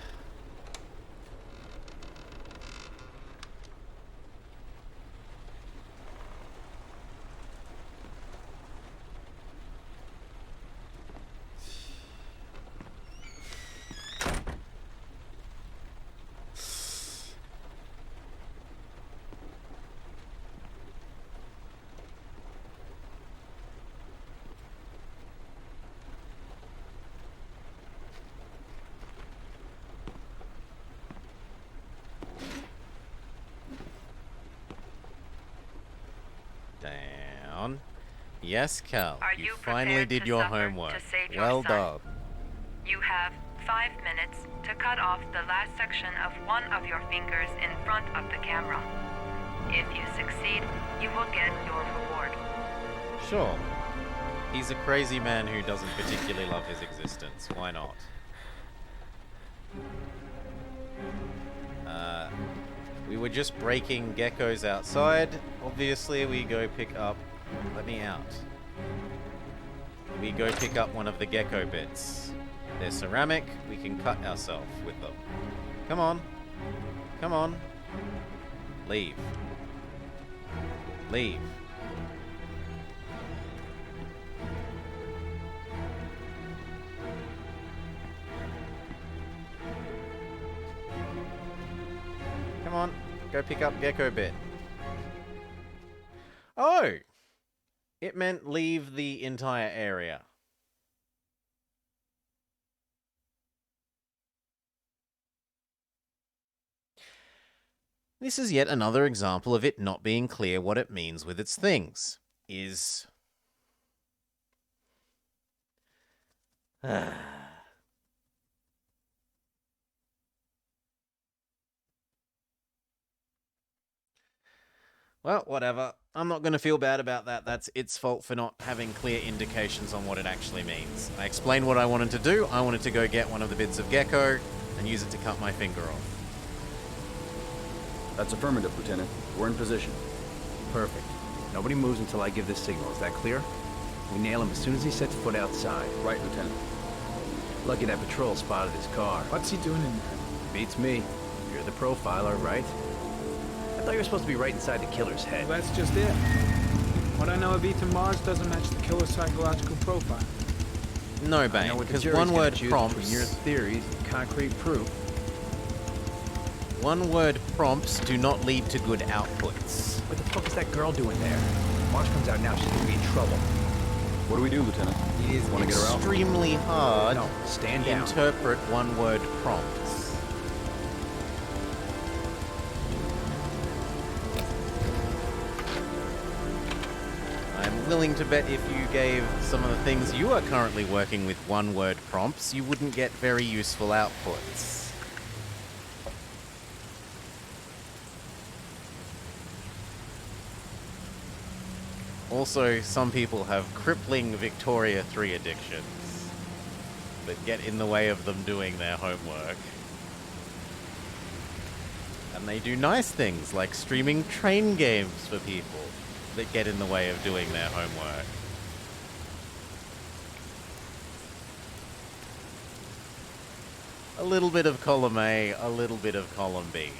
Down. Yes, Cal. You finally did your homework. Well done. You have 5 minutes to cut off the last section of one of your fingers in front of the camera. If you succeed, you will get your reward. Sure. He's a crazy man who doesn't particularly love his existence. Why not? We were just breaking geckos outside. Obviously, we go pick up... Let me out. We go pick up one of the gecko bits. They're ceramic. We can cut ourselves with them. Come on. Come on. Leave. Leave. Come on, go pick up gecko bit. Oh! It meant leave the entire area. This is yet another example of it not being clear what it means with its things. Well, whatever. I'm not going to feel bad about that. That's its fault for not having clear indications on what it actually means. I explained what I wanted to do. I wanted to go get one of the bits of gecko and use it to cut my finger off. That's affirmative, Lieutenant. We're in position. Perfect. Nobody moves until I give the signal. Is that clear? We nail him as soon as he sets foot outside. Right, Lieutenant. Lucky that patrol spotted his car. What's he doing in there? Beats me. You're the profiler, right? I thought you were supposed to be right inside the killer's head. Well, that's just it. What I know of Ethan Mars doesn't match the killer's psychological profile. No, Bane, because one-word prompts... Between your theories and concrete proof. One-word prompts do not lead to good outputs. What the fuck is that girl doing there? Marsh comes out now, she's gonna be in trouble. What do we do, Lieutenant? It is Want to get her out? extremely hard No, stand to down. interpret one-word prompts. I'm willing to bet if you gave some of the things you are currently working with one-word prompts, you wouldn't get very useful outputs. Also, some people have crippling Victoria 3 addictions that get in the way of them doing their homework. And they do nice things like streaming train games for people that get in the way of doing their homework. A little bit of column A, a little bit of column B.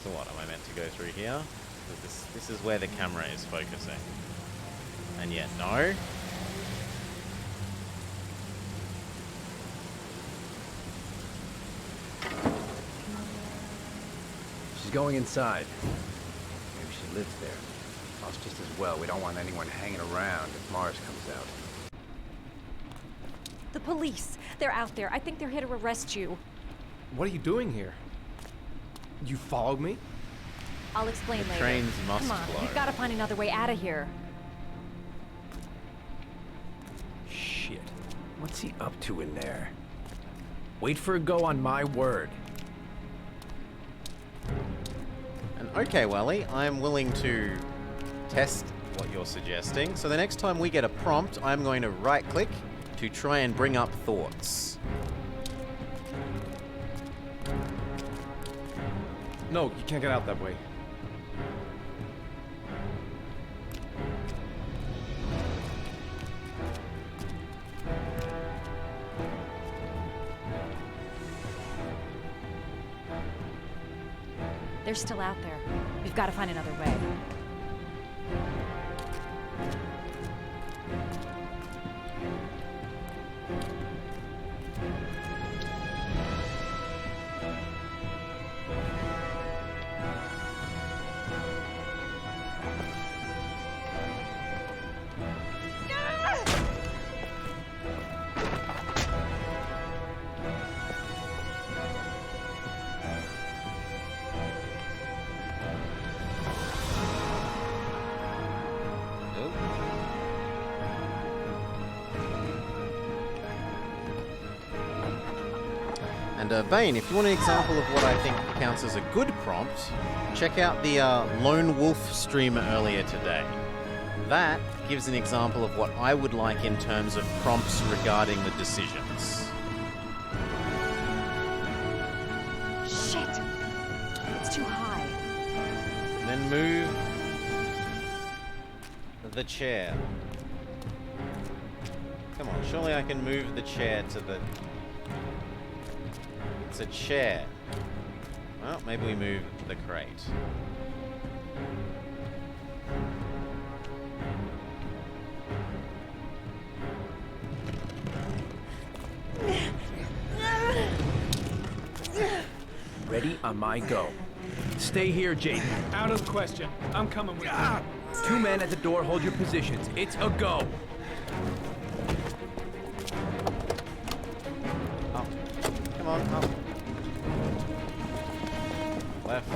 So what am I meant to go through here? This is where the camera is focusing. And yet, no. She's going inside. Maybe she lives there. Us just as well. We don't want anyone hanging around if Mars comes out. The police. They're out there. I think they're here to arrest you. What are you doing here? You followed me? I'll explain later. Trains must Come on, flow. we've got to find another way out of here. Shit. What's he up to in there? Wait for a go on my word. And okay, Wally, I'm willing to test what you're suggesting. So the next time we get a prompt, I'm going to right-click to try and bring up thoughts. No, you can't get out that way. They're still out there. We've got to find another way. And Bane, if you want an example of what I think counts as a good prompt, check out the Lone Wolf stream earlier today. That gives an example of what I would like in terms of prompts regarding the decisions. Shit! It's too high. And then move the chair. Come on, surely I can move the chair to the... It's a chair. Well, maybe we move the crate. Ready on my go. Stay here, Jaden. Out of the question. I'm coming with you. 2 men at the door, hold your positions. It's a go. Up. Come on, up. Left.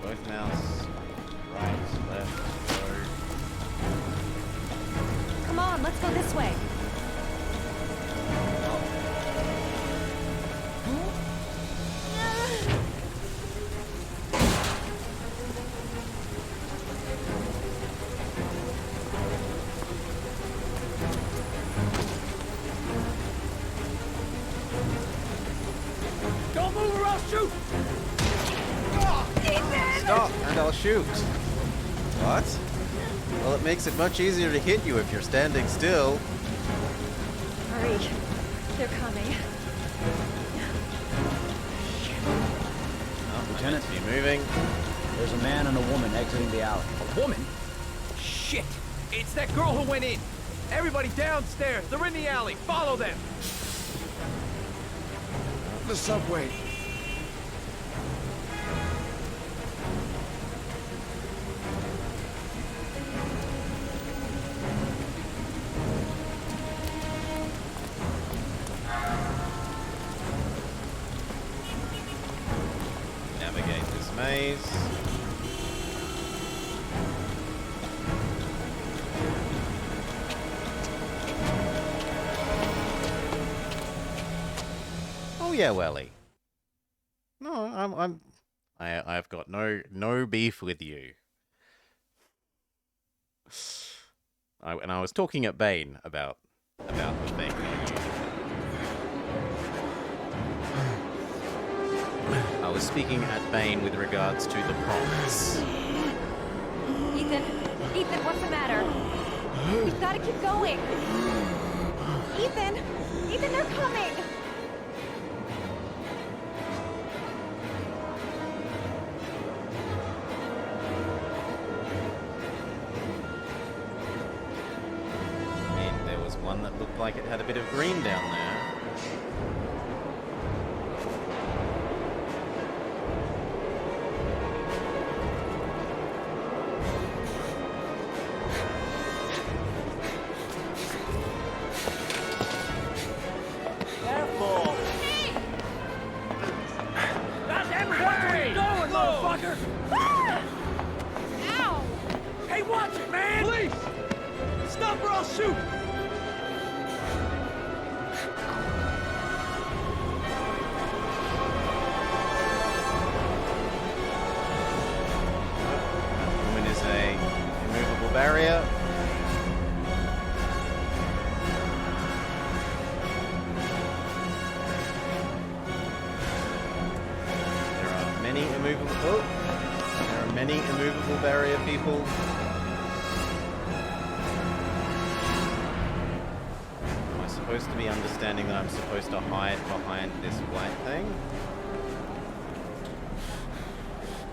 Both mouse. Right, left, go. Come on, let's go this way. move or I'll shoot! Stop, and I'll shoot. What? Well, it makes it much easier to hit you if you're standing still. Hurry. They're coming. Oh, Lieutenant, be moving. There's a man and a woman exiting the alley. A woman? Shit! It's that girl who went in! Everybody downstairs! They're in the alley! Follow them! The subway. Navigate this maze. Oh yeah, Welly. No, I've got no beef with you. And I was talking at Bane about the thing. I was speaking at Bane with regards to the prompts. Ethan, what's the matter? We've got to keep going. Ethan, they're coming. One that looked like it had a bit of green down there. Careful! Goddamn it, watch where you're going, motherfucker! Ow! Hey, watch it, man! Please! Stop or I'll shoot! Barrier. There are many immovable barrier people. Am I supposed to be understanding that I'm supposed to hide behind this white thing?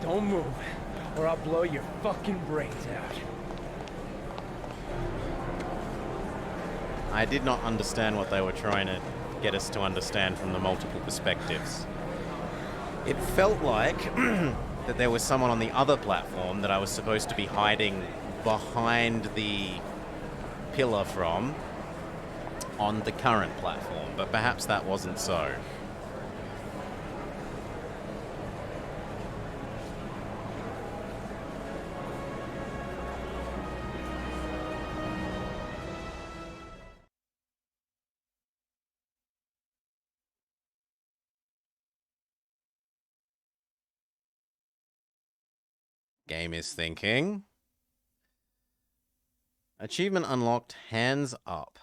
Don't move, or I'll blow your fucking brains out. I did not understand what they were trying to get us to understand from the multiple perspectives. It felt like that there was someone on the other platform that I was supposed to be hiding behind the pillar from on the current platform, but perhaps that wasn't so. Game is thinking. Achievement unlocked, hands up.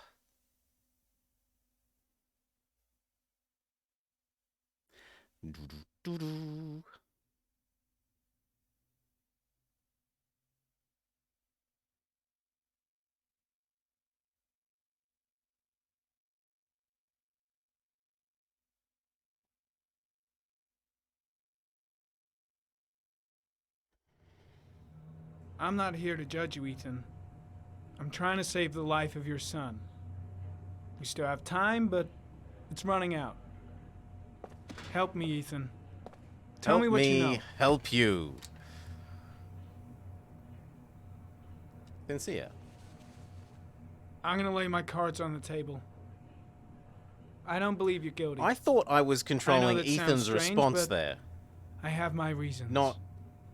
Doo-doo-doo-doo. I'm not here to judge you, Ethan. I'm trying to save the life of your son. We still have time, but it's running out. Help me, Ethan. Tell me what you know. Help you. Sincere. I'm gonna lay my cards on the table. I don't believe you're guilty. I thought I was controlling that sounds Ethan's strange, response but there. I have my reasons. Not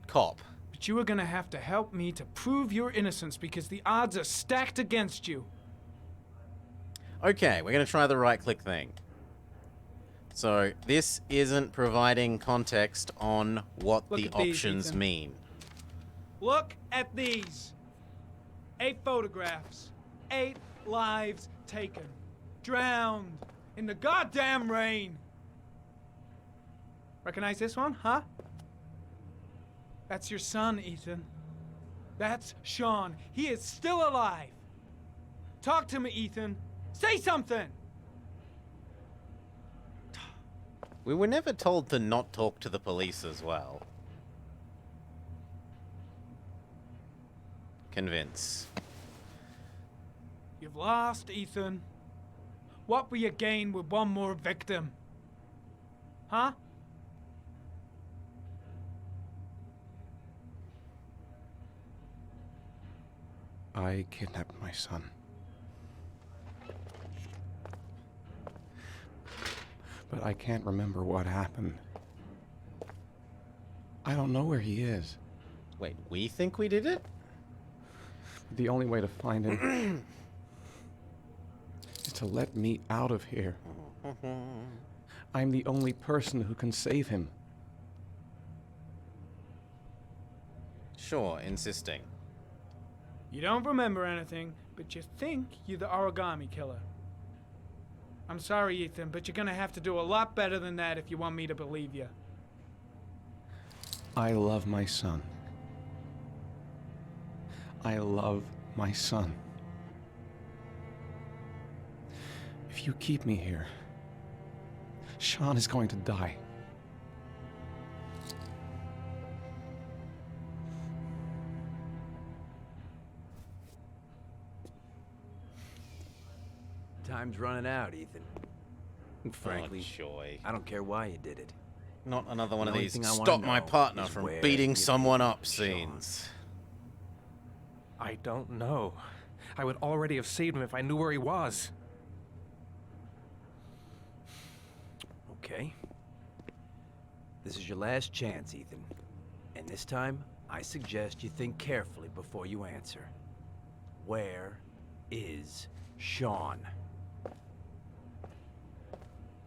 cop. But you are gonna have to help me to prove your innocence because the odds are stacked against you. Okay, we're gonna try the right-click thing. So, this isn't providing context on what Look the at these, options Ethan. mean. Look at these. 8 photographs. 8 lives taken. Drowned in the goddamn rain. Recognize this one, huh? That's your son, Ethan. That's Sean. He is still alive. Talk to me, Ethan. Say something! We were never told to not talk to the police as well. Convince. You've lost, Ethan. What will you gain with one more victim? Huh? I kidnapped my son. But I can't remember what happened. I don't know where he is. Wait, we think we did it? The only way to find him is to let me out of here. I'm the only person who can save him. Sure, insisting. You don't remember anything, but you think you're the origami killer. I'm sorry, Ethan, but you're gonna have to do a lot better than that if you want me to believe you. I love my son. I love my son. If you keep me here, Sean is going to die. Time's running out, Ethan. And frankly, joy. I don't care why you did it. Not another one of The only these thing I wanna stop my know partner is from where beating you someone up Sean. scenes. I don't know. I would already have saved him if I knew where he was. Okay. This is your last chance, Ethan. And this time, I suggest you think carefully before you answer. Where is Sean?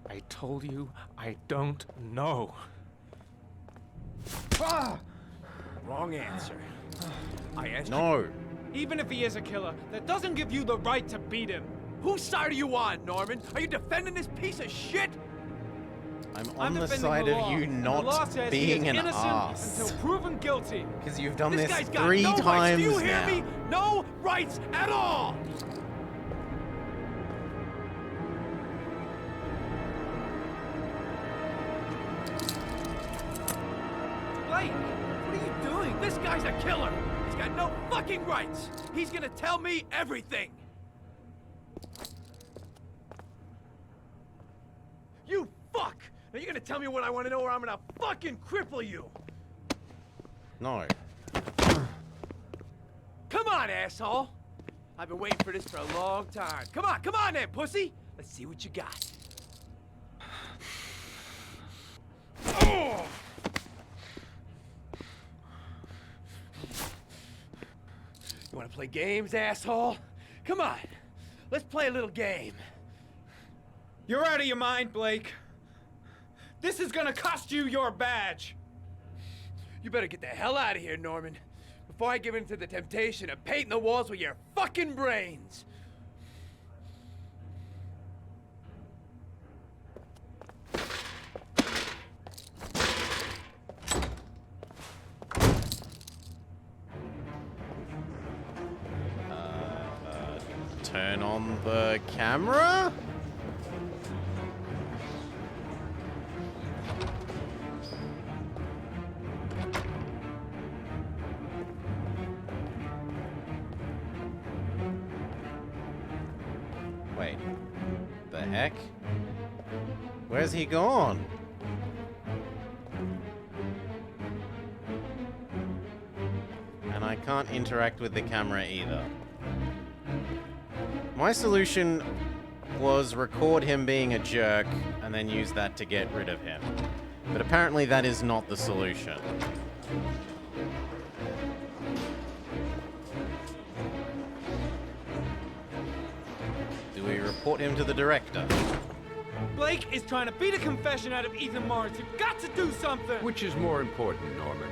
I told you I don't know. Wrong answer. I asked No. Even if he is a killer, that doesn't give you the right to beat him. Whose side are you on, Norman? Are you defending this piece of shit? I'm I'm on the defending side the of law, you and the law not says being he is an innocent ass. until proven guilty. Because you've done This this guy's got 3 no rights. times Do you hear now. me? No rights at all! Blake, what are you doing? This guy's a killer. He's got no fucking rights. He's gonna tell me everything. You fuck! Now you're gonna tell me what I want to know, or I'm gonna fucking cripple you. No. Come on, asshole! I've been waiting for this for a long time. Come on then, pussy! Let's see what you got. Oh! You wanna play games, asshole? Come on, let's play a little game. You're out of your mind, Blake. This is gonna cost you your badge. You better get the hell out of here, Norman, before I give in to the temptation of painting the walls with your fucking brains. Turn on the camera? Wait. The heck? Where's he gone? And I can't interact with the camera either. My solution was record him being a jerk and then use that to get rid of him. But apparently that is not the solution. Do we report him to the director? Blake is trying to beat a confession out of Ethan Mars. You've got to do something! Which is more important, Norman?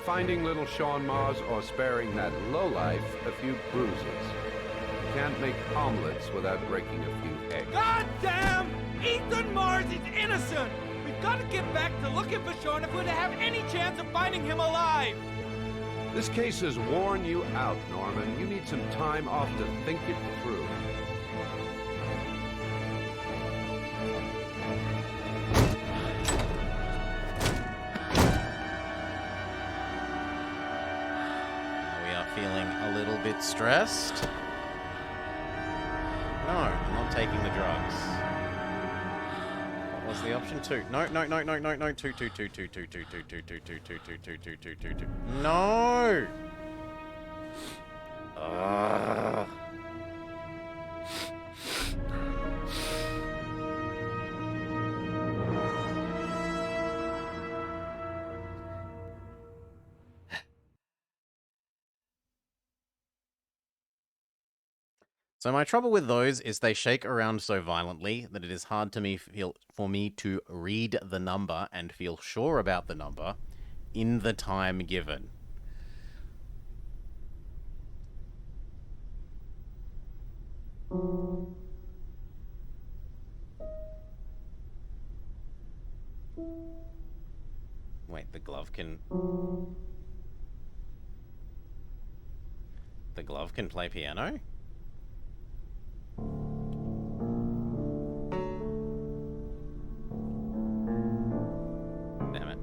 Finding little Sean Mars or sparing that lowlife a few bruises? You can't make omelets without breaking a few eggs. God damn! Ethan Mars is innocent! We We've got to get back to looking for Sean if we're to have any chance of finding him alive. This case has worn you out, Norman. You need some time off to think it through. We are feeling a little bit stressed. No, I'm not taking the drugs. What was the option? 2. No. 2. No! So my trouble with those is they shake around so violently that it is hard for me to read the number and feel sure about the number in the time given. Wait, the glove can play piano? Damn it.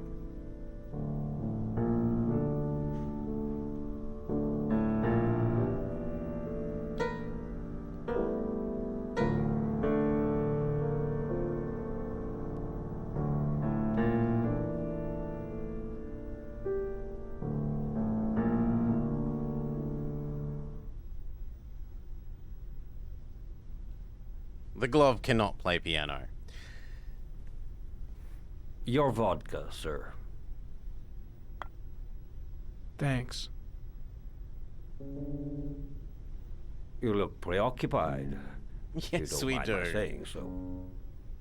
The glove cannot play piano. Your vodka, sir. Thanks. You look preoccupied. Yes, we mind do. my saying so.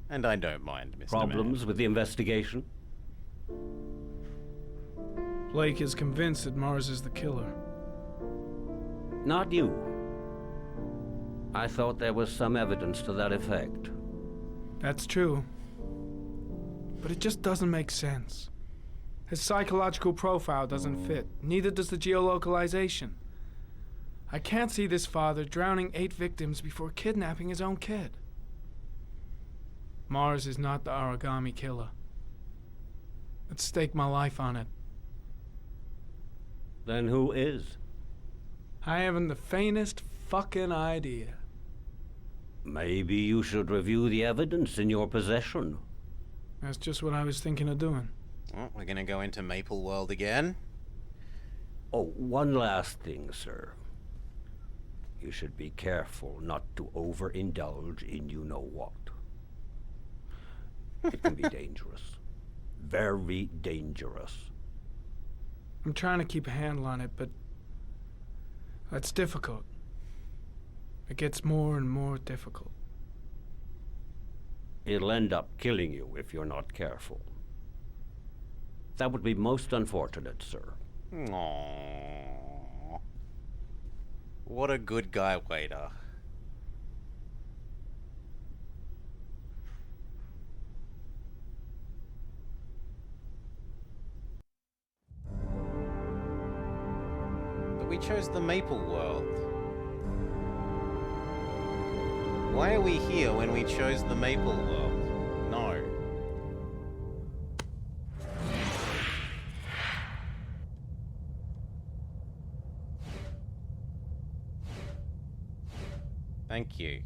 And I don't mind, Mr. Problems with the investigation? Blake is convinced that Mars is the killer. Not you. I thought there was some evidence to that effect. That's true. But it just doesn't make sense. His psychological profile doesn't fit. Neither does the geolocalization. I can't see this father drowning 8 victims before kidnapping his own kid. Mars is not the origami killer. I'd stake my life on it. Then who is? I haven't the faintest fucking idea. Maybe you should review the evidence in your possession. That's just what I was thinking of doing. Oh, we're gonna go into Maple World again. Oh, one last thing, sir. You should be careful not to overindulge in you-know-what. It can be dangerous. Very dangerous. I'm trying to keep a handle on it, but that's difficult. It gets more and more difficult. It'll end up killing you if you're not careful. That would be most unfortunate, sir. Aww. What a good guy, waiter. But we chose the Maple World. Why are we here when we chose the Maple World? No. Thank you.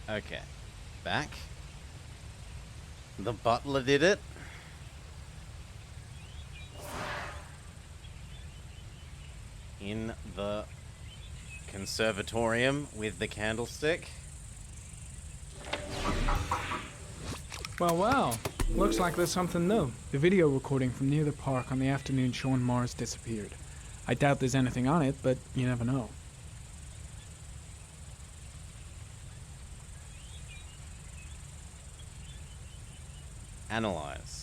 Okay. Back. The butler did it. In the conservatorium with the candlestick. Well. Looks like there's something new. The video recording from near the park on the afternoon showing Mars disappeared. I doubt there's anything on it, but you never know. Analyze.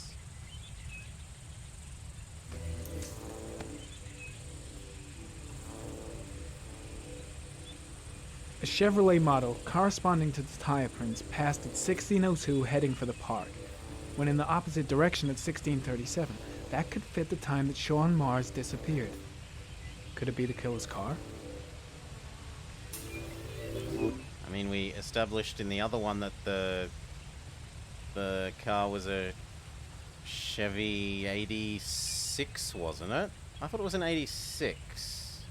A Chevrolet model corresponding to the tire prints passed at 1602 heading for the park, when in the opposite direction at 1637. That could fit the time that Sean Mars disappeared. Could it be the killer's car? I mean, we established in the other one that the car was a Chevy 86, wasn't it? I thought it was an 86.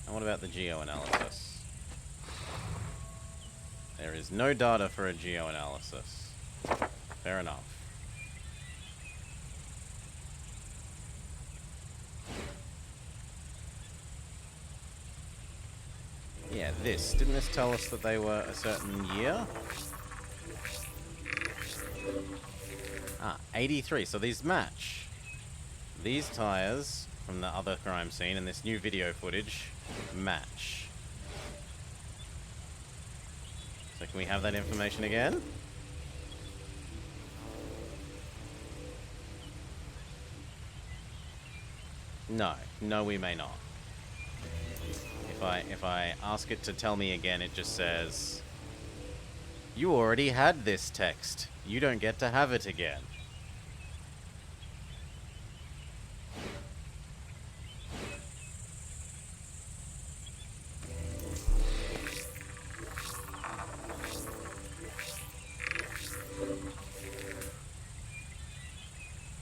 And what about the geoanalysis? There is no data for a geoanalysis. Fair enough. Yeah, this. Didn't this tell us that they were a certain year? Ah, 83. So these match. These tires from the other crime scene and this new video footage match. So can we have that information again? No, we may not. If I ask it to tell me again, it just says, you already had this text. You don't get to have it again.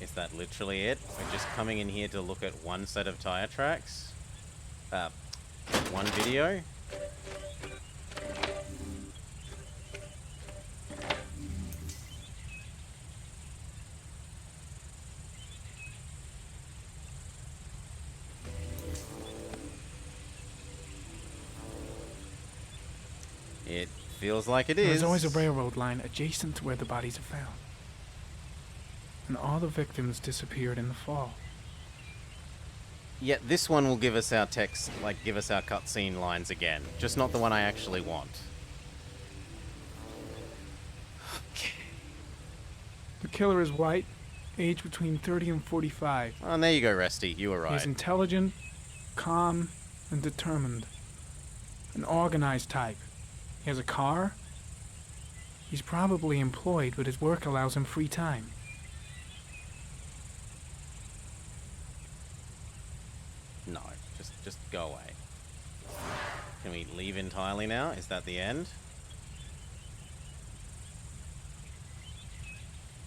Is that literally it? We're just coming in here to look at one set of tire tracks? One video? It feels like it is. There's always a railroad line adjacent to where the bodies are found. And all the victims disappeared in the fall. Yet this one will give us our text, like give us our cutscene lines again. Just not the one I actually want. The killer is white, aged between 30 and 45. Oh, and there you go, Resty. You were right. He's intelligent, calm, and determined. An organized type. He has a car. He's probably employed, but his work allows him free time. No, just go away. Can we leave entirely now? Is that the end?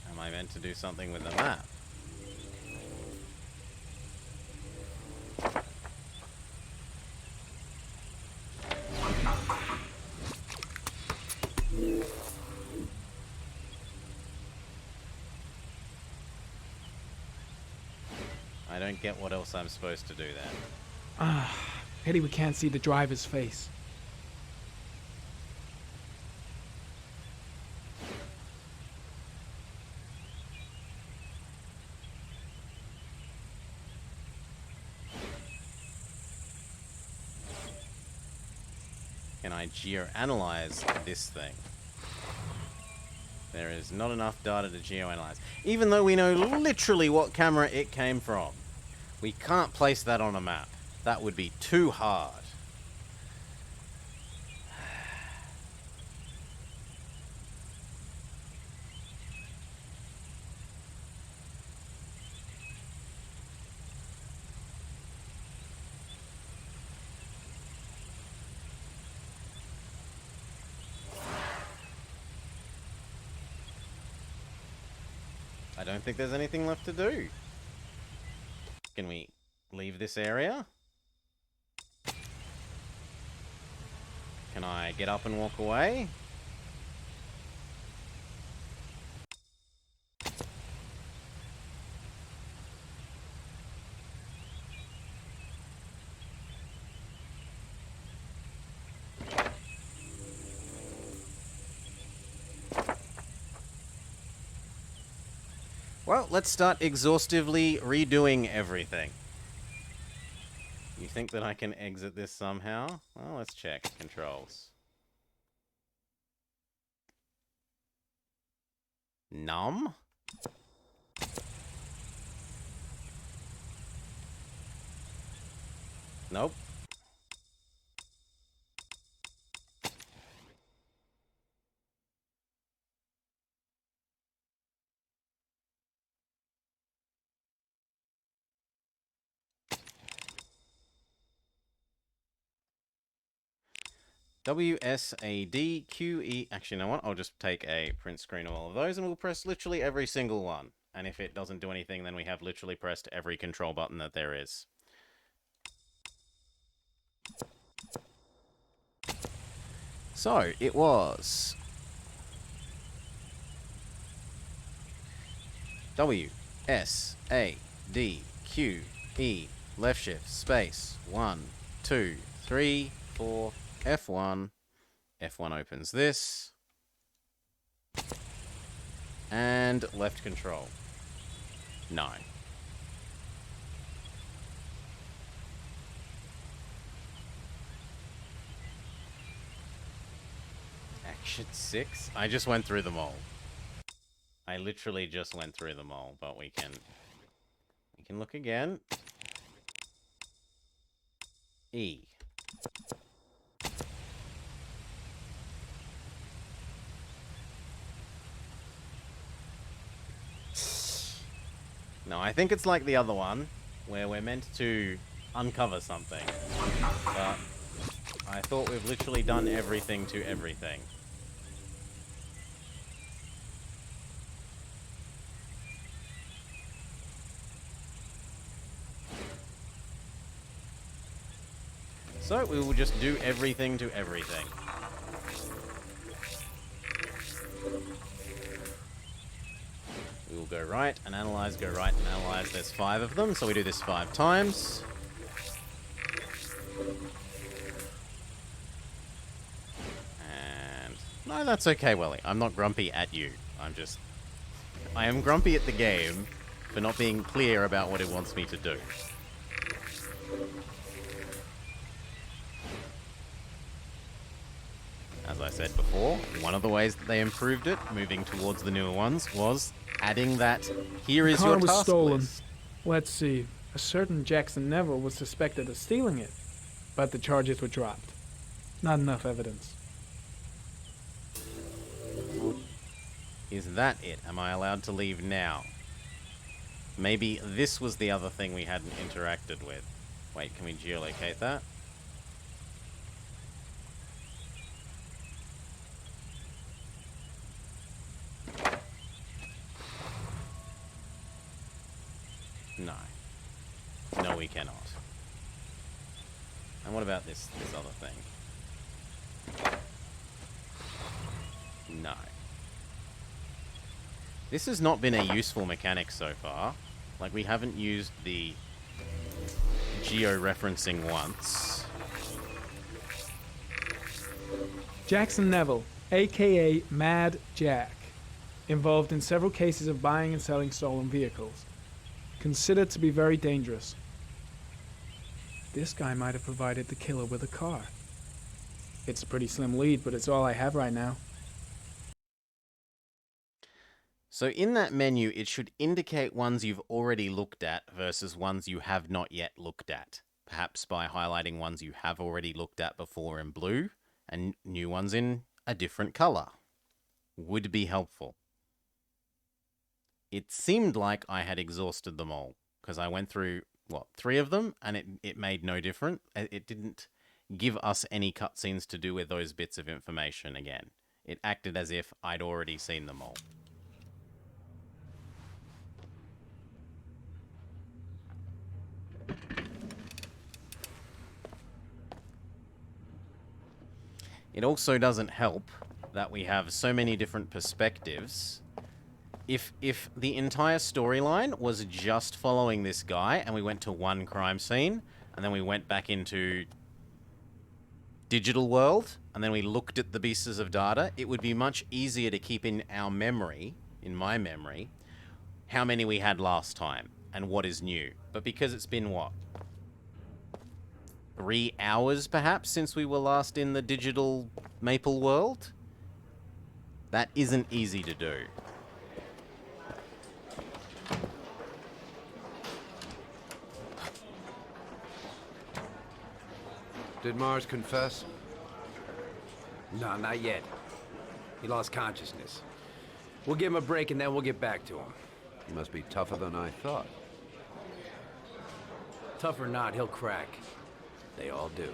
Am I meant to do something with the map? I don't get what else I'm supposed to do then. Pity we can't see the driver's face. Can I geoanalyze this thing? There is not enough data to geoanalyze. Even though we know literally what camera it came from. We can't place that on a map. That would be too hard. I don't think there's anything left to do. Can we leave this area? Can I get up and walk away? Well, let's start exhaustively redoing everything. You think that I can exit this somehow? Well, let's check. Controls. Numb? Nope. WSADQE. Actually, you know what? I'll just take a print screen of all of those and we'll press literally every single one. And if it doesn't do anything, then we have literally pressed every control button that there is. So, it was WSADQE, left shift, space, 1, 2, 3, 4, F1. F1 opens this. And left control. No. Action 6? I just went through them all. I literally just went through them all, but we can look again. E. No, I think it's like the other one, where we're meant to uncover something. But I thought we've literally done everything to everything. So we will just do everything to everything. We will go right and analyze, go right and analyze. There's 5 of them, so we do this 5 times. And no, that's okay, Welly. I'm not grumpy at you. I am grumpy at the game for not being clear about what it wants me to do. As I said before, one of the ways that they improved it, moving towards the newer ones, was adding that here is your The car was task stolen. list. Let's see. A certain Jackson Neville was suspected of stealing it, but the charges were dropped. Not enough evidence. Is that it? Am I allowed to leave now? Maybe this was the other thing we hadn't interacted with. Wait, can we geolocate that? No. No, we cannot. And what about this other thing? No. This has not been a useful mechanic so far. Like, we haven't used the geo-referencing once. Jackson Neville, aka Mad Jack, involved in several cases of buying and selling stolen vehicles. Considered to be very dangerous. This guy might have provided the killer with a car. It's a pretty slim lead, but it's all I have right now. So in that menu, it should indicate ones you've already looked at versus ones you have not yet looked at. Perhaps by highlighting ones you have already looked at before in blue and new ones in a different color. Would be helpful. It seemed like I had exhausted them all because I went through, 3 of them and it made no difference. It didn't give us any cutscenes to do with those bits of information again. It acted as if I'd already seen them all. It also doesn't help that we have so many different perspectives. If the entire storyline was just following this guy and we went to one crime scene and then we went back into digital world and then we looked at the pieces of data, it would be much easier to keep in our memory, in my memory, how many we had last time and what is new. But because it's been, 3 hours perhaps since we were last in the digital Maple world, that isn't easy to do. Did Mars confess? No, not yet. He lost consciousness. We'll give him a break and then we'll get back to him. He must be tougher than I thought. Tough or not, he'll crack. They all do.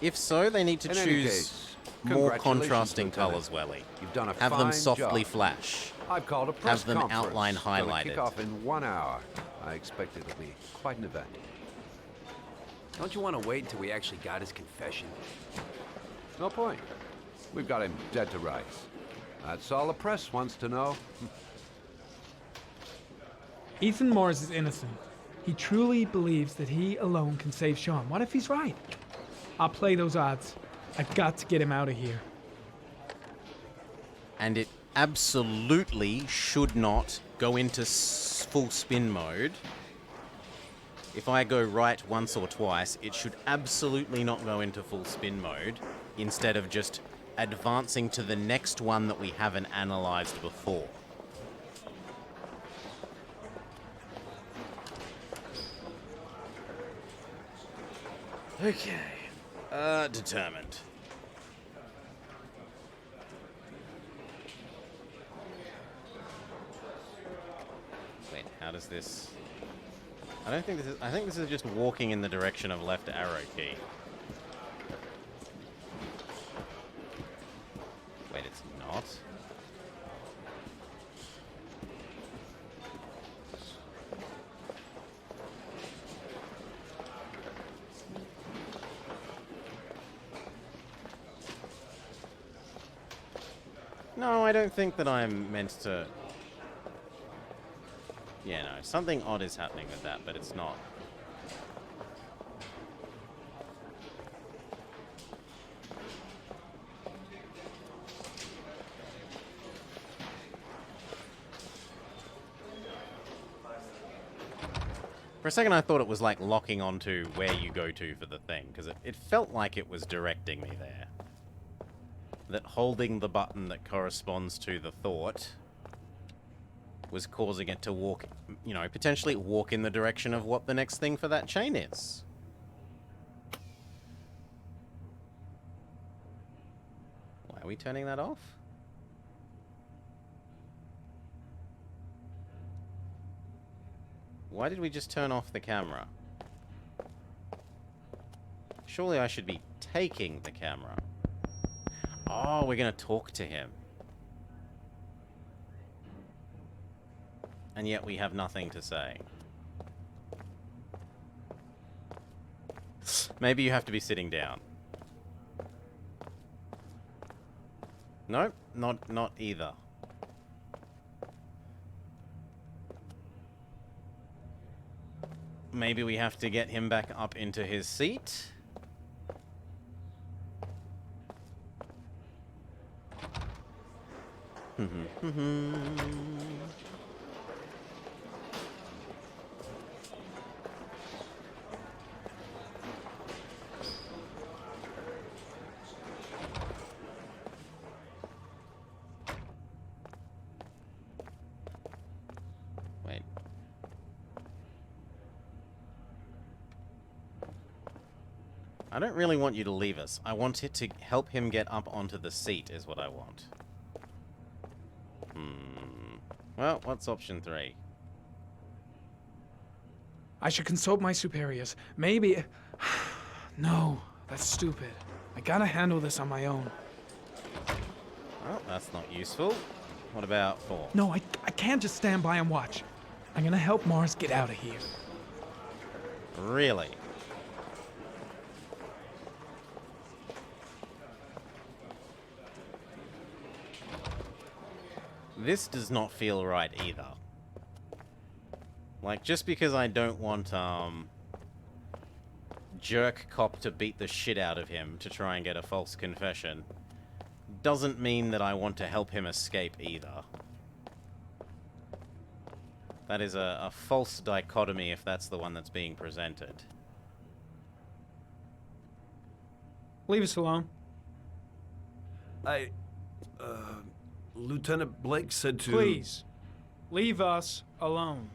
If so, they need to In any choose case, more congratulations, contrasting Lieutenant. colours, Welly. You've done a Have them fine softly job. flash. I've called a press Have them conference. outline Gonna highlighted. kick off in 1 hour. I expect it'll be quite an event. Don't you want to wait until we actually got his confession? No point. We've got him dead to rights. That's all the press wants to know. Ethan Mars is innocent. He truly believes that he alone can save Sean. What if he's right? I'll play those odds. I've got to get him out of here. And it absolutely should not go into full spin mode. If I go right once or twice, it should absolutely not go into full spin mode, instead of just advancing to the next one that we haven't analyzed before. Okay. Determined. Wait, how does this... I don't think this is... I think this is just walking in the direction of left arrow key. Wait, it's not? No, I don't think that I'm meant to... Yeah, no, something odd is happening with that, but it's not. For a second I thought it was like locking onto where you go to for the thing, because it felt like it was directing me there. That holding the button that corresponds to the thought was causing it to walk, you know, potentially walk in the direction of what the next thing for that chain is. Why are we turning that off? Why did we just turn off the camera? Surely I should be taking the camera. Oh, we're gonna talk to him. And yet we have nothing to say. Maybe you have to be sitting down. Nope, not either. Maybe we have to get him back up into his seat. Wait. I don't really want you to leave us. I want it to help him get up onto the seat is what I want. Well, what's option 3? I should consult my superiors. Maybe... No, that's stupid. I gotta handle this on my own. Well, that's not useful. What about 4? No, I can't just stand by and watch. I'm gonna help Mars get out of here. Really? This does not feel right either. Like, just because I don't want, jerk cop to beat the shit out of him to try and get a false confession, doesn't mean that I want to help him escape either. That is a false dichotomy if that's the one that's being presented. Leave us alone. Lieutenant Blake said to... Please, leave us alone.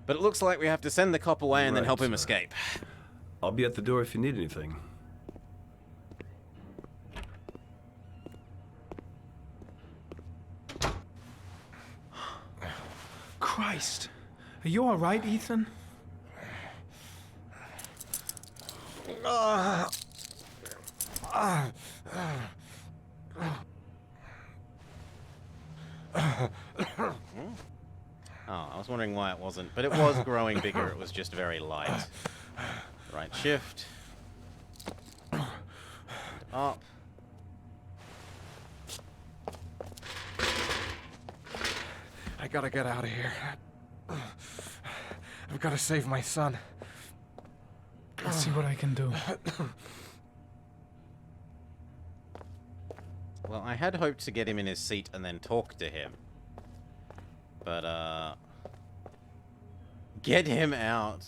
But it looks like we have to send the cop away and then help him escape. I'll be at the door if you need anything. Christ. Are you all right, Ethan? Oh, I was wondering why it wasn't, but it was growing bigger. It was just very light. Right shift. Up. I gotta get out of here. I've gotta save my son. I'll see what I can do. Well, I had hoped to get him in his seat and then talk to him. But, get him out.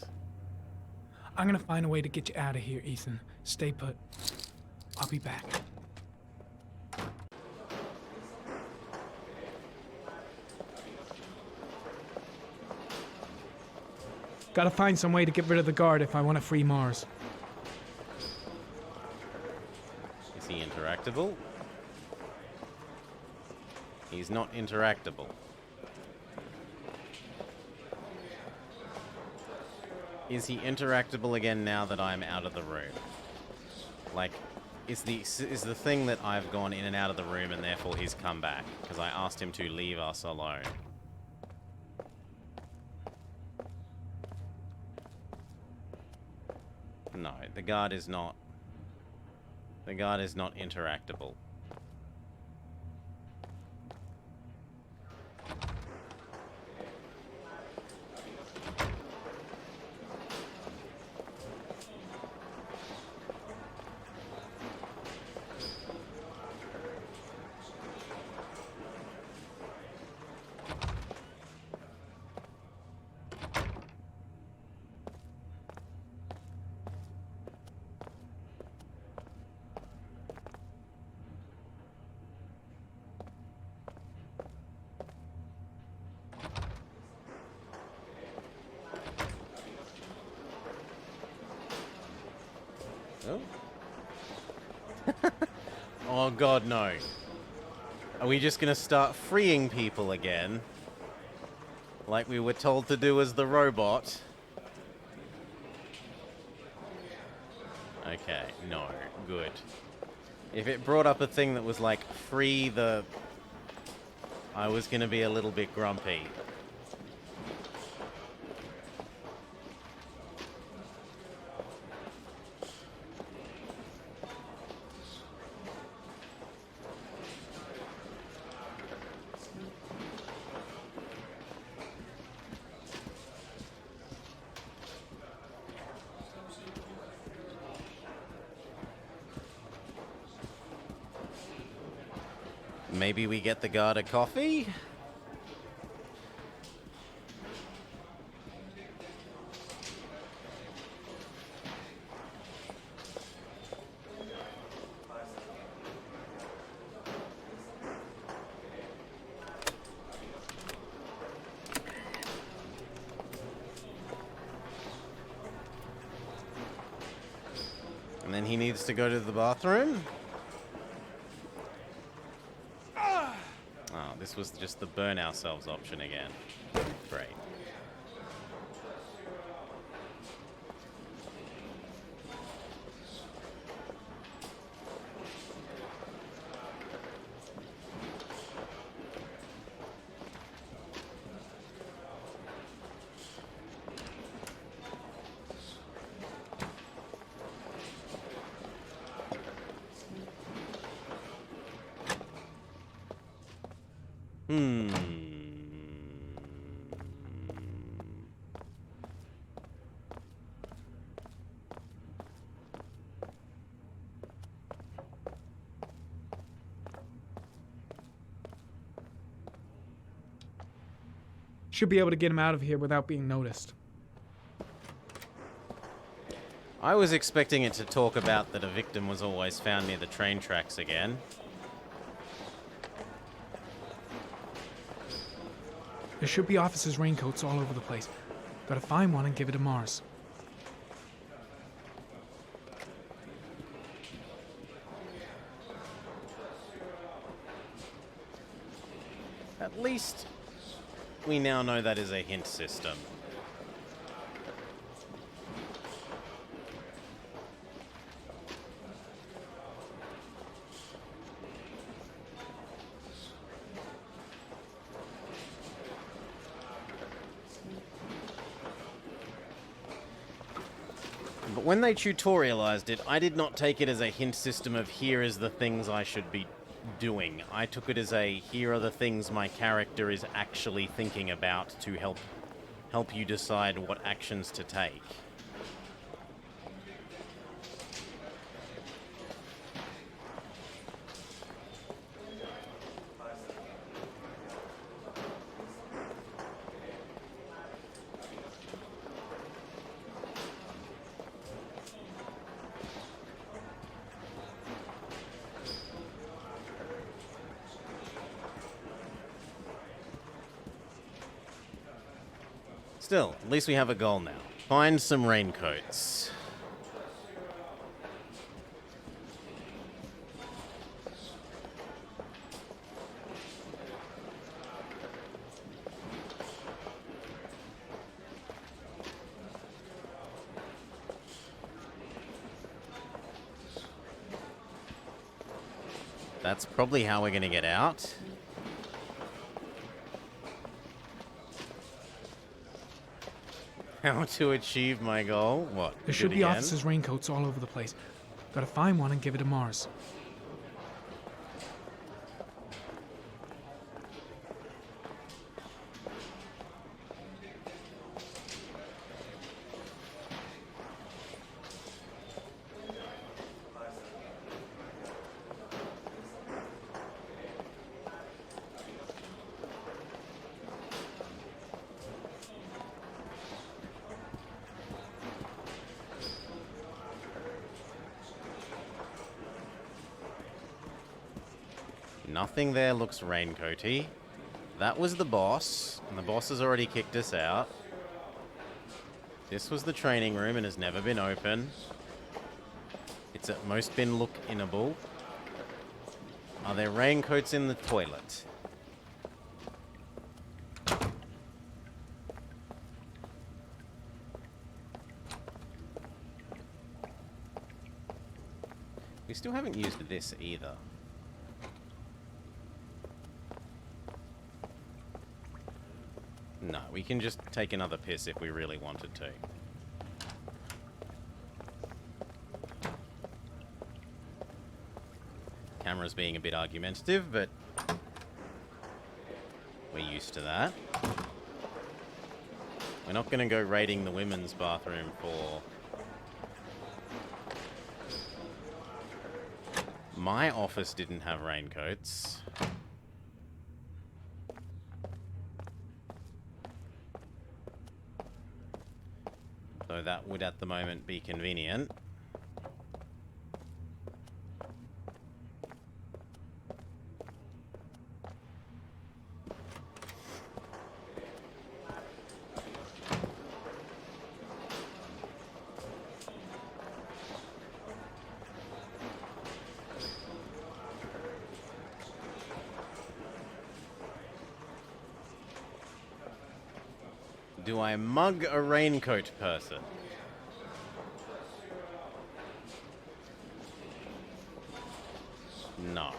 I'm gonna find a way to get you out of here, Ethan. Stay put. I'll be back. Gotta find some way to get rid of the guard if I want to free Mars. Is he interactable? He's not interactable. Is he interactable again now that I'm out of the room? Like, is the thing that I've gone in and out of the room and therefore he's come back? Because I asked him to leave us alone. No, the guard is not. The guard is not interactable. Oh. Oh god, no. Are we just gonna start freeing people again? Like we were told to do as the robot? Okay, no. Good. If it brought up a thing that was like, free the... I was gonna be a little bit grumpy. Maybe we get the guard a coffee? And then he needs to go to the bathroom? Oh, this was just the burn ourselves option again. Great. Should be able to get him out of here without being noticed. I was expecting it to talk about that a victim was always found near the train tracks again. There should be officers' raincoats all over the place. Gotta find one and give it to Mars. At least we now know that is a hint system. But when they tutorialized it, I did not take it as a hint system of here is the things I should be doing. I took it as a here are the things my character is actually thinking about to help you decide what actions to take. Still, at least we have a goal now. Find some raincoats. That's probably how we're going to get out. How to achieve my goal? What? There do should it be again? officers' raincoats all over the place. Gotta find one and give it to Mars. Nothing there looks raincoaty. That was the boss, and the boss has already kicked us out. This was the training room and has never been open. It's at most been look-inable. Are there raincoats in the toilet? We still haven't used this either. No, we can just take another piss if we really wanted to. Camera's being a bit argumentative, but we're used to that. We're not going to go raiding the women's bathroom for... My office didn't have raincoats. So that would at the moment be convenient. Do I mug a raincoat person? No.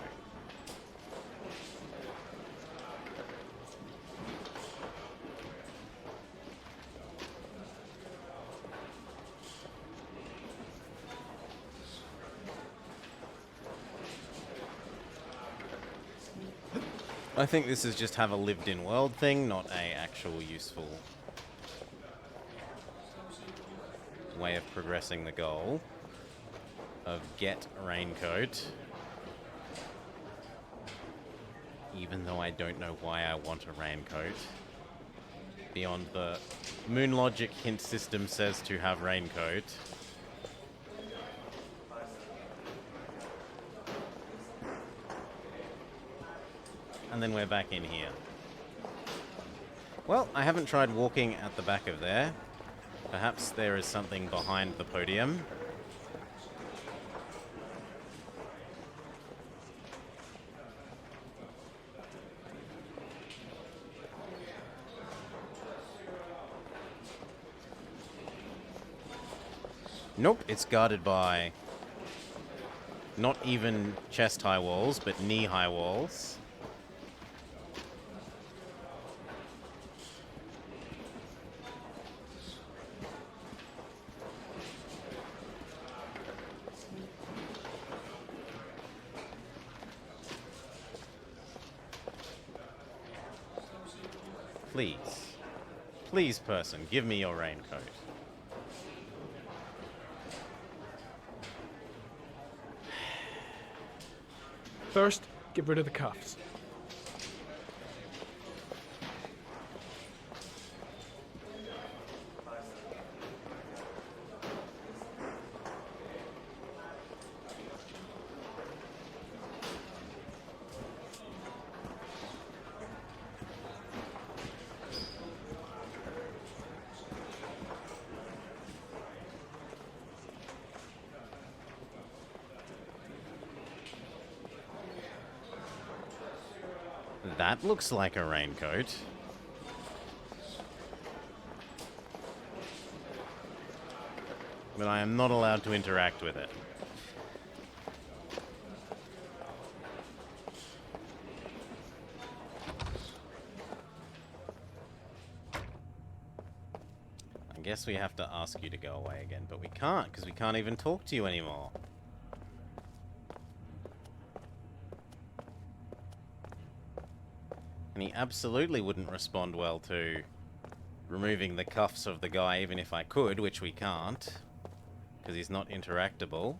I think this is just have a lived-in world thing, not a actual useful way of progressing the goal of get raincoat. Even though I don't know why I want a raincoat. Beyond the Moon Logic hint system says to have raincoat. And then we're back in here. Well, I haven't tried walking at the back of there. Perhaps there is something behind the podium. Nope, it's guarded by not even chest-high walls, but knee-high walls. Please. Please, person, give me your raincoat. First, get rid of the cuffs. That looks like a raincoat. But I am not allowed to interact with it. I guess we have to ask you to go away again, but we can't, because we can't even talk to you anymore. And he absolutely wouldn't respond well to removing the cuffs of the guy, even if I could, which we can't, because he's not interactable.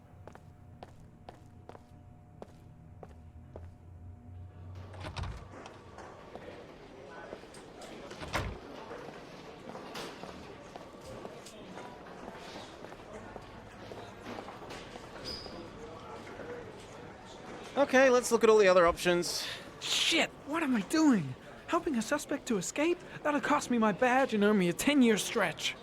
Okay, let's look at all the other options. Shit! What am I doing? Helping a suspect to escape? That'll cost me my badge and earn me a 10-year stretch.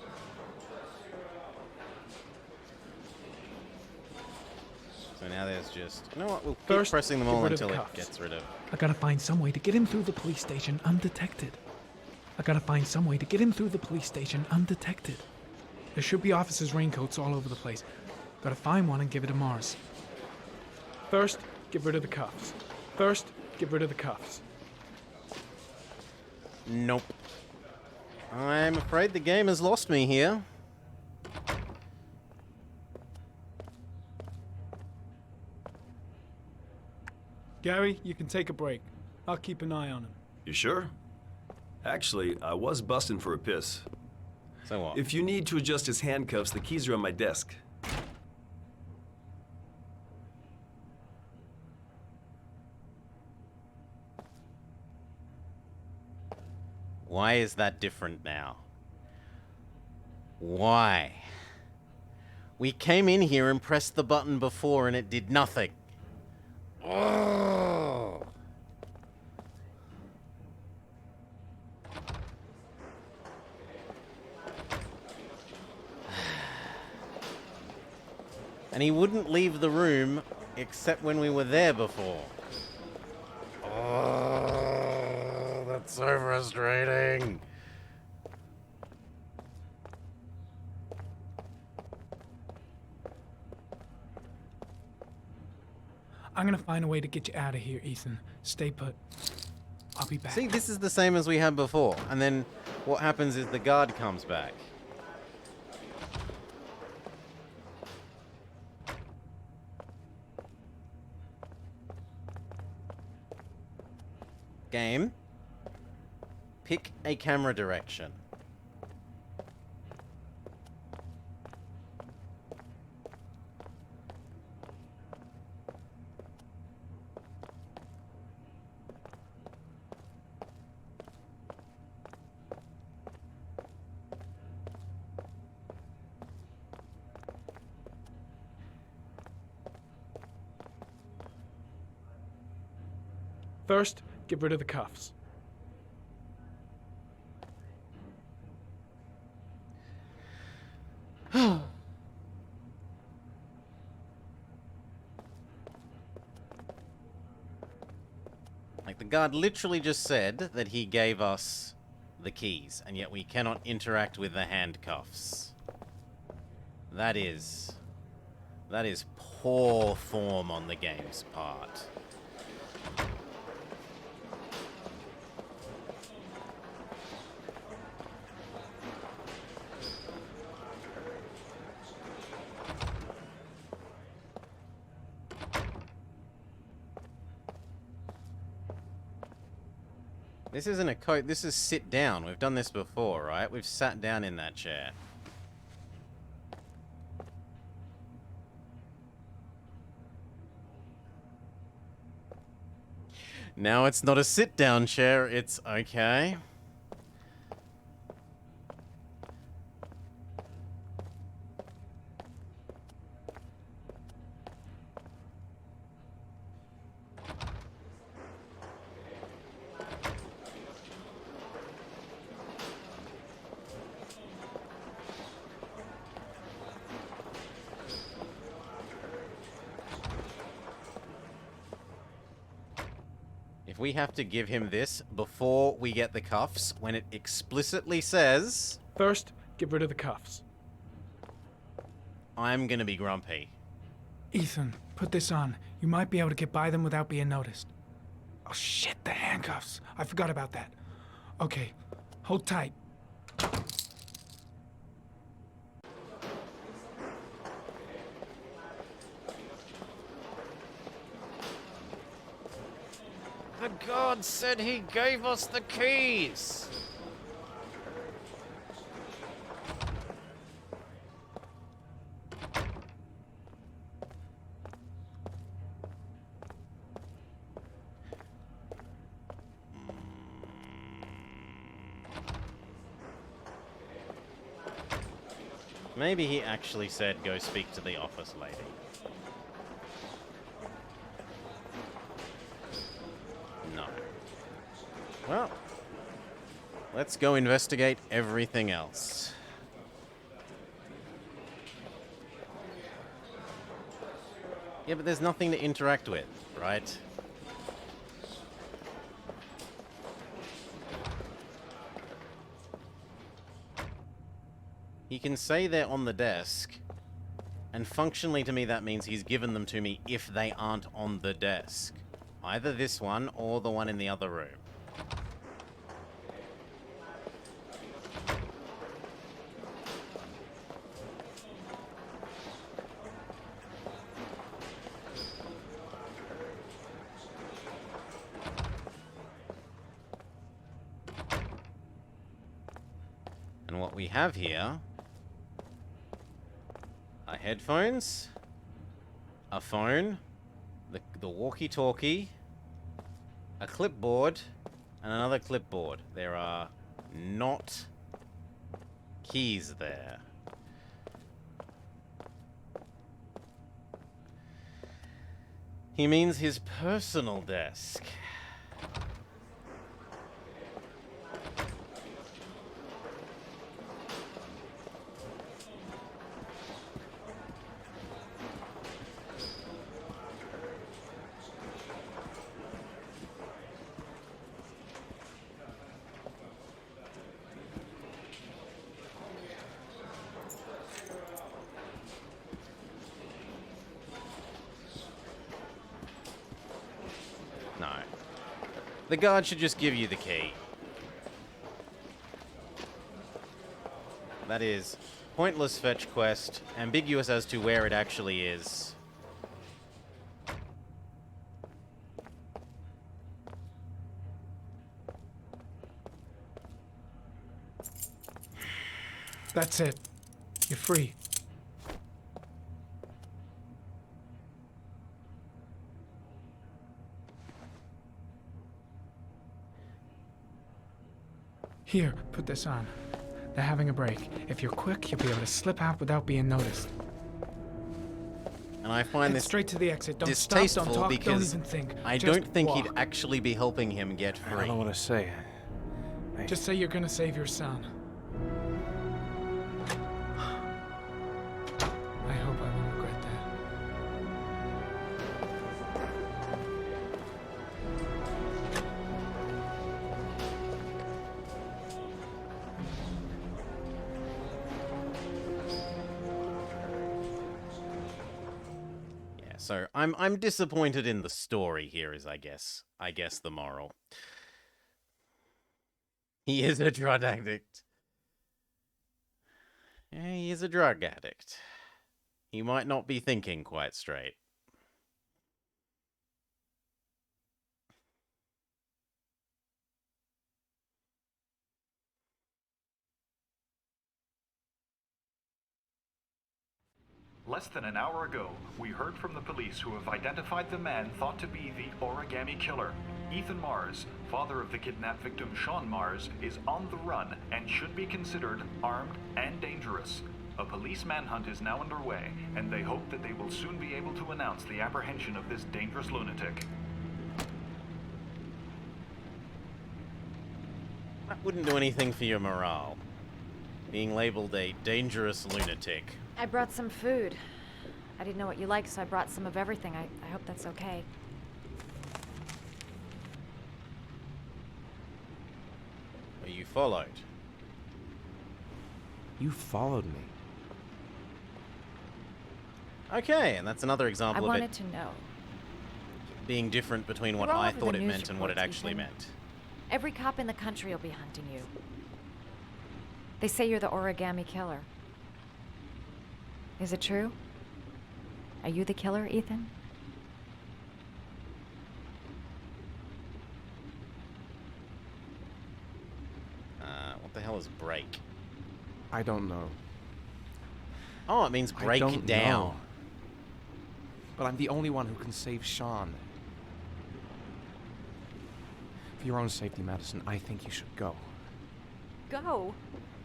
So now there's just... You know what? We'll keep First, pressing them get all rid of the until it cuffs. gets rid of... I gotta find some way to get him through the police station undetected. There should be officers' raincoats all over the place. Gotta find one and give it to Mars. First, get rid of the cuffs. Nope. I'm afraid the game has lost me here. Gary, you can take a break. I'll keep an eye on him. You sure? Actually, I was busting for a piss. So what? If you need to adjust his handcuffs, the keys are on my desk. Why is that different now? Why? We came in here and pressed the button before and it did nothing. Oh. And he wouldn't leave the room except when we were there before. Oh, that's so frustrating. I'm gonna find a way to get you out of here, Ethan. Stay put. I'll be back. See, this is the same as we had before. And then what happens is the guard comes back. Game. Pick a camera direction. First, get rid of the cuffs. Like, the guard literally just said that he gave us the keys, and yet we cannot interact with the handcuffs. That is poor form on the game's part. This isn't a coat, this is sit down. We've done this before, right? We've sat down in that chair. Now it's not a sit-down chair, it's okay. If we have to give him this before we get the cuffs, when it explicitly says... First, get rid of the cuffs. I'm gonna be grumpy. Ethan, put this on. You might be able to get by them without being noticed. Oh shit, the handcuffs. I forgot about that. Okay, hold tight. The god said he gave us the keys! Maybe he actually said go speak to the office lady. No. Well, let's go investigate everything else. Yeah, but there's nothing to interact with, right? He can say they're on the desk, and functionally to me that means he's given them to me if they aren't on the desk. Either this one or the one in the other room. And what we have here are headphones, a phone, the walkie-talkie, a clipboard, and another clipboard. There are not keys there. He means his personal desk. No. The guard should just give you the key. That is pointless fetch quest, ambiguous as to where it actually is. That's it. You're free. Here, put this on. They're having a break. If you're quick, you'll be able to slip out without being noticed. And I find Head this straight to the exit. Don't distasteful stop, don't talk, because don't even think. I Just don't think walk. he'd actually be helping him get free. I don't know what to say. Just say you're gonna save your son. I hope I won't regret that. So I'm disappointed in the story here, is I guess the moral. He is a drug addict. Yeah, he is a drug addict. He might not be thinking quite straight. Less than an hour ago, we heard from the police who have identified the man thought to be the Origami Killer. Ethan Mars, father of the kidnapped victim Sean Mars, is on the run and should be considered armed and dangerous. A police manhunt is now underway, and they hope that they will soon be able to announce the apprehension of this dangerous lunatic. That wouldn't do anything for your morale. Being labeled a dangerous lunatic. I brought some food. I didn't know what you liked, so I brought some of everything. I hope that's okay. Were you followed? You followed me. Okay, and that's another I example of wanted it to know. being different between what You're all I over thought the it news meant and what it reports, actually Ethan. meant. Every cop in the country will be hunting you. They say you're the Origami Killer. Is it true? Are you the killer, Ethan? What the hell is break? I don't know. Oh, it means break I don't down. know. But I'm the only one who can save Sean. For your own safety, Madison, I think you should go. Go?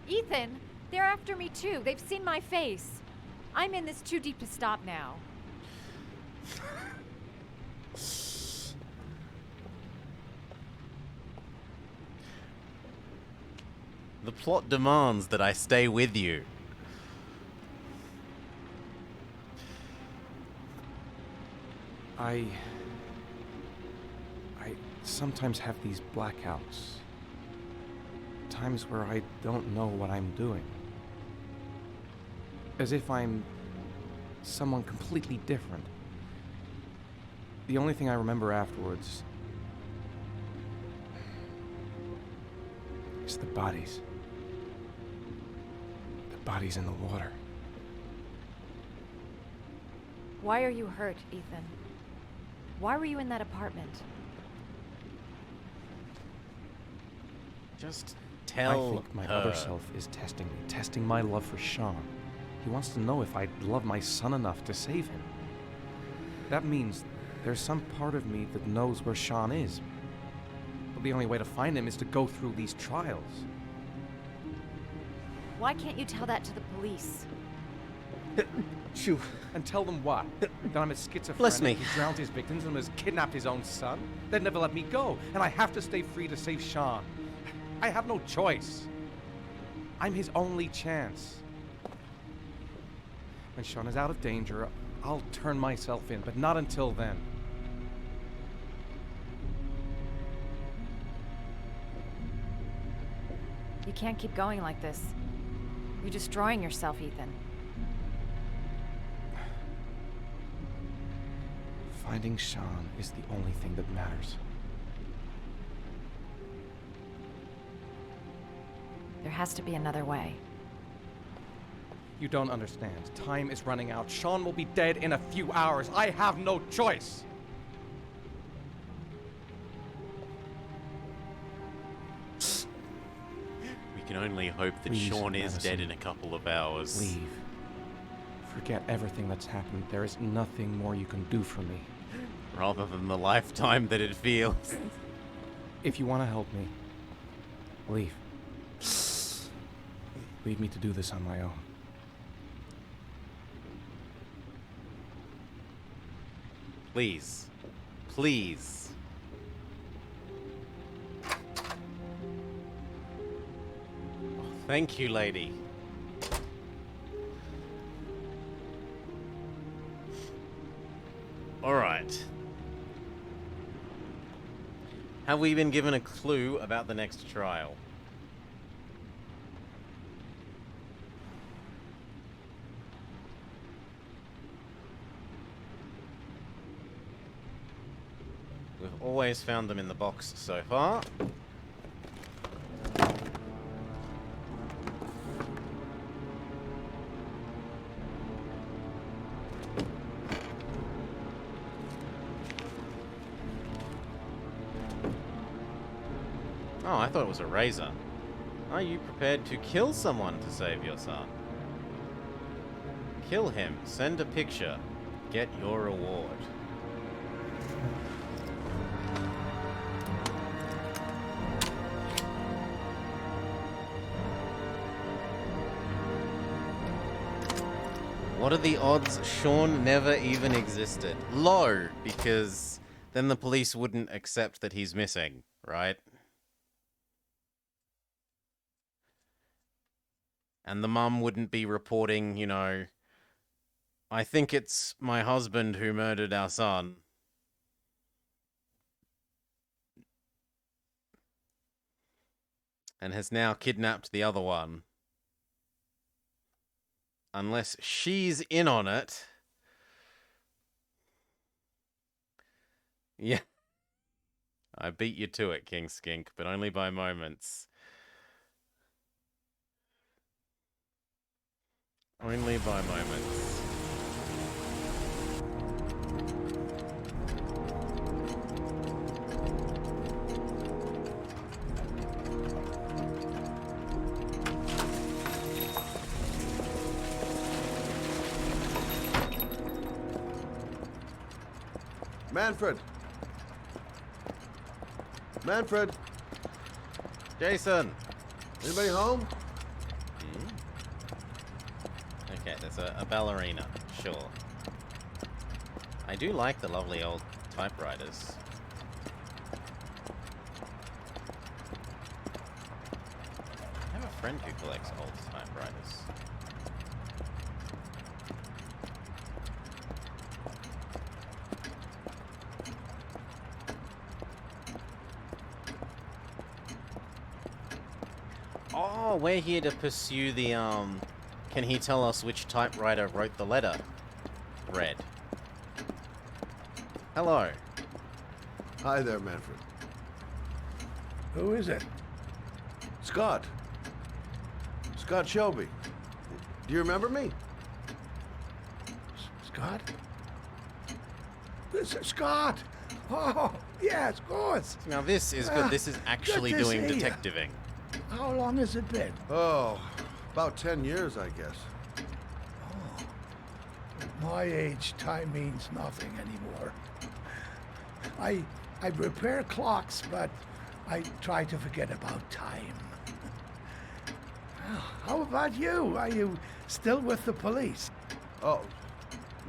Ethan, they're after me too. They've seen my face. I'm in this too deep to stop now. The plot demands that I stay with you. I sometimes have these blackouts. Times where I don't know what I'm doing. As if I'm someone completely different. The only thing I remember afterwards is the bodies. The bodies in the water. Why are you hurt, Ethan? Why were you in that apartment? Just tell I think my her. other self is testing me, testing my love for Sean. He wants to know if I love my son enough to save him. That means there's some part of me that knows where Sean is. But the only way to find him is to go through these trials. Why can't you tell that to the police? Shoo. And tell them what? That I'm a schizophrenic Bless me. who drowned his victims and has kidnapped his own son? They'd never let me go, and I have to stay free to save Sean. I have no choice. I'm his only chance. When Sean is out of danger, I'll turn myself in, but not until then. You can't keep going like this. You're destroying yourself, Ethan. Finding Sean is the only thing that matters. There has to be another way. You don't understand. Time is running out. Sean will be dead in a few hours. I have no choice. We can only hope that Please, Sean is Madison. dead in a couple of hours. Leave. Forget everything that's happened. There is nothing more you can do for me. Rather than the lifetime that it feels. If you want to help me, leave. Leave me to do this on my own. Please. Please. Oh, thank you, lady. Alright. Have we been given a clue about the next trial? always found them in the box so far. Oh, I thought it was a razor. Are you prepared to kill someone to save your son? Kill him. Send a picture. Get your reward. What are the odds Sean never even existed? Low, because then the police wouldn't accept that he's missing, right? And the mum wouldn't be reporting, you know, I think it's my husband who murdered our son. And has now kidnapped the other one. Unless she's in on it. Yeah. I beat you to it, King Skink, but only by moments. Only by moments. Manfred! Manfred! Jason! Anybody home? Okay, there's a ballerina, sure. I do like the lovely old typewriters. I have a friend who collects old typewriters. Oh, we're here to pursue the, can he tell us which typewriter wrote the letter? Red. Hello. Hi there, Manfred. Who is it? Scott. Scott Shelby. Do you remember me? Scott? This is Scott! Oh, yes, of course. Now this is good. This is actually good to doing see ya. detectiving. How long has it been? Oh, about 10 years, I guess. At my age, time means nothing anymore. I repair clocks, but I try to forget about time. How about you? Are you still with the police? Oh,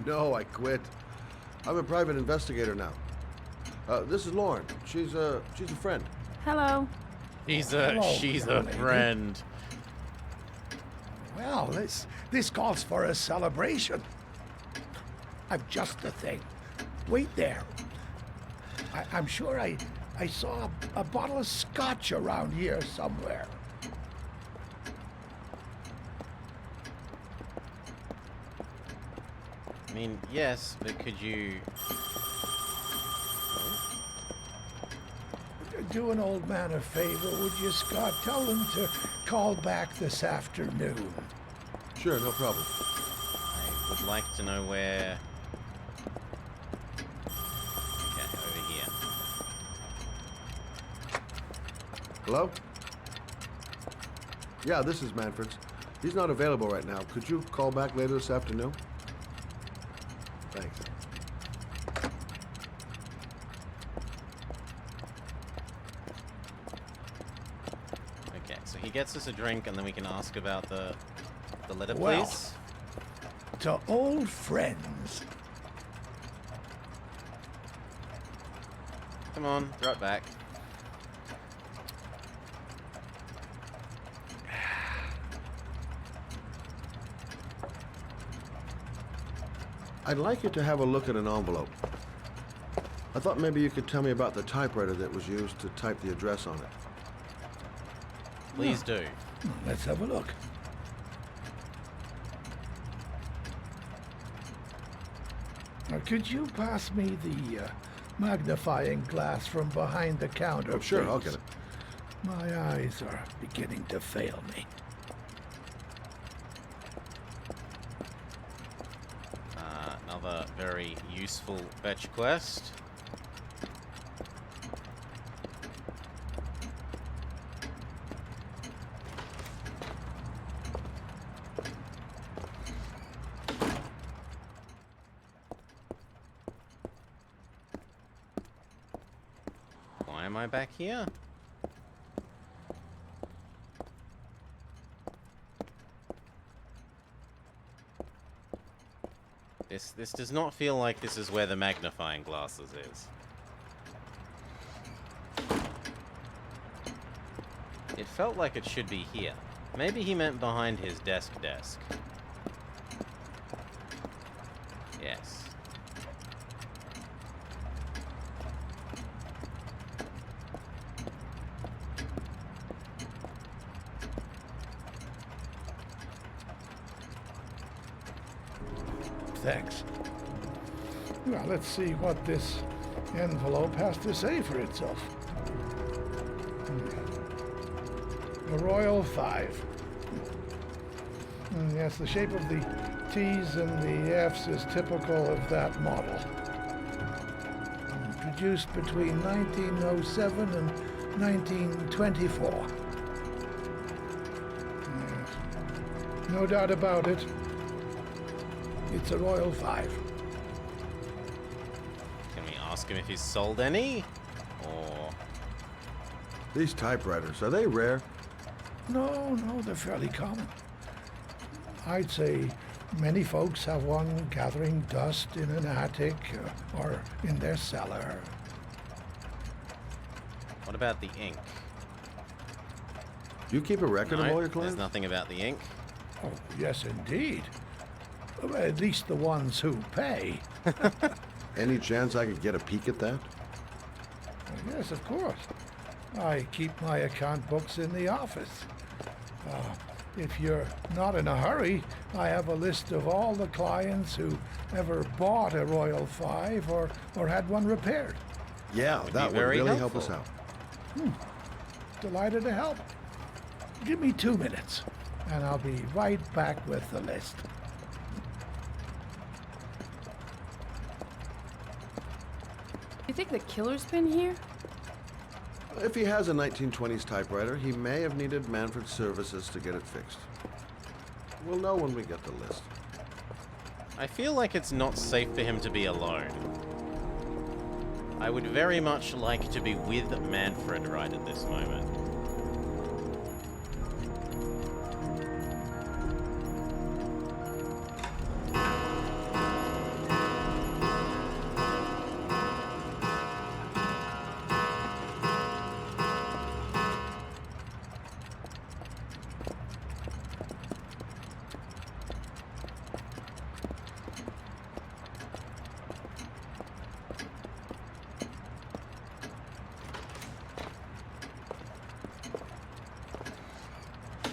no, I quit. I'm a private investigator now. This is Lauren. She's a friend. Hello. She's Hello, a young lady. friend. Well, this calls for a celebration. I've just the thing. Wait there. I'm sure I saw a bottle of scotch around here somewhere. I mean, yes, but could you... Do an old man a favor, would you, Scott? Tell them to call back this afternoon. Sure, no problem. I would like to know where... Okay, over here. Hello? Yeah, this is Manfred's. He's not available right now. Could you call back later this afternoon? Thanks. Okay, so he gets us a drink and then we can ask about the letter, Well, please. to old friends. Come on, throw it back. I'd like you to have a look at an envelope. I thought maybe you could tell me about the typewriter that was used to type the address on it. Please do. Let's have a look. Now, could you pass me the magnifying glass from behind the counter. Oh, sure, please. I'll get it. My eyes are beginning to fail me. Another very useful fetch quest. Why am I back here? This does not feel like this is where the magnifying glasses is. It felt like it should be here. Maybe he meant behind his desk. Yes. Thanks. Well, let's see what this envelope has to say for itself. The Royal 5. Yes, the shape of the T's and the F's is typical of that model. Produced between 1907 and 1924. Yes. No doubt about it. It's a Royal 5. Can we ask him if he's sold any? Or... These typewriters, are they rare? No, they're fairly common. I'd say many folks have one gathering dust in an attic or in their cellar. What about the ink? Do you keep a record of all your clients? There's nothing about the ink. Oh, yes, indeed. At least the ones who pay. Any chance I could get a peek at that? Yes, of course. I keep my account books in the office. If you're not in a hurry, I have a list of all the clients who ever bought a Royal 5 or had one repaired. Yeah, that would really help us out. Delighted to help. Give me 2 minutes, and I'll be right back with the list. You think the killer's been here? If he has a 1920s typewriter, he may have needed Manfred's services to get it fixed. We'll know when we get the list. I feel like it's not safe for him to be alone. I would very much like to be with Manfred right at this moment.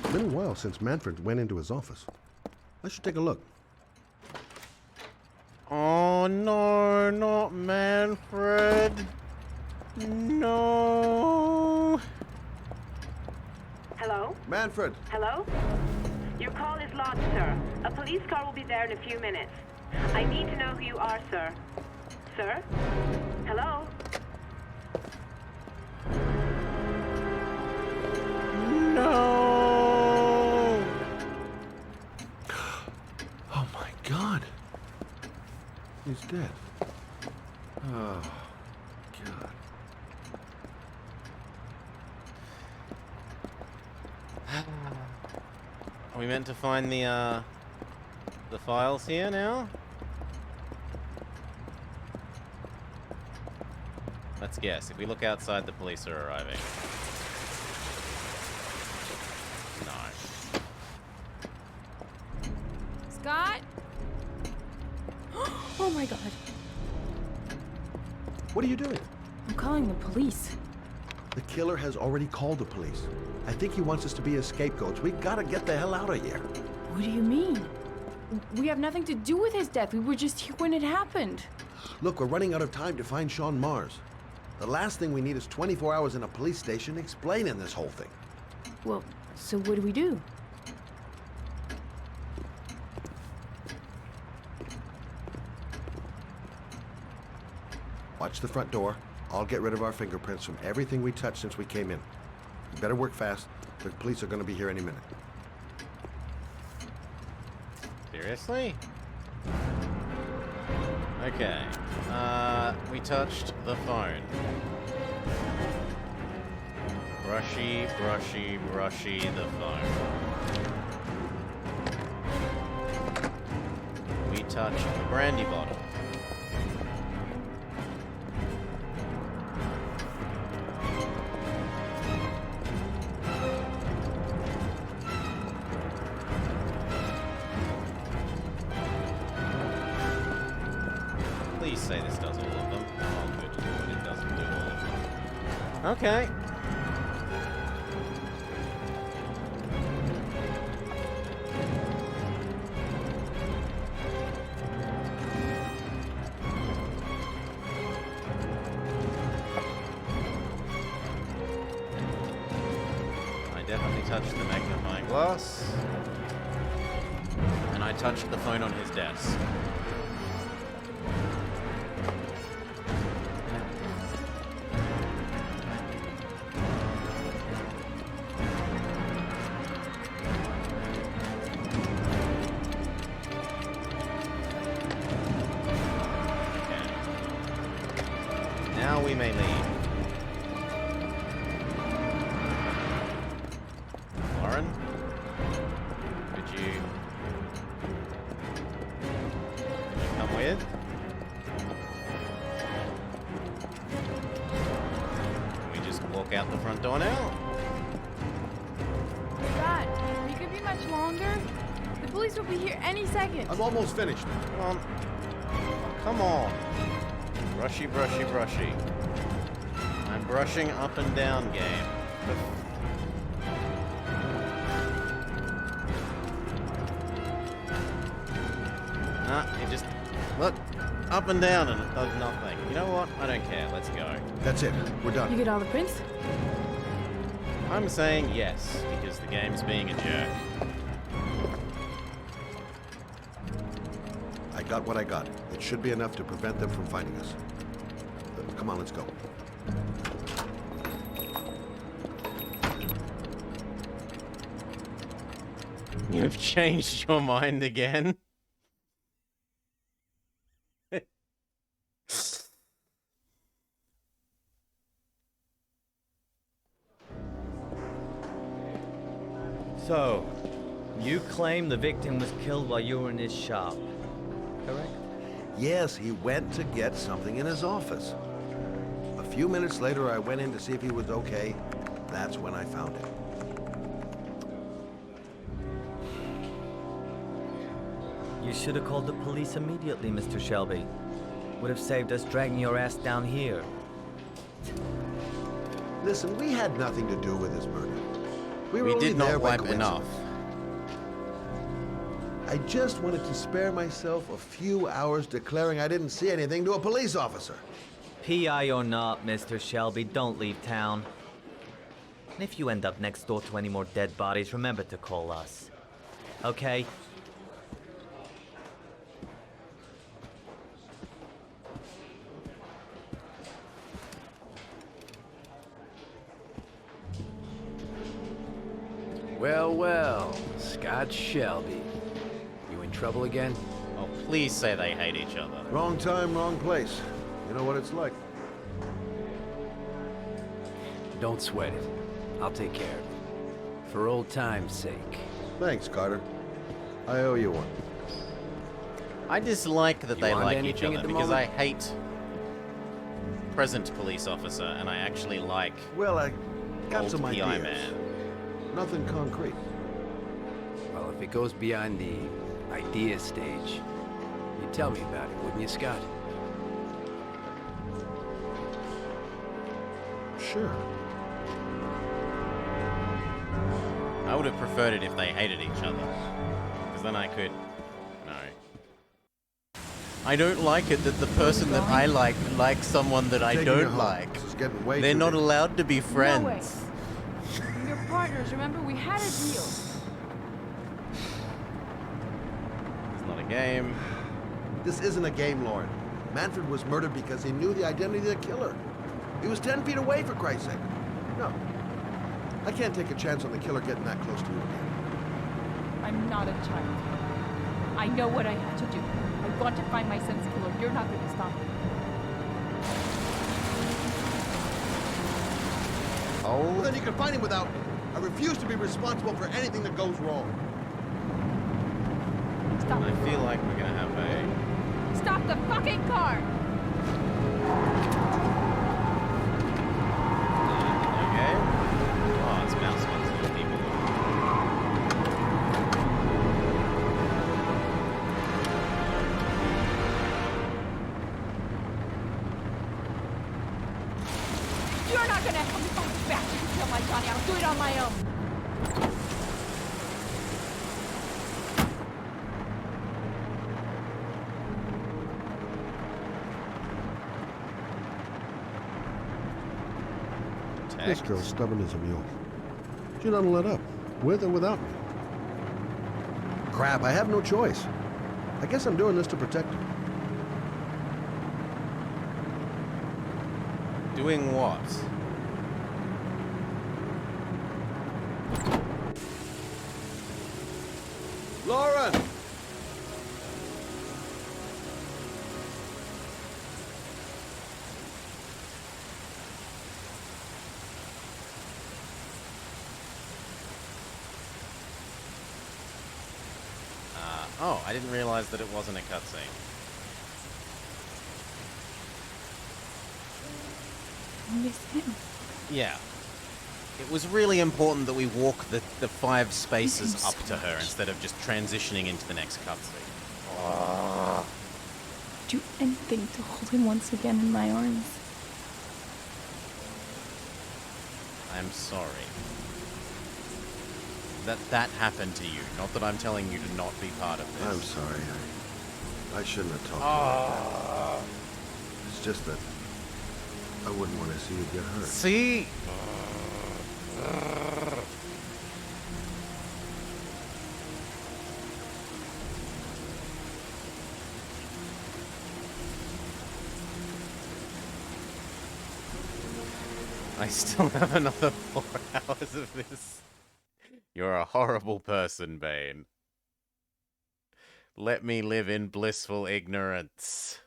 It's been a while since Manfred went into his office. I should take a look. Oh no, not Manfred. No. Hello? Manfred! Hello? Your call is lodged, sir. A police car will be there in a few minutes. I need to know who you are, sir. Sir? Hello? No! Oh my God! He's dead. Oh, God. Are we meant to find the files here now? Let's guess. If we look outside, the police are arriving. No. Scott? Oh my God. What are you doing? I'm calling the police. The killer has already called the police. I think he wants us to be his scapegoats. We gotta get the hell out of here. What do you mean? We have nothing to do with his death. We were just here when it happened. Look, we're running out of time to find Sean Mars. The last thing we need is 24 hours in a police station explaining this whole thing. Well, so what do we do? Watch the front door. I'll get rid of our fingerprints from everything we touched since we came in. You better work fast. The police are going to be here any minute. Seriously? Okay. We touched the phone. Brushy, brushy, brushy the phone. We touched the brandy bottle. Please say this does all of them. Oh, good lord, it doesn't do all of them. Okay. I definitely touched the magnifying glass. And I touched the phone on his desk. Now we may leave. Lauren? Could you come with? Can we just walk out the front door now? God, you could be much longer. The police will be here any second. I'm almost finished. Come on. Come on. Brushy, brushy, brushy. I'm brushing up and down, game. Nah, it just... Look, up and down and it does nothing. You know what? I don't care. Let's go. That's it. We're done. You get all the prints? I'm saying yes, because the game's being a jerk. I got what I got. It should be enough to prevent them from finding us. Come on, let's go. You've changed your mind again? So, you claim the victim was killed while you were in his shop, correct? Yes, he went to get something in his office. A few minutes later, I went in to see if he was okay. That's when I found him. You should have called the police immediately, Mr. Shelby. Would have saved us dragging your ass down here. Listen, we had nothing to do with his murder. We were We only did there not by wipe enough. coincidence. I just wanted to spare myself a few hours declaring I didn't see anything to a police officer. PI or not, Mr. Shelby, don't leave town. And if you end up next door to any more dead bodies, remember to call us. Okay? Well, well, Scott Shelby. You in trouble again? Oh, please say they hate each other. Wrong time, wrong place. You know what it's like. Don't sweat it. I'll take care of it. For old time's sake. Thanks, Carter. I owe you one. I dislike that You they want like each anything other at the because I moment? hate present police officer and I actually like Well, I got old some PI ideas. man. Nothing concrete. Well, if it goes beyond the idea stage, you'd tell me about it, wouldn't you, Scott? Sure. I would have preferred it if they hated each other. Because then I could... No. I don't like it that the person that I like likes someone that I Taking you don't home. like. This is getting way They're too not big. allowed to be No way. friends. We're partners, remember? We had a deal. It's not a game. This isn't a game, Lauren. Manfred was murdered because he knew the identity of the killer. He was 10 feet away, for Christ's sake. No. I can't take a chance on the killer getting that close to you again. I'm not a child. I know what I have to do. I want to find my son's killer. You're not going to stop me. Oh, well, then you can find him without me. I refuse to be responsible for anything that goes wrong. Stop. I feel like we're gonna have a. Stop the fucking car! Okay. Oh, it's mouse ones and people. You're not going to help me find back to kill my Johnny. I'll do it on my own. This girl's stubborn as a mule. She's not let up, with or without me. Crap, I have no choice. I guess I'm doing this to protect her. Doing what? Lauren! Oh, I didn't realize that it wasn't a cutscene. Miss him. Yeah. It was really important that we walk the 5 spaces up to her instead of just transitioning into the next cutscene. Do anything to hold him once again in my arms. I'm sorry. That happened to you. Not that I'm telling you to not be part of this. I'm sorry. I shouldn't have talked about that. It's just that I wouldn't want to see you get hurt. See? I still have another 4 hours of this. You're a horrible person, Bane. Let me live in blissful ignorance.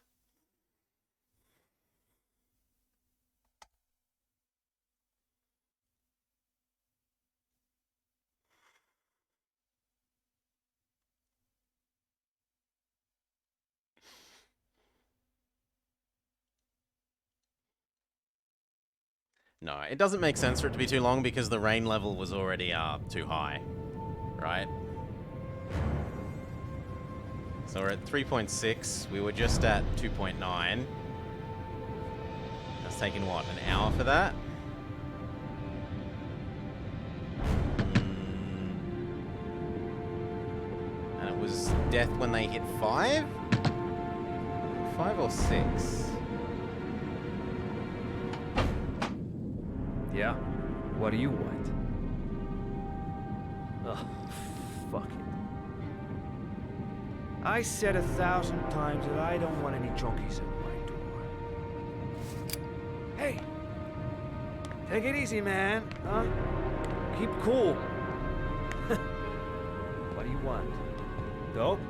No, it doesn't make sense for it to be too long because the rain level was already too high, right? So we're at 3.6. We were just at 2.9. That's taken, what, an hour for that? And it was death when they hit 5? 5 or 6? Yeah? What do you want? Ugh, fuck it. I said 1,000 times that I don't want any junkies at my door. Hey! Take it easy, man, huh? Keep cool. What do you want? Dope?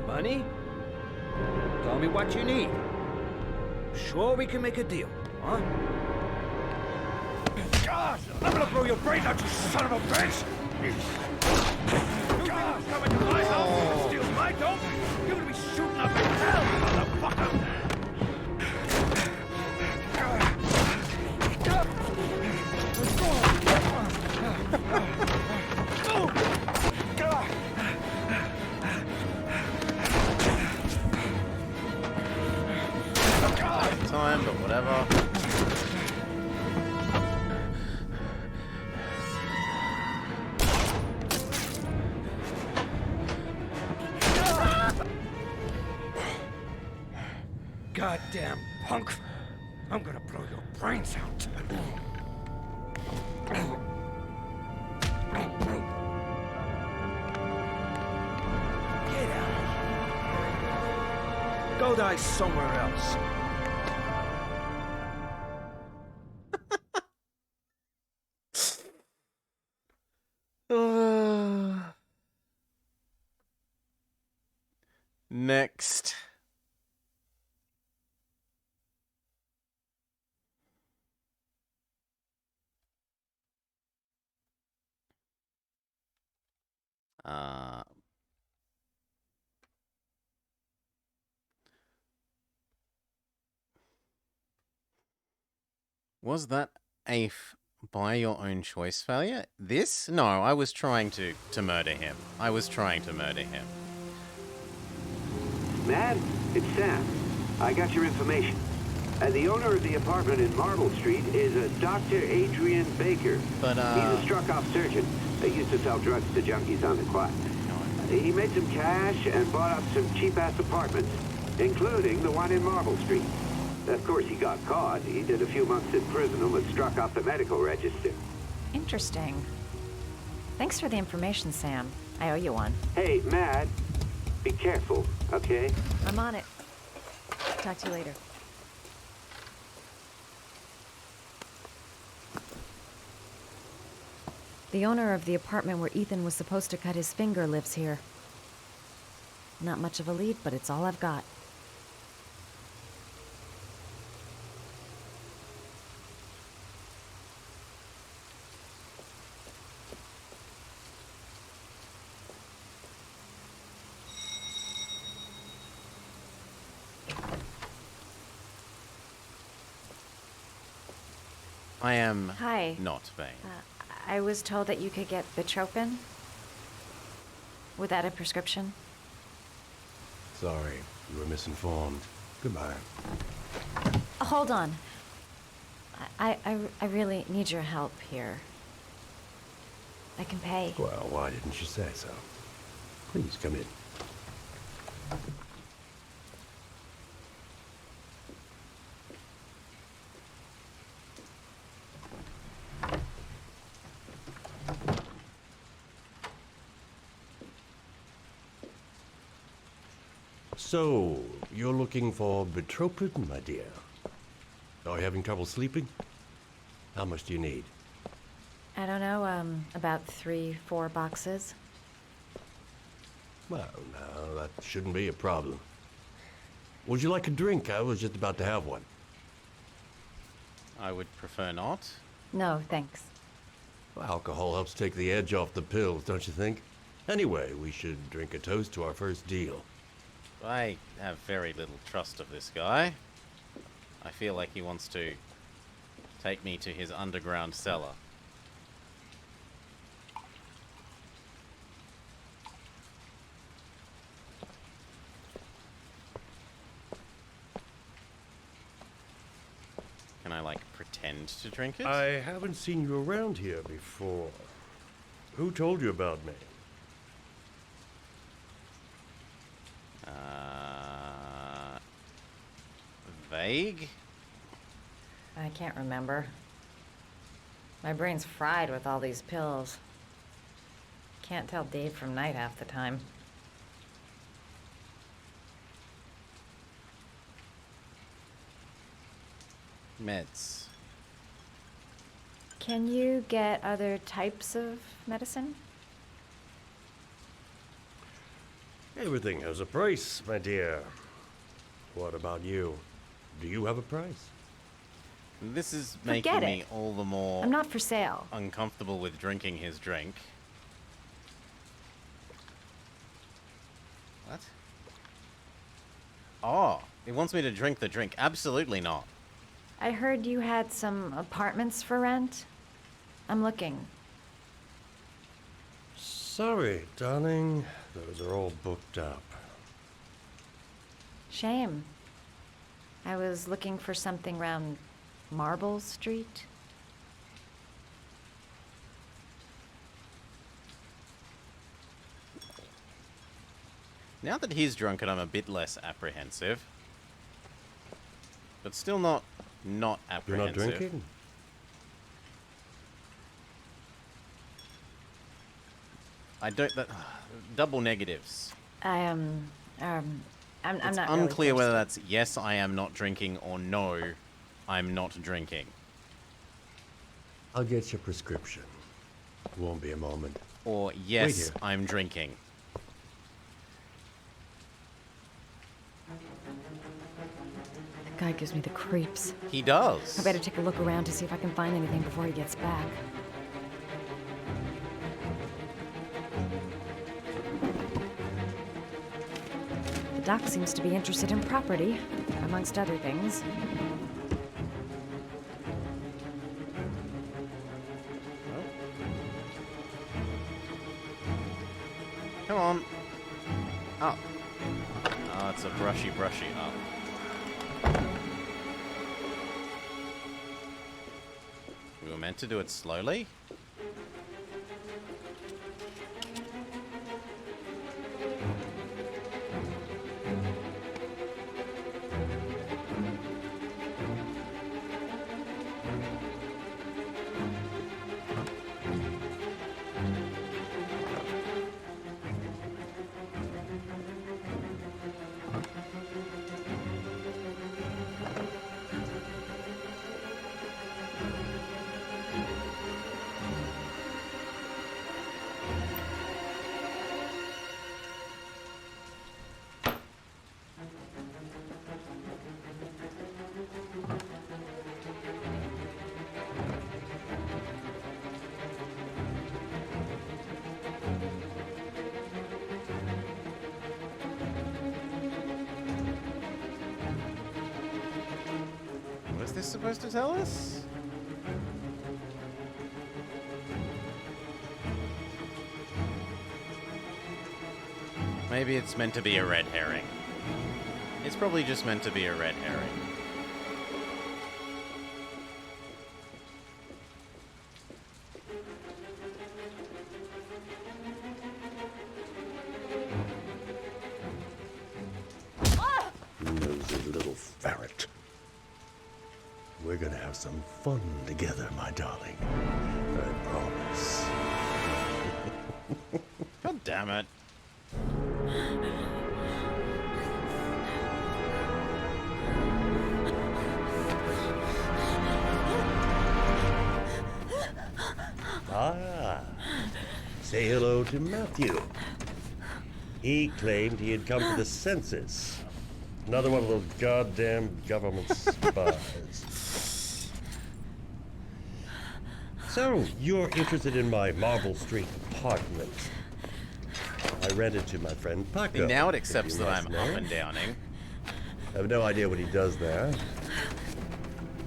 Money? Tell me what you need. Sure we can make a deal, huh? God, I'm gonna blow your brains out, you son of a bitch! You think you can come into my house and steal my dope? You're gonna be shooting up in hell, motherfucker! Time, but whatever. goddamn punk! I'm gonna blow your brains out. Get out. Go die somewhere else. Next. Was that a by your own choice failure? This? No, I was trying to murder him. I was trying to murder him. Matt, it's Sam. I got your information. The owner of the apartment in Marble Street is a Dr. Adrian Baker. But, he's a struck-off surgeon. They used to sell drugs to junkies on the quiet. He made some cash and bought up some cheap-ass apartments, including the one in Marble Street. Of course, he got caught. He did a few months in prison and was struck off the medical register. Interesting. Thanks for the information, Sam. I owe you one. Hey, Matt, be careful, okay? I'm on it. Talk to you later. The owner of the apartment where Ethan was supposed to cut his finger lives here. Not much of a lead, but it's all I've got. I am Hi. not vain. I was told that you could get Bitropin without a prescription. Sorry, you were misinformed. Goodbye. Hold on. I really need your help here. I can pay. Well, why didn't you say so? Please come in. So, you're looking for Bitropin, my dear? Are you having trouble sleeping? How much do you need? I don't know, about 3-4 boxes. Well, no, that shouldn't be a problem. Would you like a drink? I was just about to have one. I would prefer not. No, thanks. Well, alcohol helps take the edge off the pills, don't you think? Anyway, we should drink a toast to our first deal. I have very little trust of this guy. I feel like he wants to take me to his underground cellar. Can I, like, pretend to drink it? I haven't seen you around here before. Who told you about me? Vague? I can't remember. My brain's fried with all these pills. Can't tell day from night half the time. Meds. Can you get other types of medicine? Everything has a price, my dear. What about you? Do you have a price? This is Forget making me it. all the more I'm not for sale. uncomfortable with drinking his drink. What? Oh, he wants me to drink the drink. Absolutely not. I heard you had some apartments for rent. I'm looking. Sorry, darling. Those are all booked up. Shame. I was looking for something around Marble Street. Now that he's drunk and I'm a bit less apprehensive. but still not You're not apprehensive. drinking? I don't. Double negatives. I'm It's not unclear really whether that's yes, I am not drinking, or no, I'm not drinking. I'll get your prescription. Won't be a moment. Or Wait yes, here. I'm drinking. That guy gives me the creeps. He does. I better take a look around to see if I can find anything before he gets back. The doc seems to be interested in property, amongst other things. Come on. Up. Oh, it's a brushy up. We were meant to do it slowly? What is this supposed to tell us? Maybe it's meant to be a red herring. It's probably just meant to be a red herring. Nosy little ferret. We're gonna have some fun together, my darling. I promise. God damn it. Ah, say hello to Matthew. He claimed he had come to the census. Another one of those goddamn government spies. So, you're interested in my Marble Street apartment. I rented to my friend Paco. Now it accepts You that I'm must up know. and downing. I have no idea what he does there.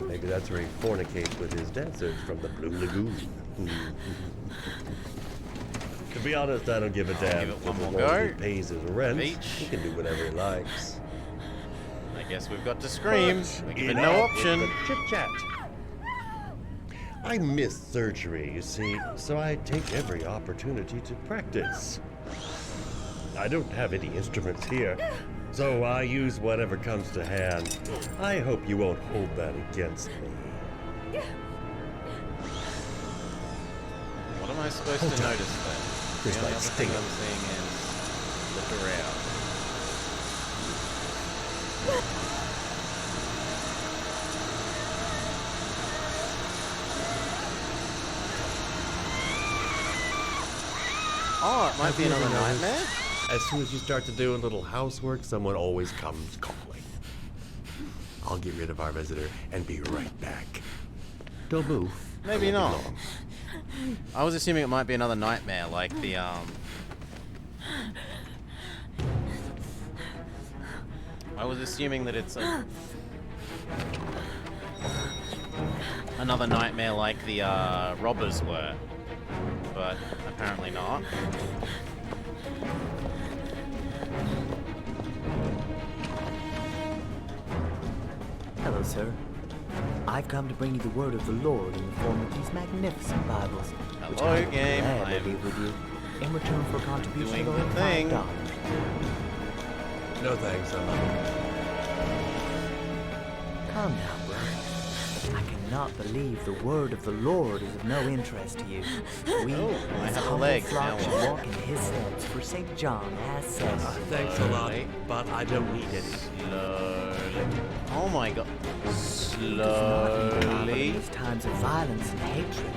Maybe that's where he fornicates with his dancers from the Blue Lagoon. To be honest, I don't give a damn. give it one As more long as go. he pays his rent, Beach. he can do whatever he likes. I guess we've got to scream. We give it no Enough option. with the chit-chat. I miss surgery, you see, so I take every opportunity to practice. I don't have any instruments here, so I use whatever comes to hand. I hope you won't hold that against me. What am I supposed to notice then? This The only might other sting thing him. I'm seeing is look around. Oh, it might Have be you ever another noticed, nightmare? As soon as you start to do a little housework, someone always comes calling. I'll get rid of our visitor and be right back. Don't move. Maybe I won't not. be long. I was assuming it might be another nightmare, like the I was assuming that it's another nightmare like the robbers were, but apparently not. Hello, sir. I've come to bring you the word of the Lord in the form of these magnificent Bibles, which Hello, I will game. gladly I'm leave with you in return for a contribution doing of the thing. $5. No thanks, I'm not. Calm down, bro. I cannot believe the word of the Lord is of no interest to you. We, Oh, I as have a humble leg flock, now. should walk in his steps, for St. John has said. Thanks a lot, but I don't need any. Slowly. Oh my god. In Slowly. these times of violence and hatred,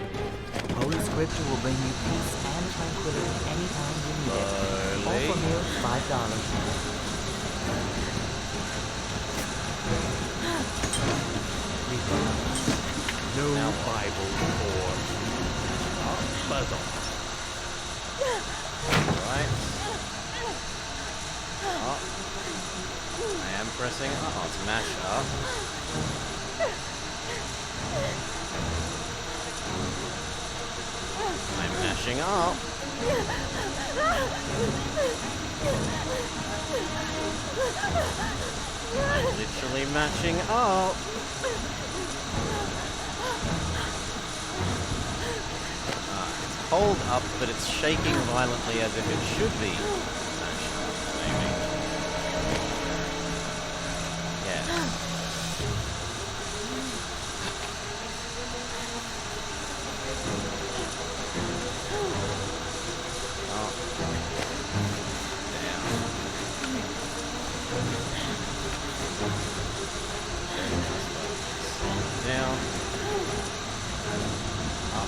Holy Scripture will bring you peace and tranquility anytime you need it. All for mere $5. No Bible or puzzle. Right. Up. I am pressing up. Smash up. I'm mashing up. I'm literally matching up. It's hold up, but it's shaking violently as if it should be matched up, maybe. Yes. Up. Down. Down. Up.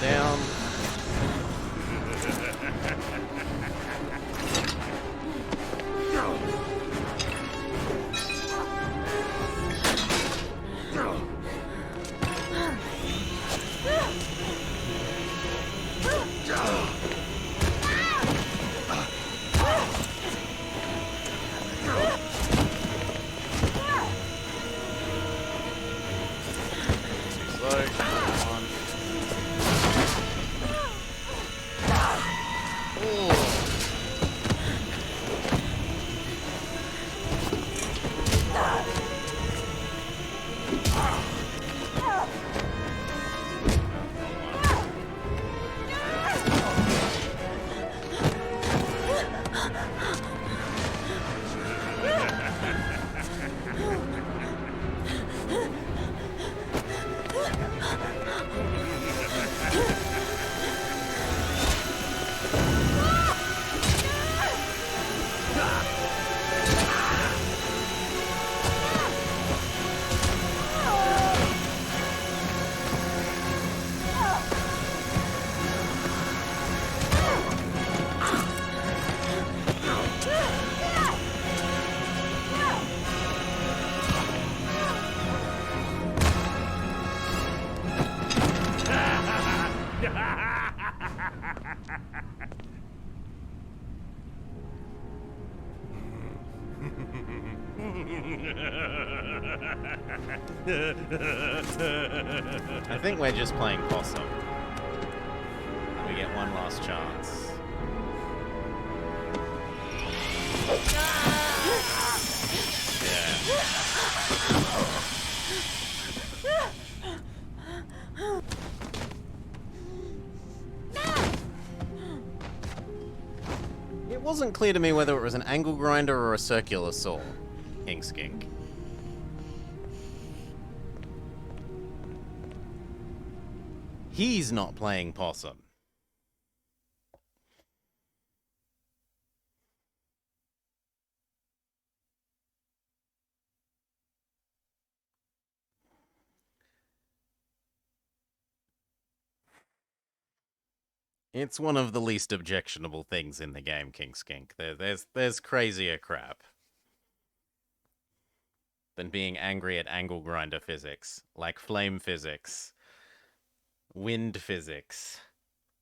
Down. I think we're just playing possum. We get one last chance. It wasn't clear to me whether it was an angle grinder or a circular saw, King Skink. He's not playing possum. It's one of the least objectionable things in the game, King Skink. There's crazier crap than being angry at angle grinder physics, like flame physics, wind physics,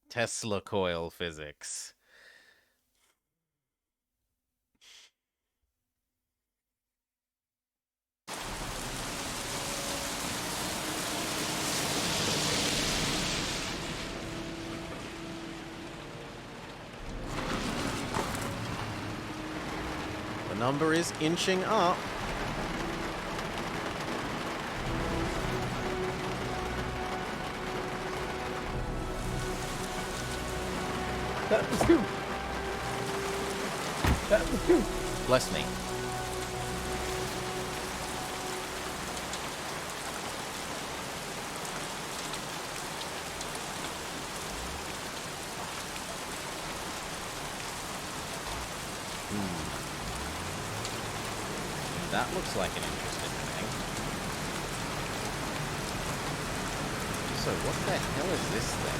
Tesla coil physics. The number is inching up. That was you. That was you. Bless me. That looks like an interesting thing. So what the hell is this thing?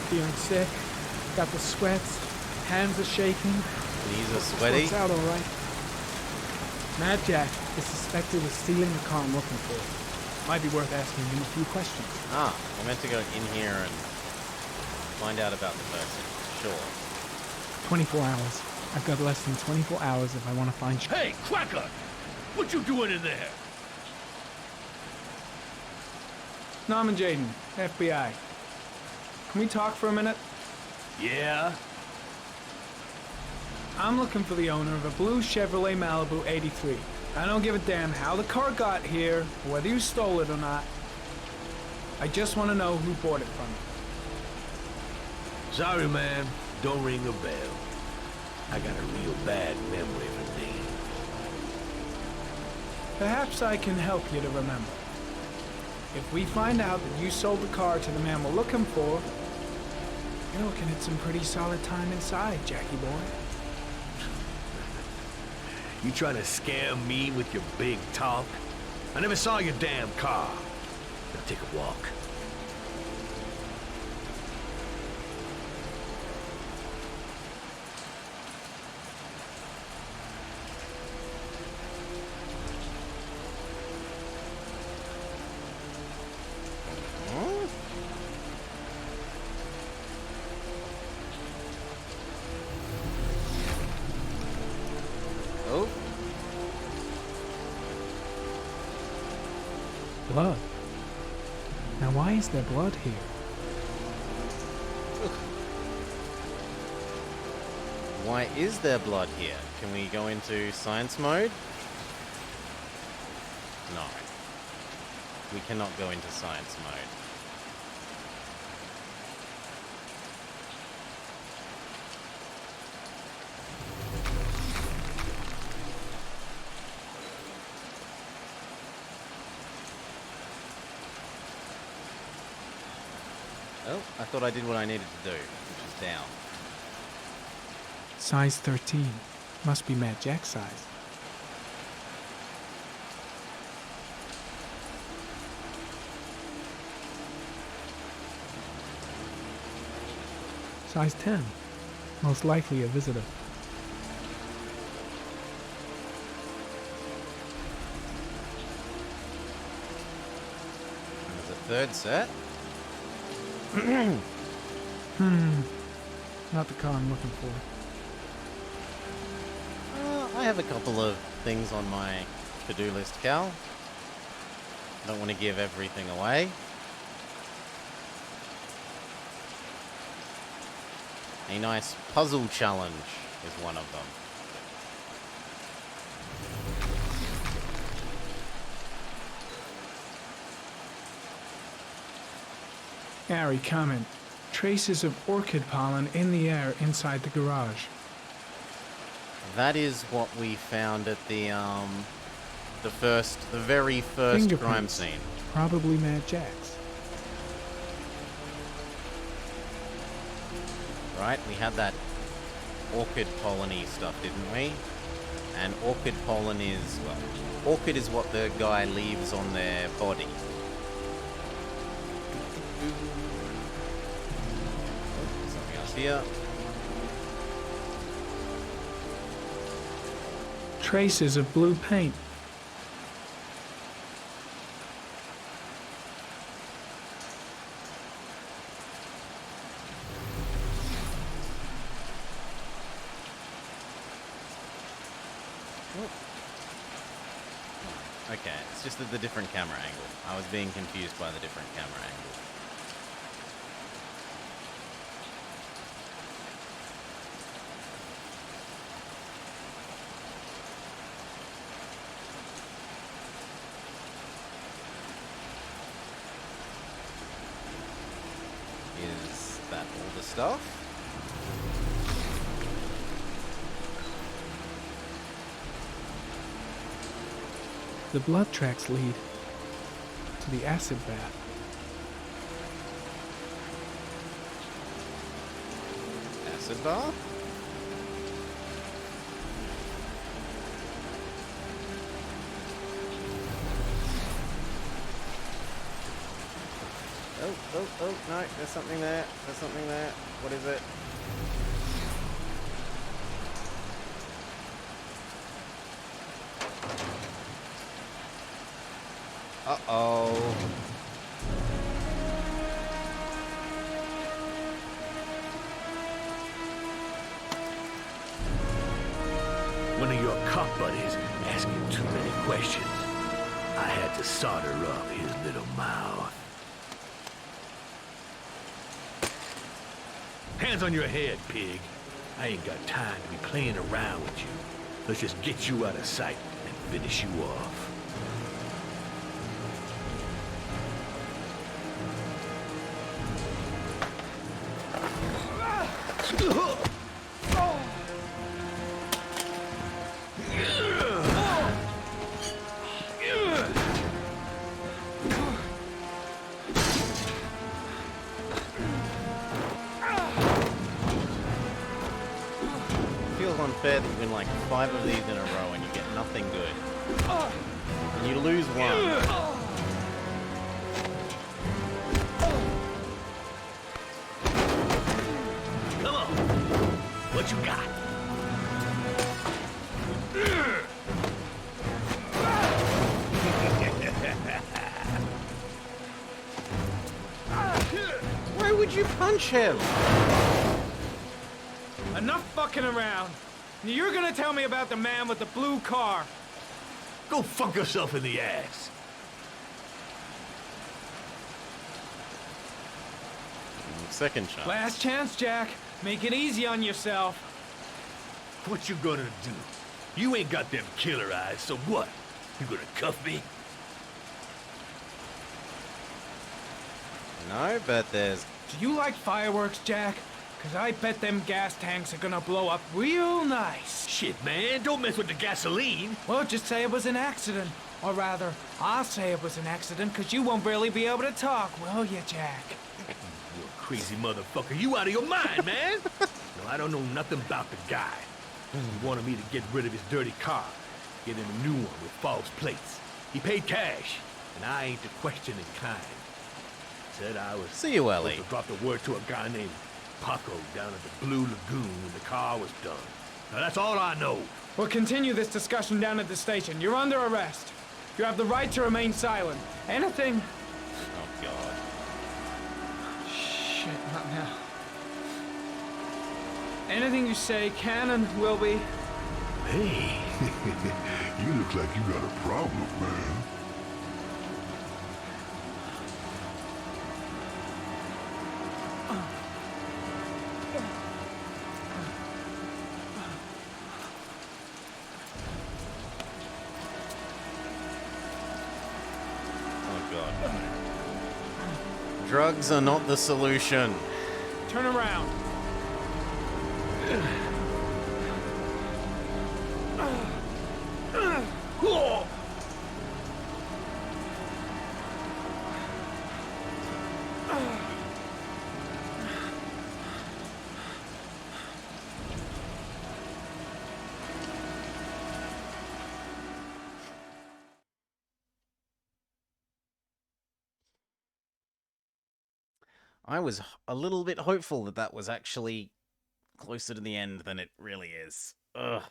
Feeling sick, got the sweats, hands are shaking. Knees are sweaty. It's out all right. Mad Jack is suspected of stealing the car I'm looking for. Might be worth asking him a few questions. Ah, I meant to go in here and find out about the person. Sure. 24 hours. I've got less than 24 hours if I want to find... Hey, Cracker! What you doing in there? Norman Jaden, FBI. Can we talk for a minute? Yeah? I'm looking for the owner of a blue Chevrolet Malibu 83. I don't give a damn how the car got here, or whether you stole it or not. I just want to know who bought it from you. Sorry, man. Don't ring a bell. I got a real bad memory for names. Perhaps I can help you to remember. If we find out that you sold the car to the man we're looking for, you're looking at some pretty solid time inside, Jackie boy. You trying to scare me with your big talk? I never saw your damn car. Now take a walk. Oh. Blood. Now why is there blood here? Why is there blood here? Can we go into science mode? No. We cannot go into science mode. Oh, I thought I did what I needed to do, which is down. Size 13. Must be Mad Jack's size. Size 10. Most likely a visitor. There's a third set. Not the car I'm looking for. I have a couple of things on my to-do list, Cal. I don't want to give everything away. A nice puzzle challenge is one of them. Gary, comment. Traces of orchid pollen in the air inside the garage. That is what we found at the very first crime Fingerprints. scene. Probably Mad Jack's. Right? We had that orchid pollen-y stuff, didn't we? And orchid pollen is, well, orchid is what the guy leaves on their body. Something else here. Traces of blue paint. Okay, it's just the different camera angle. I was being confused by the different camera angle. Is that all the stuff? The blood tracks lead to the acid bath. Acid bath? Oh, no, there's something there. There's something there. What is it? Uh-oh. One of your cop buddies asking too many questions. I had to solder up his little mouth. Hands on your head, pig. I ain't got time to be playing around with you. Let's just get you out of sight and finish you off. Feels unfair that you win like 5 of these in a row and you get nothing good. And you lose one. Come on. What you got? Why would you punch him? Enough fucking around. You're gonna tell me about the man with the blue car. Go fuck yourself in the ass. Second chance. Last chance, Jack. Make it easy on yourself. What you gonna do? You ain't got them killer eyes, so what? You gonna cuff me? No, but there's... Do you like fireworks, Jack? Cause I bet them gas tanks are gonna blow up real nice. Shit, man, don't mess with the gasoline. Well, just say it was an accident. Or rather, I'll say it was an accident, cause you won't really be able to talk, will you, Jack? You a crazy motherfucker. You out of your mind, man. No, I don't know nothing about the guy. He wanted me to get rid of his dirty car, get him a new one with false plates. He paid cash, and I ain't the questioning kind. Said I was See you, Ellie. supposed to drop the word to a guy named Paco down at the Blue Lagoon when the car was done. Now that's all I know. We'll continue this discussion down at the station. You're under arrest. You have the right to remain silent. Anything... Oh, God. Shit, not now. Anything you say can and will be... Hey. You look like you got a problem, man. Drugs are not the solution. Turn around. I was a little bit hopeful that that was actually closer to the end than it really is. Ugh.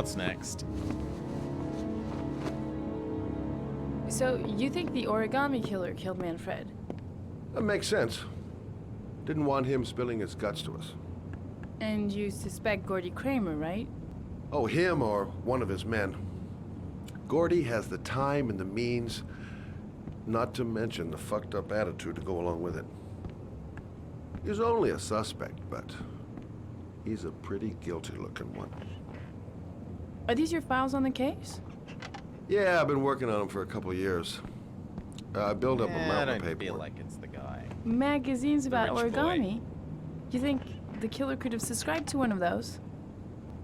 What's next? So, you think the origami killer killed Manfred? That makes sense. Didn't want him spilling his guts to us. And you suspect Gordy Kramer, right? Oh, him or one of his men. Gordy has the time and the means, not to mention the fucked up attitude to go along with it. He's only a suspect, but he's a pretty guilty looking one. Are these your files on the case? Yeah, I've been working on him for a couple of years. I built up a I mountain don't of paperwork. feel like it's the guy. Magazines about rich boy. origami? You think the killer could have subscribed to one of those?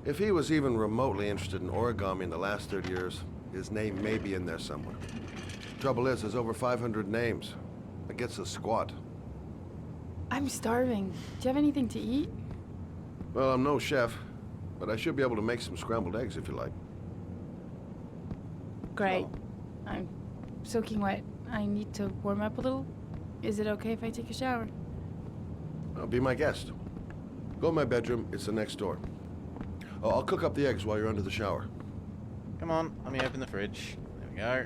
If he was even remotely interested in origami in the last 30 years, his name may be in there somewhere. Trouble is, there's over 500 names. That gets us squat. I'm starving. Do you have anything to eat? Well, I'm no chef, but I should be able to make some scrambled eggs if you like. Great. I'm soaking wet. I need to warm up a little. Is it okay if I take a shower? Be my guest. Go in my bedroom. It's the next door. Oh, I'll cook up the eggs while you're under the shower. Come on, let me open the fridge. There we go.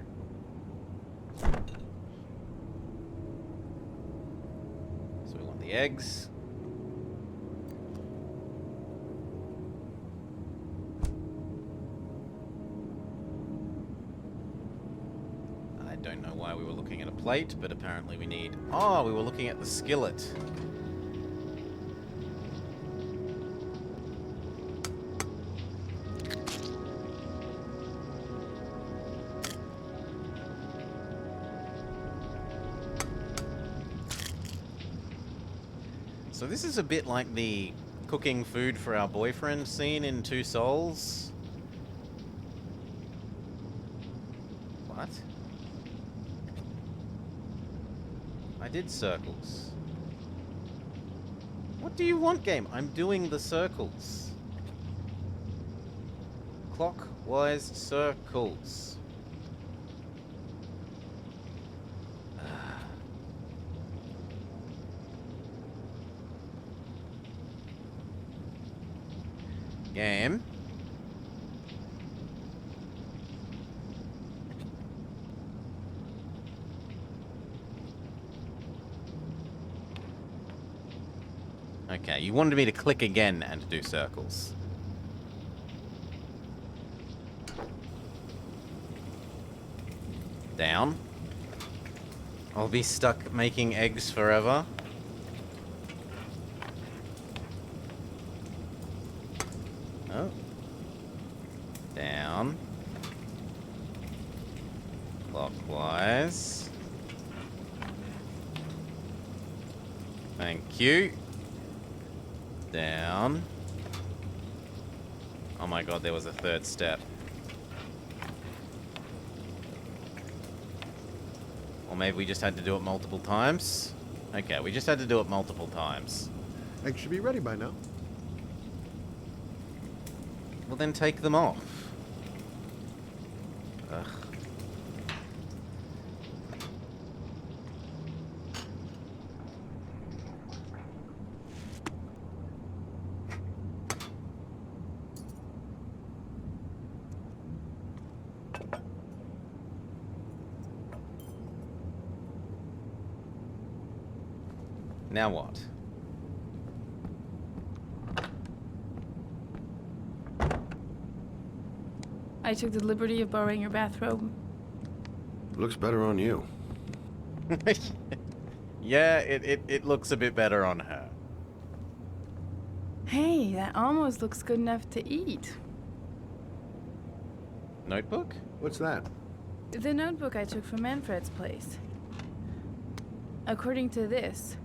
So we want the eggs. I don't know why we were looking at a plate, but apparently we need... Oh, we were looking at the skillet. So this is a bit like the cooking food for our boyfriend scene in Two Souls. What? I did circles. What do you want, game? I'm doing the circles. Clockwise circles. Game. Okay, you wanted me to click again and do circles. Down. I'll be stuck making eggs forever. Oh. Down. Clockwise. Thank you. Down. Oh my god, there was a third step. Or maybe we just had to do it multiple times? Okay, we just had to do it multiple times. Eggs should be ready by now. Well, then take them off. Ugh. Now what? I took the liberty of borrowing your bathrobe. Looks better on you. Yeah, it looks a bit better on her. Hey, that almost looks good enough to eat. Notebook? What's that? The notebook I took from Manfred's place. According to this,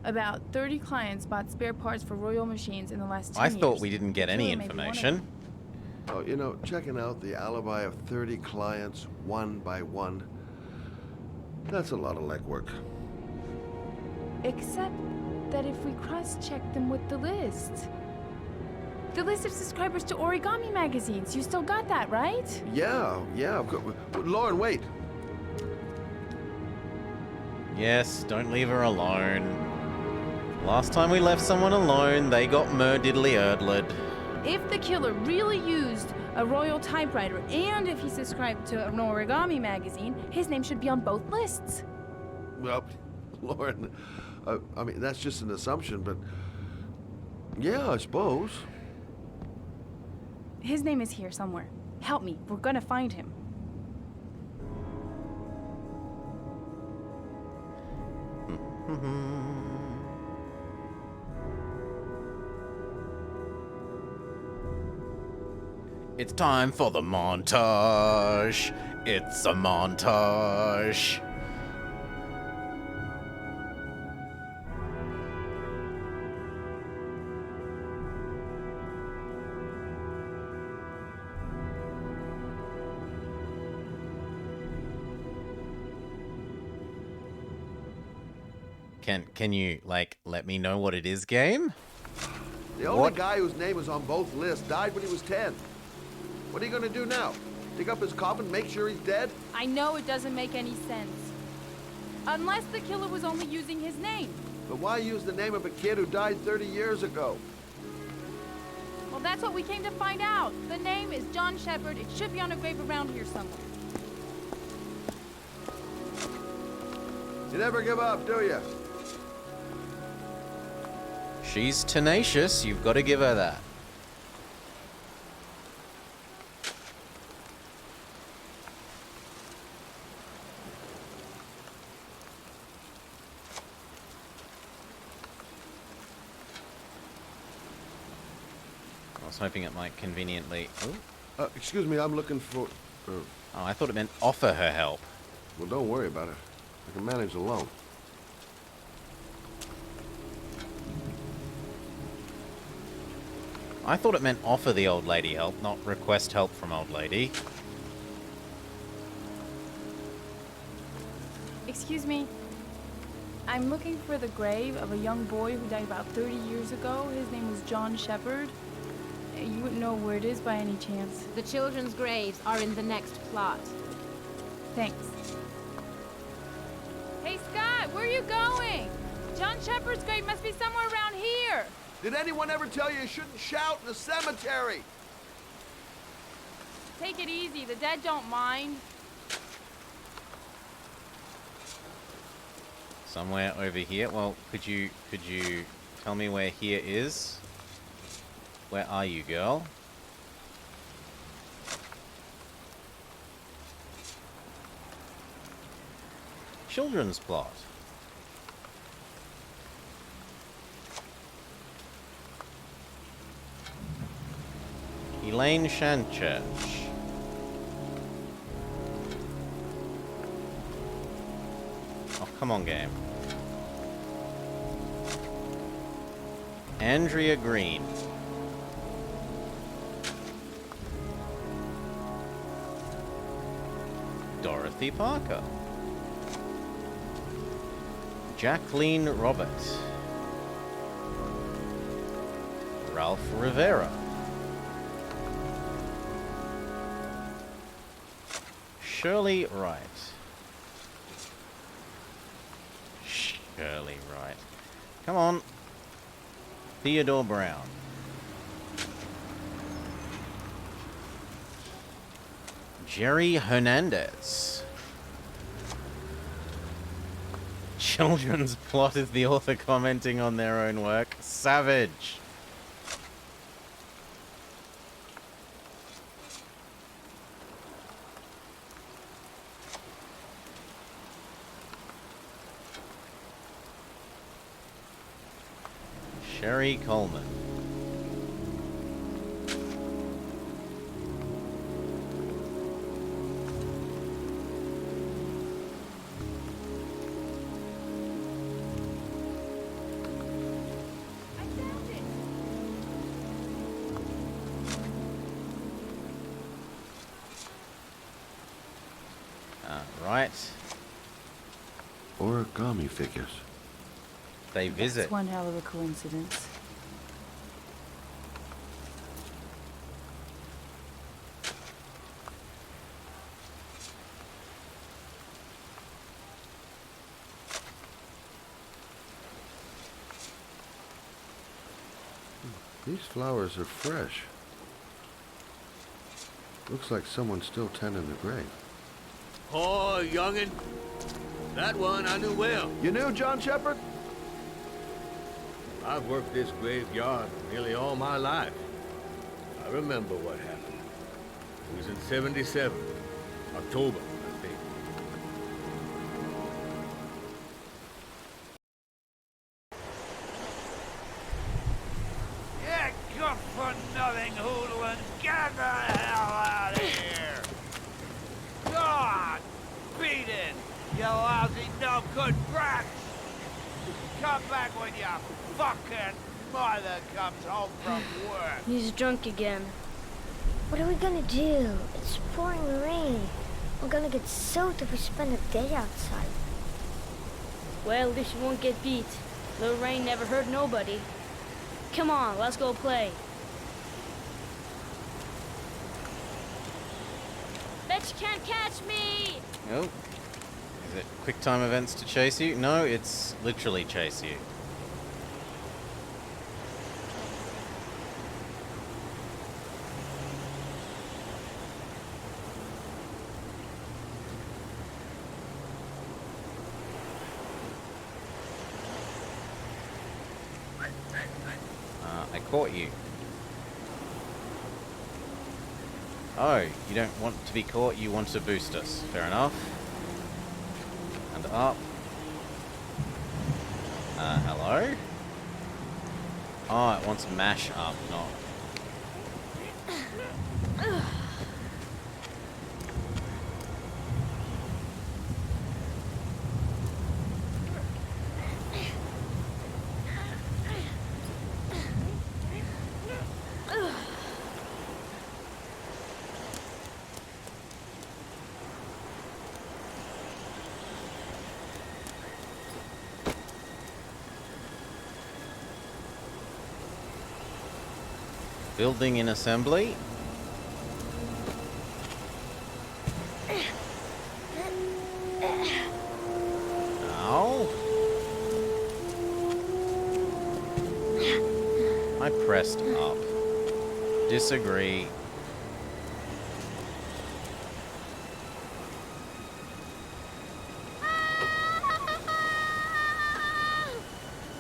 about 30 clients bought spare parts for Royal machines in the last 10 I years. thought we didn't get any Killer may be one of information. them. Oh, you know, checking out the alibi of 30 clients one by one, that's a lot of legwork. Except that if we cross-check them with the list. The list of subscribers to Origami magazines. You still got that, right? Yeah, of course. Lauren, wait. Yes, don't leave her alone. Last time we left someone alone, they got murdiddly erdled. If the killer really used a royal typewriter, and if he's subscribed to an origami magazine, his name should be on both lists. Well, Lauren, I mean, that's just an assumption, but yeah, I suppose. His name is here somewhere. Help me, we're gonna find him. It's time for the montage. It's a montage. Can you, like, let me know what it is, game? The only guy whose name was on both lists died when he was 10. What are you gonna do now? Dig up his coffin, make sure he's dead? I know it doesn't make any sense. Unless the killer was only using his name. But why use the name of a kid who died 30 years ago? Well, that's what we came to find out. The name is John Shepard. It should be on a grave around here somewhere. You never give up, do you? She's tenacious, you've got to give her that. I was hoping it might conveniently... Oh. Excuse me, I'm looking for... Oh, I thought it meant offer her help. Well, don't worry about it. I can manage alone. I thought it meant offer the old lady help, not request help from old lady. Excuse me. I'm looking for the grave of a young boy who died about 30 years ago. His name was John Shepard. You wouldn't know where it is by any chance. The children's graves are in the next plot. Thanks. Hey, Scott, where are you going? John Shepard's grave must be somewhere around here. Did anyone ever tell you shouldn't shout in the cemetery? Take it easy. The dead don't mind. Somewhere over here. Well, could you tell me where here is? Where are you, girl? Children's plot. Elaine Shanchurch. Oh, come on, game. Andrea Green. Dorothy Parker. Jacqueline Roberts. Ralph Rivera. Shirley Wright. Shirley Wright. Come on. Theodore Brown. Jerry Hernandez. Children's plot is the author commenting on their own work. Savage. Sherry Coleman. Right. Origami figures. They visit. That's one hell of a coincidence. These flowers are fresh. Looks like someone's still tending the grave. Oh, youngin'. That one I knew well. You knew John Shepard? I've worked this graveyard nearly all my life. I remember what happened. It was in 77. October, I think. You good-for-nothing hoodlum! Get the hell out of here! God! Beat it! You lousy, no-good brats! Come back when your fucking mother comes home from work! He's drunk again. What are we gonna do? It's pouring rain. We're gonna get soaked if we spend the day outside. Well, at least you won't get beat. Little rain never hurt nobody. Come on, let's go play. Bet you can't catch me! Oh. Is it quick time events to chase you? No, it's literally chase you. I caught you. Oh, you don't want to be caught, you want to boost us. Fair enough. And up. Hello? Oh, it wants mash up, not... Building in assembly. Ow. I pressed up. Disagree.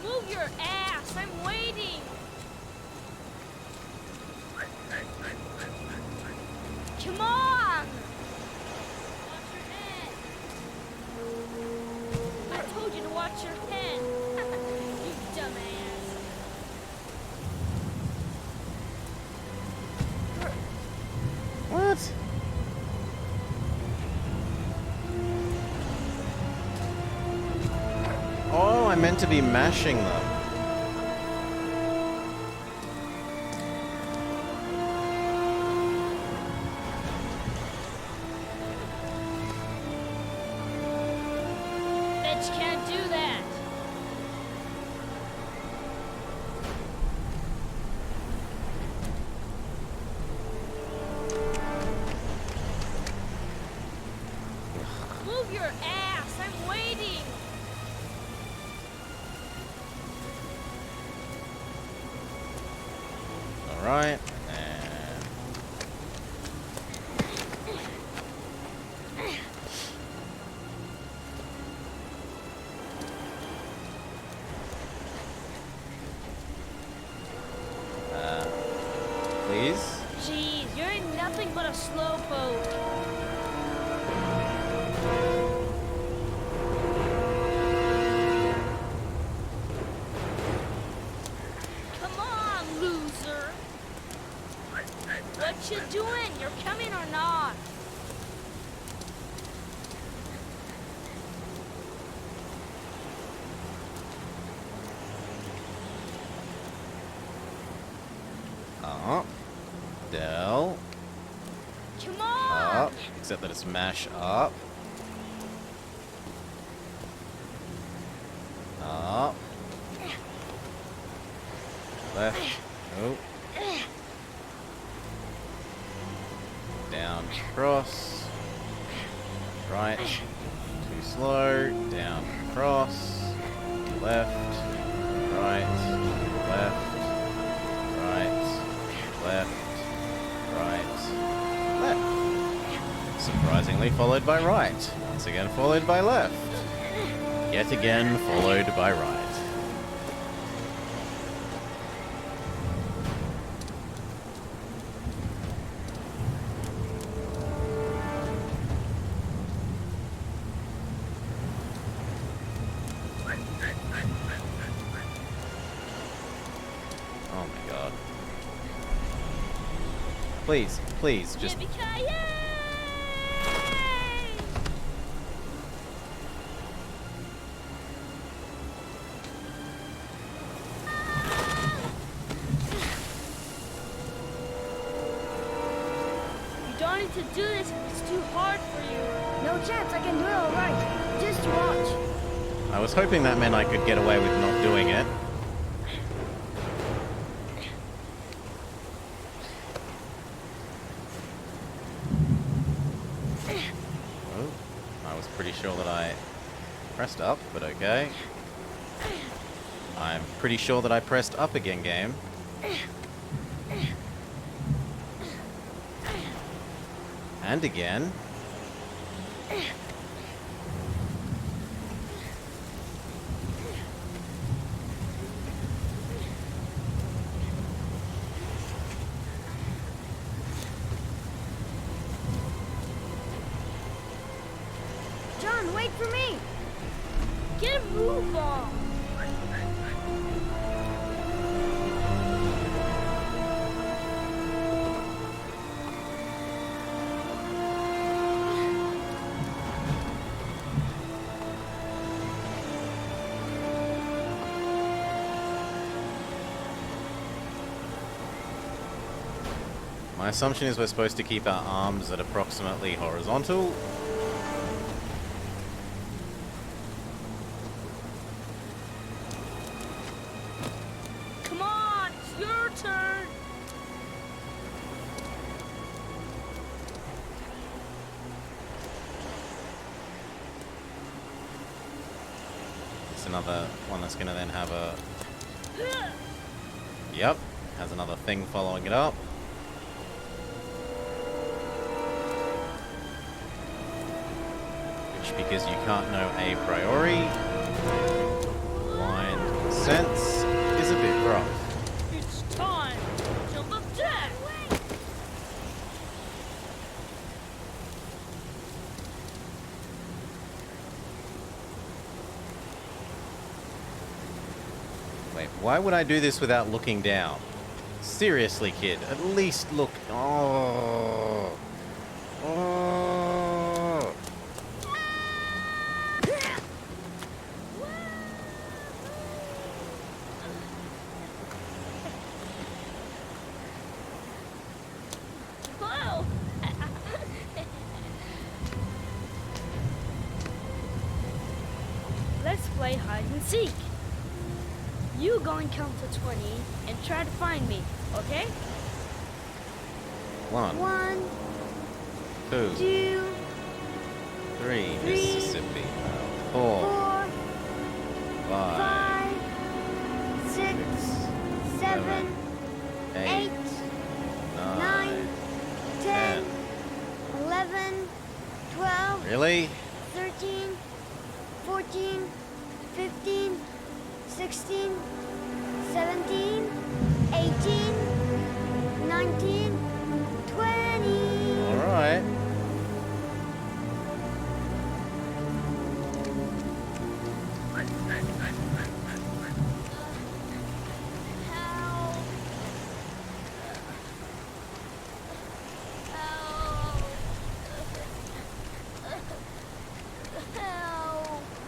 Move your ass! I'm waiting! Come on! Watch your head! I told you to watch your head! You dumbass! What? Oh, I meant to be mashing them. Bet you can't do that! Move your ass! I'm waiting! Alright. Please? Jeez, you're nothing but a slowpoke. Come on, loser. What you doing? You're coming or not? Up. Down. Come on! Up. Except that it's mash up. Up. Left. Oh. Down. Cross. Right. Too slow. Down. Cross. Left. Right. Left. Right. Left. Right. Left. Surprisingly followed by right. Once again followed by left. Yet again followed by right. Oh my god. Please, please, just... You don't need to do this. It's too hard for you. No chance. I can do it all right. Just watch. I was hoping that meant I could get away with not doing it. Oh, I was pretty sure that I pressed up, but okay. I'm pretty sure that I pressed up again, game. And again. John, wait for me. Get a move on. My assumption is we're supposed to keep our arms at approximately horizontal. Come on, it's your turn. It's another one that's going to then have a... Yep, has another thing following it up. Which, because you can't know a priori, blind sense is a bit rough. It's time to the death. Wait, why would I do this without looking down? Seriously, kid, at least look... Oh... Oh... Whoa. Let's play hide and seek. You go and count to 20 and try to find me, okay? 1, 2, 3, Mississippi, 4, 5, 6, 7, 8, 9, 10, 11, 12, Really? 13, 14, 15, 16, 17, 18, 19, 20. All right.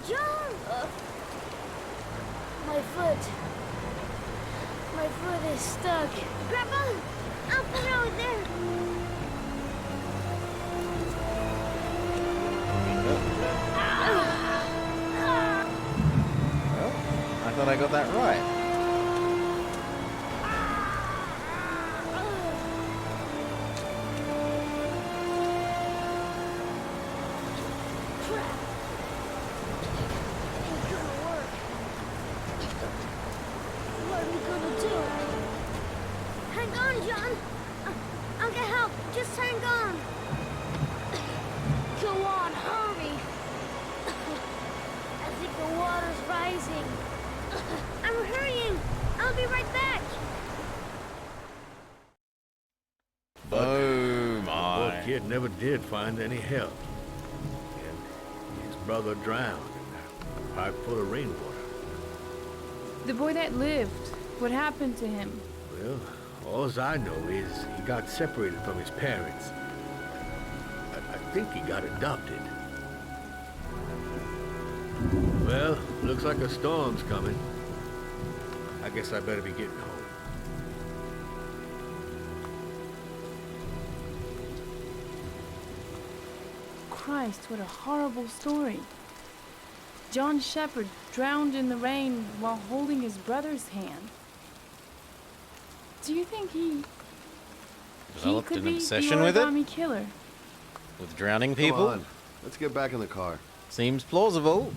John! My foot is stuck. Grandpa, I'll put it over there. Well, I thought I got that right. What are we gonna do? Hang on, John. I'll get help. Just hang on. never did find any help. And his brother drowned in a pipe full of rainwater. The boy that lived, what happened to him? Well, all I know is he got separated from his parents. I think he got adopted. Well, looks like a storm's coming. I guess I better be getting home. Christ, what a horrible story. John Shepherd drowned in the rain while holding his brother's hand. Do you think he Developed could an be obsession the with it? origami killer? With drowning people? Come on, let's get back in the car. Seems plausible.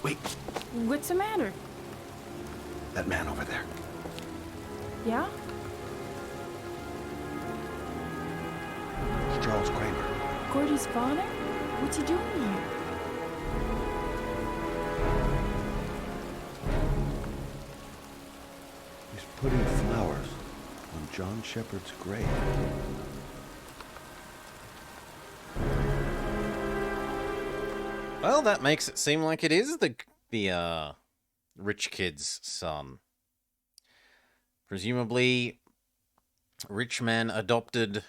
Wait, What's the matter? that man over there. Yeah? It's Charles Kramer. Gordy's father? What's he doing here? He's putting flowers on John Shepherd's grave. Well, that makes it seem like it is the rich kid's son. Presumably, rich man adopted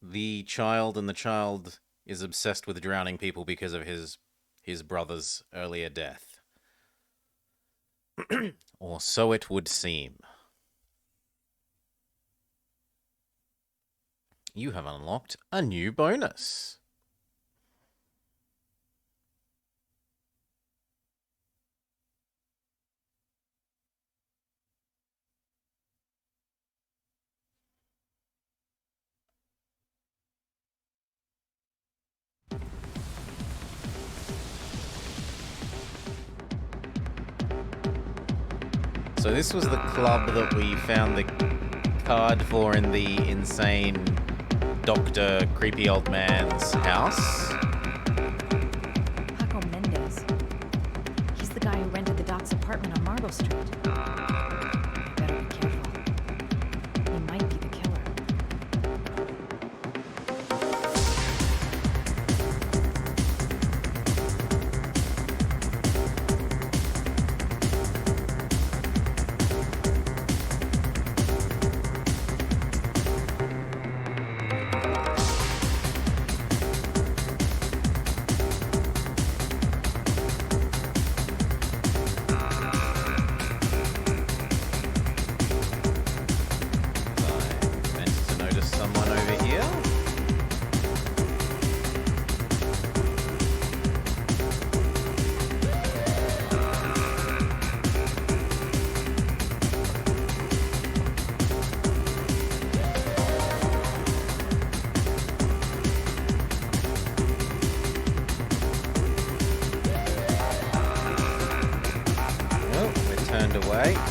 the child, and the child is obsessed with drowning people because of his brother's earlier death. Or so it would seem. You have unlocked a new bonus. So this was the club that we found the card for in the insane doctor, creepy old man's house. Paco Mendez. He's the guy who rented the Doc's apartment on Marble Street. Better be careful. He might be the killer.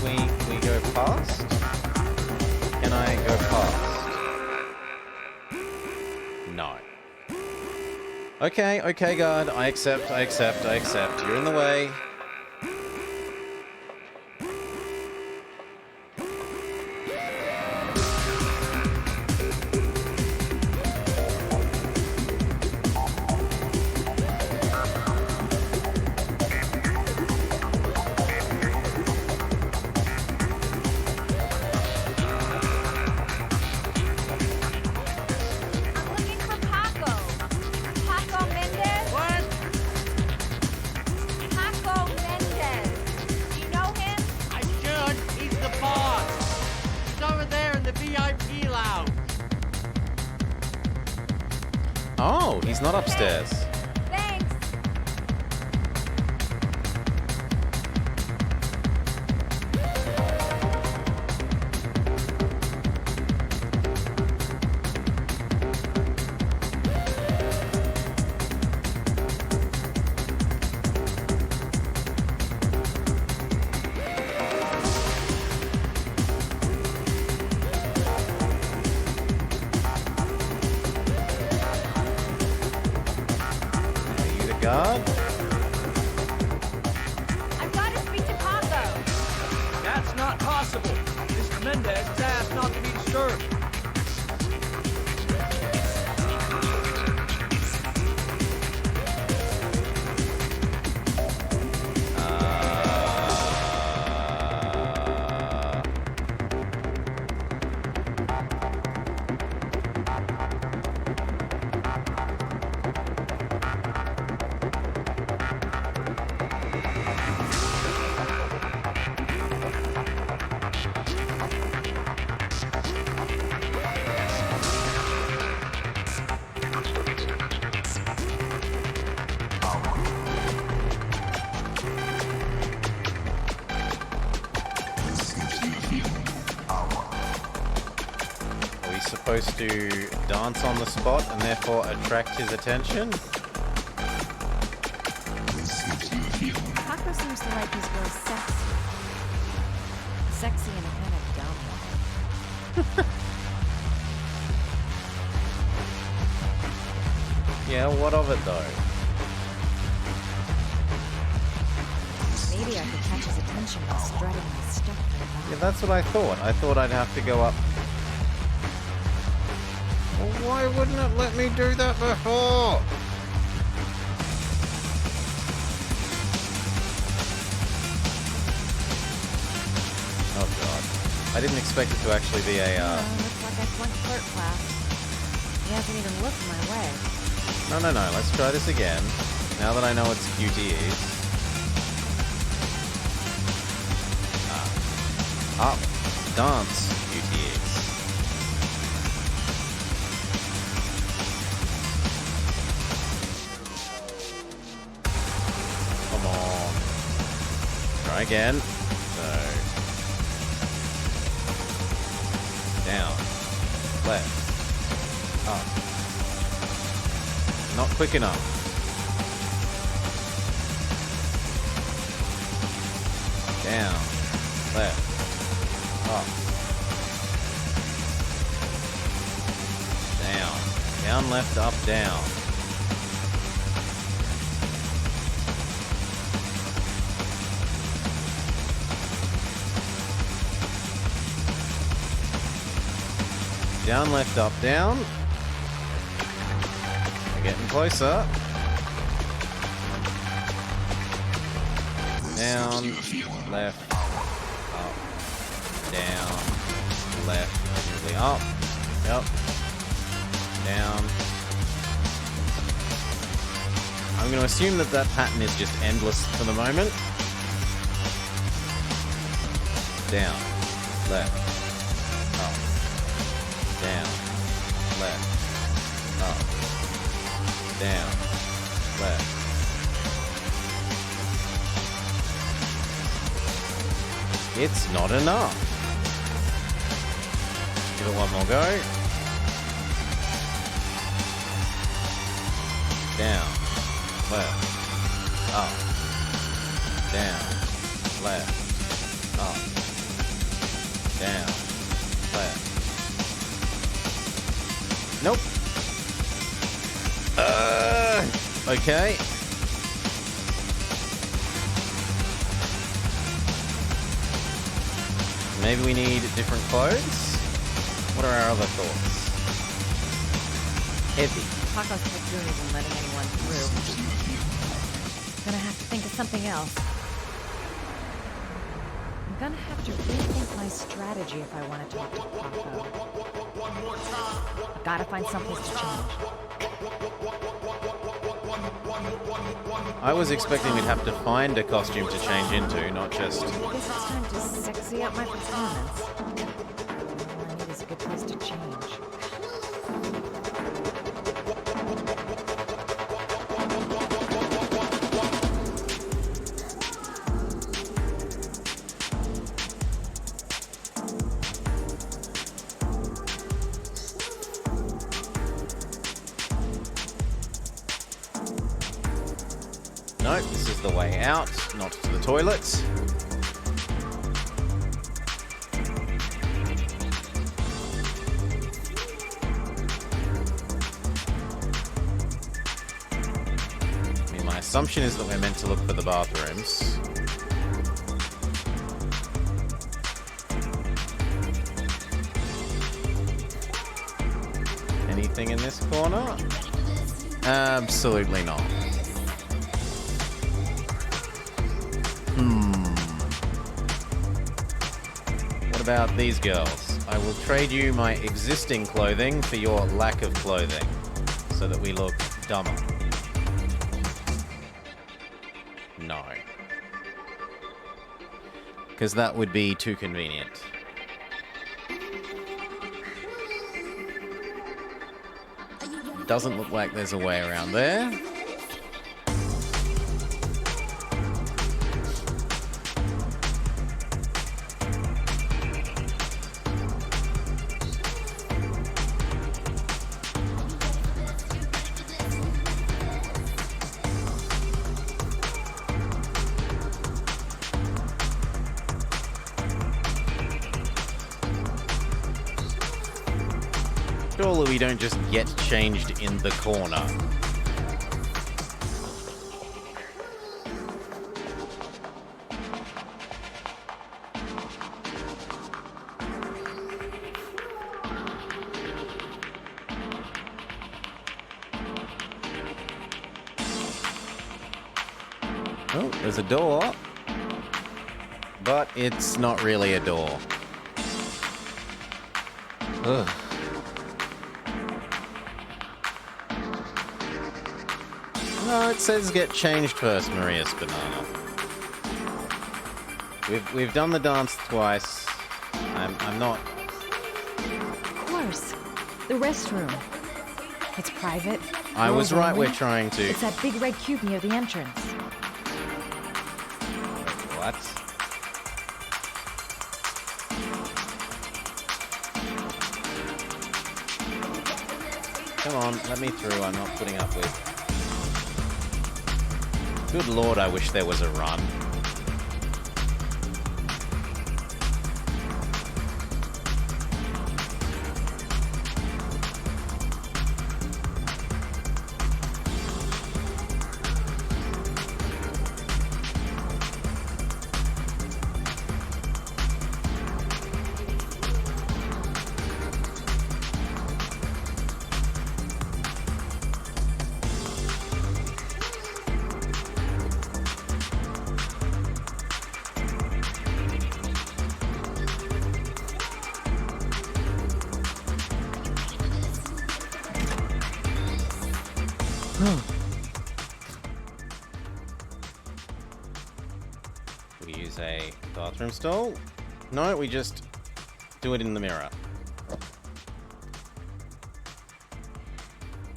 We go past? Can I go past? No. Okay, guard. I accept. You're in the way. Oh, he's not upstairs. Thanks. guard. I've got to speak to Paco. That's not possible. Mr. Mendez has asked not to be disturbed. Are we supposed to dance on the spot and therefore attract his attention? Paco seems to like his girls sexy. Sexy in a kind of dumb way. Yeah, what of it though? Maybe I could catch his attention by strutting my stuff for a Yeah, that's what I thought. I thought I'd have to go up. Well, why wouldn't it let me do that before? Oh god. I didn't expect it to actually be a, looks like I flunked flirt class. He hasn't even looked my way. No, let's try this again. Now that I know it's QTEs. Up. Dance QTEs. Come on. Try again. So. Down. Left. Up. Not quick enough. Down. Left. Up. Down. Down, left, up, down. Down, left, up, down. We're getting closer. Down, left, up, down, left, really up, yep, down. I'm going to assume that that pattern is just endless for the moment. Down, left, up, down, left, up, down, left. It's not enough. Give it one more go. Down, left, up, down, left, up, down, left. Nope. Okay. Maybe we need different clothes? What are our other thoughts? Heavy. Paco's tycoon isn't letting anyone through. Gonna have to think of something else. I'm gonna have to rethink my strategy if I want to talk to Paco. I've gotta find someplace to change. I was expecting we'd have to find a costume to change into, not just... I guess it's time to sexy up my performance. All I need is a good place to change. Nope, this is the way out, not to the toilet. assumption is that we're meant to look for the bathrooms. Anything in this corner? Absolutely not. What about these girls? I will trade you my existing clothing for your lack of clothing, so that we look dumber. No. Because that would be too convenient. Doesn't look like there's a way around there. Surely we don't just get changed in the corner. Oh, there's a door. But it's not really a door. Ugh. No, it says get changed first, Marius Banana. We've done the dance twice. I'm not... Of course. The restroom. It's private. I was girls right, only. we're trying to... It's that big red cube near the entrance. What? Come on, let me through. I'm not putting up with... Good lord, I wish there was a run. We use a bathroom stall? No, we just do it in the mirror.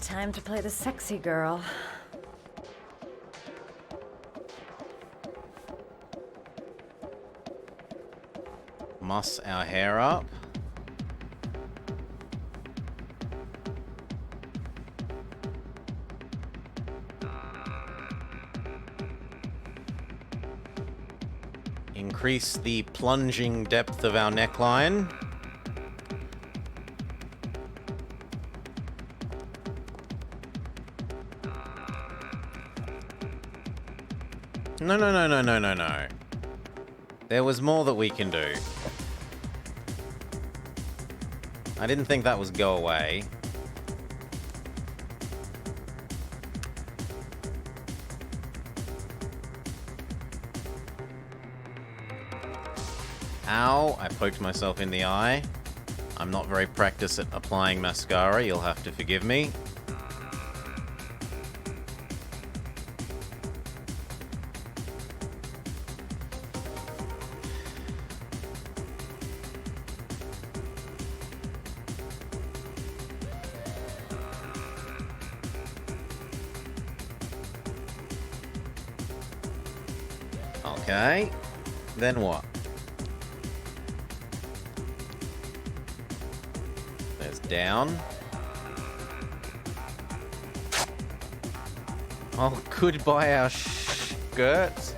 Time to play the sexy girl. Muss our hair up. Increase the plunging depth of our neckline. No. There was more that we can do. I didn't think that was go away. Ow, I poked myself in the eye. I'm not very practiced at applying mascara, you'll have to forgive me. Okay, then what? There's down. Oh, goodbye our skirts.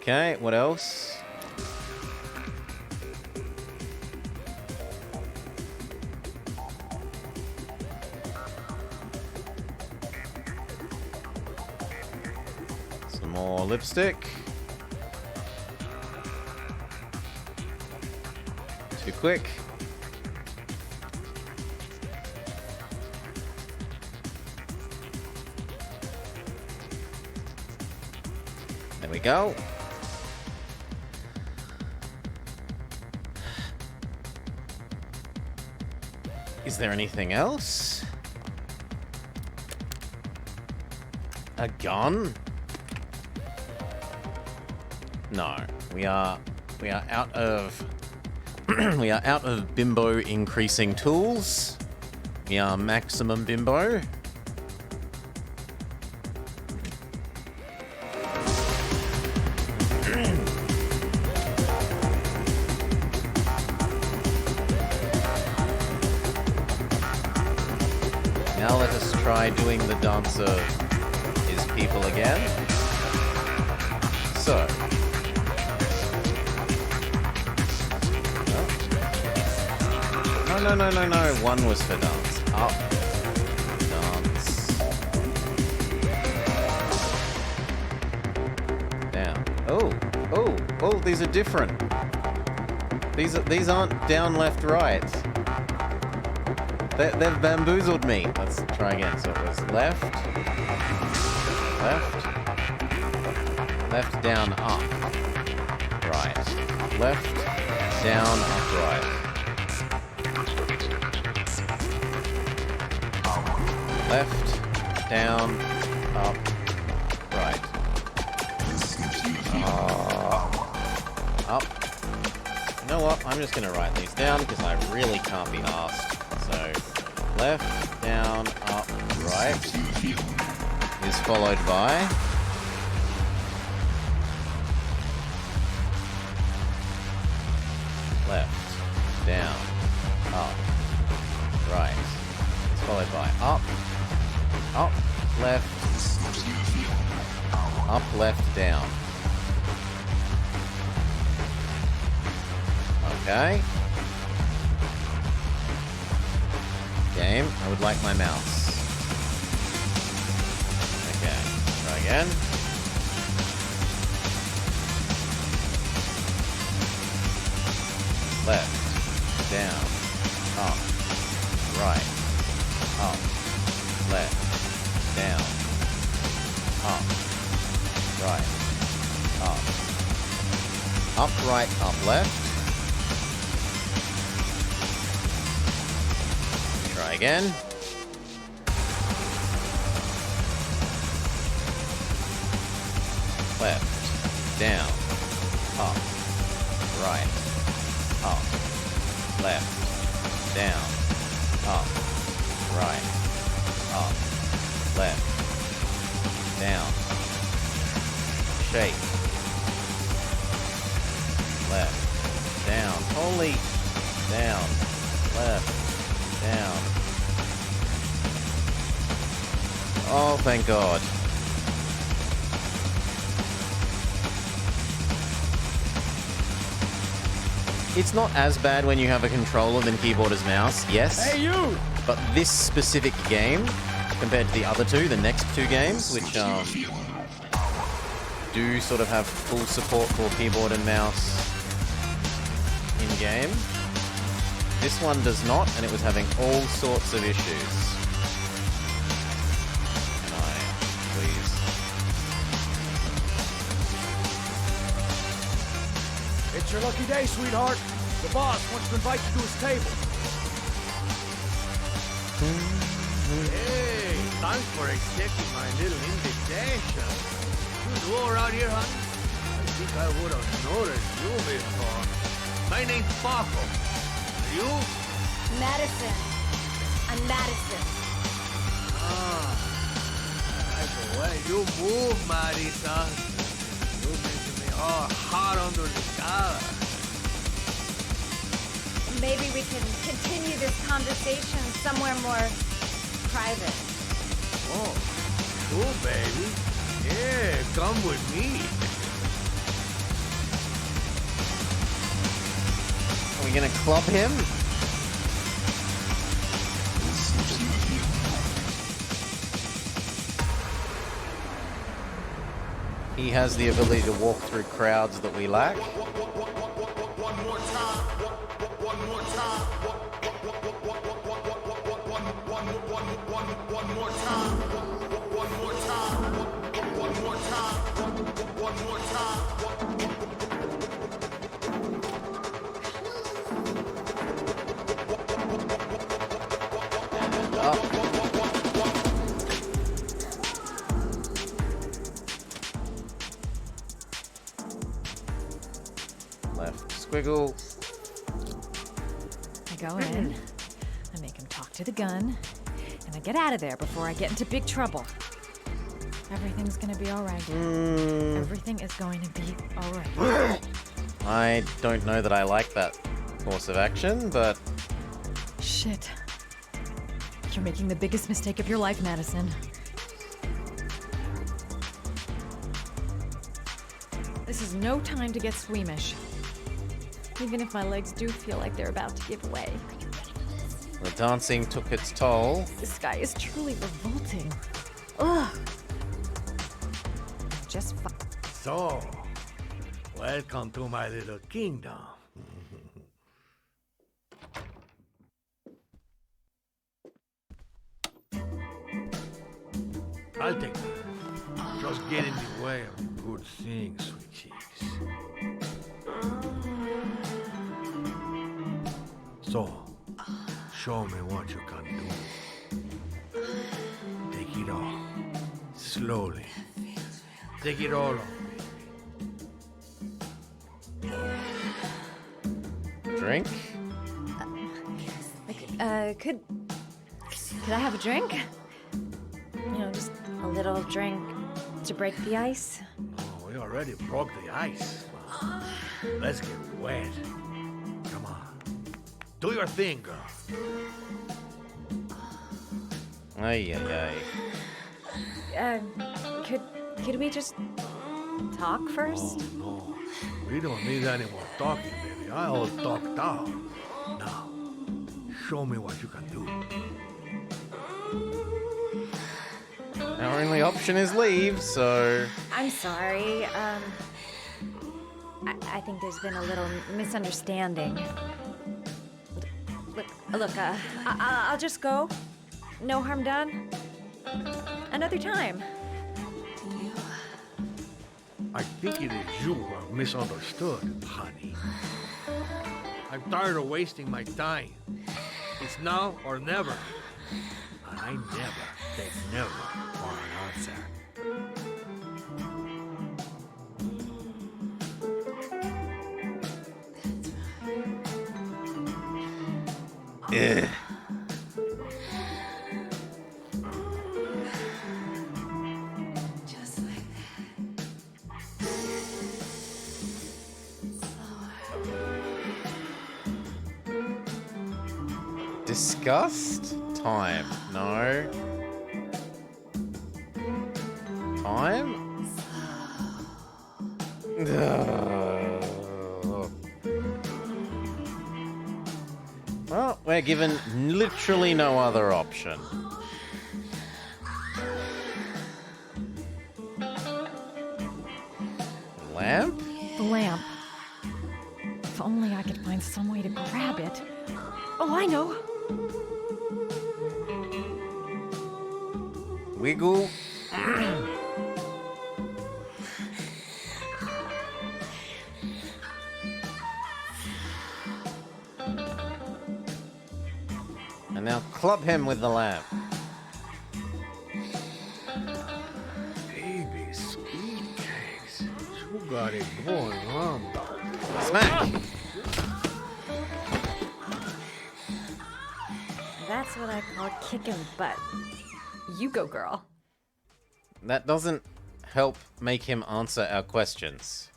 Okay, what else? Some more lipstick. Too quick. There we go. Is there anything else? A gun? No. We are out of we are out of bimbo increasing tools. We are maximum bimbo. Now let us try doing the dance of his people again. So. No. One was for dance. Up. Dance. Down. Oh, these are different. These aren't down, left, right. They've bamboozled me. Let's try again. So it was left, down, up, right, left, down, up, right, left, down, up, right, up. You know what? I'm just gonna write these down because I really can't be asked. So, left, down, up, right is followed by left, down, up, right. It's followed by up, left, down. Okay. Game, I would like my mouse. Okay, try again. Left, down, up, right, up, left, down, up, right, up, right, up, left. Try again. Left, down, up, right, up, left, down, up, right, up, left, down, shake, left, down, only down, left, down. Oh, thank God. It's not as bad when you have a controller than keyboard as mouse, yes. Hey, you! But this specific game, compared to the other two, the next two games, which do sort of have full support for keyboard and mouse in-game, this one does not, and it was having all sorts of issues. Can I, please? It's your lucky day, sweetheart. The boss wants to invite you to his table. Hey, thanks for accepting my little invitation. You new around here, honey? I think I would have noticed you before. My name's Paco. You? Madison. I'm Madison. Ah, I like the way you move, Marita. You making me all hot under the collar. Maybe we can continue this conversation somewhere more private. Oh, cool, baby. Yeah, come with me. we gonna club him? He has the ability to walk through crowds that we lack. Left squiggle. I go in, I make him talk to the gun, and I get out of there before I get into big trouble. Everything's gonna be alright. Everything is going to be alright. I don't know that I like that course of action, but... Shit. You're making the biggest mistake of your life, Madison. This is no time to get squeamish. Even if my legs do feel like they're about to give way. The dancing took its toll. This guy is truly revolting. Ugh. Just So, welcome to my little kingdom. I'll take that. Just get in the way of good things, sweet cheeks. So, show me what you can do. Take it all. Slowly. Take it all on me. Drink? could I have a drink? You know, just a little drink to break the ice. Oh, we already broke the ice. Let's get wet. Come on. Do your thing, girl. Ay, ay, ay. Could we just talk first? Oh, no. We don't need any more talking, baby. I all talked out. Now, show me what you can do. Our only option is leave, so... I'm sorry. I think there's been a little misunderstanding. Look, I'll just go. No harm done. Another time. I think it is you who have misunderstood, honey. I'm tired of wasting my time. It's now or never. And I never take never for an answer. Ugh. Disgust? Time. No. Time? Ugh. Well, we're given literally no other option. Lamp? The lamp. If only I could find some way to grab it. Oh, I know. Wiggle. And now club him with the lamp. Baby, sweet cakes. You got it going on. Smack! That's what I call kicking butt. You go, girl. That doesn't help make him answer our questions.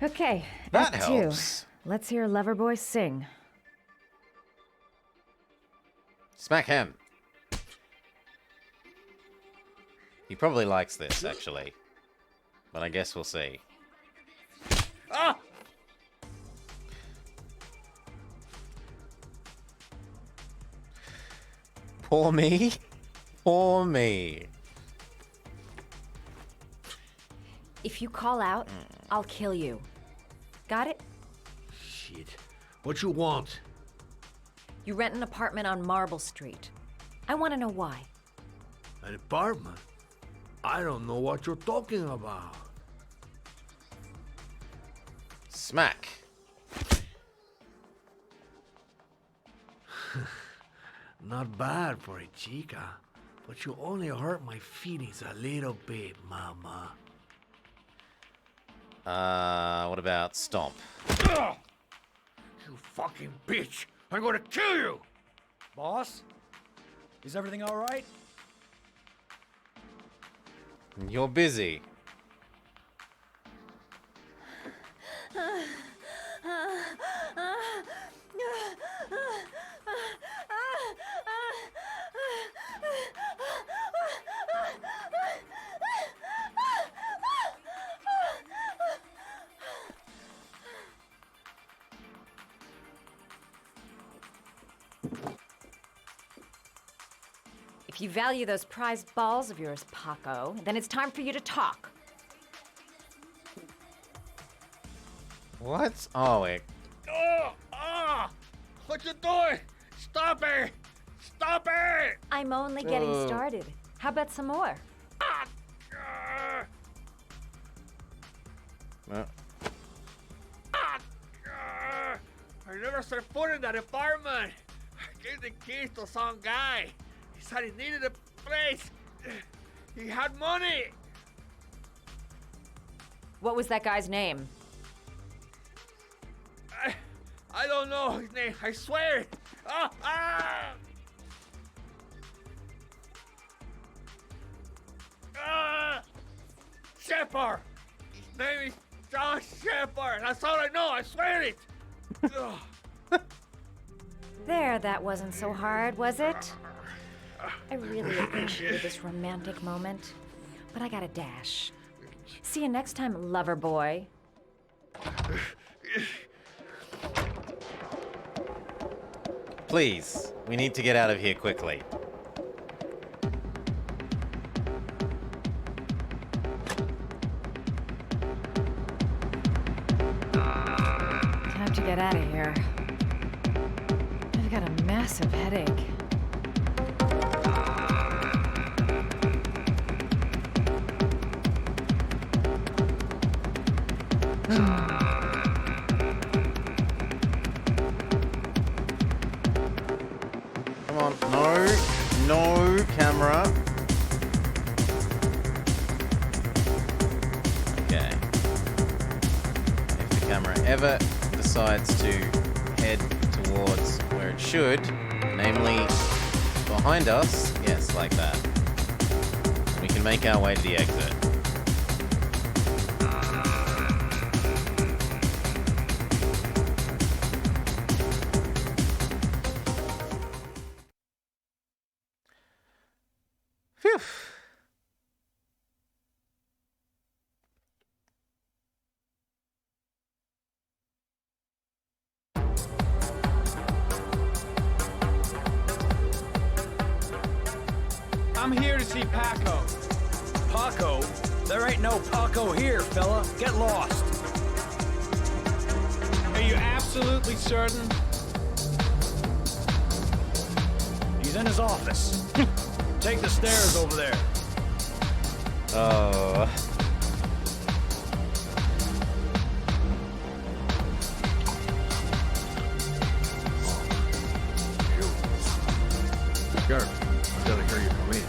Okay, That Act helps. 2. Let's hear Loverboy sing. Smack him. He probably likes this, actually. But I guess we'll see. Ah! Poor me. Poor me. If you call out, I'll kill you. Got it? Shit. What you want? You rent an apartment on Marble Street. I want to know why. An apartment? I don't know what you're talking about. Smack. Not bad for a chica, but you only hurt my feelings a little bit, mama. What about stomp? Ugh! You fucking bitch! I'm gonna kill you! Boss? Is everything all right? You're busy. If you value those prized balls of yours, Paco, then it's time for you to talk. What? Oh, wait. What you doing? Stop it! Stop it! I'm only getting started. How about some more? I never set foot in that apartment. I gave the keys to some guy. He said he needed a place. He had money. What was that guy's name? I don't know his name. I swear. Shepard. His name is John Shepard. That's all I know. I swear it. There, that wasn't so hard, was it? I really appreciated this romantic moment, but I gotta dash. See you next time, lover boy. Please, we need to get out of here quickly. Time to get out of here. I've got a massive headache. Come on, no camera. Okay. If the camera ever decides to head towards where it should, namely behind us, yes, like that, we can make our way to the exit. Phew. I'm here to see Paco. Paco? There ain't no Paco here, fella. Get lost. Are you absolutely certain? He's in his office. Take the stairs over there. Oh. Sheriff, I gotta hear you come in.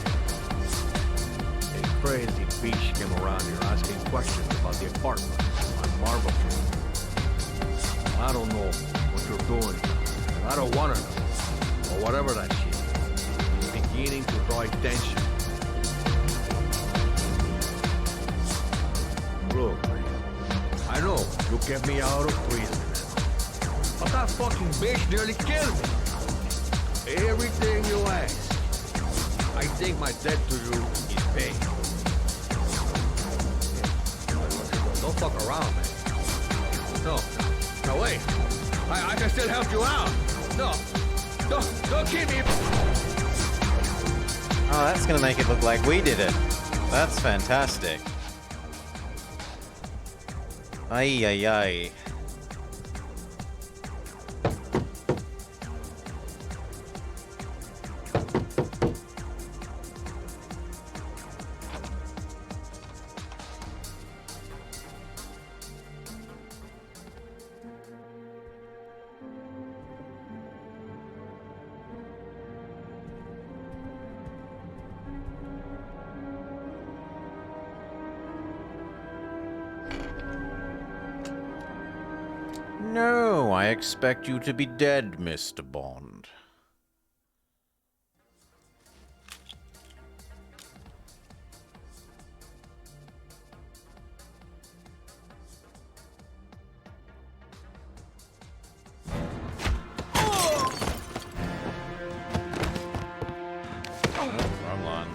A crazy beach came around here asking questions about the apartment on Marble Street. I don't know what you're doing. I don't want to know. Or whatever that shit is. It's beginning to draw attention. Look, I know you kept me out of prison. But that fucking bitch nearly killed me. Everything you ask. I think my debt to you is paid. Don't fuck around, man. No, wait. I can still help you out. No, don't keep me. Oh, that's gonna make it look like we did it. That's fantastic. Ay, ay, ay. No, I expect you to be dead, Mr. Bond. Oh, wrong one.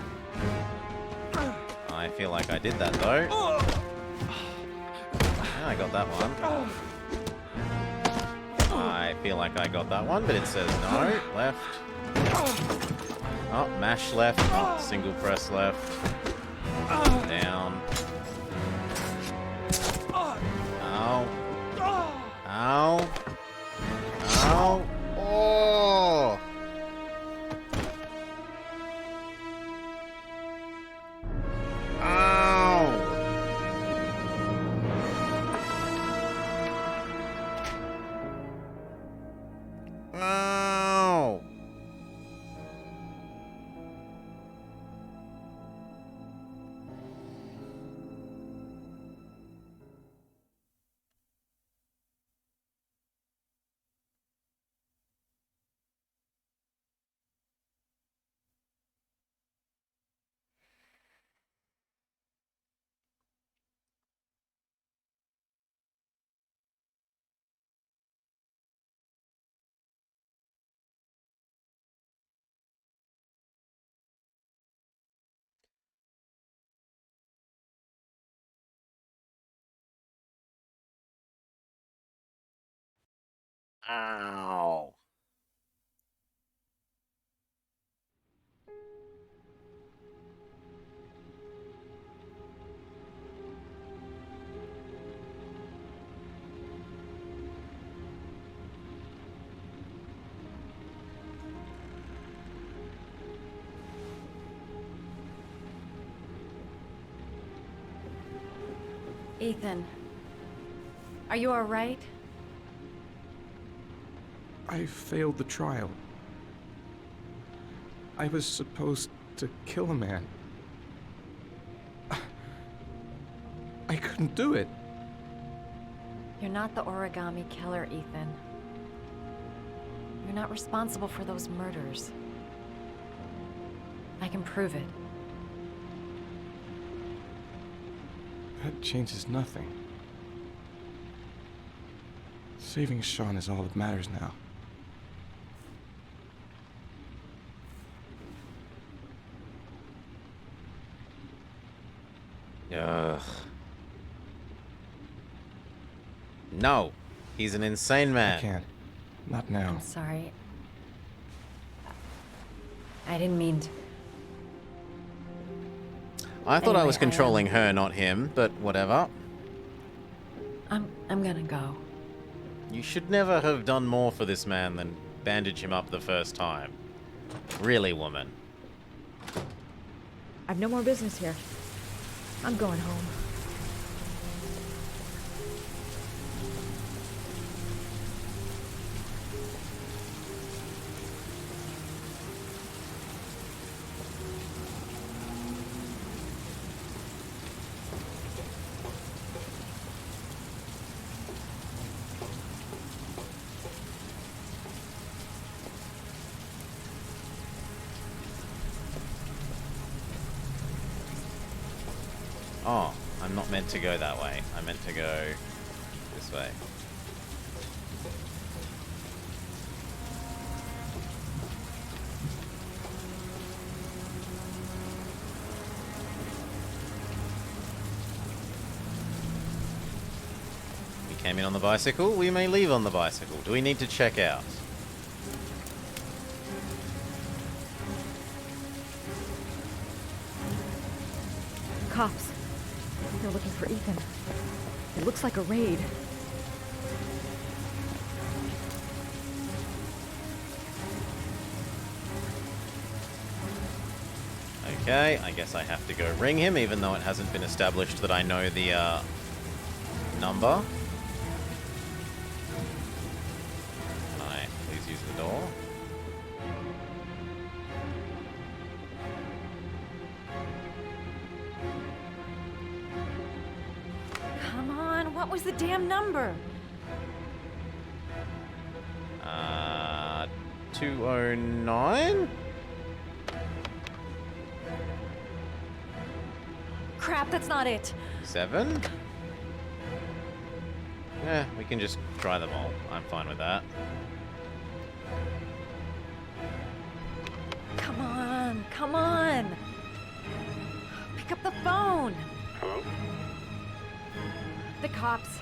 I feel like I did that, though. Yeah, I got that one. I feel like I got that one, but it says no. Left. Oh, mash left. Oh, single press left. Down. Ow. Ow. Ow. Oh! Ow! Ow! Ow. Ethan, are you all right? I failed the trial. I was supposed to kill a man. I couldn't do it. You're not the origami killer, Ethan. You're not responsible for those murders. I can prove it. That changes nothing. Saving Sean is all that matters now. Ugh. No, he's an insane man. I can't. Not now. I'm sorry. I didn't mean to. I thought I Anyway, was controlling her, not him, but whatever. I'm gonna go. You should never have done more for this man than bandage him up the first time. Really, woman. I've no more business here. I'm going home. Oh, I'm not meant to go that way. I meant to go this way. We came in on the bicycle. We may leave on the bicycle. Do we need to check out? cops. I think they're looking for Ethan. It looks like a raid. Okay, I guess I have to go ring him, even though it hasn't been established that I know the number. Can I please use the door? Come on, what was the damn number? 209? Crap, that's not it. 7? Yeah, we can just try them all. I'm fine with that. Come on, come on. Pick up the phone. Hello? The cops.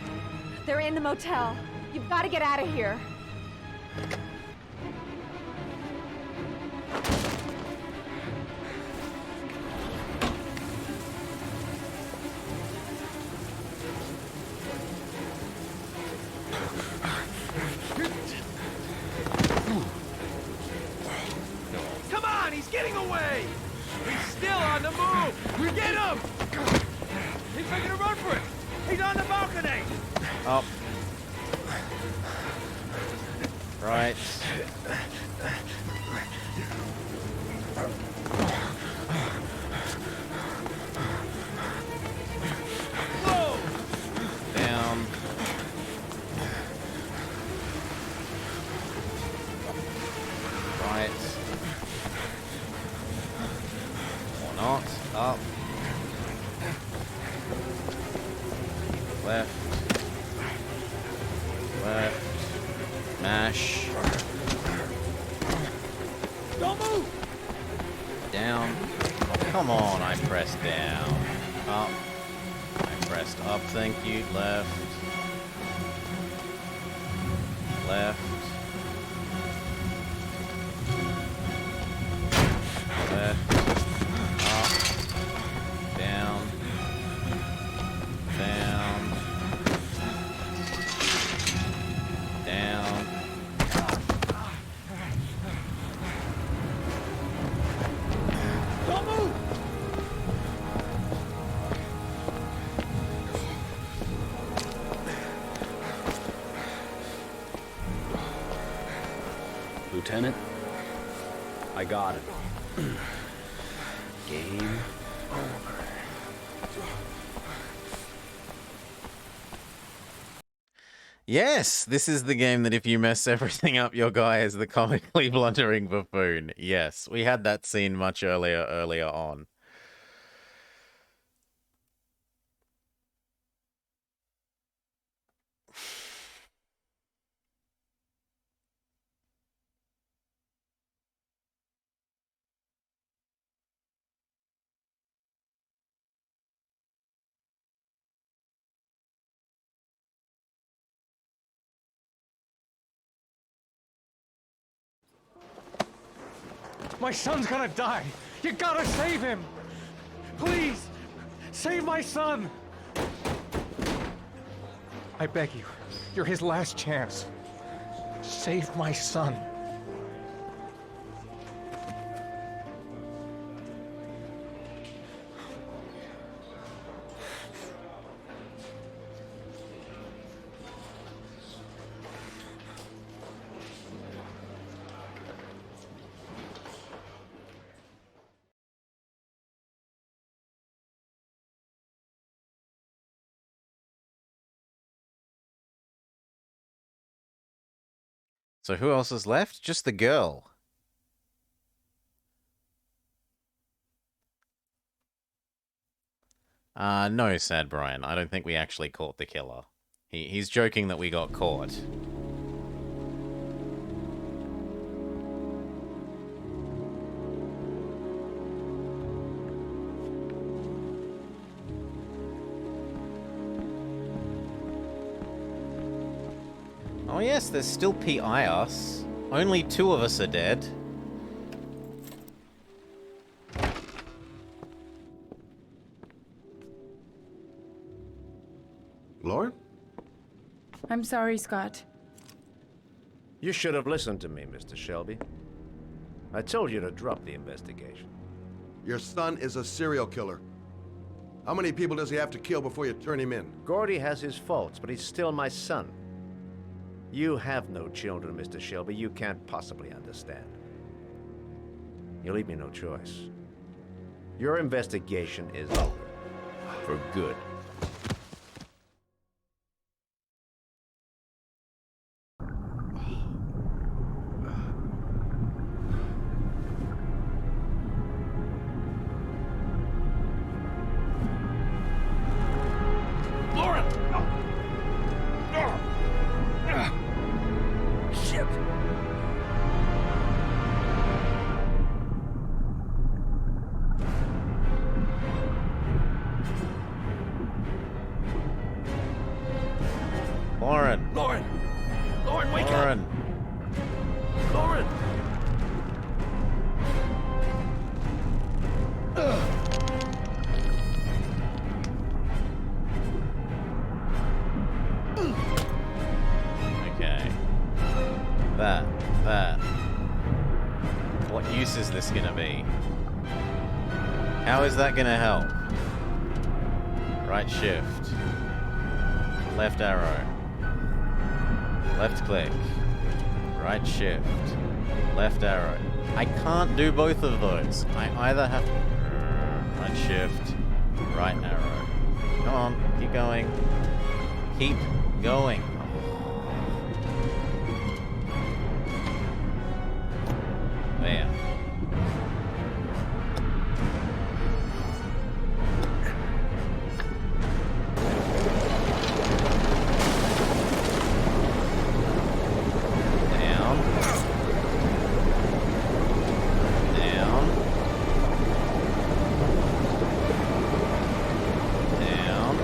They're in the motel. You've got to get out of here. Come on, he's getting away! He's still on the move! Get him! He's making a run for it! He's on the balcony! Oh. Right. Whoa! Down. Right. Or not. Up. Left. Left. Mash. Don't move! Down. Come on, I pressed down. Up. I pressed up, thank you. Left. Left. Left. Up. Down. Down. Down. Don't move! Lieutenant, I got it. Game over. Yes, this is the game that if you mess everything up, your guy is the comically blundering buffoon. Yes, we had that scene much earlier on. My son's gonna die. You gotta save him. Please, save my son. I beg you. You're his last chance. Save my son. So who else is left? Just the girl. No, sad Brian. I don't think we actually caught the killer. He's joking that we got caught. Oh yes, there's still P.I.us. Only 2 of us are dead. Lauren? I'm sorry, Scott. You should have listened to me, Mr. Shelby. I told you to drop the investigation. Your son is a serial killer. How many people does he have to kill before you turn him in? Gordy has his faults, but he's still my son. You have no children, Mr. Shelby. You can't possibly understand. You leave me no choice. Your investigation is over. For good. Lauren! Shit! Lauren! Lauren! Lauren, wake Lauren! up! Lauren! Okay. That. What use is this gonna be? How is that gonna help? Right shift. Left arrow. Left click. Right shift. Left arrow. I can't do both of those. I either have right shift, right arrow. Come on, keep going. Keep going. There. Down. Down. Down.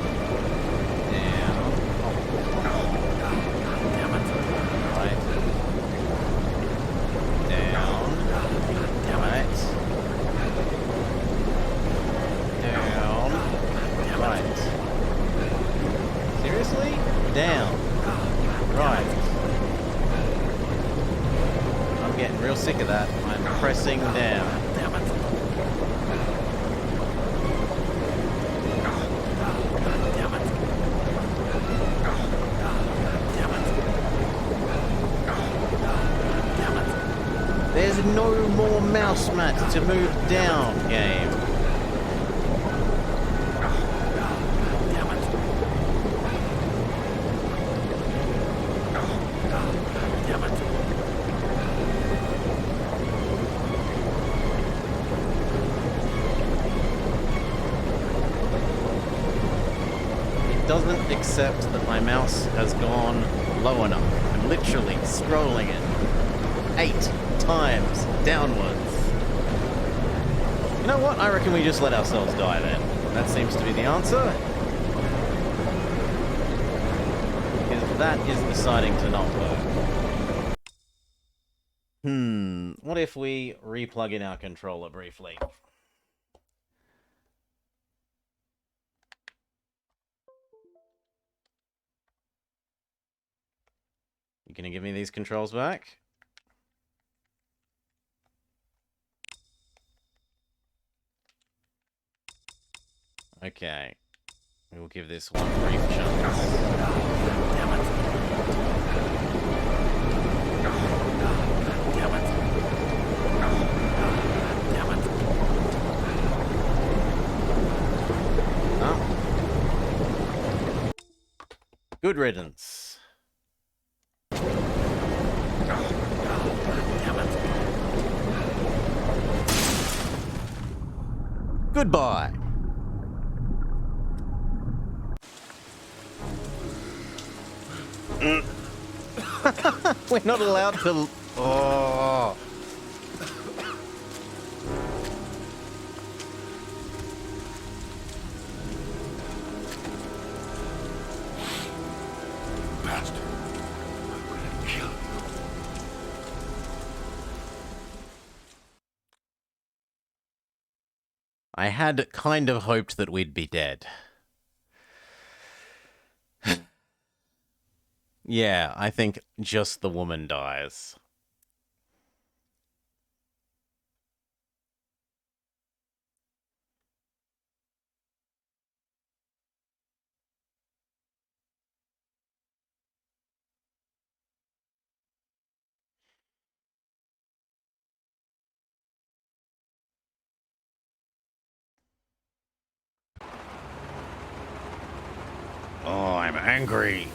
Down. Damn it. Right. Down. Right. Down. Right. Seriously? Down. Right. I'm getting real sick of that. I'm pressing down. Damn it. Damn it. Damn it. Damn it. There's no more mouse mats to move down, game. Damn it. Damn it. It doesn't accept that my mouse has gone low enough. I'm literally scrolling it 8 times downwards. You know what? I reckon we just let ourselves die then. That seems to be the answer. Because that is deciding to not work. What if we replug in our controller briefly? You gonna give me these controls back? Okay. We will give this one brief chance. Damn it. Damn it. Damn it. Oh. Good riddance. Damn it. Goodbye. We're not allowed to... Oh. Bastard. I'm gonna kill you. I had kind of hoped that we'd be dead. Yeah, I think just the woman dies. Oh, I'm angry.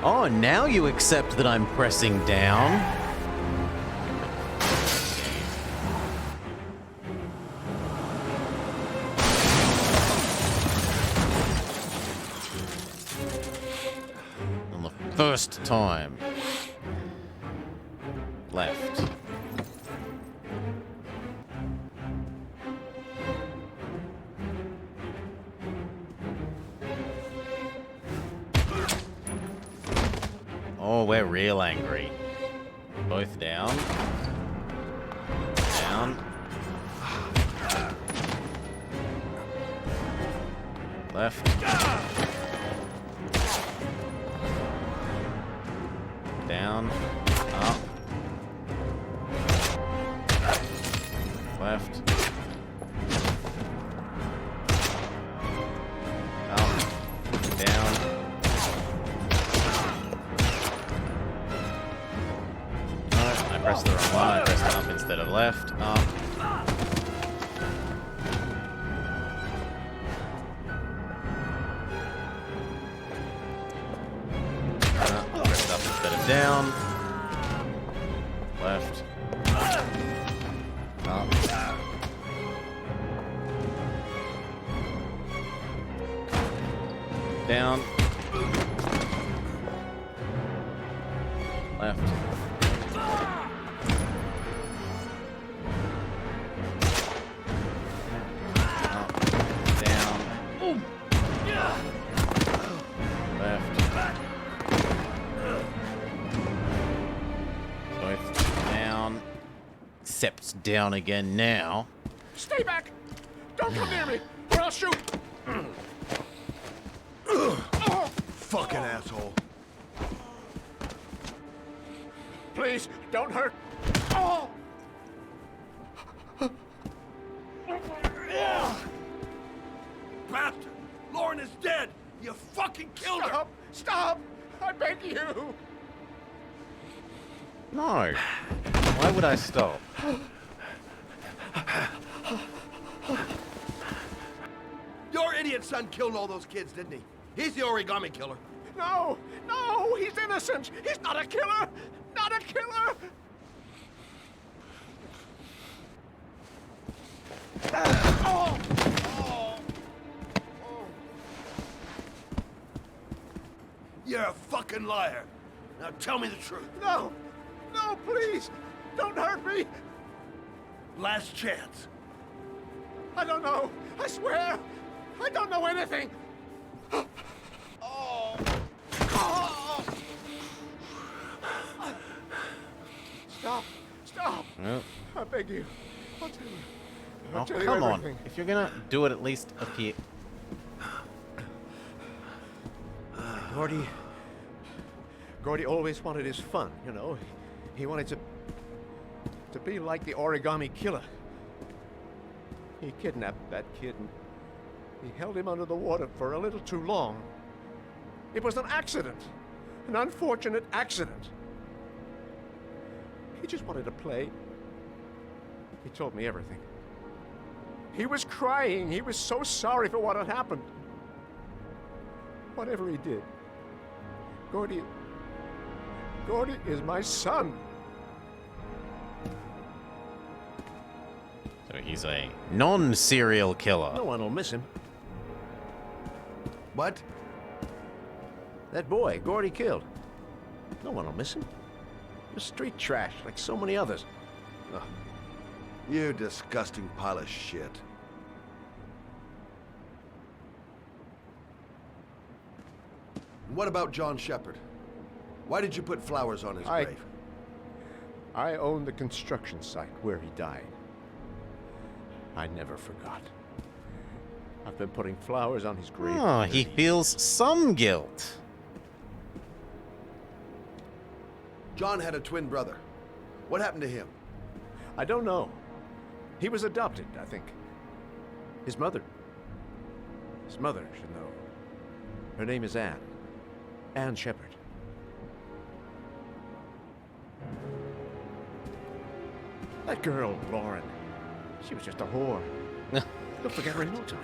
Oh, now you accept that I'm pressing down. On the first time. Left. Oh, we're real angry. Both down. Down. Left. Down. Up. Left. Up. Down. I pressed the wrong one. I pressed up instead of left. Up. Pressed up instead of down. Left. Up. Down. Left. Except down again now. Stay back! Don't come near me, or I'll shoot! Fucking asshole. Please, don't hurt. Oh! Bastard! Lauren is dead! You fucking killed her! Stop! I beg you! No. Why would I stop? Your idiot son killed all those kids, didn't he? He's the origami killer. No! No! He's innocent! He's not a killer! Not a killer! Oh! You're a fucking liar. Now tell me the truth. No! No, please! Don't hurt me! Last chance. I don't know. I swear. I don't know anything. Stop. Stop. Nope. I beg you. I'll tell you. I'll Oh, tell you come on. everything. If you're gonna do it, at least appear. Gordy always wanted his fun, you know. He wanted to be like the origami killer. He kidnapped that kid and he held him under the water for a little too long. It was an accident. An unfortunate accident. He just wanted to play. He told me everything. He was crying. He was so sorry for what had happened. Whatever he did, Gordy is my son. So he's a non-serial killer. No one will miss him. What? That boy, Gordy killed. No one will miss him. He was street trash, like so many others. Ugh. You disgusting pile of shit. What about John Shepard? Why did you put flowers on his grave? I own the construction site where he died. I never forgot. I've been putting flowers on his grave. Oh, he feels some guilt. John had a twin brother. What happened to him? I don't know. He was adopted, I think. His mother should know. Her name is Anne. Anne Shepard. That girl, Lauren, she was just a whore. You'll forget her in no time.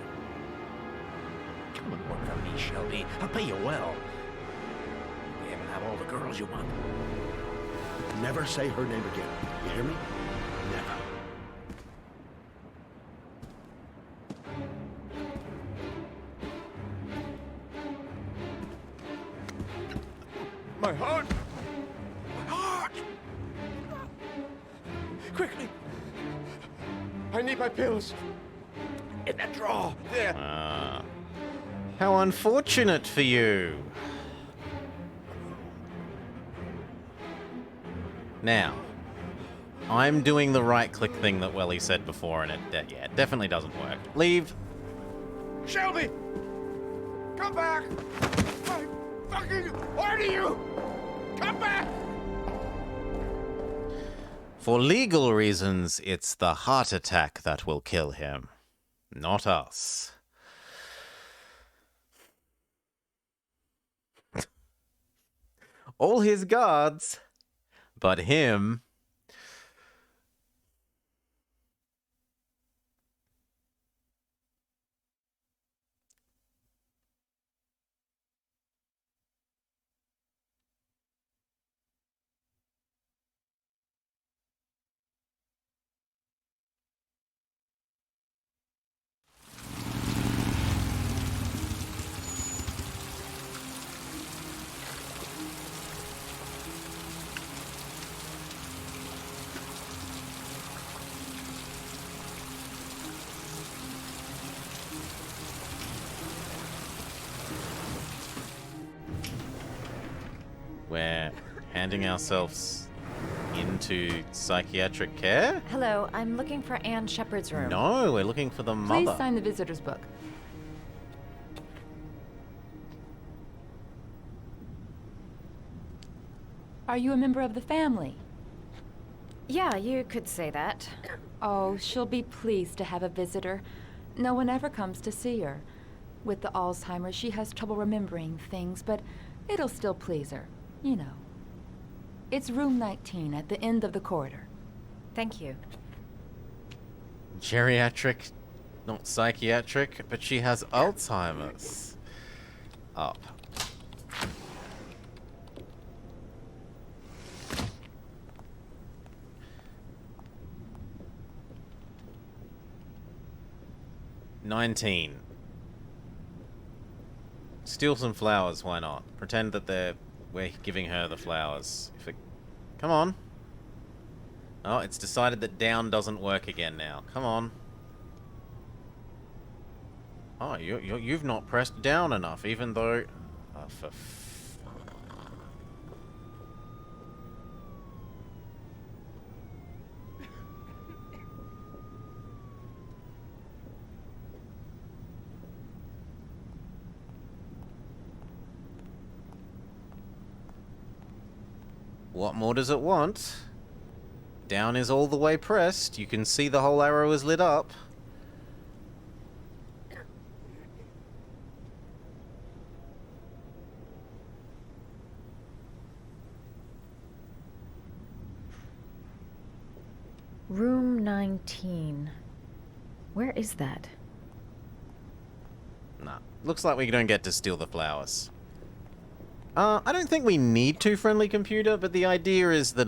Come and work for me, Shelby. I'll pay you well. You can have all the girls you want. Never say her name again. You hear me? Never. My heart! My heart! Quickly! I need my pills. In that drawer. There. Ah. How unfortunate for you. Now, I'm doing the right-click thing that Welly said before, and it definitely doesn't work. Leave. Shelby! Come back! I fucking order you! Come back! For legal reasons, it's the heart attack that will kill him, not us. All his guards, but him. We're handing ourselves into psychiatric care? Hello, I'm looking for Anne Shepard's room. No, we're looking for the mother. Please sign the visitor's book. Are you a member of the family? Yeah, you could say that. Oh, she'll be pleased to have a visitor. No one ever comes to see her. With the Alzheimer's, she has trouble remembering things, but it'll still please her. You know. It's room 19 at the end of the corridor. Thank you. Geriatric, not psychiatric, but she has Alzheimer's. Up. $19. Steal some flowers, why not? Pretend that we're giving her the flowers. Come on. Oh, it's decided that down doesn't work again now. Come on. Oh, you've not pressed down enough, even though... Oh, What more does it want? Down is all the way pressed. You can see the whole arrow is lit up. Room 19. Where is that? Nah. Looks like we don't get to steal the flowers. I don't think we need to, friendly computer, but the idea is that,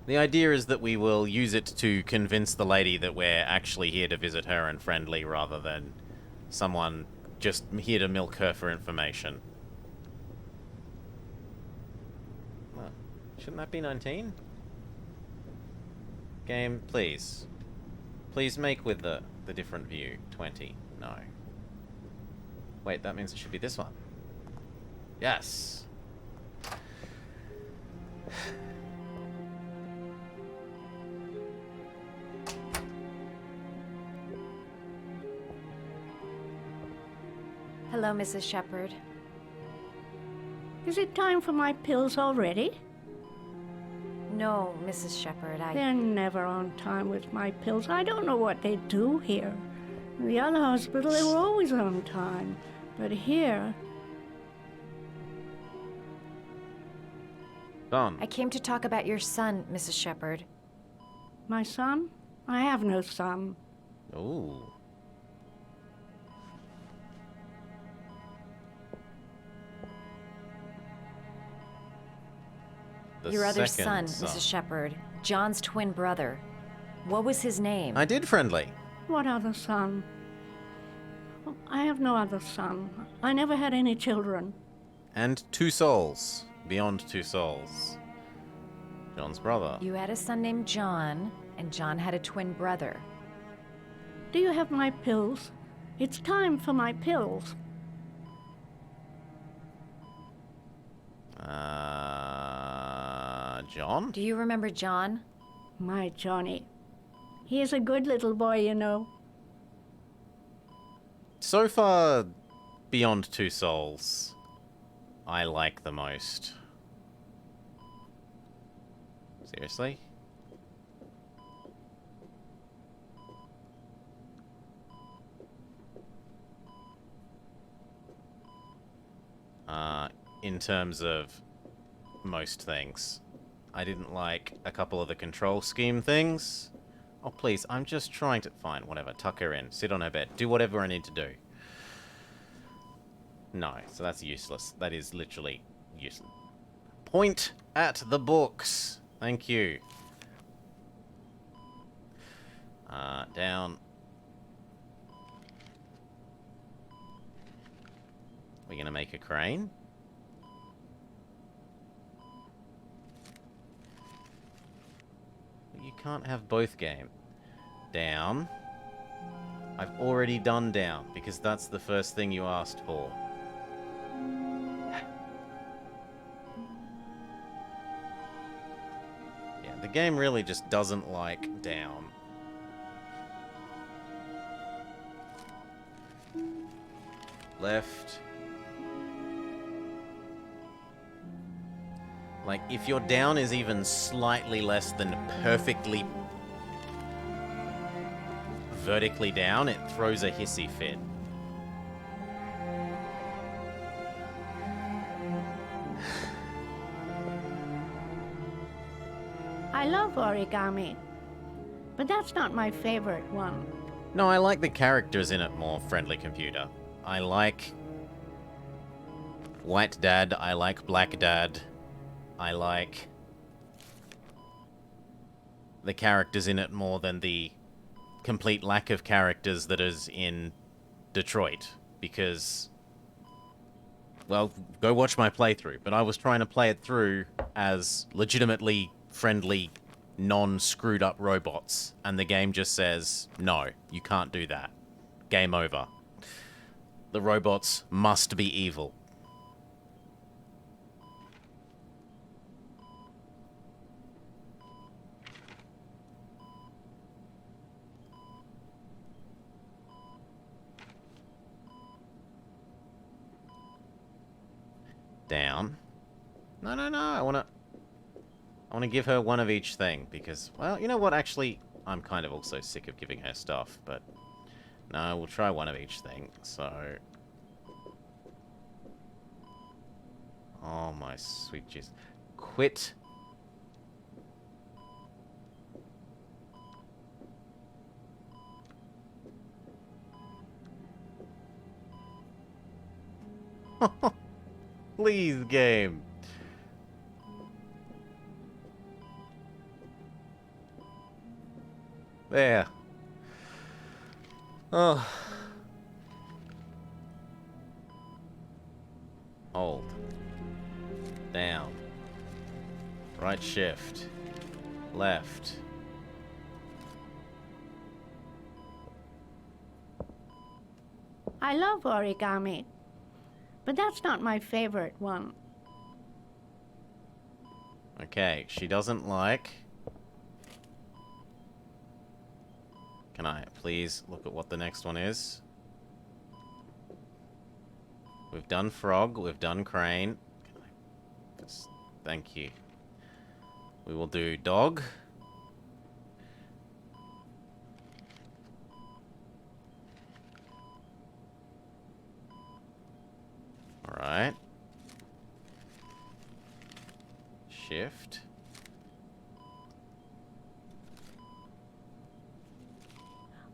the idea is that we will use it to convince the lady that we're actually here to visit her and friendly rather than someone just here to milk her for information. What? Shouldn't that be 19? Game, please. Please make with the different view 20. No. Wait, that means it should be this one. Yes. Hello, Mrs. Shepherd. Is it time for my pills already? No, Mrs. Shepherd, They're never on time with my pills. I don't know what they do here. In the other hospital, they were always on time. But here... Done. I came to talk about your son, Mrs. Shepherd. My son? I have no son. Ooh. Your other second son, Mrs. Shepherd. John's twin brother. What was his name? I did, Friendly. What other son? Oh, I have no other son. I never had any children. And 2 souls. Beyond 2 souls. John's brother. You had a son named John, and John had a twin brother. Do you have my pills? It's time for my pills. John? Do you remember John? My Johnny. He is a good little boy, you know. So far, Beyond 2 Souls, I like the most. Seriously? In terms of most things. I didn't like a couple of the control scheme things. Oh, please, I'm just trying to... Fine, whatever. Tuck her in. Sit on her bed. Do whatever I need to do. No, so that's useless. That is literally useless. Point at the books. Thank you. Down. We're gonna make a crane. You can't have both game. Down. I've already done down, because that's the first thing you asked for. Yeah, the game really just doesn't like down. Left. Like, if your down is even slightly less than perfectly vertically down, it throws a hissy fit. I love origami, but that's not my favorite one. No, I like the characters in it more, Friendly Computer. I like White Dad, I like Black Dad, I like the characters in it more than the complete lack of characters that is in Detroit, because, well, go watch my playthrough, but I was trying to play it through as legitimately friendly, non-screwed up robots, and the game just says, no, you can't do that. Game over. The robots must be evil. Down. No, I wanna give her one of each thing, because, well, you know what, actually, I'm kind of also sick of giving her stuff, but no, we'll try one of each thing, so... Oh, my sweet Jesus. Quit. Please, game. There. Oh. Hold. Down. Right shift. Left. I love origami, but that's not my favorite one. Okay, she doesn't like... Can I please look at what the next one is? We've done Frog, we've done Crane. Thank you. We will do Dog. Alright. Shift.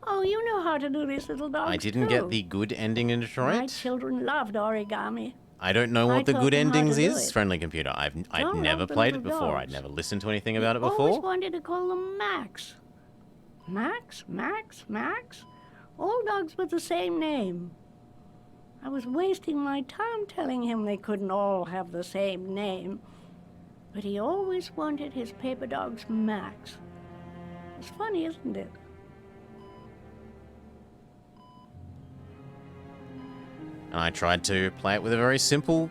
Oh, you know how to do this, little dog. I didn't get the good ending in Detroit. My children loved origami. I don't know I what the taught good them how to endings do is, it. Friendly Computer. I'd Don't never love the played it little before. dogs. I'd never listened to anything about it Always before. wanted to call them Max. Max, Max, Max. All dogs with the same name. I was wasting my time telling him they couldn't all have the same name. But he always wanted his paper dogs Max. It's funny, isn't it? And I tried to play it with a very simple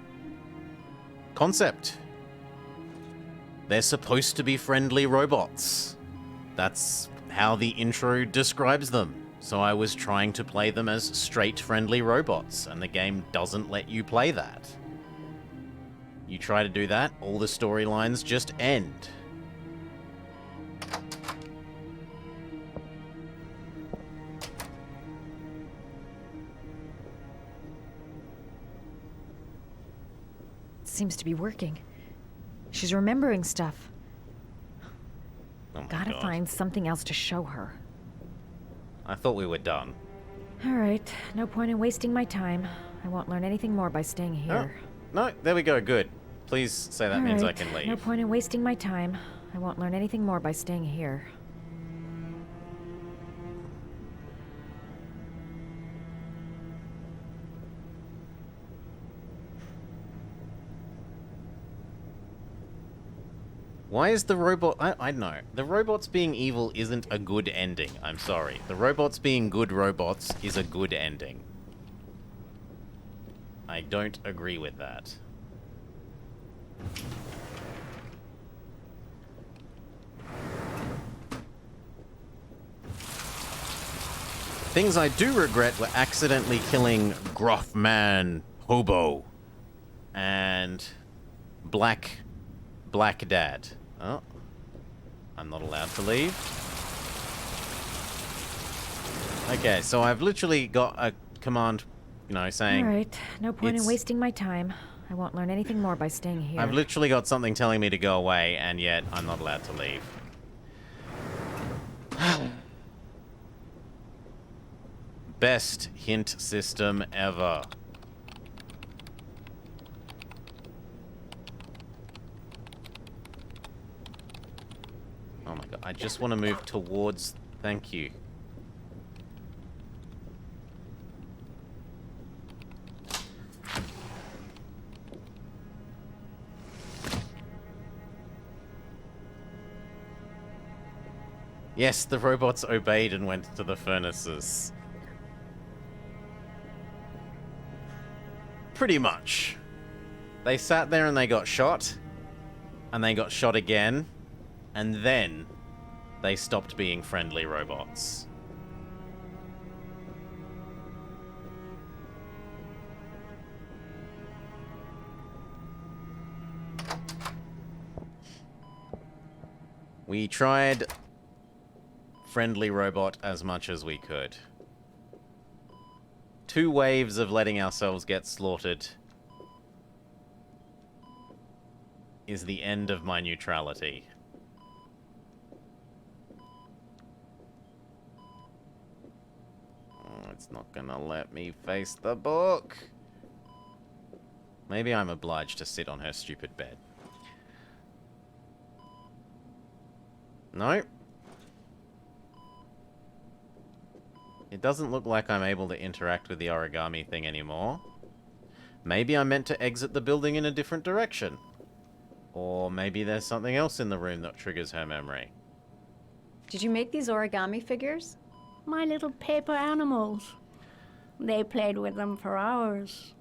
concept. They're supposed to be friendly robots. That's how the intro describes them. So I was trying to play them as straight friendly robots, and the game doesn't let you play that. You try to do that, all the storylines just end. Seems to be working. She's remembering stuff. Oh my Gotta God. find something else to show her. I thought we were done. Alright, no point in wasting my time. I won't learn anything more by staying here. No, there we go, good. Please say that means I Alright, can leave. no point in wasting my time. I won't learn anything more by staying here. Why is the robot... I know. The robots being evil isn't a good ending. I'm sorry. The robots being good robots is a good ending. I don't agree with that. Things I do regret were accidentally killing Groffman Hobo and Black Dad. Oh, I'm not allowed to leave. Okay, so I've literally got a command, you know, saying... Alright, no point in it's- wasting my time. I won't learn anything more by staying here. I've literally got something telling me to go away, and yet I'm not allowed to leave. Best hint system ever. Oh my god, I just want to move towards... Thank you. Yes, the robots obeyed and went to the furnaces. Pretty much. They sat there and they got shot. And they got shot again. And then they stopped being friendly robots. We tried friendly robot as much as we could. 2 waves of letting ourselves get slaughtered is the end of my neutrality. Oh, it's not gonna let me face the book. Maybe I'm obliged to sit on her stupid bed. No. It doesn't look like I'm able to interact with the origami thing anymore. Maybe I'm meant to exit the building in a different direction. Or maybe there's something else in the room that triggers her memory. Did you make these origami figures? My little paper animals. They played with them for hours.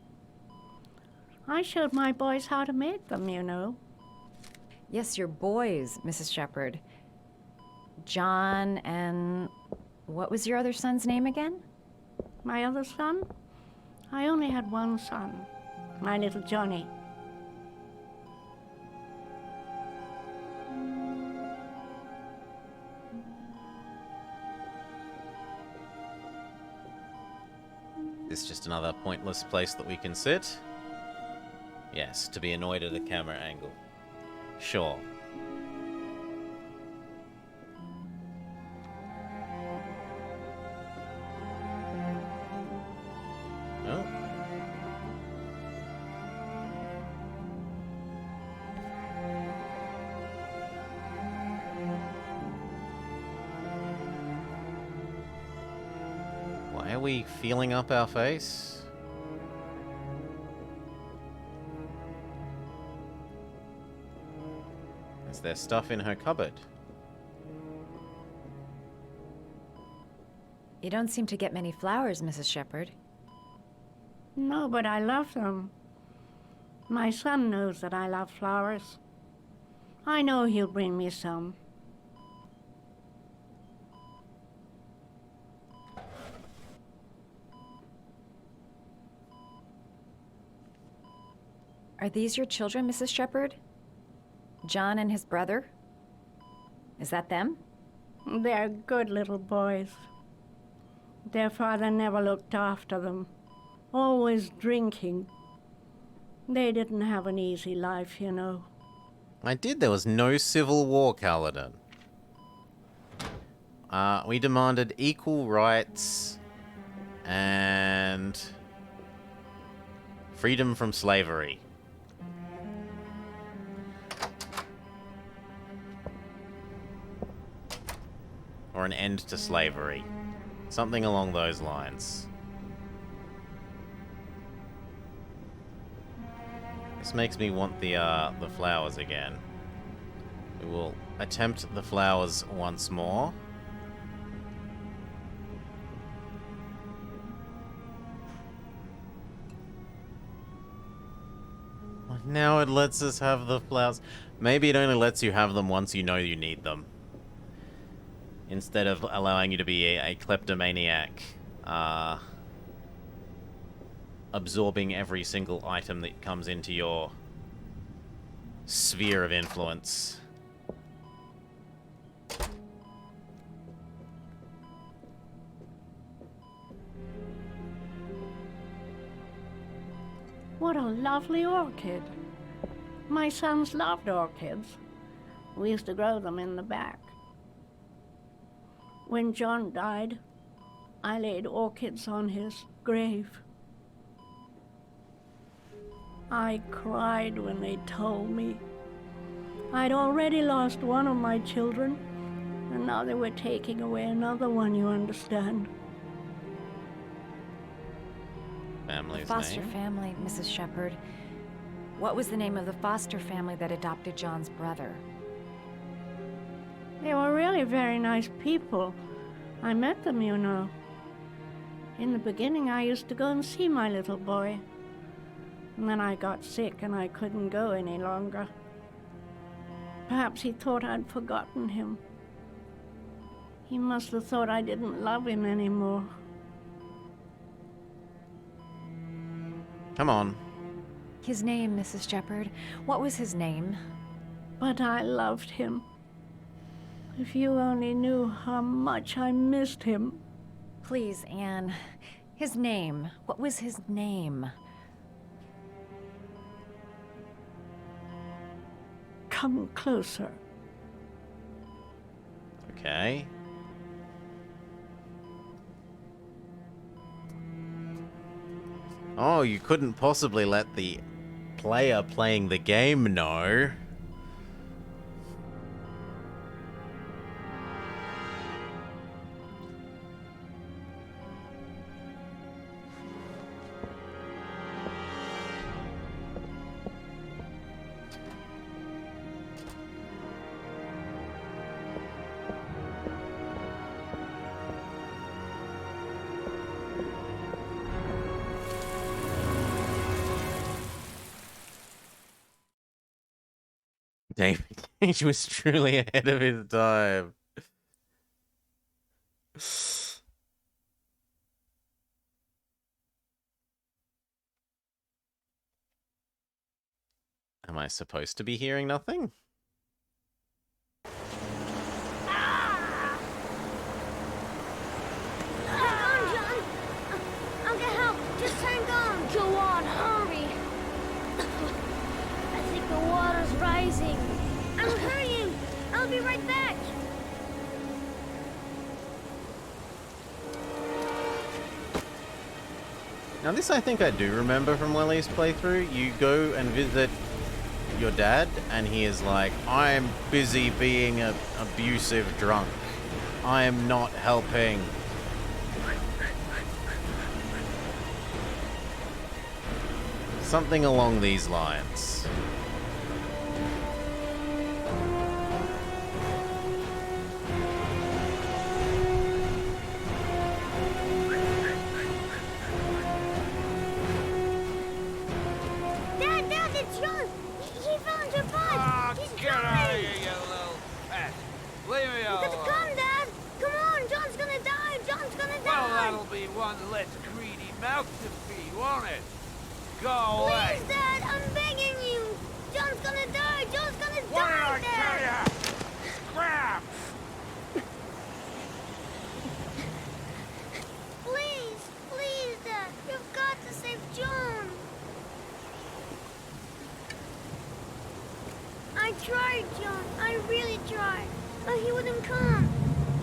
I showed my boys how to make them, you know. Yes, your boys, Mrs. Shepherd. John and... What was your other son's name again? My other son? I only had one son. my little Johnny. Is just another pointless place that we can sit? Yes, to be annoyed at a camera angle. Sure. Oh. Why are we feeling up our face? Is there stuff in her cupboard? You don't seem to get many flowers, Mrs. Shepherd. No, but I love them. My son knows that I love flowers. I know he'll bring me some. Are these your children, Mrs. Shepherd? John and his brother? Is that them? They're good little boys. Their father never looked after them. Always drinking. They didn't have an easy life, you know. I did. There was no civil war, Kaladin. We demanded equal rights and freedom from slavery. Or an end to slavery. Something along those lines. This makes me want the flowers again. We will attempt the flowers once more. Now it lets us have the flowers. Maybe it only lets you have them once you know you need them. Instead of allowing you to be a kleptomaniac, absorbing every single item that comes into your sphere of influence. What a lovely orchid. My sons loved orchids. We used to grow them in the back. When John died, I laid orchids on his grave. I cried when they told me. I'd already lost one of my children, and now they were taking away another one, you understand. Family's Foster name? family, Mrs. Shepherd. What was the name of the foster family that adopted John's brother? They were really very nice people. I met them, you know. In the beginning, I used to go and see my little boy. And then I got sick and I couldn't go any longer. Perhaps he thought I'd forgotten him. He must have thought I didn't love him anymore. Come on. His name, Mrs. Shepherd. What was his name? But I loved him. If you only knew how much I missed him. Please, Anne. His name. What was his name? Come closer. Okay. Oh, you couldn't possibly let the player playing the game know. David Cage was truly ahead of his time. Am I supposed to be hearing nothing? Hang on, John. I'll get help. Just hang on. Go on, hurry. I think the water's rising. I'm hurrying. I'll be right back. Now this I think I do remember from Welly's playthrough. You go and visit your dad and he is like, I'm busy being an abusive drunk. I am not helping. Something along these lines. Dad, it's John. He found your bud. Ah, He's get coming. out of here, you little pest. Leave me You alone. gotta come, Dad. Come on, John's gonna die. John's gonna Well, die. that'll be one less greedy mouth to feed, won't it? Go away. Please, Dad, I'm begging you. John's gonna die. John's gonna What did die, I Dad. tell ya? Scram! Please, Dad. You've got to save John. I tried, John. I really tried. But he wouldn't come.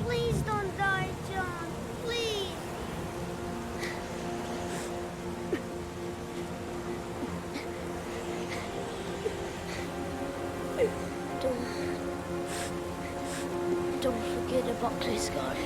Please don't die, John. Please. Don't forget about this guy.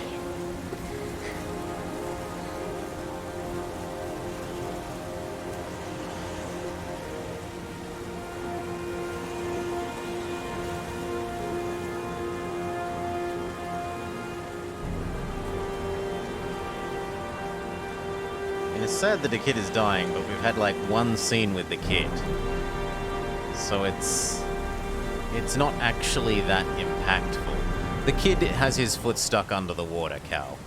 And it's sad that the kid is dying, but we've had like one scene with the kid. So it's not actually that impactful. The kid has his foot stuck under the water, Cal.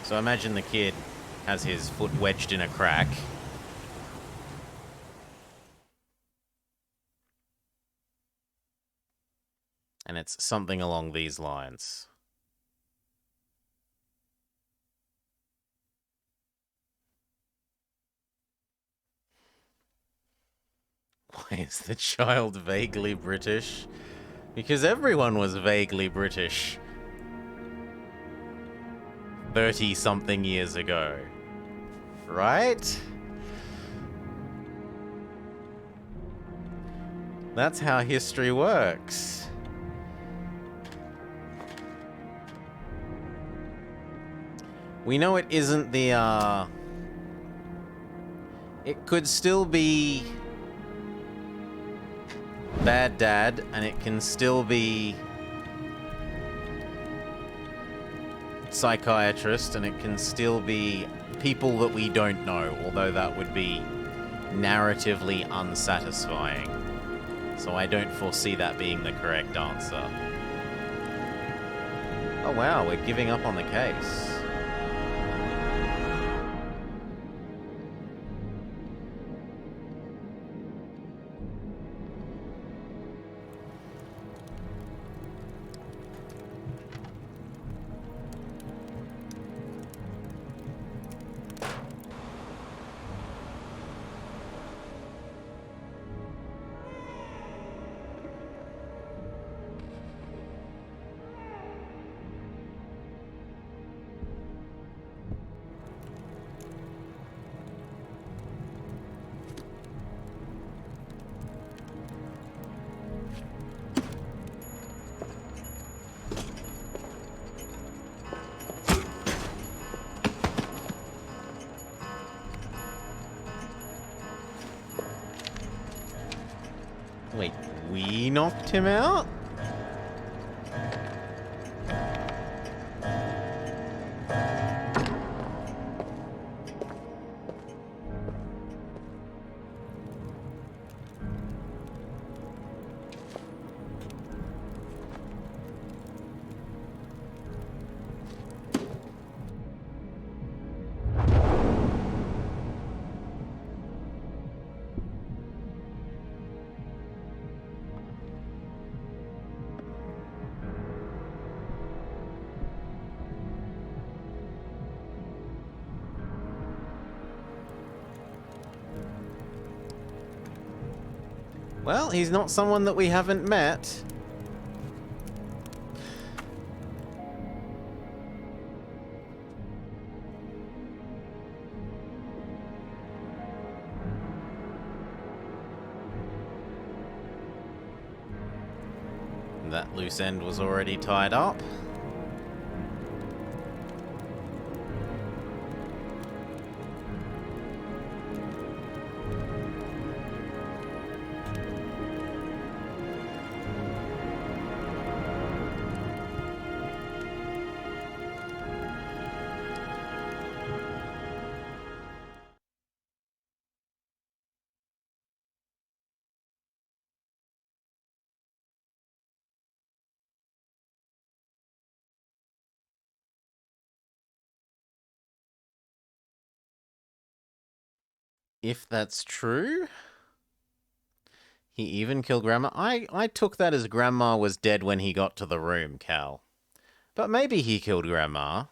So imagine the kid has his foot wedged in a crack. And it's something along these lines. Why is the child vaguely British? Because everyone was vaguely British 30-something years ago. Right? That's how history works. We know it isn't the, it could still be bad dad, and it can still be psychiatrist, and it can still be people that we don't know, although that would be narratively unsatisfying. So I don't foresee that being the correct answer. Oh wow, we're giving up on the case. Wait, we knocked him out? Well, he's not someone that we haven't met. That loose end was already tied up. If that's true, he even killed Grandma. I took that as Grandma was dead when he got to the room, Cal. But maybe he killed Grandma.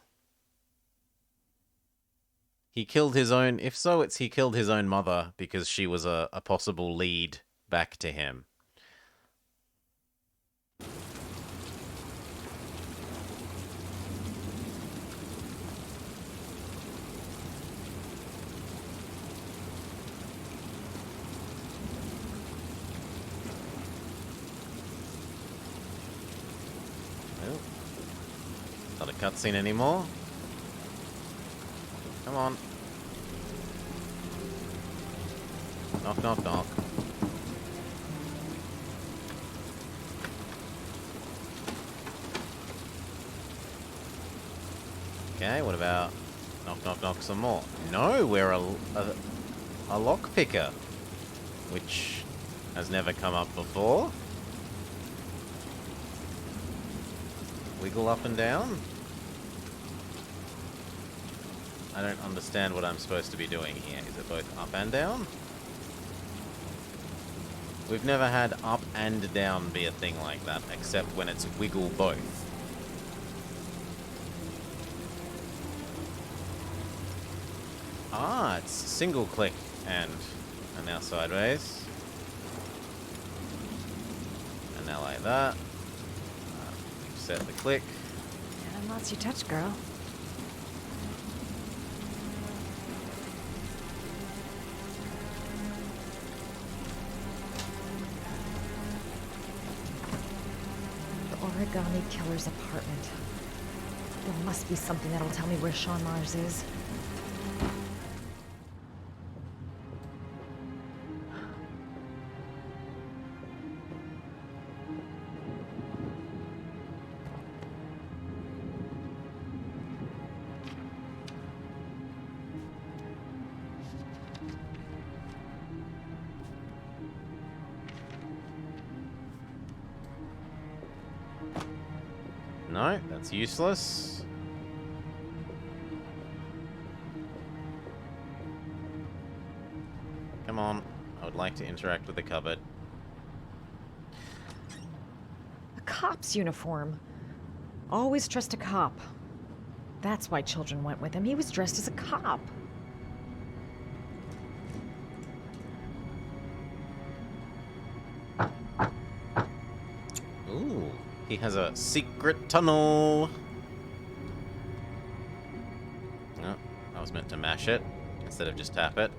He killed his own... If so, it's he killed his own mother because she was a possible lead back to him. Not a cutscene anymore. Come on. Knock, knock, knock. Okay, what about knock, knock, knock some more? No, we're a lock picker, which has never come up before. Wiggle up and down. I don't understand what I'm supposed to be doing here. Is it both up and down? We've never had up and down be a thing like that, except when it's wiggle both. Ah, it's single click and now sideways. And now like that. Set the click. And lots you touch, girl. The origami killer's apartment. There must be something that'll tell me where Sean Mars is. No, that's useless. Come on, I would like to interact with the cupboard. A cop's uniform. Always trust a cop. That's why children went with him. He was dressed as a cop. Ooh, he has a secret tunnel. Oh, I was meant to mash it instead of just tap it.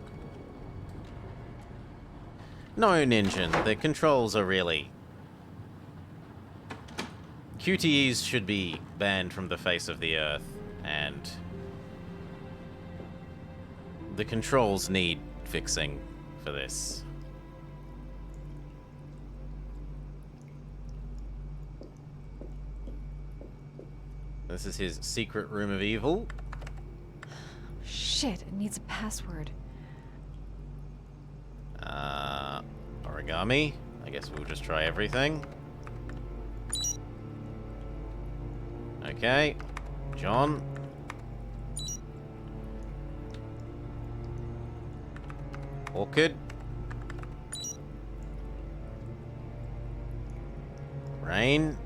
No, Ninjin, the controls are really... QTEs should be banned from the face of the earth, and the controls need fixing for this. This is his secret room of evil. Shit, it needs a password. Origami. I guess we'll just try everything. Okay. John. Orchid. Rain.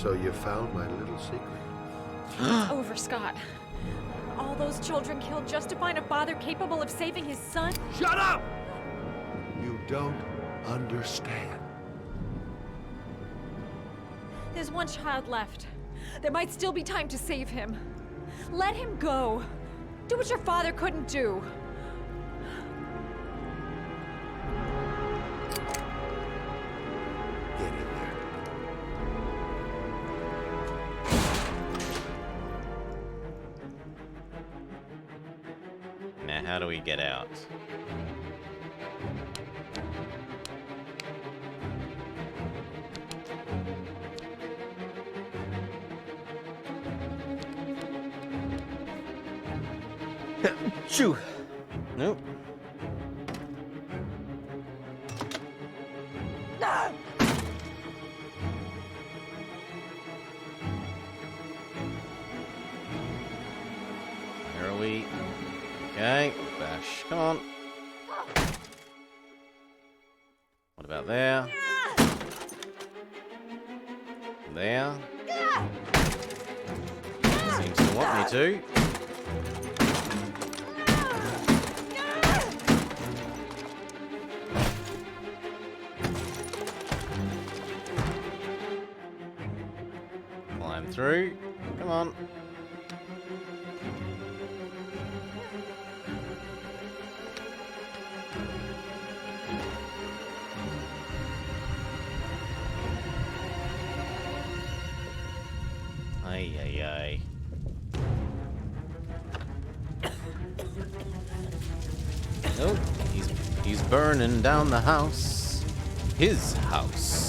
So you found my little secret? It's over, Scott. All those children killed just to find a father capable of saving his son? Shut up! You don't understand. There's one child left. There might still be time to save him. Let him go. Do what your father couldn't do. Get in there. Now, how do we get out? Shoo! Nope. Where are we? Okay, bash. Come on. What about there? There. Seems to want me to. Climb through. Come on. Ay, ay, ay. Oh, he's burning down the house. His house.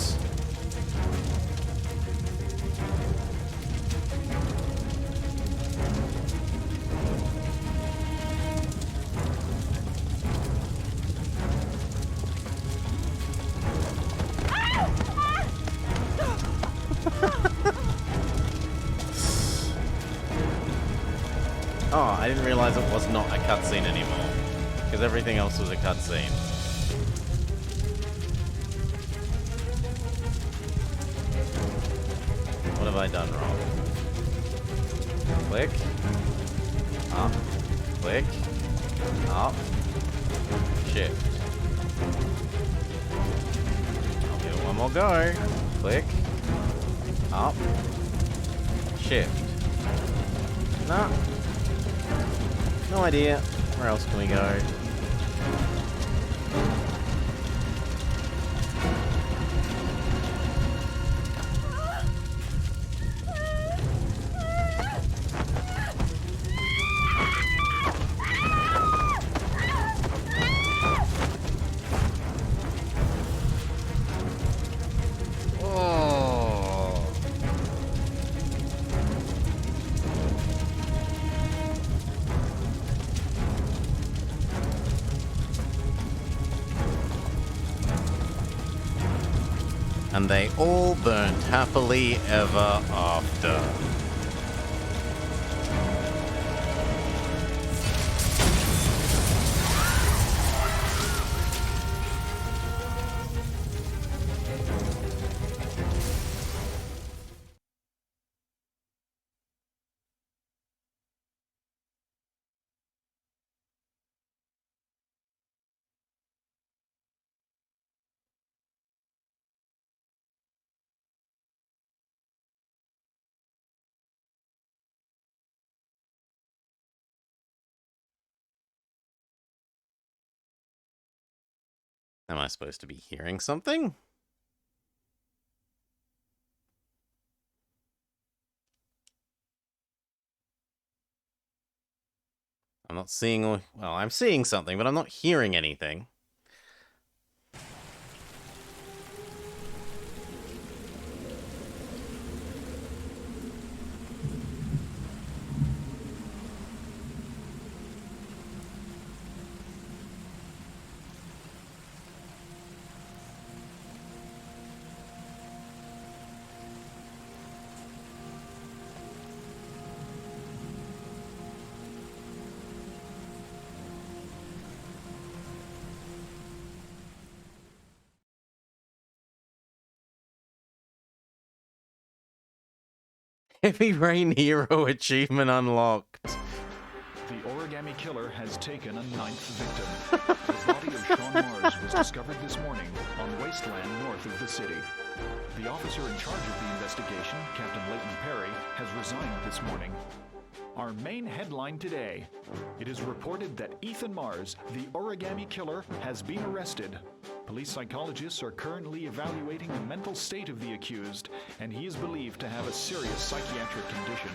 Oh, I didn't realize it was not a cutscene anymore. Because everything else was a cutscene. What have I done wrong? Click. Up. Click. Up. Shift. I'll give it one more go. Click. Up. Shift. Nah. No idea. Where else can we go? And they all burned happily ever after. Am I supposed to be hearing something? I'm not seeing, well, I'm seeing something, but I'm not hearing anything. Heavy Rain Hero achievement unlocked. The origami killer has taken a 9th victim. The body of Sean Mars was discovered this morning on wasteland north of the city. The officer in charge of the investigation, Captain Leighton Perry, has resigned this morning. Our main headline today: it is reported that Ethan Mars, the origami killer, has been arrested. Police psychologists are currently evaluating the mental state of the accused, and he is believed to have a serious psychiatric condition.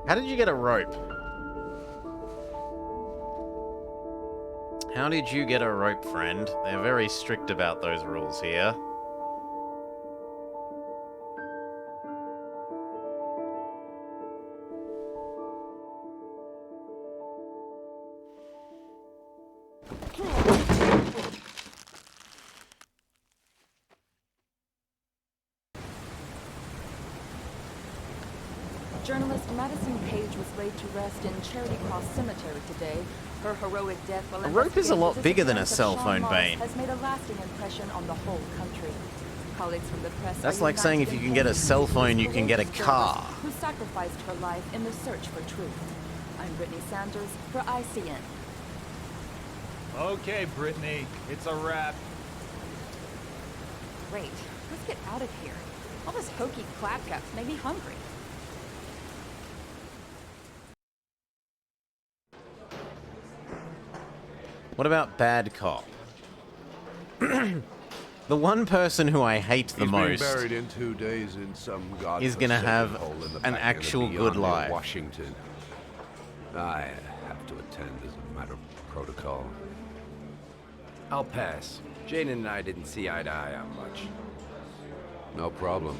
How did you get a rope? How did you get a rope, friend? They're very strict about those rules here. Journalist Madison Page was laid to rest in Charity Cross Cemetery today. Her heroic death while A rope is a lot investigating the bigger than a disappearance of cell Sean phone, Mars Bane. has made a lasting impression on the whole country. Colleagues from the press That's are like saying if united you in can get a thanking cell these phone, you can get a courageous car. journalists who sacrificed her life in the search for truth. I'm Brittany Sanders for ICN. Okay, Brittany, it's a wrap. Great. Let's get out of here. All this hokey claptraps made me hungry. What about Bad Cop? The one person who I hate the He's most been buried in 2 days in some is gonna godforsaken have hole in the an back end of actual beyond good near life. Washington. I have to attend as a matter of protocol. I'll pass. Jane and I didn't see eye to eye on much. No problem.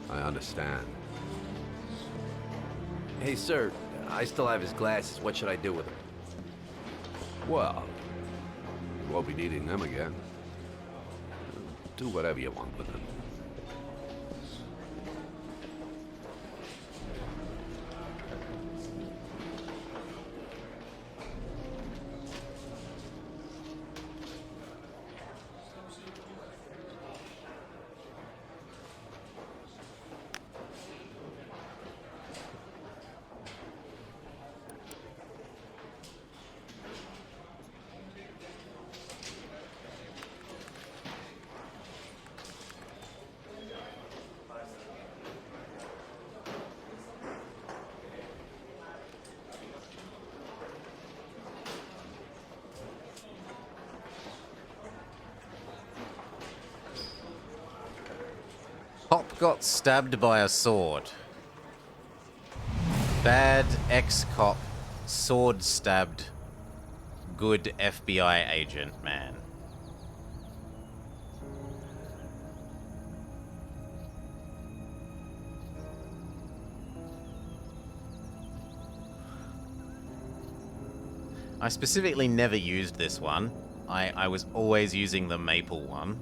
I understand. Hey, sir, I still have his glasses. What should I do with them? Well, you won't be needing them again. Do whatever you want with them. Cop got stabbed by a sword. Bad ex-cop sword stabbed good FBI agent man. I specifically never used this one. I was always using the maple one.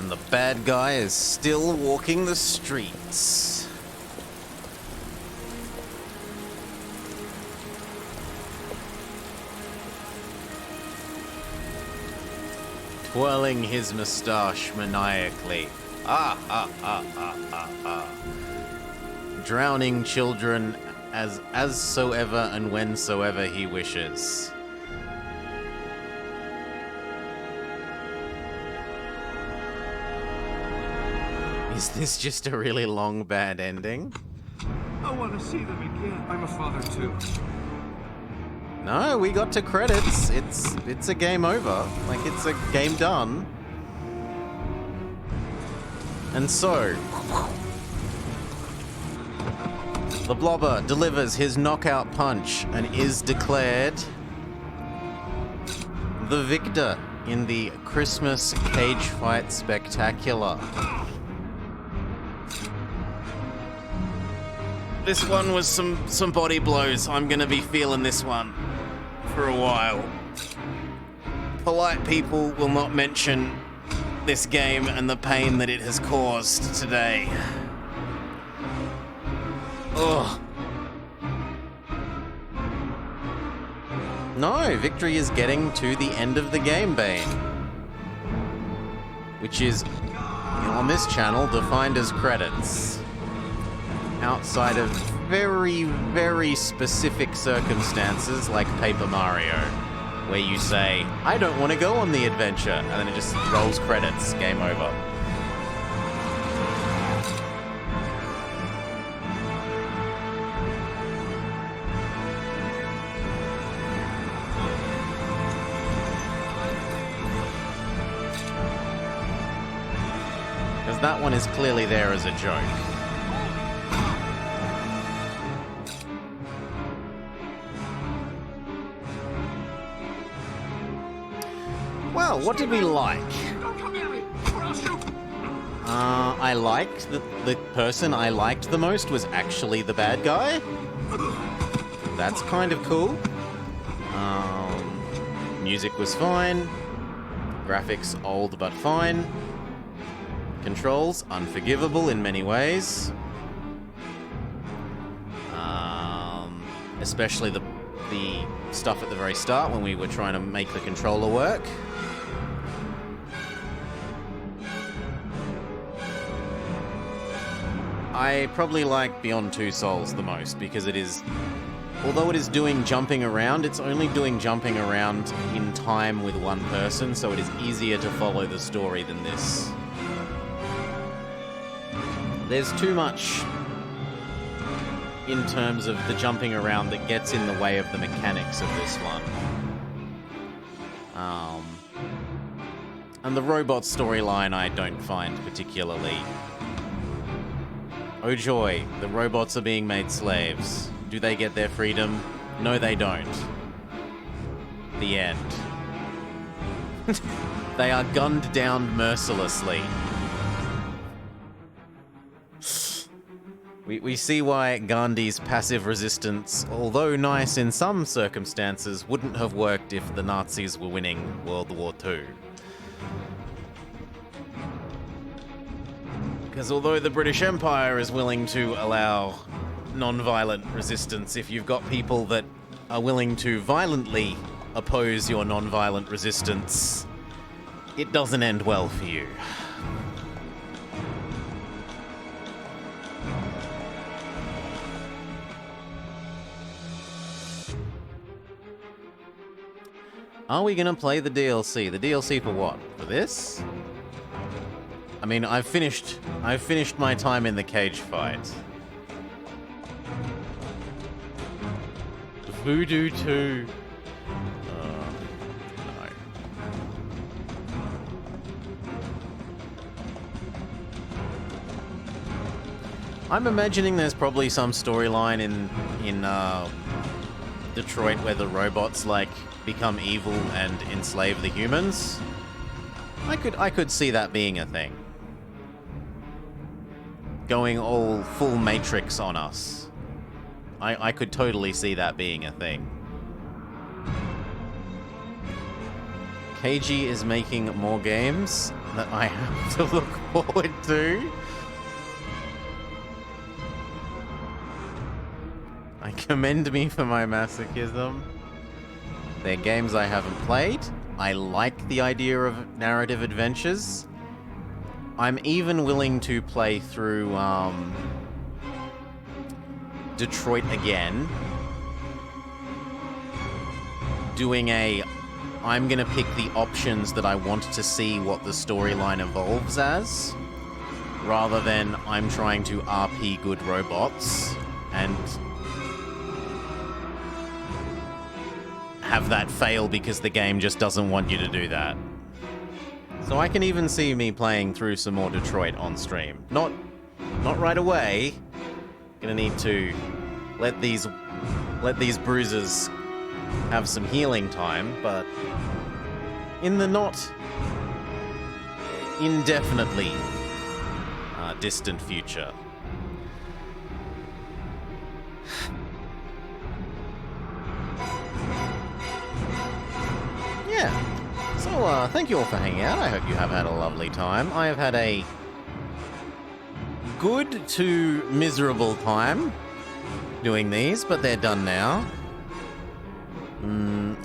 And the bad guy is still walking the streets. Twirling his mustache maniacally. Ah, ah, ah, ah, ah, ah. Drowning children as soever and whensoever he wishes. Is this just a really long, bad ending? I want to see them again. I'm a father too. No, we got to credits. It's a game over. Like, it's a game done. And so, the Blobber delivers his knockout punch and is declared the victor in the Christmas Cage Fight Spectacular. This one was some body blows. I'm gonna be feeling this one for a while. Polite people will not mention this game and the pain that it has caused today. Ugh. No, victory is getting to the end of the game, Bane. Which is, on this channel, defined as credits. Outside of very, very specific circumstances like Paper Mario, where you say, I don't want to go on the adventure, and then it just rolls credits, game over. Because that one is clearly there as a joke. Well, what did we like? I liked the person I liked the most was actually the bad guy. That's kind of cool. Music was fine. Graphics old but fine. Controls unforgivable in many ways. Especially the stuff at the very start when we were trying to make the controller work. I probably like Beyond Two Souls the most because it is, although it is doing jumping around, it's only doing jumping around in time with one person, so it is easier to follow the story than this. There's too much in terms of the jumping around that gets in the way of the mechanics of this one. And the robot storyline I don't find particularly. Oh joy, the robots are being made slaves. Do they get their freedom? No, they don't. The end. They are gunned down mercilessly. We see why Gandhi's passive resistance, although nice in some circumstances, wouldn't have worked if the Nazis were winning World War II. Because although the British Empire is willing to allow non-violent resistance, if you've got people that are willing to violently oppose your non-violent resistance, it doesn't end well for you. Are we gonna play the DLC? The DLC for what? For this? I mean, I've finished my time in the cage fight. Voodoo 2. No. I'm imagining there's probably some storyline in Detroit where the robots like become evil and enslave the humans. I could see that being a thing. Going all full Matrix on us. I could totally see that being a thing. KG is making more games that I have to look forward to. I commend me for my masochism. They're games I haven't played. I like the idea of narrative adventures. I'm even willing to play through Detroit again. Doing I'm gonna pick the options that I want to see what the storyline evolves as. rather than I'm trying to RP good robots and have that fail because the game just doesn't want you to do that. So I can even see me playing through some more Detroit on stream. Not right away. Gonna need to let these bruises have some healing time, but in the not indefinitely distant future. Yeah. So, thank you all for hanging out. I hope you have had a lovely time. I have had a good to miserable time doing these, but they're done now.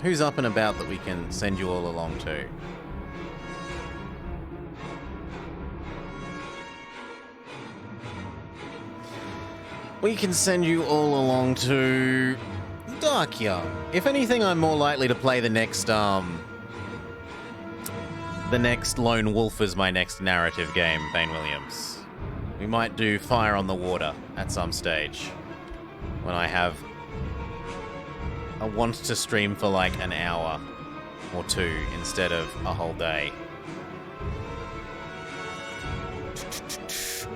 Who's up and about that we can send you all along to? We can send you all along to Dark Young. If anything, I'm more likely to play the next Lone Wolf as my next narrative game, Bane Williams. We might do Fire on the Water at some stage when I want to stream for like an hour or two instead of a whole day.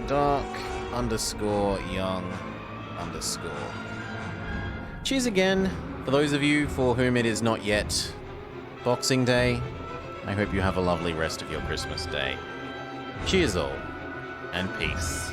Dark_Young_. Cheers again for those of you for whom it is not yet Boxing Day. I hope you have a lovely rest of your Christmas day. Cheers all, and peace.